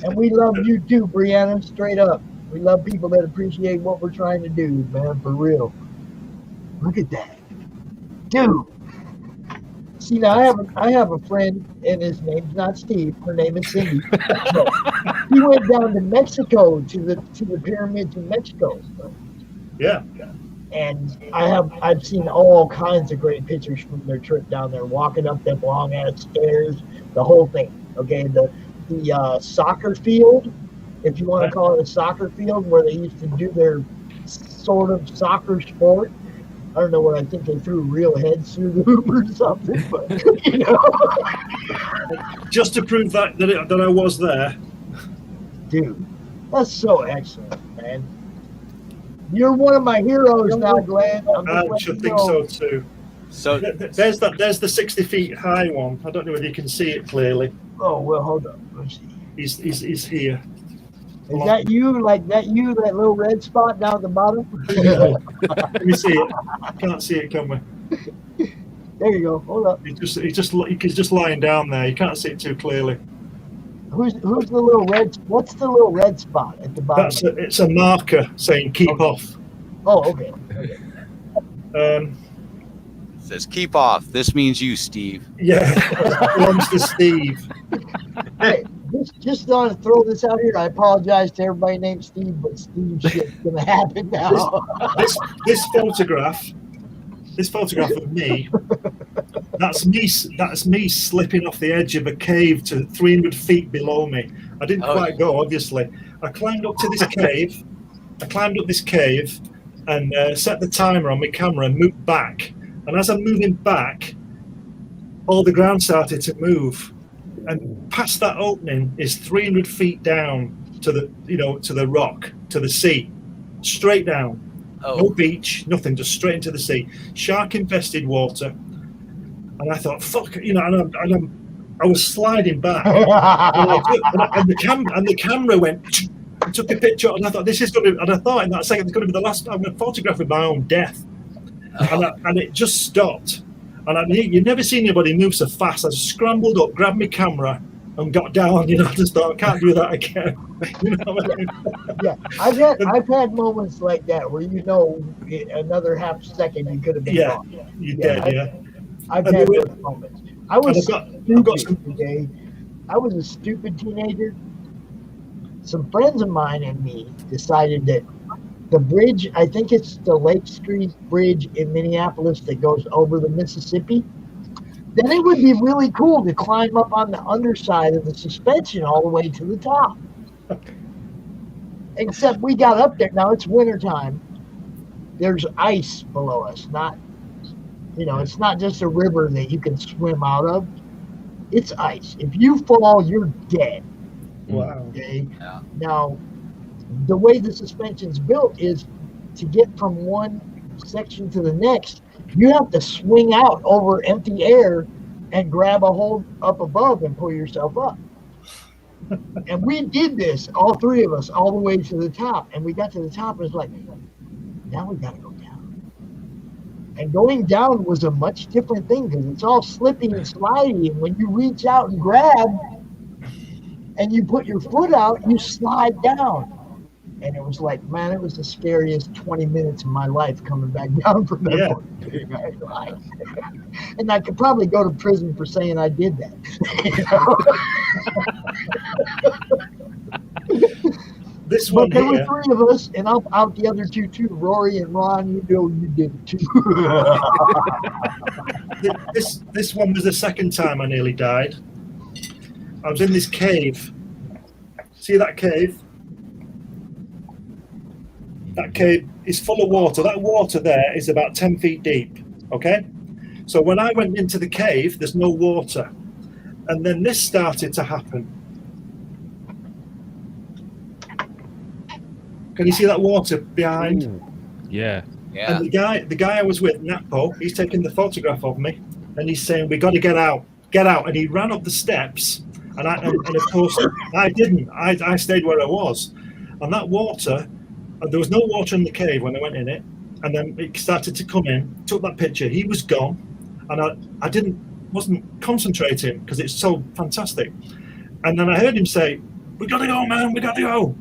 And we love you too, Brianna, straight up. We love people that appreciate what we're trying to do, man, for real. Look at that. Dude. See, now I have a friend, and his name's not Steve. Her name is Cindy. So, he went down to Mexico to the pyramids in Mexico. Yeah. And I've seen all kinds of great pictures from their trip down there, walking up them long ass stairs, the whole thing. Okay, the soccer field, if you want to call it a soccer field, where they used to do their sort of soccer sport. I don't know where I think they threw real heads through the hoop or something, but Just to prove that I was there. Dude, that's so excellent, man. You're one of my heroes now, Glenn. I should think so too. So There's the 60 feet high one. I don't know whether you can see it clearly. Oh well, hold up. Let's see. He's here. Is that you? Like that you? That little red spot down at the bottom? Let me see it. Can't see it, can we? There you go. Hold up. He's just lying down there. You can't see it too clearly. Who's the little red? What's the little red spot at the bottom? It's a marker saying keep off. Oh, okay. it says keep off. This means you, Steve. Yeah, belongs to Steve. Hey, just want to throw this out here. I apologize to everybody named Steve, but Steve shit's gonna happen now. This photograph of me, that's me slipping off the edge of a cave to 300 feet below me. I didn't quite go, obviously. I climbed up to this cave. And set the timer on my camera and moved back. And as I'm moving back, all the ground started to move. And past that opening is 300 feet down to the rock, to the sea, straight down. Oh. No beach, nothing, just straight into the sea. Shark-infested water. And I thought, fuck, I was sliding back. and the camera went, took a picture, and I thought this is going to. And I thought in that second, it's going to be the last. I'm going to photograph with my own death, and it just stopped. And you never seen anybody move so fast. I just scrambled up, grabbed my camera, and got down. You know, I just thought I can't do that again. You know what I mean? Yeah, I've had moments like that where another half second you could have been gone. You did, yeah. I've had those moments. I was stupid today. I was a stupid teenager. Some friends of mine and me decided that the bridge, I think it's the Lake Street Bridge in Minneapolis that goes over the Mississippi, then it would be really cool to climb up on the underside of the suspension all the way to the top. Except we got up there. Now it's wintertime. There's ice below us. It's not just a river that you can swim out of. It's ice. If you fall, you're dead. Wow. Okay. Yeah. Now, the way the suspension's built is to get from one section to the next, you have to swing out over empty air and grab a hold up above and pull yourself up. And we did this, all three of us, all the way to the top. And we got to the top and it's like, now we got to go down. And going down was a much different thing because it's all slipping and sliding. And when you reach out and grab and you put your foot out, you slide down. And it was like, man, it was the scariest 20 minutes of my life coming back down from that point. And I could probably go to prison for saying I did that. This one there here, were three of us, and I'm out the other two too. Rory and Ron, you did it too. this one was the second time I nearly died. I was in this cave. See that cave? That cave is full of water. That water there is about 10 feet deep, okay? So when I went into the cave, there's no water. And then this started to happen. Can you see that water behind? Ooh. Yeah. And the guy I was with, Napo, he's taking the photograph of me, and he's saying, "We got to get out, get out." And he ran up the steps, and of course I didn't. I stayed where I was, and that water. There was no water in the cave when I went in it, and then it started to come in. Took that picture. He was gone, and I wasn't concentrating because it's so fantastic. And then I heard him say, "We got to go, man. We got to go."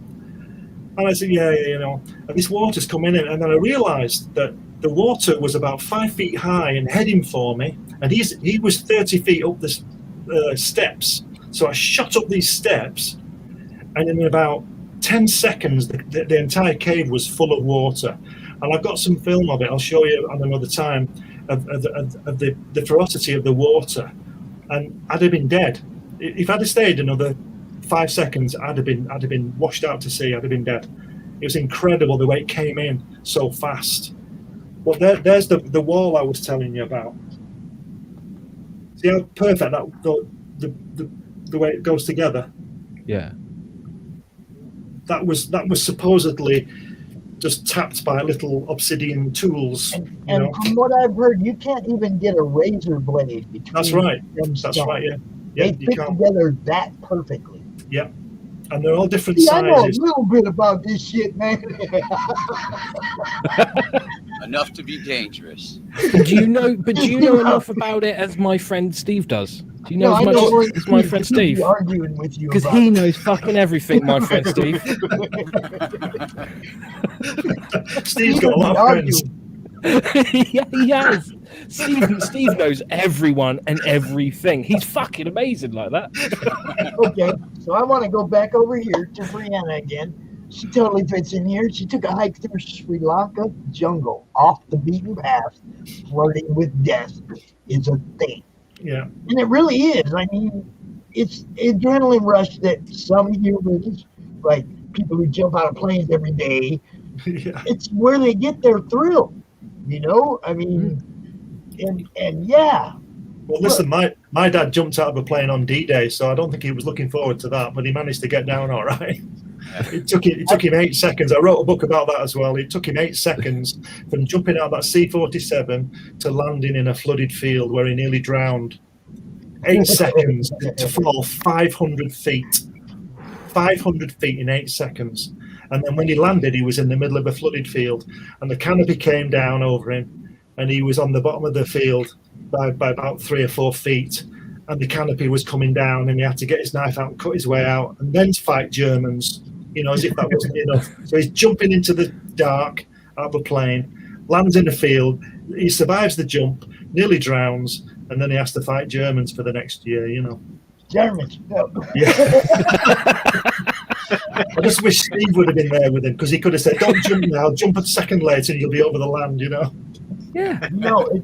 And I said, yeah, and this water's come in, and then I realised that the water was about 5 feet high and heading for me, and he was 30 feet up the steps. So I shot up these steps, and in about 10 seconds, the entire cave was full of water. And I've got some film of it. I'll show you on another time of the ferocity of the water. And I'd have been dead if I'd have stayed another 5 seconds. I'd have been washed out to sea. I'd have been dead. It was incredible the way it came in so fast. Well, there's the wall I was telling you about. See how perfect the way it goes together. Yeah. That was supposedly just tapped by little obsidian tools. And from what I've heard, you can't even get a razor blade between. That's right. Them That's stones. right. Yeah. They You fit can't. together that perfectly. Yeah. And they're all different See, I know a sizes. little bit about this shit, man. Enough to be dangerous. Do you know enough about it as my friend Steve does? Do you know No, as I much know as my friend Steve? Arguing with you Because about he knows fucking everything, my friend Steve. Steve's got a lot of friends. Yeah, he has. Steve knows everyone and everything. He's fucking amazing like that. Okay, so I want to go back over here to Brianna again. She totally fits in here. She took a hike through Sri Lanka jungle, off the beaten path. Flirting with death is a thing. Yeah. And it really is. I mean, it's adrenaline rush that some humans, like people who jump out of planes every day, Yeah. it's where they get their thrill. I mean, and yeah. Well, listen, my dad jumped out of a plane on D-Day, so I don't think he was looking forward to that, but he managed to get down all right. It took him 8 seconds. I wrote a book about that as well. It took him 8 seconds from jumping out of that C-47 to landing in a flooded field where he nearly drowned. 8 seconds to fall 500 feet. 500 feet in 8 seconds. And then when he landed, he was in the middle of a flooded field, and the canopy came down over him, and he was on the bottom of the field by about 3 or 4 feet, and the canopy was coming down, and he had to get his knife out and cut his way out, and then fight Germans, as if that wasn't enough. So he's jumping into the dark out of a plane, lands in a field, he survives the jump, nearly drowns, and then he has to fight Germans for the next year, Germans. No. Yeah. I just wish Steve would have been there with him, because he could have said, "Don't jump now, jump a second later and you'll be over the land," Yeah.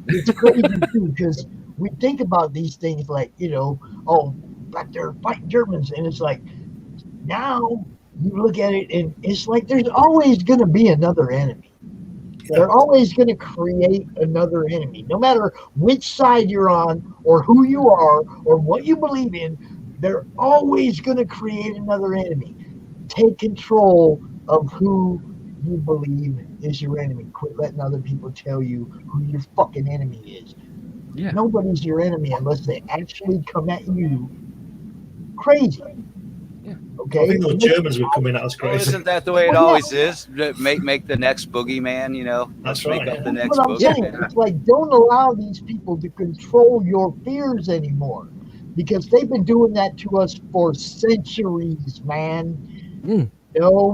It's crazy too, because we think about these things like, back there fighting Germans, and it's like, now you look at it and it's like there's always going to be another enemy. They're always going to create another enemy. No matter which side you're on or who you are or what you believe in, they're always going to create another enemy. Take control of who you believe is your enemy. Quit letting other people tell you who your fucking enemy is. Yeah. Nobody's your enemy unless they actually come at you crazy. Okay. I think those Germans were coming at us crazy. Well, isn't that the way it always is? Make the next boogeyman, That's make right. up the next That's what I'm saying. boogeyman. It's like, don't allow these people to control your fears anymore, because they've been doing that to us for centuries, man.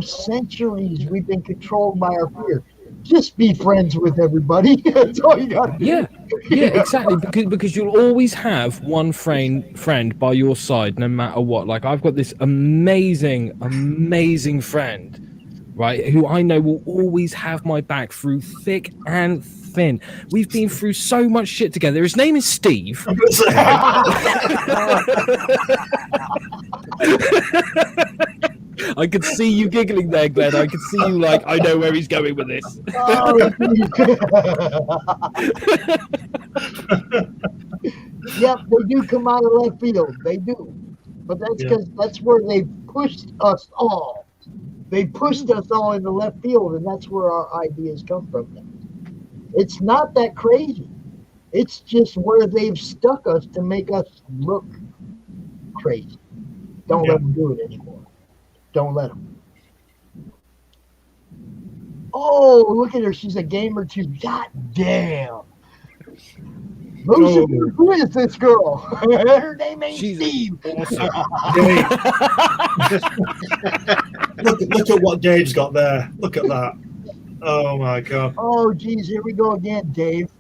Centuries we've been controlled by our fear. Just be friends with everybody. That's all you got to do. Yeah, exactly. Because you'll always have one friend by your side, no matter what. Like, I've got this amazing friend, right, who I know will always have my back through thick and thin. We've been through so much shit together. His name is Steve. I could see you giggling there, Glenn. I could see you like, I know where he's going with this. Yep, they do come out of left field. They do. But that's because that's where they pushed us all. They pushed us all into left field, and that's where our ideas come from. It's not that crazy. It's just where they've stuck us to make us look crazy. Don't let them do it anymore. Don't let them. Oh, look at her. She's a gamer too. God damn. Who is this girl? Her name ain't Steve. Awesome. look at what Dave's got there. Look at that. Oh my God. Oh, geez. Here we go again, Dave.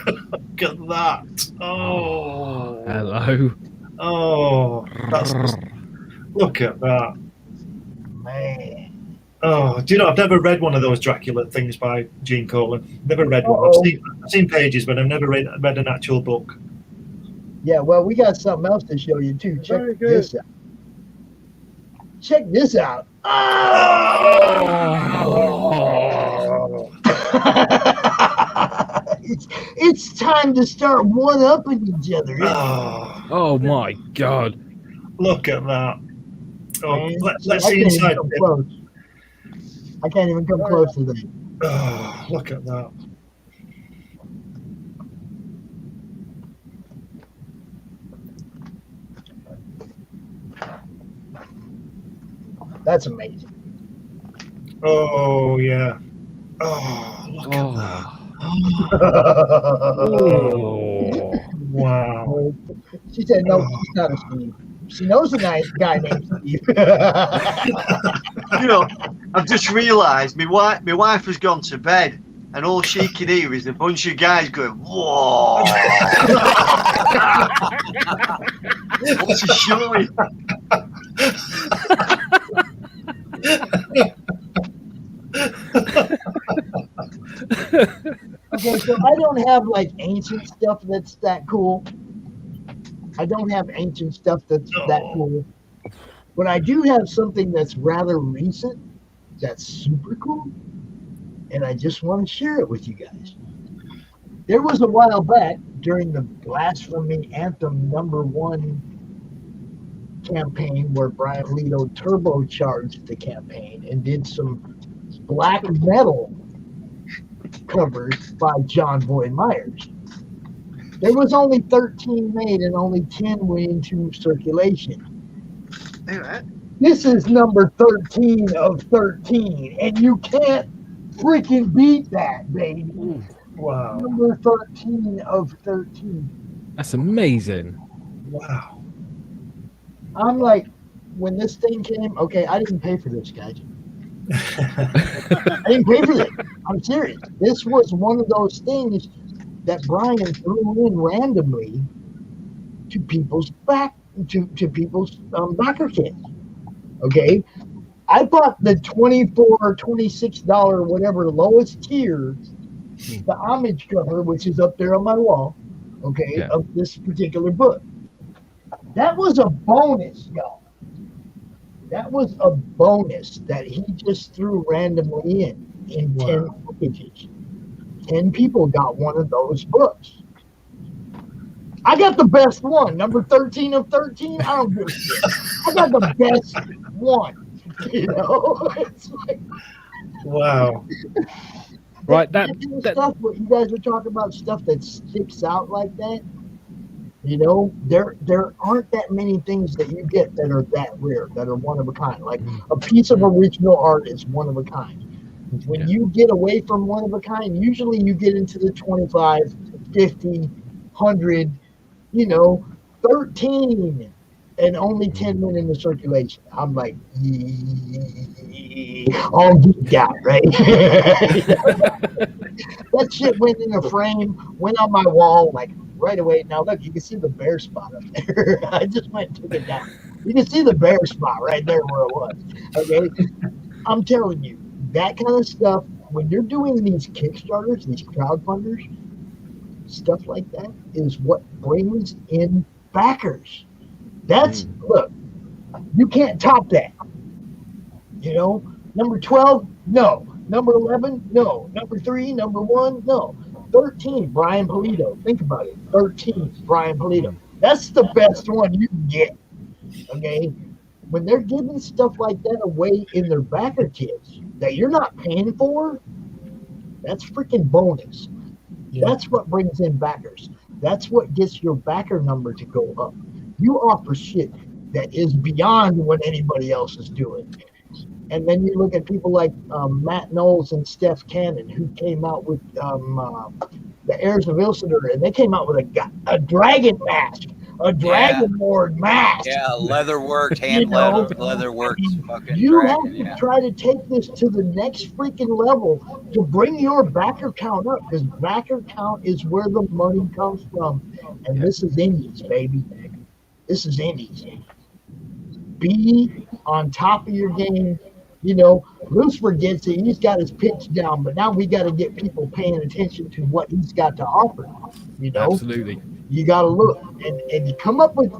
Look at that. Oh. Hello. Oh. Look at that. Man. Oh, do you know, I've never read one of those Dracula things by Gene Colan. Never read one. I've seen pages, but I've never read an actual book. Yeah, well, we got something else to show you, too. Check this out. Check this out. Oh. It's time to start one-upping each other. Oh, my God. Look at that. Oh, let's see inside. I can't even come close to that. Oh, look at that. That's amazing. Oh, yeah. Oh, look at that. Oh. Wow. She said, no, she's not a Steve. She knows a nice guy named Steve. I've just realised my wife has gone to bed, and all she can hear is a bunch of guys going, "Whoa!" What's she showing? Okay, so I don't have like ancient stuff that's that cool. I don't have ancient stuff that's that cool. But I do have something that's rather recent that's super cool. And I just want to share it with you guys. There was a while back during the Blasphemy Anthem #1 campaign where Brian Lito turbocharged the campaign and did some black metal covers by John Boyd Myers. There was only 13 made and only 10 went into circulation. All right. This is number 13 of 13, and you can't freaking beat that, baby. Wow. Number 13 of 13. That's amazing. Wow. I'm like, when this thing came, okay, I didn't pay for this, guys. I didn't pay for this. I'm serious. This was one of those things that Brian threw in randomly to people's backer kits. Okay, I bought the $24 or $26 whatever lowest tier, the homage cover, which is up there on my wall. Okay, of this particular book. That was a bonus, y'all. That was a bonus that he just threw randomly in 10 packages. 10 people got one of those books. I got the best one, number 13 of 13. I don't give a shit. I got the best one. You know, it's like, wow. Right, that stuff. What you guys are talking about, stuff that sticks out like that. You know, there aren't that many things that you get that are that rare, that are one of a kind. Like a piece of original art is one of a kind. When you get away from one of a kind, usually you get into the 25, 50, 100, you know, 13, and only 10 went into circulation. I'm like, all geeked out, right? That shit went in a frame, went on my wall, like, right away. Now look, you can see the bare spot up there. I just went and took it down. You can see the bare spot right there where it was. Okay, I'm telling you, that kind of stuff. When you're doing these Kickstarters, these crowdfunders, stuff like that is what brings in backers. That's look, you can't top that. You know, number 12, no. Number 11, no. Number 3, number 1, no. 13, Brian Polito. Think about it. 13, Brian Polito. That's the best one you can get. Okay? When they're giving stuff like that away in their backer kits that you're not paying for, that's freaking bonus. Yeah. That's what brings in backers. That's what gets your backer number to go up. You offer shit that is beyond what anybody else is doing. And then you look at people like Matt Knowles and Steph Cannon, who came out with the Heirs of Ilsitor, and they came out with a dragon mask, a dragon lord mask. Yeah, leather worked, hand leather worked fucking you dragon. have to try to take this to the next freaking level to bring your backer count up, because backer count is where the money comes from. And this is indies, baby. This is indies. Be on top of your game. You know, Lucifer gets it. He's got his pitch down, but now we got to get people paying attention to what he's got to offer. You know, absolutely. You got to look and you come up with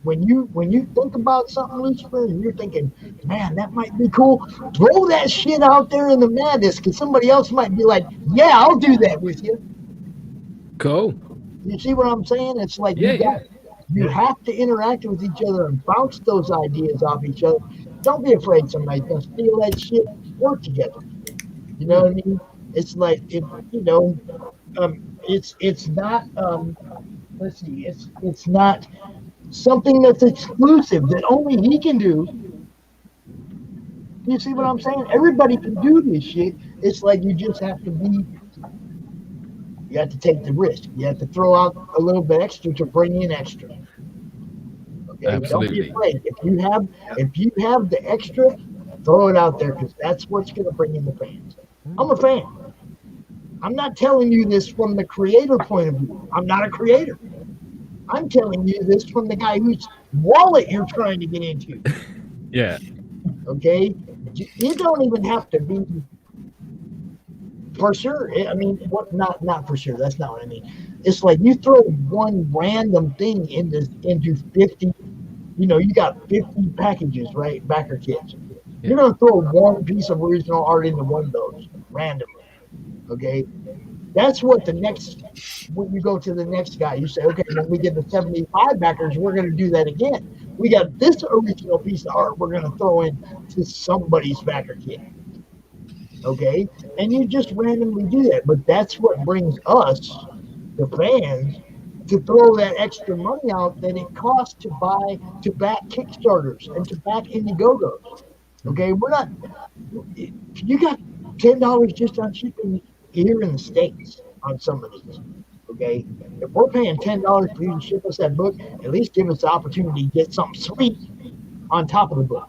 when you think about something, Lucifer, and you're thinking, man, that might be cool. Throw that shit out there in the madness, because somebody else might be like, yeah, I'll do that with you. Cool. You see what I'm saying? It's like you have to interact with each other and bounce those ideas off each other. Don't be afraid somebody's gonna steal that shit. Work together. You know what I mean? It's like it's not let's see, it's not something that's exclusive that only he can do. You see what I'm saying? Everybody can do this shit. It's like you just have to you have to take the risk. You have to throw out a little bit extra to bring in extra. Okay, absolutely. Don't be afraid. If you have the extra, throw it out there, because that's what's going to bring in the fans. I'm a fan. I'm not telling you this from the creator point of view. I'm not a creator. I'm telling you this from the guy whose wallet you're trying to get into. Yeah. Okay? You don't even have to be for sure. I mean, what? Not for sure. That's not what I mean. It's like you throw one random thing into 50. You know, you got 50 packages, right? Backer kits. Yeah. You're gonna throw one piece of original art into one of those randomly. Okay, that's what when you go to the next guy, you say, okay, when we get the 75 backers, we're gonna do that again. We got this original piece of art we're gonna throw in to somebody's backer kit. Okay, and you just randomly do that, but that's what brings us, the fans, to throw that extra money out than it costs to back Kickstarters and to back Indiegogos. Okay, we're not. You got $10 just on shipping here in the States on some of these. Okay, if we're paying $10 for you to ship us that book, at least give us the opportunity to get something sweet on top of the book.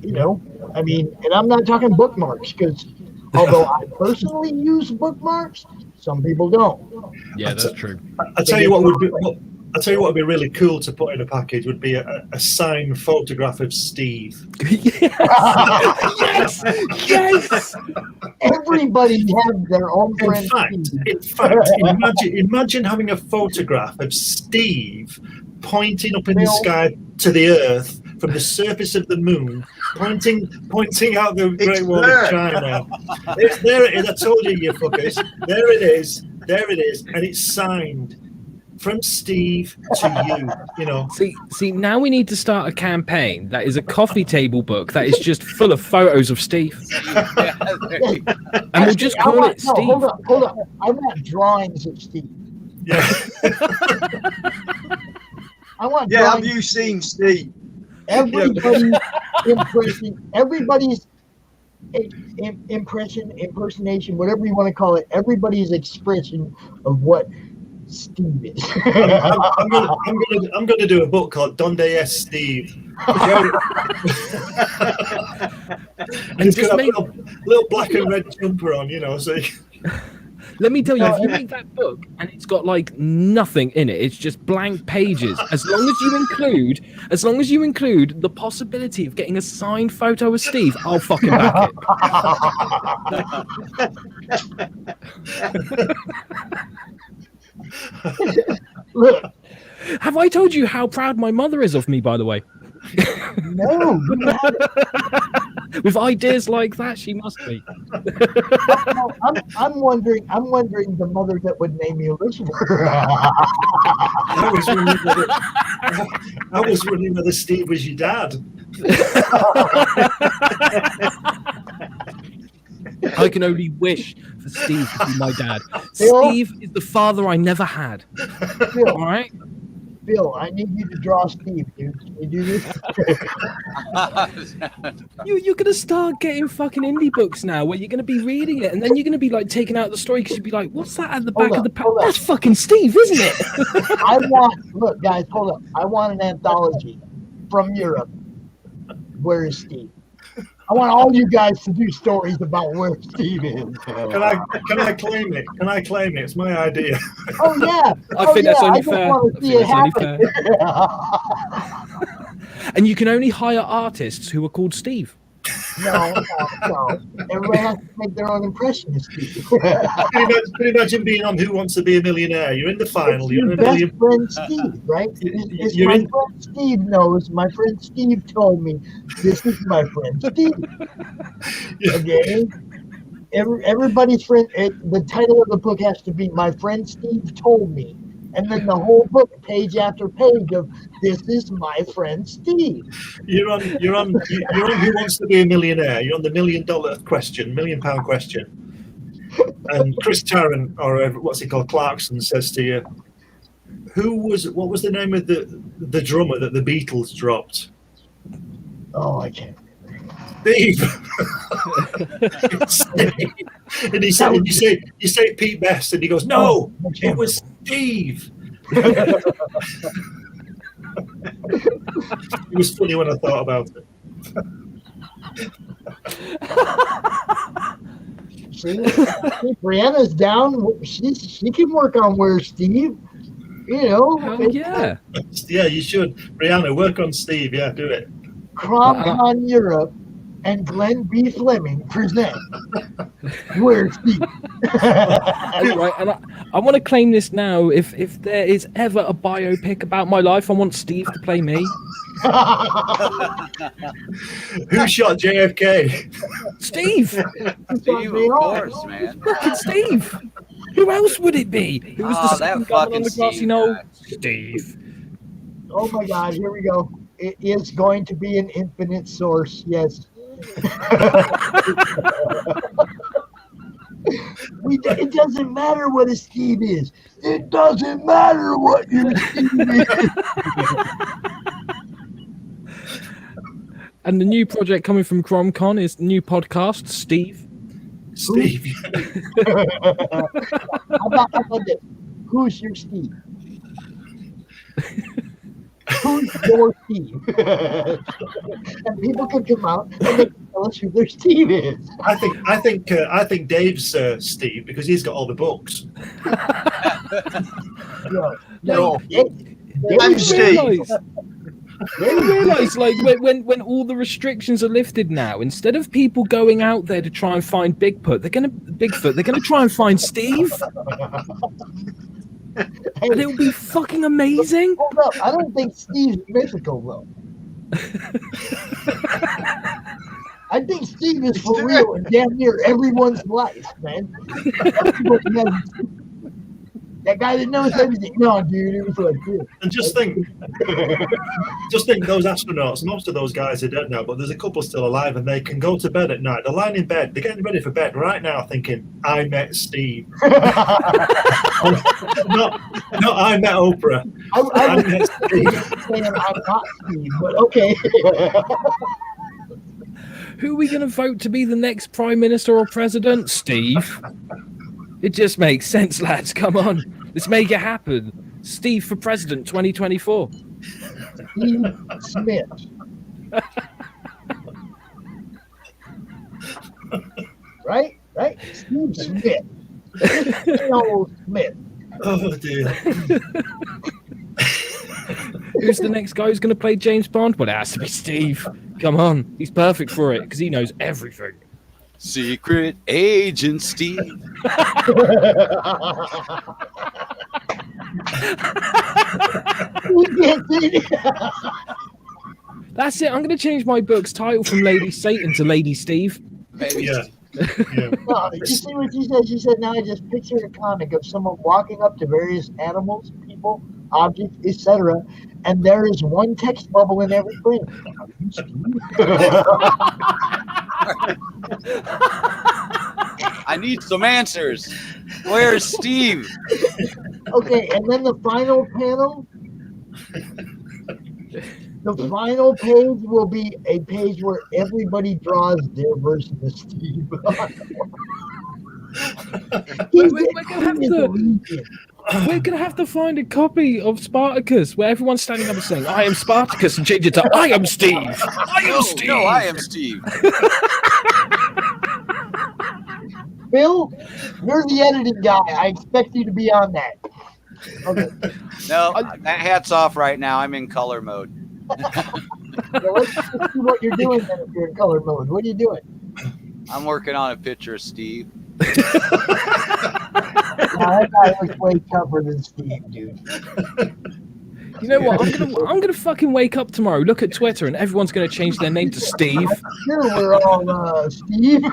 You know, I mean, and I'm not talking bookmarks because although I personally use bookmarks, some people don't. Yeah, that's true. I tell you what would be. I'll tell you what would be really cool to put in a package would be a signed photograph of Steve. Yes, yes. Everybody has their own friend. In fact, imagine having a photograph of Steve pointing up in the sky to the Earth from the surface of the moon, pointing out the Great Wall of China. There it is. I told you, you fuckers. There it is, and it's signed. From Steve to you, you know. See, now we need to start a campaign that is a coffee table book that is just full of photos of Steve. And we'll just call it Steve. Hold up. I want drawings of Steve. Yeah. I want have you seen Steve? Everybody's impersonation, whatever you want to call it, everybody's expression of what Steve is. I'm going to do a book called Donde es Steve. And it's got a little black and red jumper on, you know. So let me tell you, if you make that book and it's got like nothing in it, it's just blank pages. As long as you include the possibility of getting a signed photo of Steve, I'll fucking back it. Look, have I told you how proud my mother is of me, by the way? No. With ideas like that, she must be. I'm wondering the mother that would name you Elizabeth. I was wondering whether Steve was your dad. I can only wish for Steve to be my dad. Steve is the father I never had. Bill, all right? Bill, I need you to draw Steve, dude. Can you do this? You're going to start getting fucking indie books now where you're going to be reading it and then you're going to be like taking out the story because you'll be like, what's that at the back of the pack? That's fucking Steve, isn't it? Look, guys, hold up. I want an anthology from Europe. Where is Steve? I want all you guys to do stories about where Steve is. Can I claim it? Can I claim it? It's my idea. Oh yeah. I think that's only I just fair. want to see it happen. And you can only hire artists who are called Steve. No. Everybody has to make their own impression of Steve. Can you imagine being on Who Wants to Be a Millionaire? You're in the final. You're in a best million. friend Steve, right? Friend Steve knows. My friend Steve told me this is my friend Steve. Okay. Everybody's friend. The title of the book has to be "My Friend Steve Told Me," and then the whole book, page after page, of "This is my friend Steve." You're on Who Wants to Be a Millionaire. You're on the £1 million question, £1 million question. And Chris Tarrant, or what's he called, Clarkson, says to you, what was the name of the drummer that the Beatles dropped? Oh, I can't. Steve. And you say Pete Best, and he goes, no, it was Steve. It was funny when I thought about it. See, Brianna's down. She can work on Where Steve. You know. Yeah. Yeah, you should. Brianna, work on Steve. Yeah, do it. CRoM Europe and Glenn B. Fleming present Where Steve. Right, and I want to claim this now. If there is ever a biopic about my life, I want Steve to play me. Who shot JFK? Steve. Steve, of course, man. Fucking Steve. Who else would it be? Who was the that second gun fucking on the grassy Steve knoll? guy. Steve. Oh my God! Here we go. It is going to be an infinite source. Yes. It doesn't matter what a Steve is. It doesn't matter what your Steve is. And the new project coming from CromCon is the new podcast, Steve. Steve. How about this? Who's your Steve? Who's your Steve? And people can come out and they can tell us who their Steve is. I think Dave's Steve because he's got all the books. No, I'm Steve. You realise, like, when all the restrictions are lifted now, instead of people going out there to try and find Bigfoot, they're gonna try and find Steve, and it'll be fucking amazing. Hold up, I don't think Steve's mythical though. I think Steve is for real in damn near everyone's life, man. That guy that knows everything. No, dude, it was like this. And just think those astronauts, most of those guys are dead now, but there's a couple still alive and they can go to bed at night. They're lying in bed, they're getting ready for bed right now thinking, I met Steve. not I met Oprah. I met Steve. Saying I'm not Steve, but okay. Who are we going to vote to be the next Prime Minister or President? Steve. It just makes sense, lads. Come on. Let's make it happen. Steve for President 2024. Steve Smith. Right? Steve Smith. Old Smith. Oh, dear. Who's the next guy who's going to play James Bond? Well, it has to be Steve. Come on. He's perfect for it because he knows everything. Secret Agent Steve. That's it. I'm going to change my book's title from Lady Satan to Lady Steve. Maybe. Yeah. No, did you see what she said? She said, now I just pictured a comic of someone walking up to various animals, people, objects, etc., and there is one text bubble in every frame. I need some answers. Where's Steve? Okay, and then the final panel. The final page will be a page where everybody draws their version of Steve. We're gonna have to find a copy of Spartacus where everyone's standing up and saying, "I am Spartacus," and change it to "I am Steve." I am Steve. No, I am Steve. Phil, you're the editing guy. I expect you to be on that. Okay. No, that hat's off right now. I'm in color mode. So let's see what you're doing then if you're in color mode. What are you doing? I'm working on a picture of Steve. That guy looks way tougher than Steve, dude. You know what? I'm gonna fucking wake up tomorrow, look at Twitter, and everyone's gonna change their name to Steve. Sure, we're all Steve.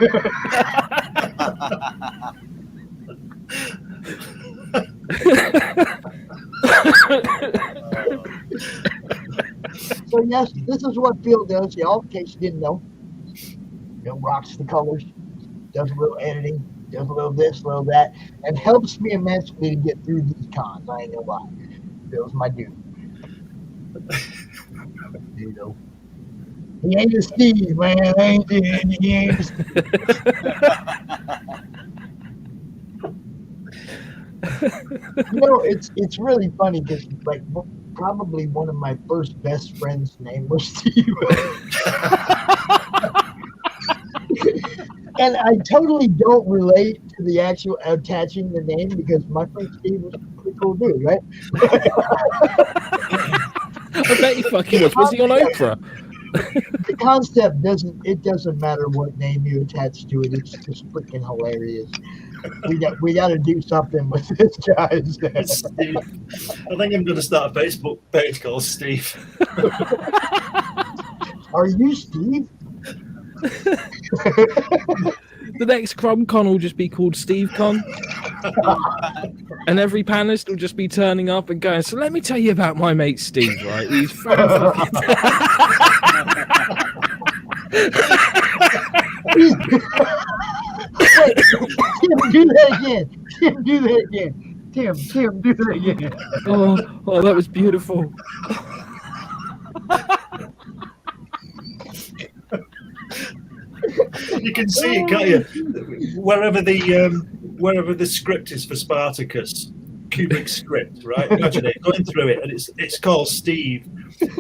So yes, this is what Phil does, y'all, in case you didn't know. Phil rocks the colors, does a little editing, does a little this, a little that, and helps me immensely to get through these cons. I ain't gonna lie. Phil's my dude. You know. He ain't a Steve, man. He ain't a Steve. You know, it's really funny because like probably one of my first best friends' name was Steve. And I totally don't relate to the actual attaching the name because my friend Steve was a pretty cool dude, right? I bet he fucking was. Was he on Oprah? The concept doesn't matter what name you attach to it. It's just freaking hilarious. We got to do something with this, guys. Steve. I think I'm going to start a Facebook page called Steve. Are you Steve? The next CromCon will just be called SteveCon. And every panelist will just be turning up and going, so let me tell you about my mate Steve, right? He's Wait, Tim, do that again. Tim, do that again. Oh, that was beautiful. You can see it, can't you? Wherever the script is for Spartacus, Kubrick's script, right? Imagine it going through it, and it's called Steve,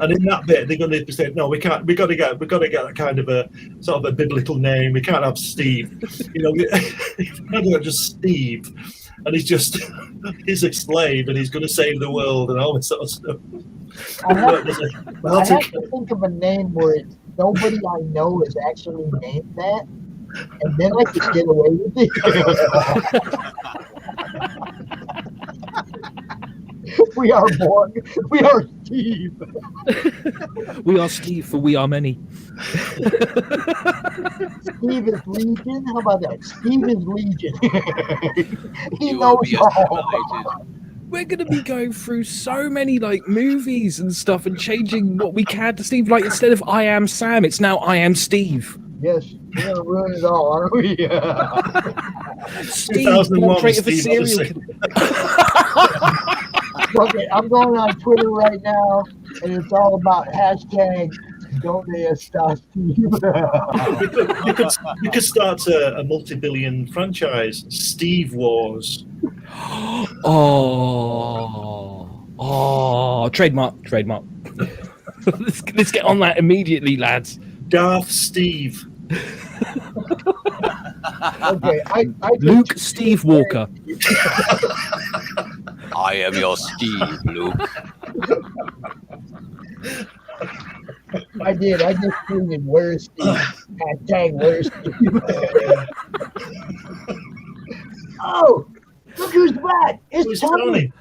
and in that bit they're going to say, no, we can't. We got to get that kind of a sort of a biblical name. We can't have Steve. You know, just Steve, and he's a slave, and he's going to save the world, and all this sort of stuff. I have to think of a name where it's nobody I know is actually named that, and then I could get away with it. We are Steve. We are Steve, for we are many. Steve is Legion. How about that? Steve is Legion. He You will knows be all. assimilated. We're going to be going through so many like movies and stuff and changing what we can to Steve. Like instead of I am Sam, it's now I am Steve. Yes, we're gonna ruin it all, aren't we? Steve, portrait of a serial killer. Okay, I'm going on Twitter right now, and it's all about hashtag Don't They Stop Steve. You could start a multi-billion franchise, Steve Wars. Oh, trademark. Let's get on that immediately, lads. Darth Steve. Okay, I Luke Steve Walker. I am your Steve, Luke. I did. I just tweeted, "Where's Steve?" Hashtag Where's Steve? Oh, look who's back! It's Tony.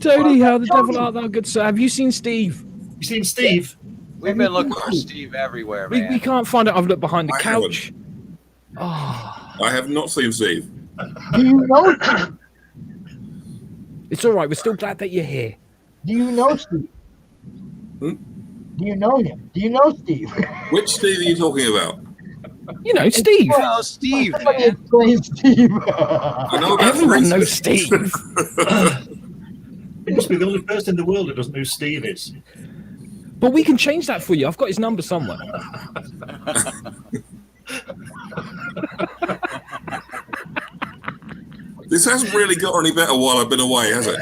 Tony, how the devil art thou, good sir? Have you seen Steve? You seen Steve? We've been looking for Steve everywhere, man. We can't find it. I've looked behind the couch. I have not seen Steve. Do you know? It's all right. We're still glad that you're here. Do you know Steve? Do you know him? Do you know Steve? Which Steve are you talking about? You know, Steve. Oh, Steve, Somebody man. explain Steve. I know about Everyone three knows Steves. Steve. He must be the only person in the world that doesn't know who Steve is. But we can change that for you. I've got his number somewhere. This hasn't really got any better while I've been away, has it?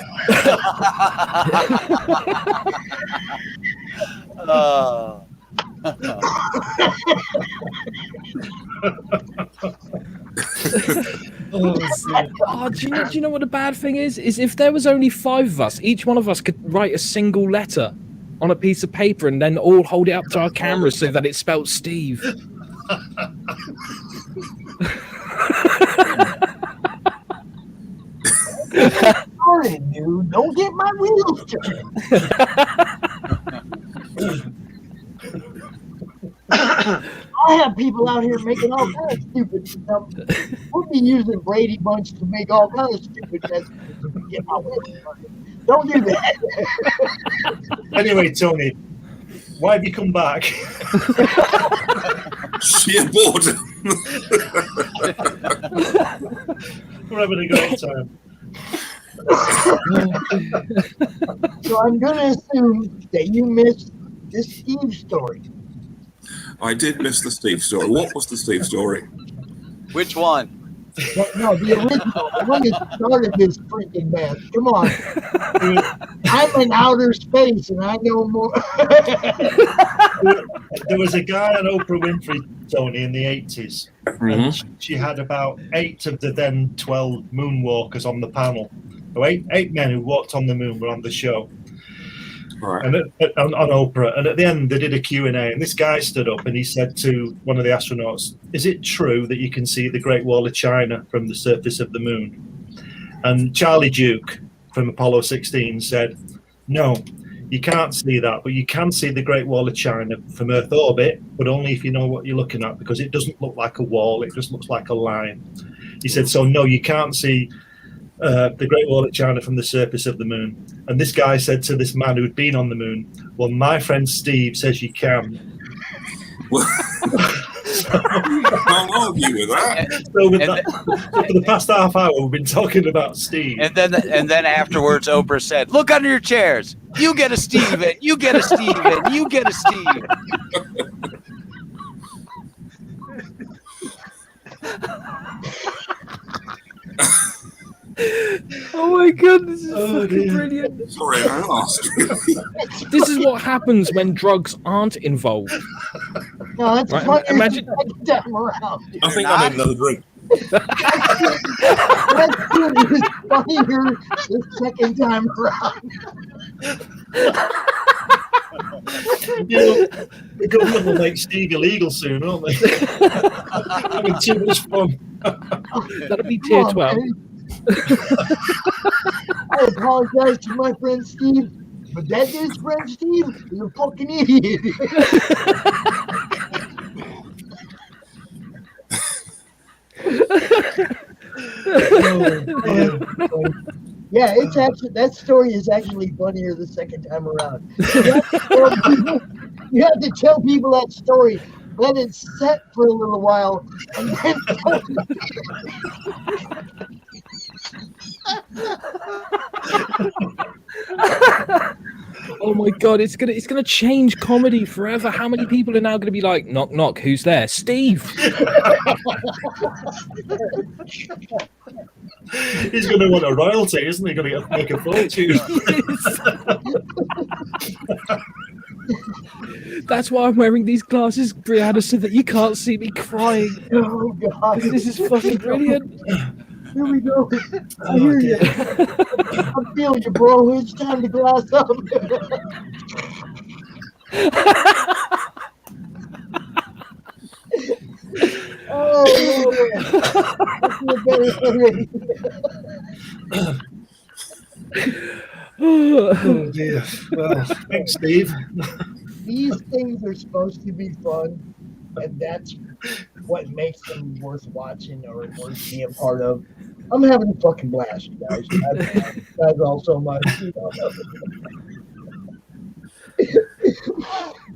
Do you know what the bad thing is? Is if there was only 5 of us, each one of us could write a single letter on a piece of paper and then all hold it up to our cameras so that it spelled Steve. Sorry, dude. Don't get my wheels turning. I have people out here making all kinds of stupid stuff. We'll be using Brady Bunch to make all kinds of stupid messages to get my wheels turning. Don't do that. Anyway, Tony, why have you come back? Sheer boredom. We're having a great time. So I'm going to assume that you missed this Steve story. I did miss the Steve story. What was the Steve story? Which one? No, the original. The one that started this freaking mess. Come on. I'm in outer space and I know more. There was a guy on Oprah Winfrey, Tony, in the 80s. And she had about 8 of the then 12 moonwalkers on the panel. So eight men who walked on the moon were on the show. Right. And on Oprah, and at the end they did a Q&A, and this guy stood up and he said to one of the astronauts, "Is it true that you can see the Great Wall of China from the surface of the moon?" And Charlie Duke from Apollo 16 said, "No, you can't see that, but you can see the Great Wall of China from Earth orbit, but only if you know what you're looking at, because it doesn't look like a wall, it just looks like a line." He said, "So no, you can't see the Great Wall of China from the surface of the moon." And this guy said to this man who'd been on the moon, "Well, my friend Steve says you can." Can't argue with that. So for the past half hour, we've been talking about Steve. And then afterwards, Oprah said, "Look under your chairs. You get a Steve, and you get a Steve, and you get a Steve." Oh my god, this is fucking brilliant. Sorry, I asked. This is what happens when drugs aren't involved. No, that's Right, funny. imagine- Second time around. I think I need another drink. That's funnier the second time around. You know, the government will make Steve illegal soon, aren't they? Having too much fun. That'll be tier 12. I apologize to my friend Steve, but that his friend Steve is a fucking idiot. Yeah, it's actually that story is actually funnier the second time around. You have to tell people that story, let it set for a little while, and then Oh my god, it's gonna change comedy forever. How many people are now gonna be like, knock knock, who's there? Steve. He's going to want a royalty, isn't he? Going to make a fortune. That's why I'm wearing these glasses, Brianna, so that you can't see me crying. oh god, This is fucking brilliant. Here we go. I hear you. I feel you, bro. It's time to glass up. Oh, man. I feel better already. Oh dear. Well, thanks, Steve. These things are supposed to be fun, and that's what makes them worth watching or worth being a part of. I'm having a fucking blast, you guys. I thank you guys all so much.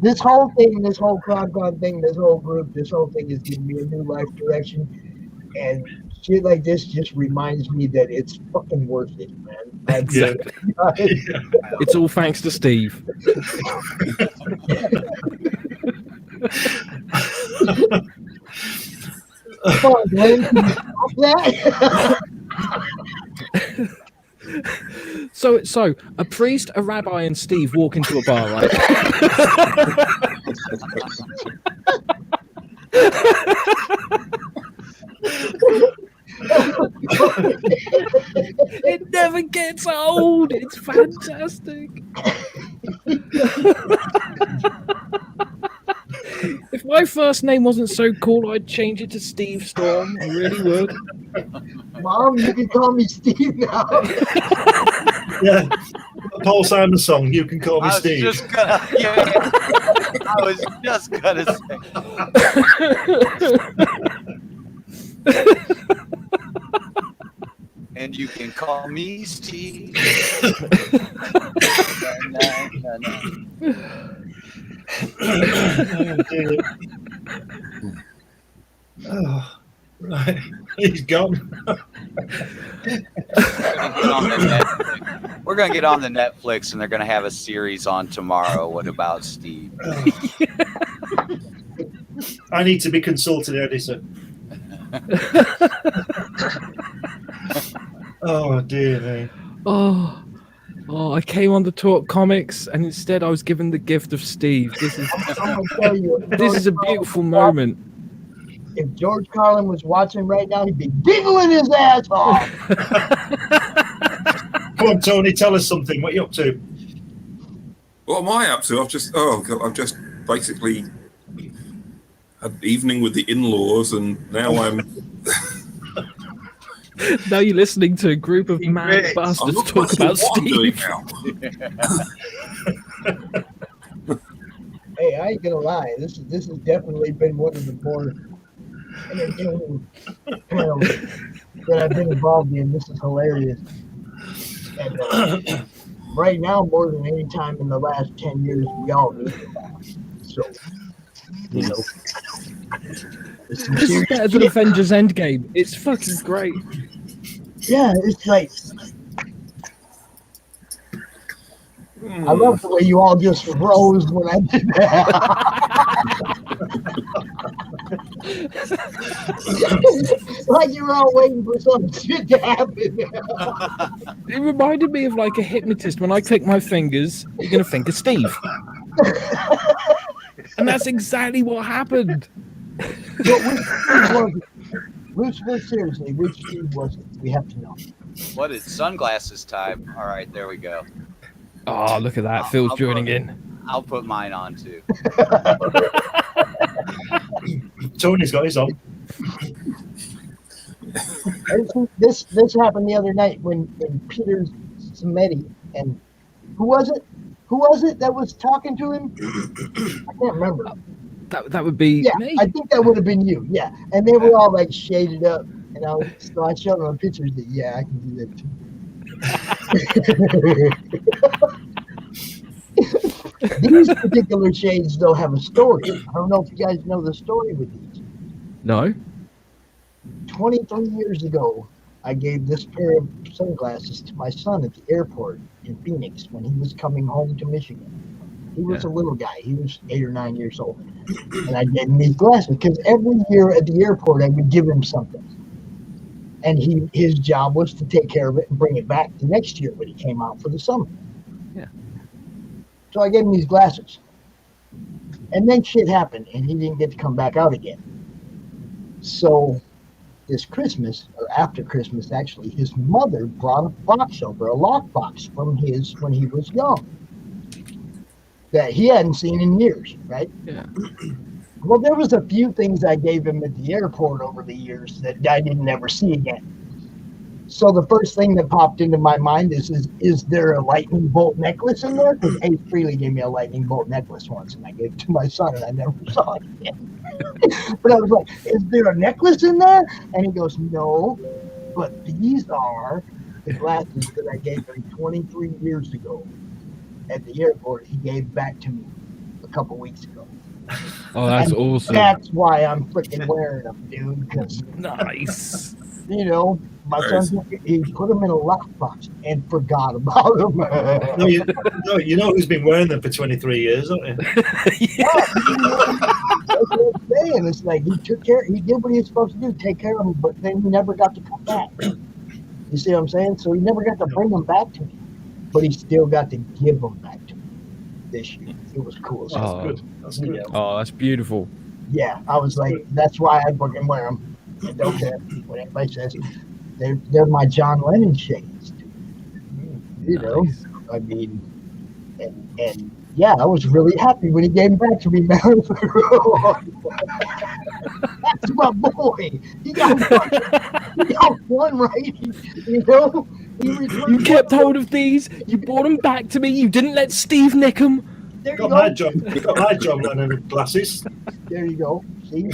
This whole thing, this whole CrowdCon thing, this whole group, this whole thing is giving me a new life direction. And shit like this just reminds me that it's fucking worth it, man. Exactly. It's all thanks to Steve. Come on, Glenn. Can you stop that? So a priest, a rabbi, and Steve walk into a bar, right? It never gets old. It's fantastic. If my first name wasn't so cool, I'd change it to Steve Storm. I really would. Mom, you can call me Steve now. Yeah. Paul Simon song, You Can Call Me Steve. I was just gonna say. And you can call me Steve. Oh, dear. Oh, right. He's gone. We're going to get on the Netflix, and they're going to have a series on tomorrow. What about Steve? I need to be consulted editor. Oh, dear me. Oh, I came on to talk comics, and instead I was given the gift of Steve. This is I'm gonna tell you, this is a beautiful moment. if George Carlin was watching right now, he'd be giggling his ass off. Come on, Tony, tell us something. What are you up to? What am I up to? I've just basically had an evening with the in-laws, and now I'm. Now you're listening to a group of mad I'm bastards not talk quite about sure what I'm doing Steve. now. Hey, I ain't gonna lie. This has definitely been one of the more entertaining panels that I've been involved in. This is hilarious. And right now, more than any time in the last 10 years, we all need to laugh. So, you know, It's some This is serious better than shit. Avengers Endgame. It's fucking great. Yeah, it's like I love the way you all just froze when I did that. Like you were all waiting for some shit to happen. It reminded me of like a hypnotist. When I click my fingers, you're gonna think of Steve. And that's exactly what happened. But which Steve was it? Seriously, which Steve was it? We have to know. What is sunglasses time? All right, there we go. Oh, look at that. Phil's joining in. I'll put mine on too. Tony's got his on. This happened the other night when Peter Smetti and who was it? Who was it that was talking to him? I can't remember. That would be me. I think that would have been you. Yeah, and they were all like shaded up, and I showed them pictures that I can do that too. These particular shades though have a story. I don't know if you guys know the story with these. No. 23 years ago, I gave this pair of sunglasses to my son at the airport in Phoenix when he was coming home to Michigan. He was a little guy. He was 8 or 9 years old. And I gave him these glasses because every year at the airport, I would give him something. And his job was to take care of it and bring it back the next year when he came out for the summer. Yeah. So I gave him these glasses. And then shit happened, and he didn't get to come back out again. So this Christmas, or after Christmas actually, his mother brought a box over, a lockbox from his when he was young, that he hadn't seen in years, right? Yeah. Well, there was a few things I gave him at the airport over the years that I didn't ever see again. So the first thing that popped into my mind is there a lightning bolt necklace in there? Because Ace Frehley gave me a lightning bolt necklace once, and I gave it to my son, and I never saw it again. But I was like, is there a necklace in there? And he goes, no, but these are the glasses that I gave him 23 years ago at the airport. He gave back to me a couple weeks ago. Oh, that's awesome. That's why I'm freaking wearing them, dude. Because nice. You know, my son, he put them in a lockbox and forgot about them. You know who's been wearing them for 23 years, don't you? That's what I'm saying. It's like he did what he was supposed to do, take care of them, but then he never got to come back. You see what I'm saying? So he never got to bring them back to me, but he still got to give them back to me this year. It was cool. So that's good. That's good. Oh, that's beautiful. Yeah, I was like, that's why I fucking wear them. I don't care what anybody says. They're my John Lennon shades, dude. You know, I mean, and yeah, I was really happy when he gave them back to me, man. That's my boy. He got one right. You know, you kept hold of these. You brought them back to me. You didn't let Steve nick them. There you got go. my John Lennon glasses. There you go. See,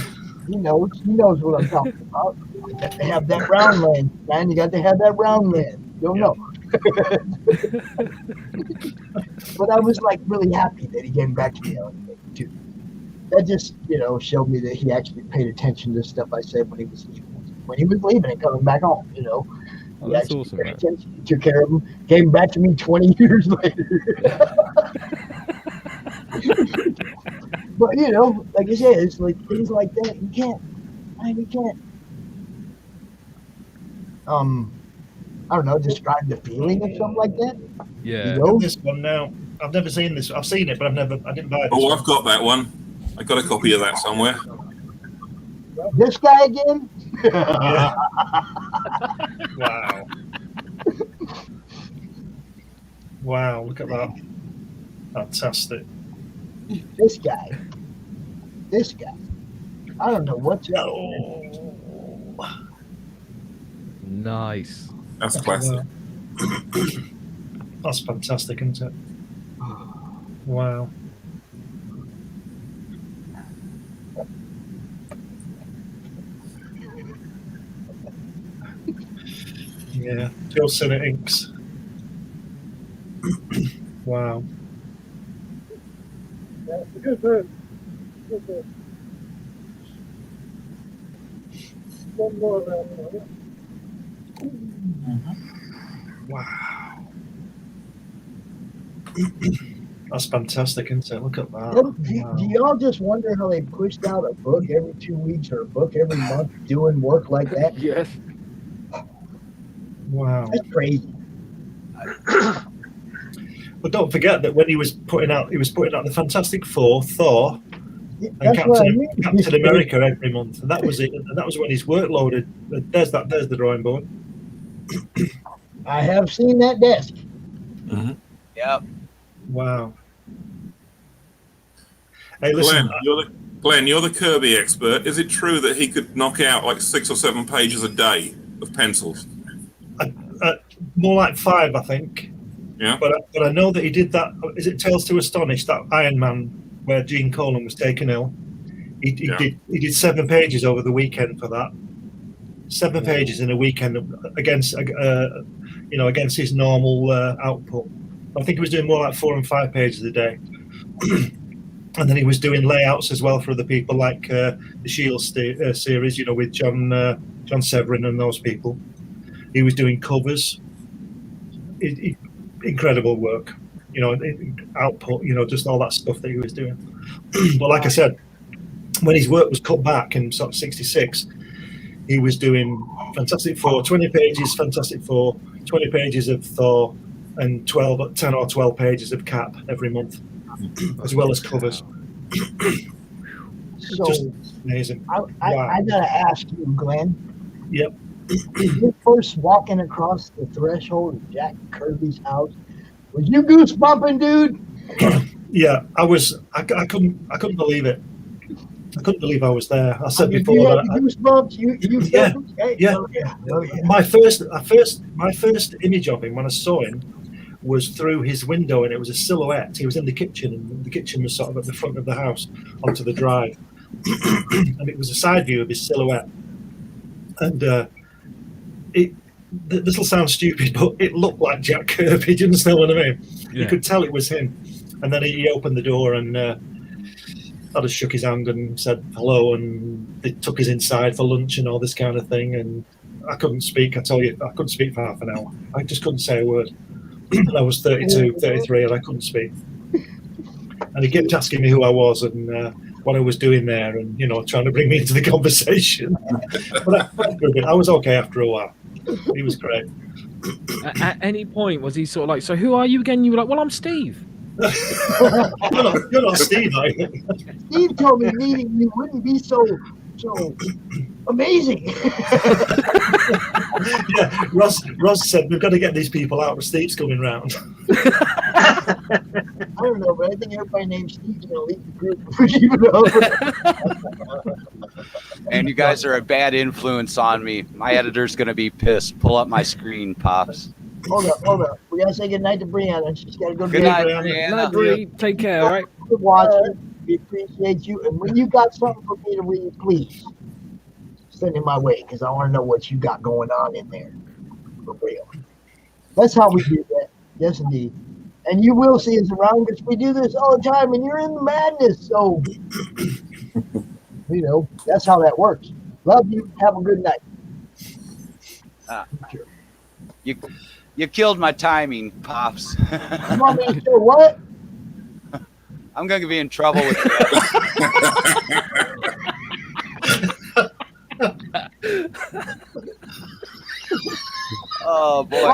he knows what I'm talking about. You got to have that round lens, man. You got to have that round lens. You don't know. But I was like really happy that he came back to me too. That just, showed me that he actually paid attention to stuff I said when he was leaving. When he was leaving and coming back home, Oh, that's awesome. Paid attention. He took care of him. Came back to me 20 years later. But like I said, it's like things like that. You can't. I don't know, describe the feeling of something like that. Yeah. This one now. I've never seen this. I've seen it, but I didn't buy it. Oh, I've got that one. I got a copy of that somewhere. This guy again? Yeah. Wow. Wow, look at that. Fantastic. This guy. I don't know what's up. Nice. That's classic. That's fantastic, isn't it? Wow. Yeah, Joe Senate inks. Wow. Yeah, it's a good book. Good book. one more there for you. Wow. That's fantastic, isn't it? Look at that. Do y'all just wonder how they pushed out a book every 2 weeks or a book every month doing work like that? Yes. Wow. That's crazy. But don't forget that when he was putting out the Fantastic Four, Thor, and That's what I mean. Captain America every month, and that was it. And that was when his workload had. There's the drawing board. I have seen that desk. Yep. Wow. Hey, listen, Glenn, you're the Kirby expert. Is it true that he could knock out like 6 or 7 pages a day of pencils? more like 5, I think. Yeah. But I know that he did that. Is it Tales to Astonish, that Iron Man where Gene Colan was taken ill? He did 7 pages over the weekend for that. 7 pages in a weekend against against his normal output. I think he was doing more like 4 and 5 pages a day. And then he was doing layouts as well for other people, like the Shield series, with John Severin and those people. He was doing covers. Incredible work, output, just all that stuff that he was doing. But like I said, when his work was cut back in sort of 66, he was doing Fantastic Four, 20 pages, Fantastic Four, 20 pages of Thor, and 10 or 12 pages of Cap every month, as well as covers. So just amazing. I gotta ask you, Glenn. Yep. You first walking across the threshold of Jack Kirby's house, was you goosebumping, dude? Yeah, I was. I couldn't believe it. I couldn't believe I was there. I said before you that. had goosebumps. Yeah. My first image of him when I saw him was through his window, and it was a silhouette. He was in the kitchen, and the kitchen was sort of at the front of the house onto the drive, and it was a side view of his silhouette. And this will sound stupid, but it looked like Jack Kirby. Do you understand what I mean? Yeah. You could tell it was him. And then he opened the door, and I just shook his hand and said hello, and they took us inside for lunch and all this kind of thing. And I couldn't speak. I tell you, I couldn't speak for half an hour. I just couldn't say a word. And I was 32, 33, and I couldn't speak. And he kept asking me who I was and what I was doing there, and trying to bring me into the conversation. but I was okay after a while. He was great. At any point was he sort of like, so who are you again? You were like, well, I'm Steve. You're not Steve, are you? Steve told me meeting you wouldn't be so amazing. Yeah, Ross said we've got to get these people out. Steve's coming round. I don't know, but I think everybody named Steve's gonna leave the group if we keep it over. And you guys are a bad influence on me. My editor's gonna be pissed. Pull up my screen, Pops. Hold up. We gotta say goodnight to Brianna. She's gotta go to Good night, Brianna. Brianna. Take care, all right? Good watching. We appreciate you. And when you got something for me to read, please send it my way, because I want to know what you got going on in there. For real. That's how we do that. Yes, indeed. And you will see us around, because we do this all the time, and you're in the madness. So, that's how that works. Love you. Have a good night. You killed my timing, Pops. You want me to say what? I'm going to be in trouble with Oh boy,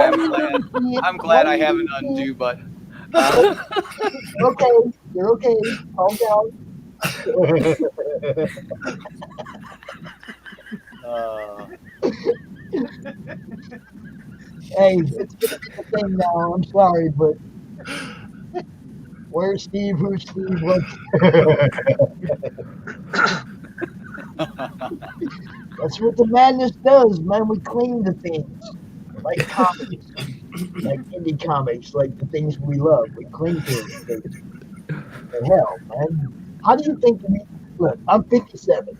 I'm glad I have an undo button. Okay, you're okay. Calm down. Hey, it's gonna be the thing now. I'm sorry, but where's Steve? Who's Steve? What? That's what the madness does, man. We cling to things like comics, like indie comics, like the things we love. We cling to it. The hell, man. How do you think we look? I'm 57.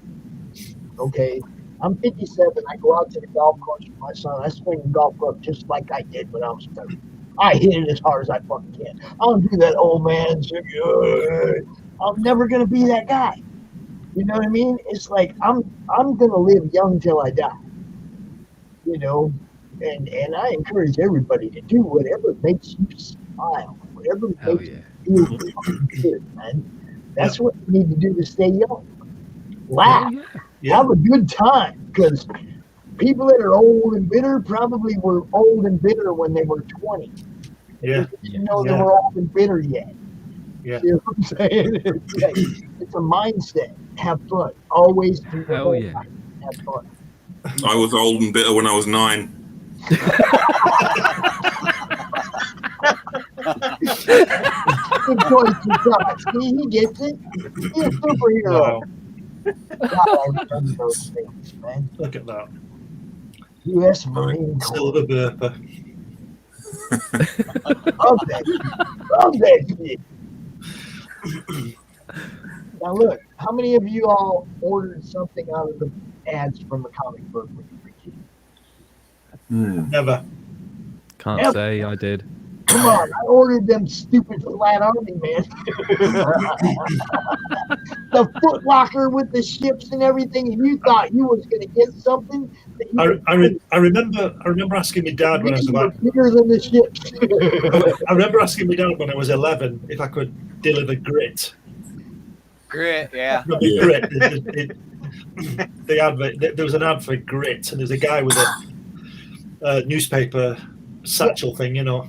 Okay. I'm 57. I go out to the golf course with my son. I swing the golf club just like I did when I was 30. I hit it as hard as I fucking can. I don't do that old man shit. I'm never going to be that guy. You know what I mean? It's like I'm gonna live young till I die. You know, and I encourage everybody to do whatever makes you smile, whatever Hell makes yeah. you feel fucking good, man. That's what you need to do to stay young. Laugh, have a good time, because people that are old and bitter probably were old and bitter when they were 20. Yeah. They didn't know they were old and bitter yet. Yeah. You know what I'm saying? It's a mindset. Have fun. Always do the Hell whole yeah. time. Have fun. I was old and bitter when I was 9. Good choice, Scott. See, he gets it. He's a superhero. Wow. God, I remember those things, man. Look at that. U.S. Marine Corps. Silver burper. Love that shit. Love that shit. Now look, how many of you all ordered something out of the ads from the comic book when you were kids? Never. Can't Yep. say I did. Come on, I ordered them stupid flat army, man. The Foot Locker with the ships and everything, and you thought you was gonna get something that you I remember asking my dad when I was about. bigger than the ships. I remember asking my dad when I was 11 if I could deliver grit. Grit, yeah. Grit. The advert. There was an ad for grit, and there's a guy with a newspaper satchel thing, you know.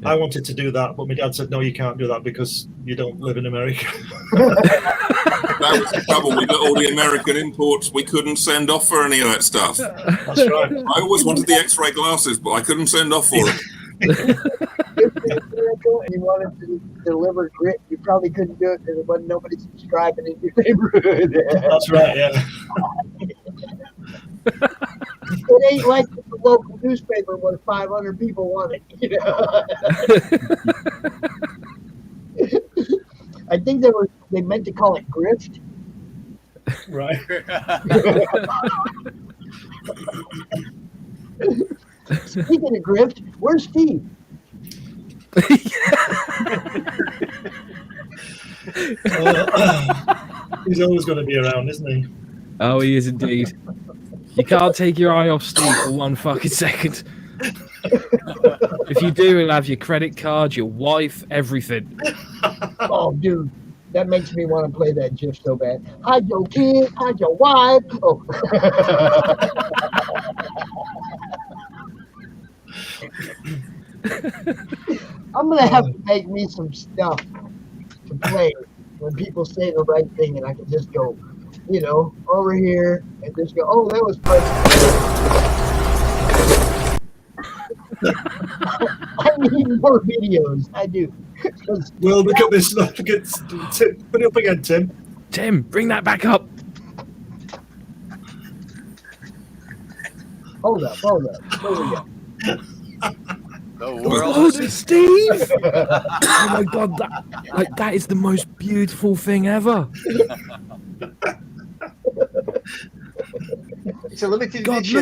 I wanted to do that, but my dad said, no, you can't do that because you don't live in America. That was the trouble. We got all the American imports we couldn't send off for any of that stuff. That's right. I always wanted the X-ray glasses, but I couldn't send off for it. And you wanted to deliver grit, you probably couldn't do it because there wasn't nobody subscribing in your neighborhood. That's right, yeah. It ain't like the local newspaper where 500 people want it, you know. I think they meant to call it grift. Right. Speaking of grift, where's Steve? He's always going to be around, isn't he? Oh, he is indeed. You can't take your eye off Steve for one fucking second. If you do, he'll have your credit card, your wife, everything. Oh, dude, that makes me want to play that GIF so bad. Hide your kid, hide your wife. Oh. I'm gonna have to make me some stuff to play when people say the right thing, and I can just go, you know, over here and just go, oh, that was perfect. I need more videos. I do. Well, look at this. Look at Tim. Put it up again, Tim. Tim, bring that back up. Hold up. There we go. Oh, Steve! Oh my God, that is the most beautiful thing ever. It's a limited God, edition.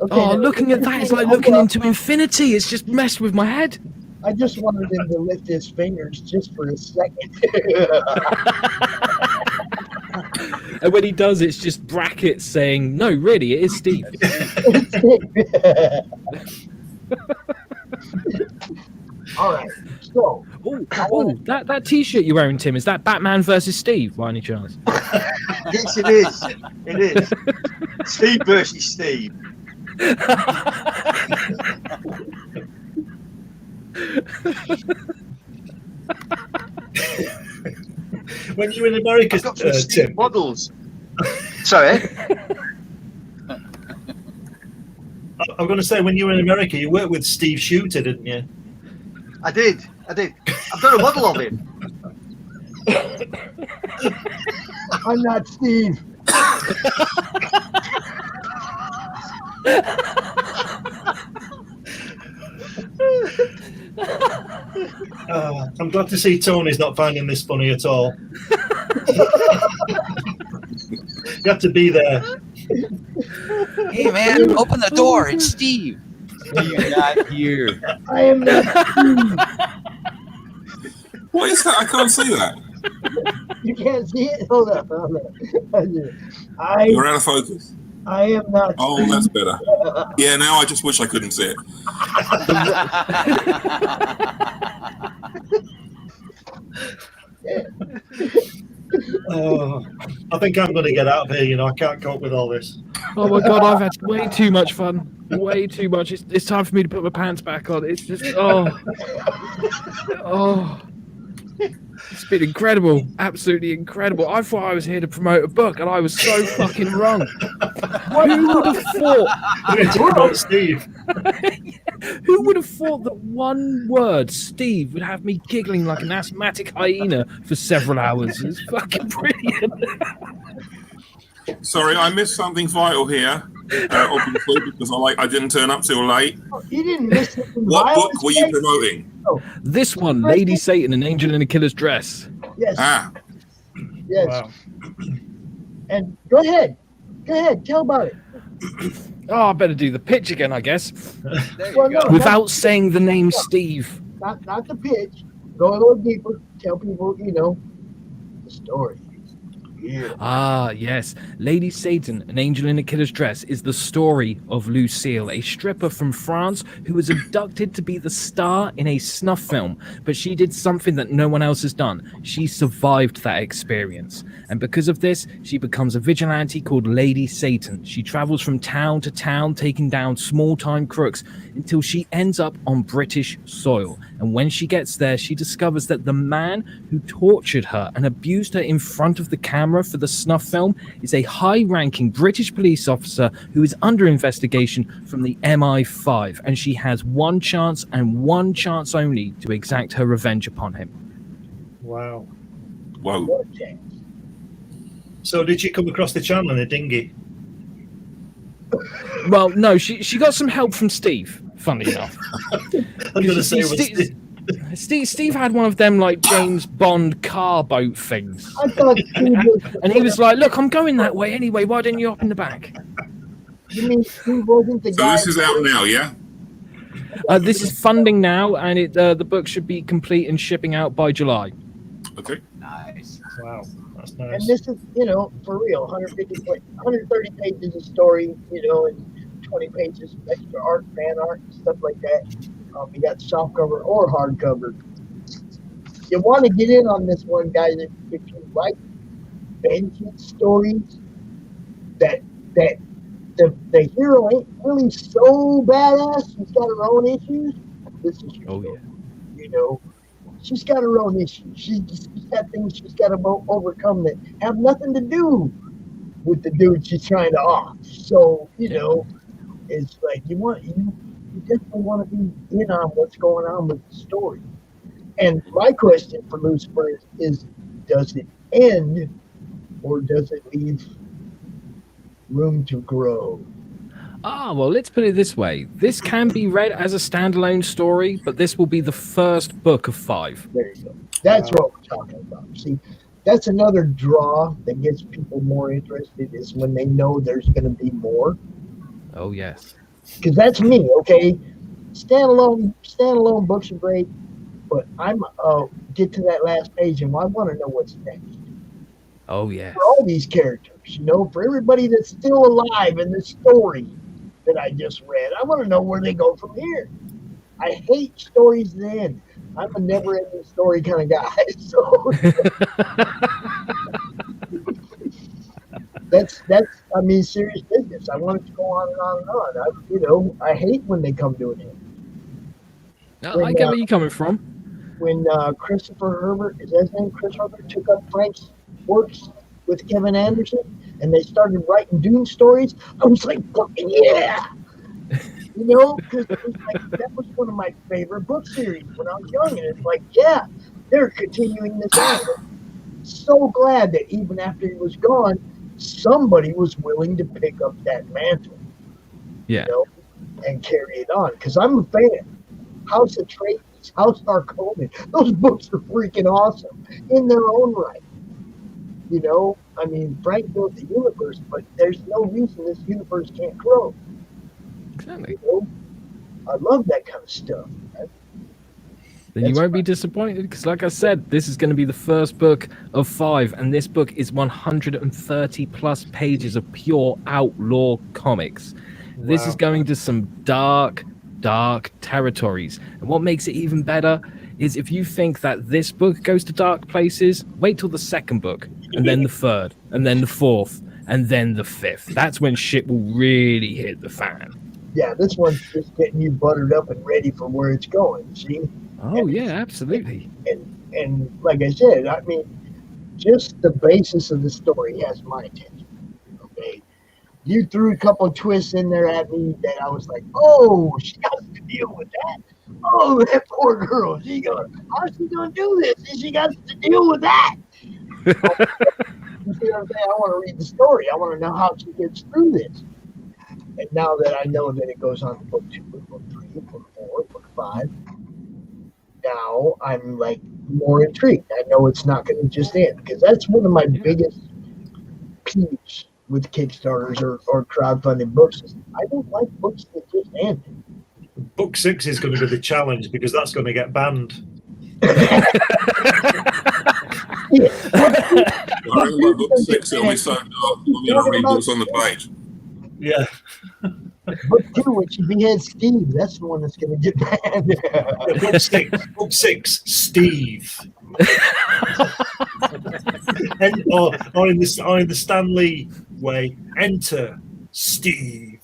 Looking at that is like looking into infinity. It's just messed with my head. I just wanted him to lift his fingers just for a second. And when he does, it's just brackets saying, no, really, it is Steve. All right, so. That T-shirt you're wearing, Tim, is that Batman versus Steve, by any chance? Yes, it is. It is. Steve versus Steve. When you were in America, Tim. Models. Sorry. I'm going to say, when you were in America, you worked with Steve Shooter, didn't you? I did. I've got a model of him. I'm not Steve. I'm glad to see Tony's not finding this funny at all. You have to be there. Hey, man, open the door. It's Steve. Steve's not here. I am not Steve. What is that? I can't see that. You can't see it? Hold up. You're out of focus. I am not. Oh, that's better. Yeah, now I just wish I couldn't see it. Oh, I think I'm going to get out of here. I can't cope with all this. Oh my god, I've had way too much fun. Way too much. It's time for me to put my pants back on. It's just it's been incredible. Absolutely incredible. I thought I was here to promote a book and I was so fucking wrong. Who would have thought? About Steve. Who would have thought that one word, Steve, would have me giggling like an asthmatic hyena for several hours? It's fucking brilliant. Sorry, I missed something vital here. Obviously, because I didn't turn up till late. You didn't miss it. What book were you promoting? This one, Lady Satan, an angel in a killer's dress. Yes. Ah. Yes. Wow. And go ahead, tell about it. Oh, I better do the pitch again, I guess. There you Well, go. no. Without saying the name Steve. Not the pitch. Go a little deeper. Tell people, the story. Yeah. Ah, yes. Lady Satan, an angel in a killer's dress, is the story of Lucille, a stripper from France who was abducted to be the star in a snuff film. But she did something that no one else has done. She survived that experience. And because of this, she becomes a vigilante called Lady Satan. She travels from town to town, taking down small-time crooks until she ends up on British soil. And when she gets there, she discovers that the man who tortured her and abused her in front of the camera for the snuff film is a high-ranking British police officer who is under investigation from the MI5, and she has one chance and one chance only to exact her revenge upon him. Wow. Whoa. So did she come across the channel in a dinghy? Well, no, she got some help from Steve, funnily enough. I'm going to say it was Steve had one of them like James Bond car boat things. I thought Steve was. And he was like, look, I'm going that way anyway. Why didn't you hop in the back? You mean Steve wasn't the So guy? this is out now, yeah? This is funding now, and the book should be complete and shipping out by July. Okay. Nice. wow. That's And nice. this is, for real, 130 pages of story, and 20 pages of extra art, fan art, and stuff like that. You got softcover or hardcover. You want to get in on this one, guys, if you like vengeance stories that the hero ain't really so badass. She's got her own issues. This is your story. She's got her own issues. She's got things she's got to overcome that have nothing to do with the dude she's trying to off. So, it's like you definitely want to be in on what's going on with the story. And my question for Lucifer is does it end or does it leave room to grow? Well, let's put it this way. This can be read as a standalone story, but this will be the first book of 5. There you go. That's what we're talking about. See, that's another draw that gets people more interested is when they know there's going to be more. Oh, yes. Because that's me, okay? Standalone books are great, but I'm get to that last page and I want to know what's next. Oh, yes. For all these characters, for everybody that's still alive in this story that I just read, I want to know where they go from here. I hate stories that end. I'm a never-ending story kind of guy, so that's serious business. I want it to go on and on and on. I hate when they come to an end. No, I get where you're coming from. When Christopher Herbert, is that his name? Chris Herbert took up Frank's works with Kevin Anderson, and they started writing Dune stories. I was like, fucking yeah! Because it was like, that was one of my favorite book series when I was young, and it's like, yeah, they're continuing this on. So glad that even after he was gone, somebody was willing to pick up that mantle, Yeah. and carry it on. Because I'm a fan. House of Atreides, House Harkonnen, those books are freaking awesome in their own right. Frank built the universe, but there's no reason this universe can't grow. Exactly. I love that kind of stuff. Then you That's won't be disappointed because, like I said, this is going to be the first book of 5, and this book is 130 plus pages of pure outlaw comics. This is going to some dark territories. And what makes it even better is if you think that this book goes to dark places, wait till the second book, and then the third, and then the fourth, and then the fifth. That's when shit will really hit the fan. Yeah, this one's just getting you buttered up and ready for where it's going. See? Oh, yeah, absolutely. And like I said, I mean, just the basis of the story has my attention. Okay, you threw a couple of twists in there at me that I was like, oh, she got to deal with that. Oh, that poor girl. How's she gonna do this? And she got to deal with that. You see what I'm saying? I want to read the story. I want to know how she gets through this. And now that I know that it goes on to book 2, book 3, book 4, book 5, now I'm like more intrigued. I know it's not going to just end, because that's one of my biggest peeves with Kickstarters or crowdfunding books. Is I don't like books that just end. Book 6 is going to be the challenge because that's going to get banned. Book 6, it'll be so dark, I'm going to read what's on the page. Yeah. Book 2, when she beheads Steve, that's the one that's going to get banned. Book 6, Steve. or in the Stanley way, enter Steve.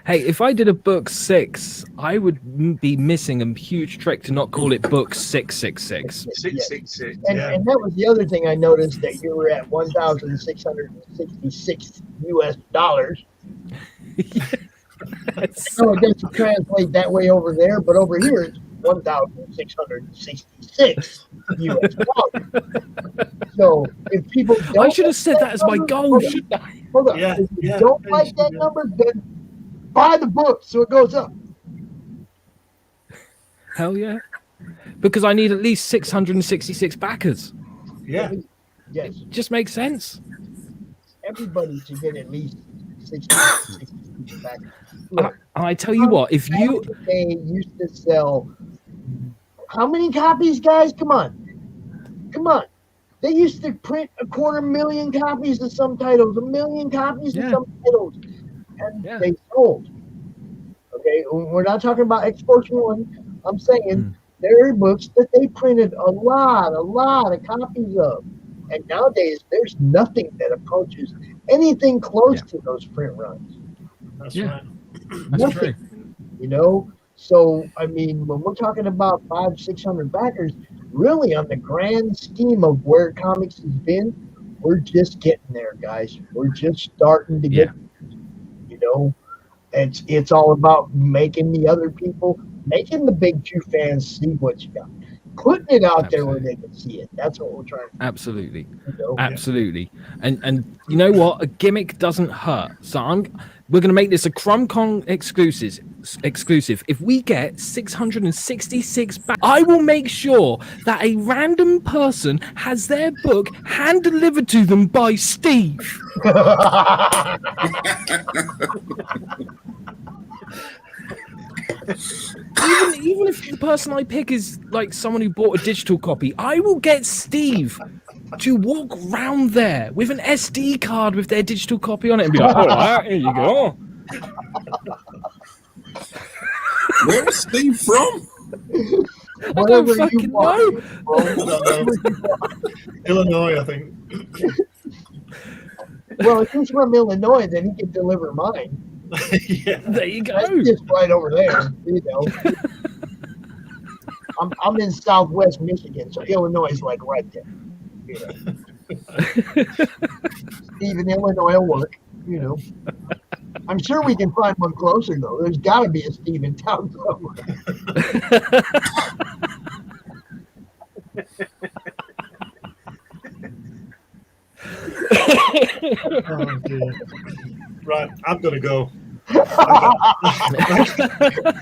Hey, if I did a book 6, I would be missing a huge trick to not call it book 666. 666. And that was the other thing I noticed, that you were at $1,666 US. So it doesn't translate that way over there, but over here it's 1,666 US dollars. So if people don't, I should have said that as my goal, shouldn't I? Hold on. If you don't like that number, then buy the book so it goes up. Hell yeah. Because I need at least 666 backers. Yeah. Yes. It just makes sense. Everybody should get at least 666 backers. Look, I tell you what, if you... They used to sell... How many copies, guys? Come on. They used to print 250,000 copies of some titles, 1 million copies of some titles. And they sold. Okay, we're not talking about X-Force 1. I'm saying there are books that they printed a lot of copies of. And nowadays, there's nothing that approaches anything close to those print runs. That's right. That's true. You know? So, I mean, when we're talking about 500-600 backers, really on the grand scheme of where comics has been, we're just getting there, guys. We're just starting to get there. You know, it's all about making the other people, making the big true fans see what you got, putting it out there where they can see it. That's what we're trying to do. Absolutely. You know? Absolutely. And you know what? A gimmick doesn't hurt. So we're going to make this a CRoM exclusive. If we get 666 back, I will make sure that a random person has their book hand delivered to them by Steve. Even if the person I pick is like someone who bought a digital copy, I will get Steve to walk round there with an SD card with their digital copy on it and be like, all right, here you go. Where is Steve from? I don't fucking know. Illinois, I think. Well, if he's from Illinois, then he can deliver mine. Yeah. There you go. That's just right over there, you know. I'm in Southwest Michigan, so Illinois is like right there. You know. Even Illinois will work, you know. I'm sure we can find one closer though. There's got to be a Steve in town somewhere. Oh, dear. Right, I'm going to go.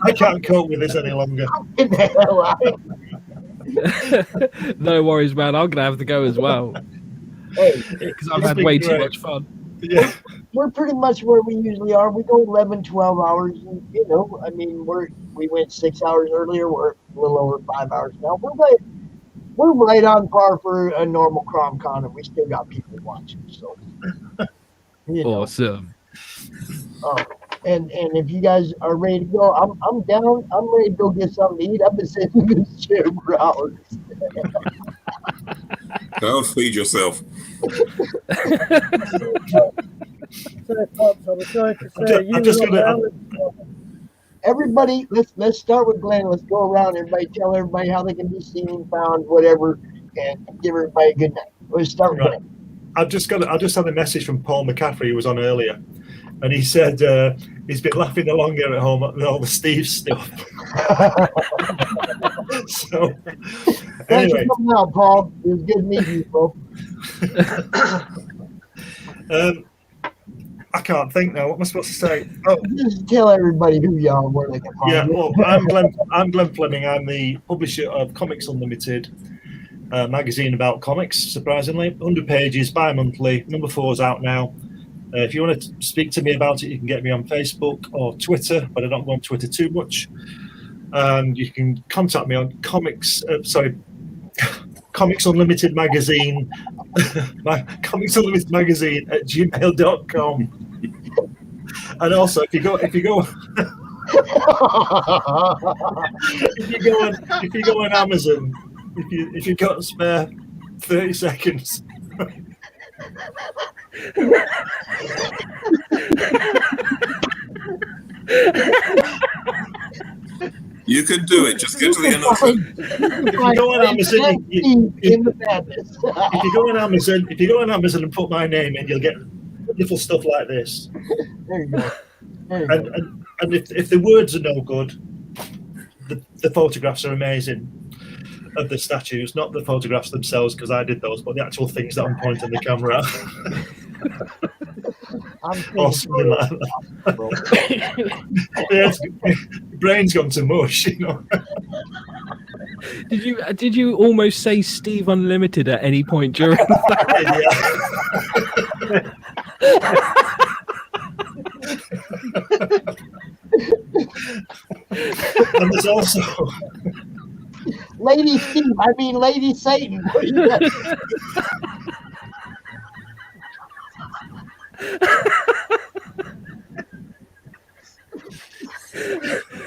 I can't cope with this any longer. No worries, man. I'm going to have to go as well. Hey, because I've had way too much fun. Yeah. We're pretty much where we usually are. We go 11, 12 hours. And, I mean, we went 6 hours earlier. We're a little over 5 hours now. We're right on par for a normal CRoM con, and we still got people watching. So, Awesome. And if you guys are ready to go, I'm down. I'm ready to go get something to eat. I've been sitting in this chair for hours. Go feed yourself. Everybody, let's start with Glenn. Let's go around. Everybody, tell everybody how they can be seen, found, whatever, and give everybody a good night. Let's start with Glenn. I just had a message from Paul McCaffrey, who was on earlier, and he said he's been laughing along here at home at all the Steve stuff. So, Thanks anyway, for coming out, Paul. It was good meeting you, bro. I can't think now. What am I supposed to say? Oh, just tell everybody who you are and where they can find you. Well, I'm Glenn Fleming. I'm the publisher of Comics Unlimited, magazine about comics. Surprisingly, 100 pages, bi-monthly. Number 4 is out now. If you want to speak to me about it, you can get me on Facebook or Twitter, but I don't go on Twitter too much. And you can contact me on Comics Unlimited Magazine, Comics Unlimited Magazine at gmail.com. And also, if you go on Amazon, if you got a spare 30 seconds. You can do it. Just get to the announcement. If you go on Amazon, if you go on Amazon and put my name in, you'll get little stuff like this. There you go. And if the words are no good, the photographs are amazing of the statues, not the photographs themselves, because I did those, but the actual things that I'm pointing the camera at. Or something like that. Brain's gone to mush, Did you almost say Steve Unlimited at any point during that? And there's also Lady Satan.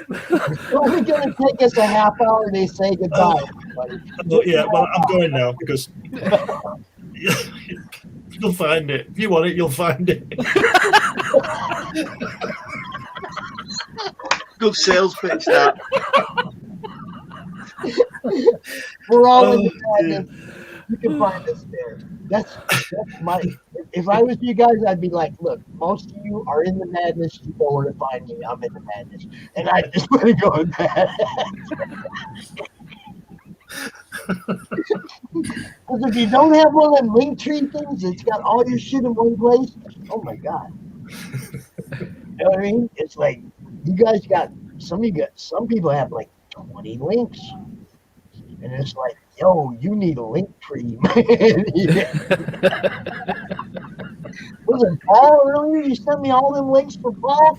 It's only going to take us a half hour to say goodbye, everybody. Yeah, well, I'm going now because you'll find it. If you want it, you'll find it. Good sales pitch, that. We're all in the madness. You can find us there. That's my. If I was you guys, I'd be like, look, most of you are in the madness. You know where to find me. I'm in the madness, and I just want to go with that. Because if you don't have one of them link tree things, it's got all your shit in one place. Oh my god! You know what I mean? It's like you guys got some people have like 20 links, and it's like, yo, you need a link tree, man. Was it Paul earlier? You sent me all them links for Paul?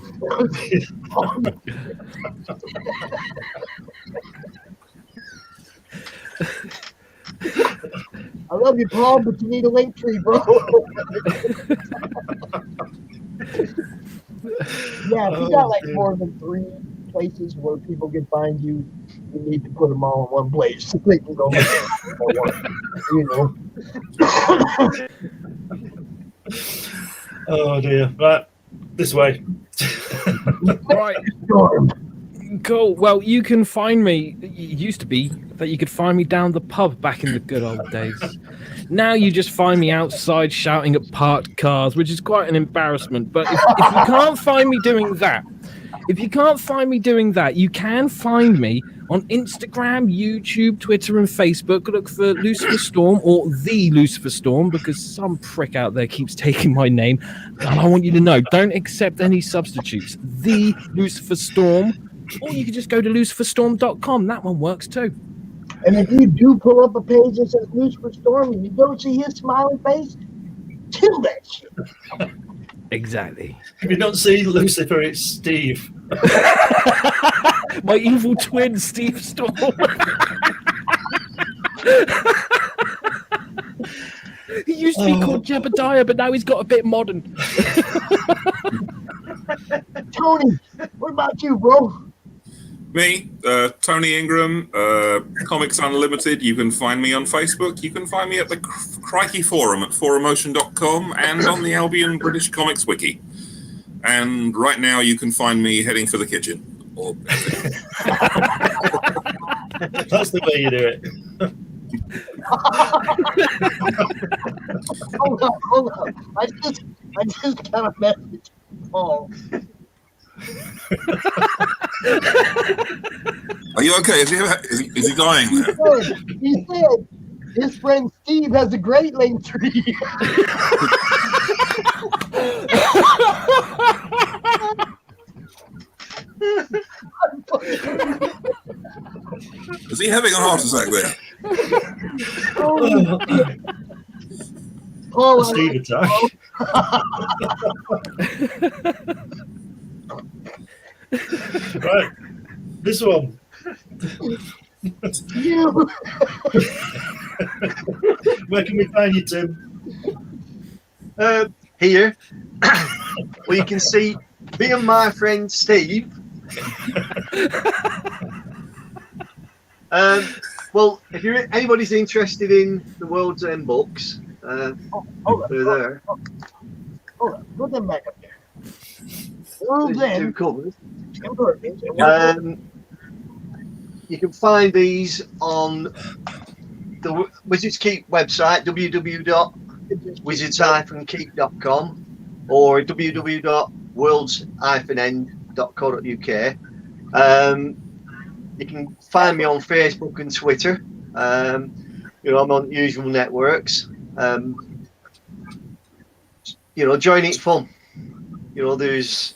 I love you, Paul, but you need a link tree, bro. Yeah, if you got like more than 3 places where people can find you, you need to put them all in one place so they can go Oh dear. Right, this way. Right. Cool. Well, you can find me. It used to be that you could find me down the pub back in the good old days. Now you just find me outside shouting at parked cars, which is quite an embarrassment. But if you can't find me doing that, you can find me on Instagram, YouTube, Twitter, and Facebook. Look for Lucifer Storm or The Lucifer Storm, because some prick out there keeps taking my name. And I want you to know, don't accept any substitutes. The Lucifer Storm. Or you can just go to luciferstorm.com. That one works too. And if you do pull up a page that says Lucifer Storm and you don't see his smiling face, kill that shit. Exactly. If you don't see Lucifer, it's Steve. My evil twin, Steve Storm. He used to be called Jebediah, but now he's got a bit modern. Tony, what about you, bro? Me, Tony Ingram, Comics Unlimited. You can find me on Facebook. You can find me at the Crikey Forum at forumotion.com and on the Albion British Comics Wiki. And right now you can find me heading for the kitchen. Or That's the way you do it. Hold on. I just got a message. Oh. are you okay? Is he dying there? He said his friend Steve has a Great Lane tree. Is he having a heart attack there? Oh, Steve attack. Right. This one. you. Where can we find you, Tim? Here. Well, you can see me and my friend Steve. Well, if anybody's interested in the World's End books, they're there. Hold on. Put them back up there. World's There's two End. covers. Um, You can find these on the Wizards Keep website, www.wizards-keep.com or www.worlds-end.co.uk. You can find me on Facebook and Twitter. I'm on usual networks. Join it fun. There's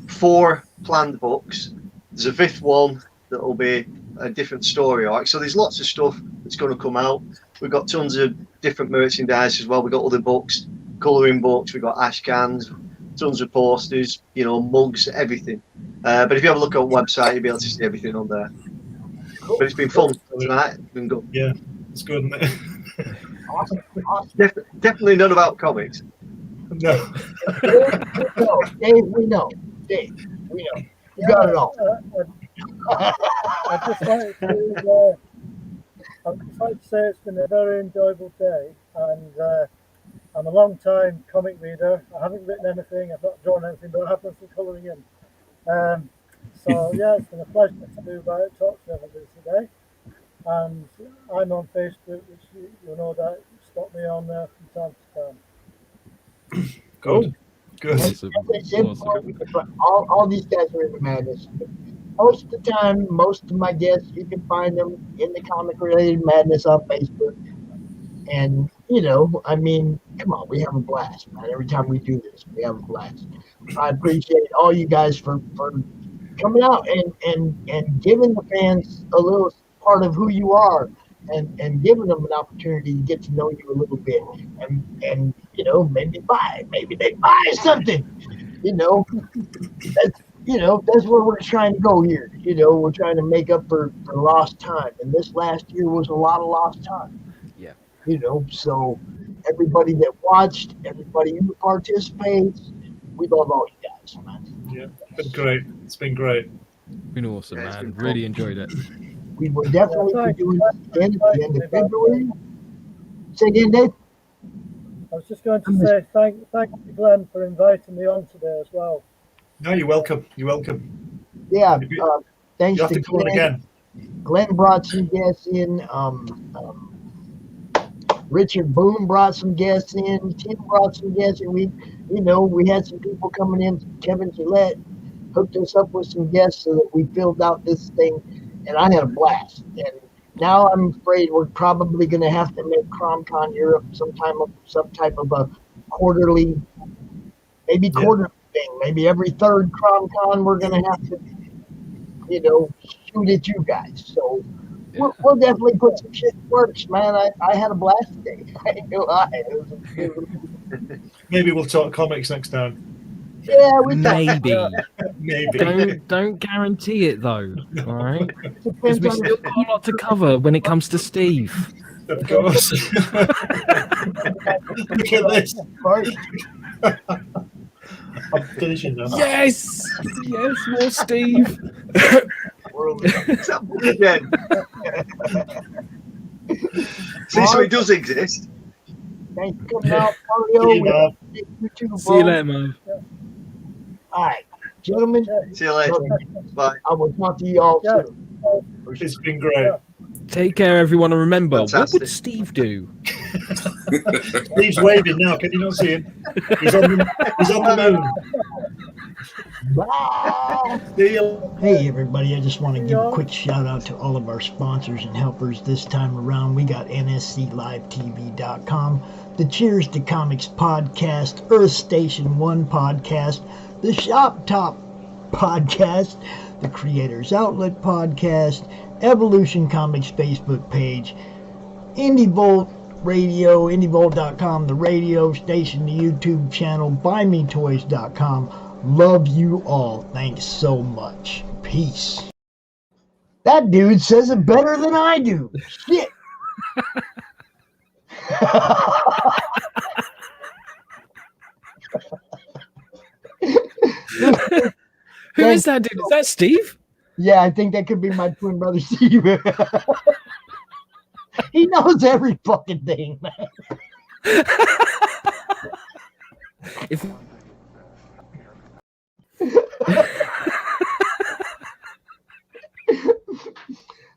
4 planned books. There's a 5th one that'll be a different story arc. So there's lots of stuff that's going to come out. We've got tons of different merchandise as well. We've got other books, colouring books. We've got ash cans, tons of posters, mugs, everything. But if you have a look on the website, you'll be able to see everything on there. But it's been fun tonight. It's been good. Yeah, it's good, isn't it? awesome. Definitely not about comics. No. Dave, we know. Dave, we know. You got it all. I'd just like to say it's been a very enjoyable day, and I'm a long-time comic reader. I haven't written anything, I've not drawn anything, but I have done some colouring in. So yeah, it's been a pleasure to talk to everybody today. And I'm on Facebook, which you know that spot me on there from time to time. Good. Awesome. All these guys are in the madness. Most of the time, most of my guests, you can find them in the comic-related madness on Facebook. And, come on, we have a blast, man. Every time we do this, we have a blast. I appreciate all you guys for coming out and giving the fans a little part of who you are and giving them an opportunity to get to know you a little bit and maybe they buy something. That's where we're trying to go here. We're trying to make up for lost time. And this last year was a lot of lost time. Yeah. So everybody that watched, everybody who participates, we love all you guys, man. Yeah, it's been great. It's been great. Been awesome, man. Really enjoyed it. We will definitely be doing this again at the end of February. Say again, Dave? I was just going to say thank you, Glenn, for inviting me on today as well. No, you're welcome. You're welcome. Yeah, thanks you have to come on again. Glenn brought some guests in. Richard Boone brought some guests in. Tim brought some guests in. We had some people coming in. Kevin Gillette hooked us up with some guests so that we filled out this thing, and I had a blast. And now I'm afraid we're probably going to have to make CromCon Europe some type of a quarterly, quarterly thing. Maybe every third CromCon we're going to have to, shoot at you guys. So We'll definitely put some shit in works, man. I had a blast today. I ain't gonna lie. Maybe we'll talk comics next time. Yeah, we Maybe. Maybe. Don't guarantee it though. All right. Because depends we on still got a lot to cover when it comes to Steve. Of course. Look at this. I'm finishing now. Yes, yes, more Steve. Again. See, so it does exist. Thanks for coming out, Mario. See you later, man. All right, gentlemen. See you later. Bye. I will talk to you all soon. It's been great. Take care, everyone, and remember, Fantastic. what would Steve do? Steve's waving now. Can you not see him? He's on the moon. Bye. See you. Hey everybody, I just want to give a quick shout out to all of our sponsors and helpers this time around. We got nsclivetv.com, the Cheers to Comics podcast, Earth Station 1 podcast, the Shop Top podcast, the Creators Outlet podcast, Evolution Comics Facebook page, IndieVolt Radio, IndieVolt.com, the radio station, the YouTube channel, BuyMeToys.com. Love you all. Thanks so much. Peace. That dude says it better than I do. Shit. Who is that dude? Is that Steve? Yeah, I think that could be my twin brother Steve. He knows every fucking thing, man. If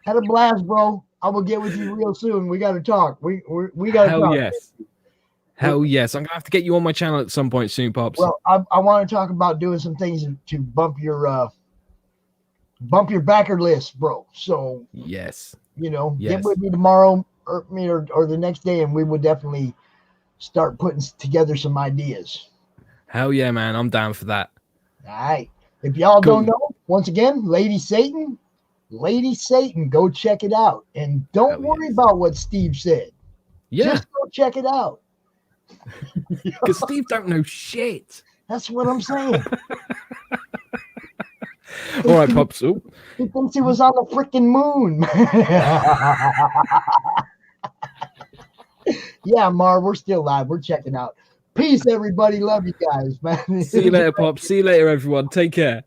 Had a blast, bro. I will get with you real soon. We got to talk. We got to talk. Hell yes. Hell yes. I'm going to have to get you on my channel at some point soon, Pops. Well, I want to talk about doing some things to bump your backer list, bro. So, yes. You know, Yes. get with me tomorrow or the next day, and we will definitely start putting together some ideas. Hell yeah, man. I'm down for that. All right. If y'all Cool. don't know, once again, Lady Satan, go check it out. And don't worry about what Steve said. Yeah. Just go check it out. Because Steve don't know shit. That's what I'm saying. All right, Pops. Oh. He thinks he was on the freaking moon. Yeah, Mar, we're still live. We're checking out. Peace, everybody. Love you guys, man. See you later, Pops. See you later, everyone. Take care.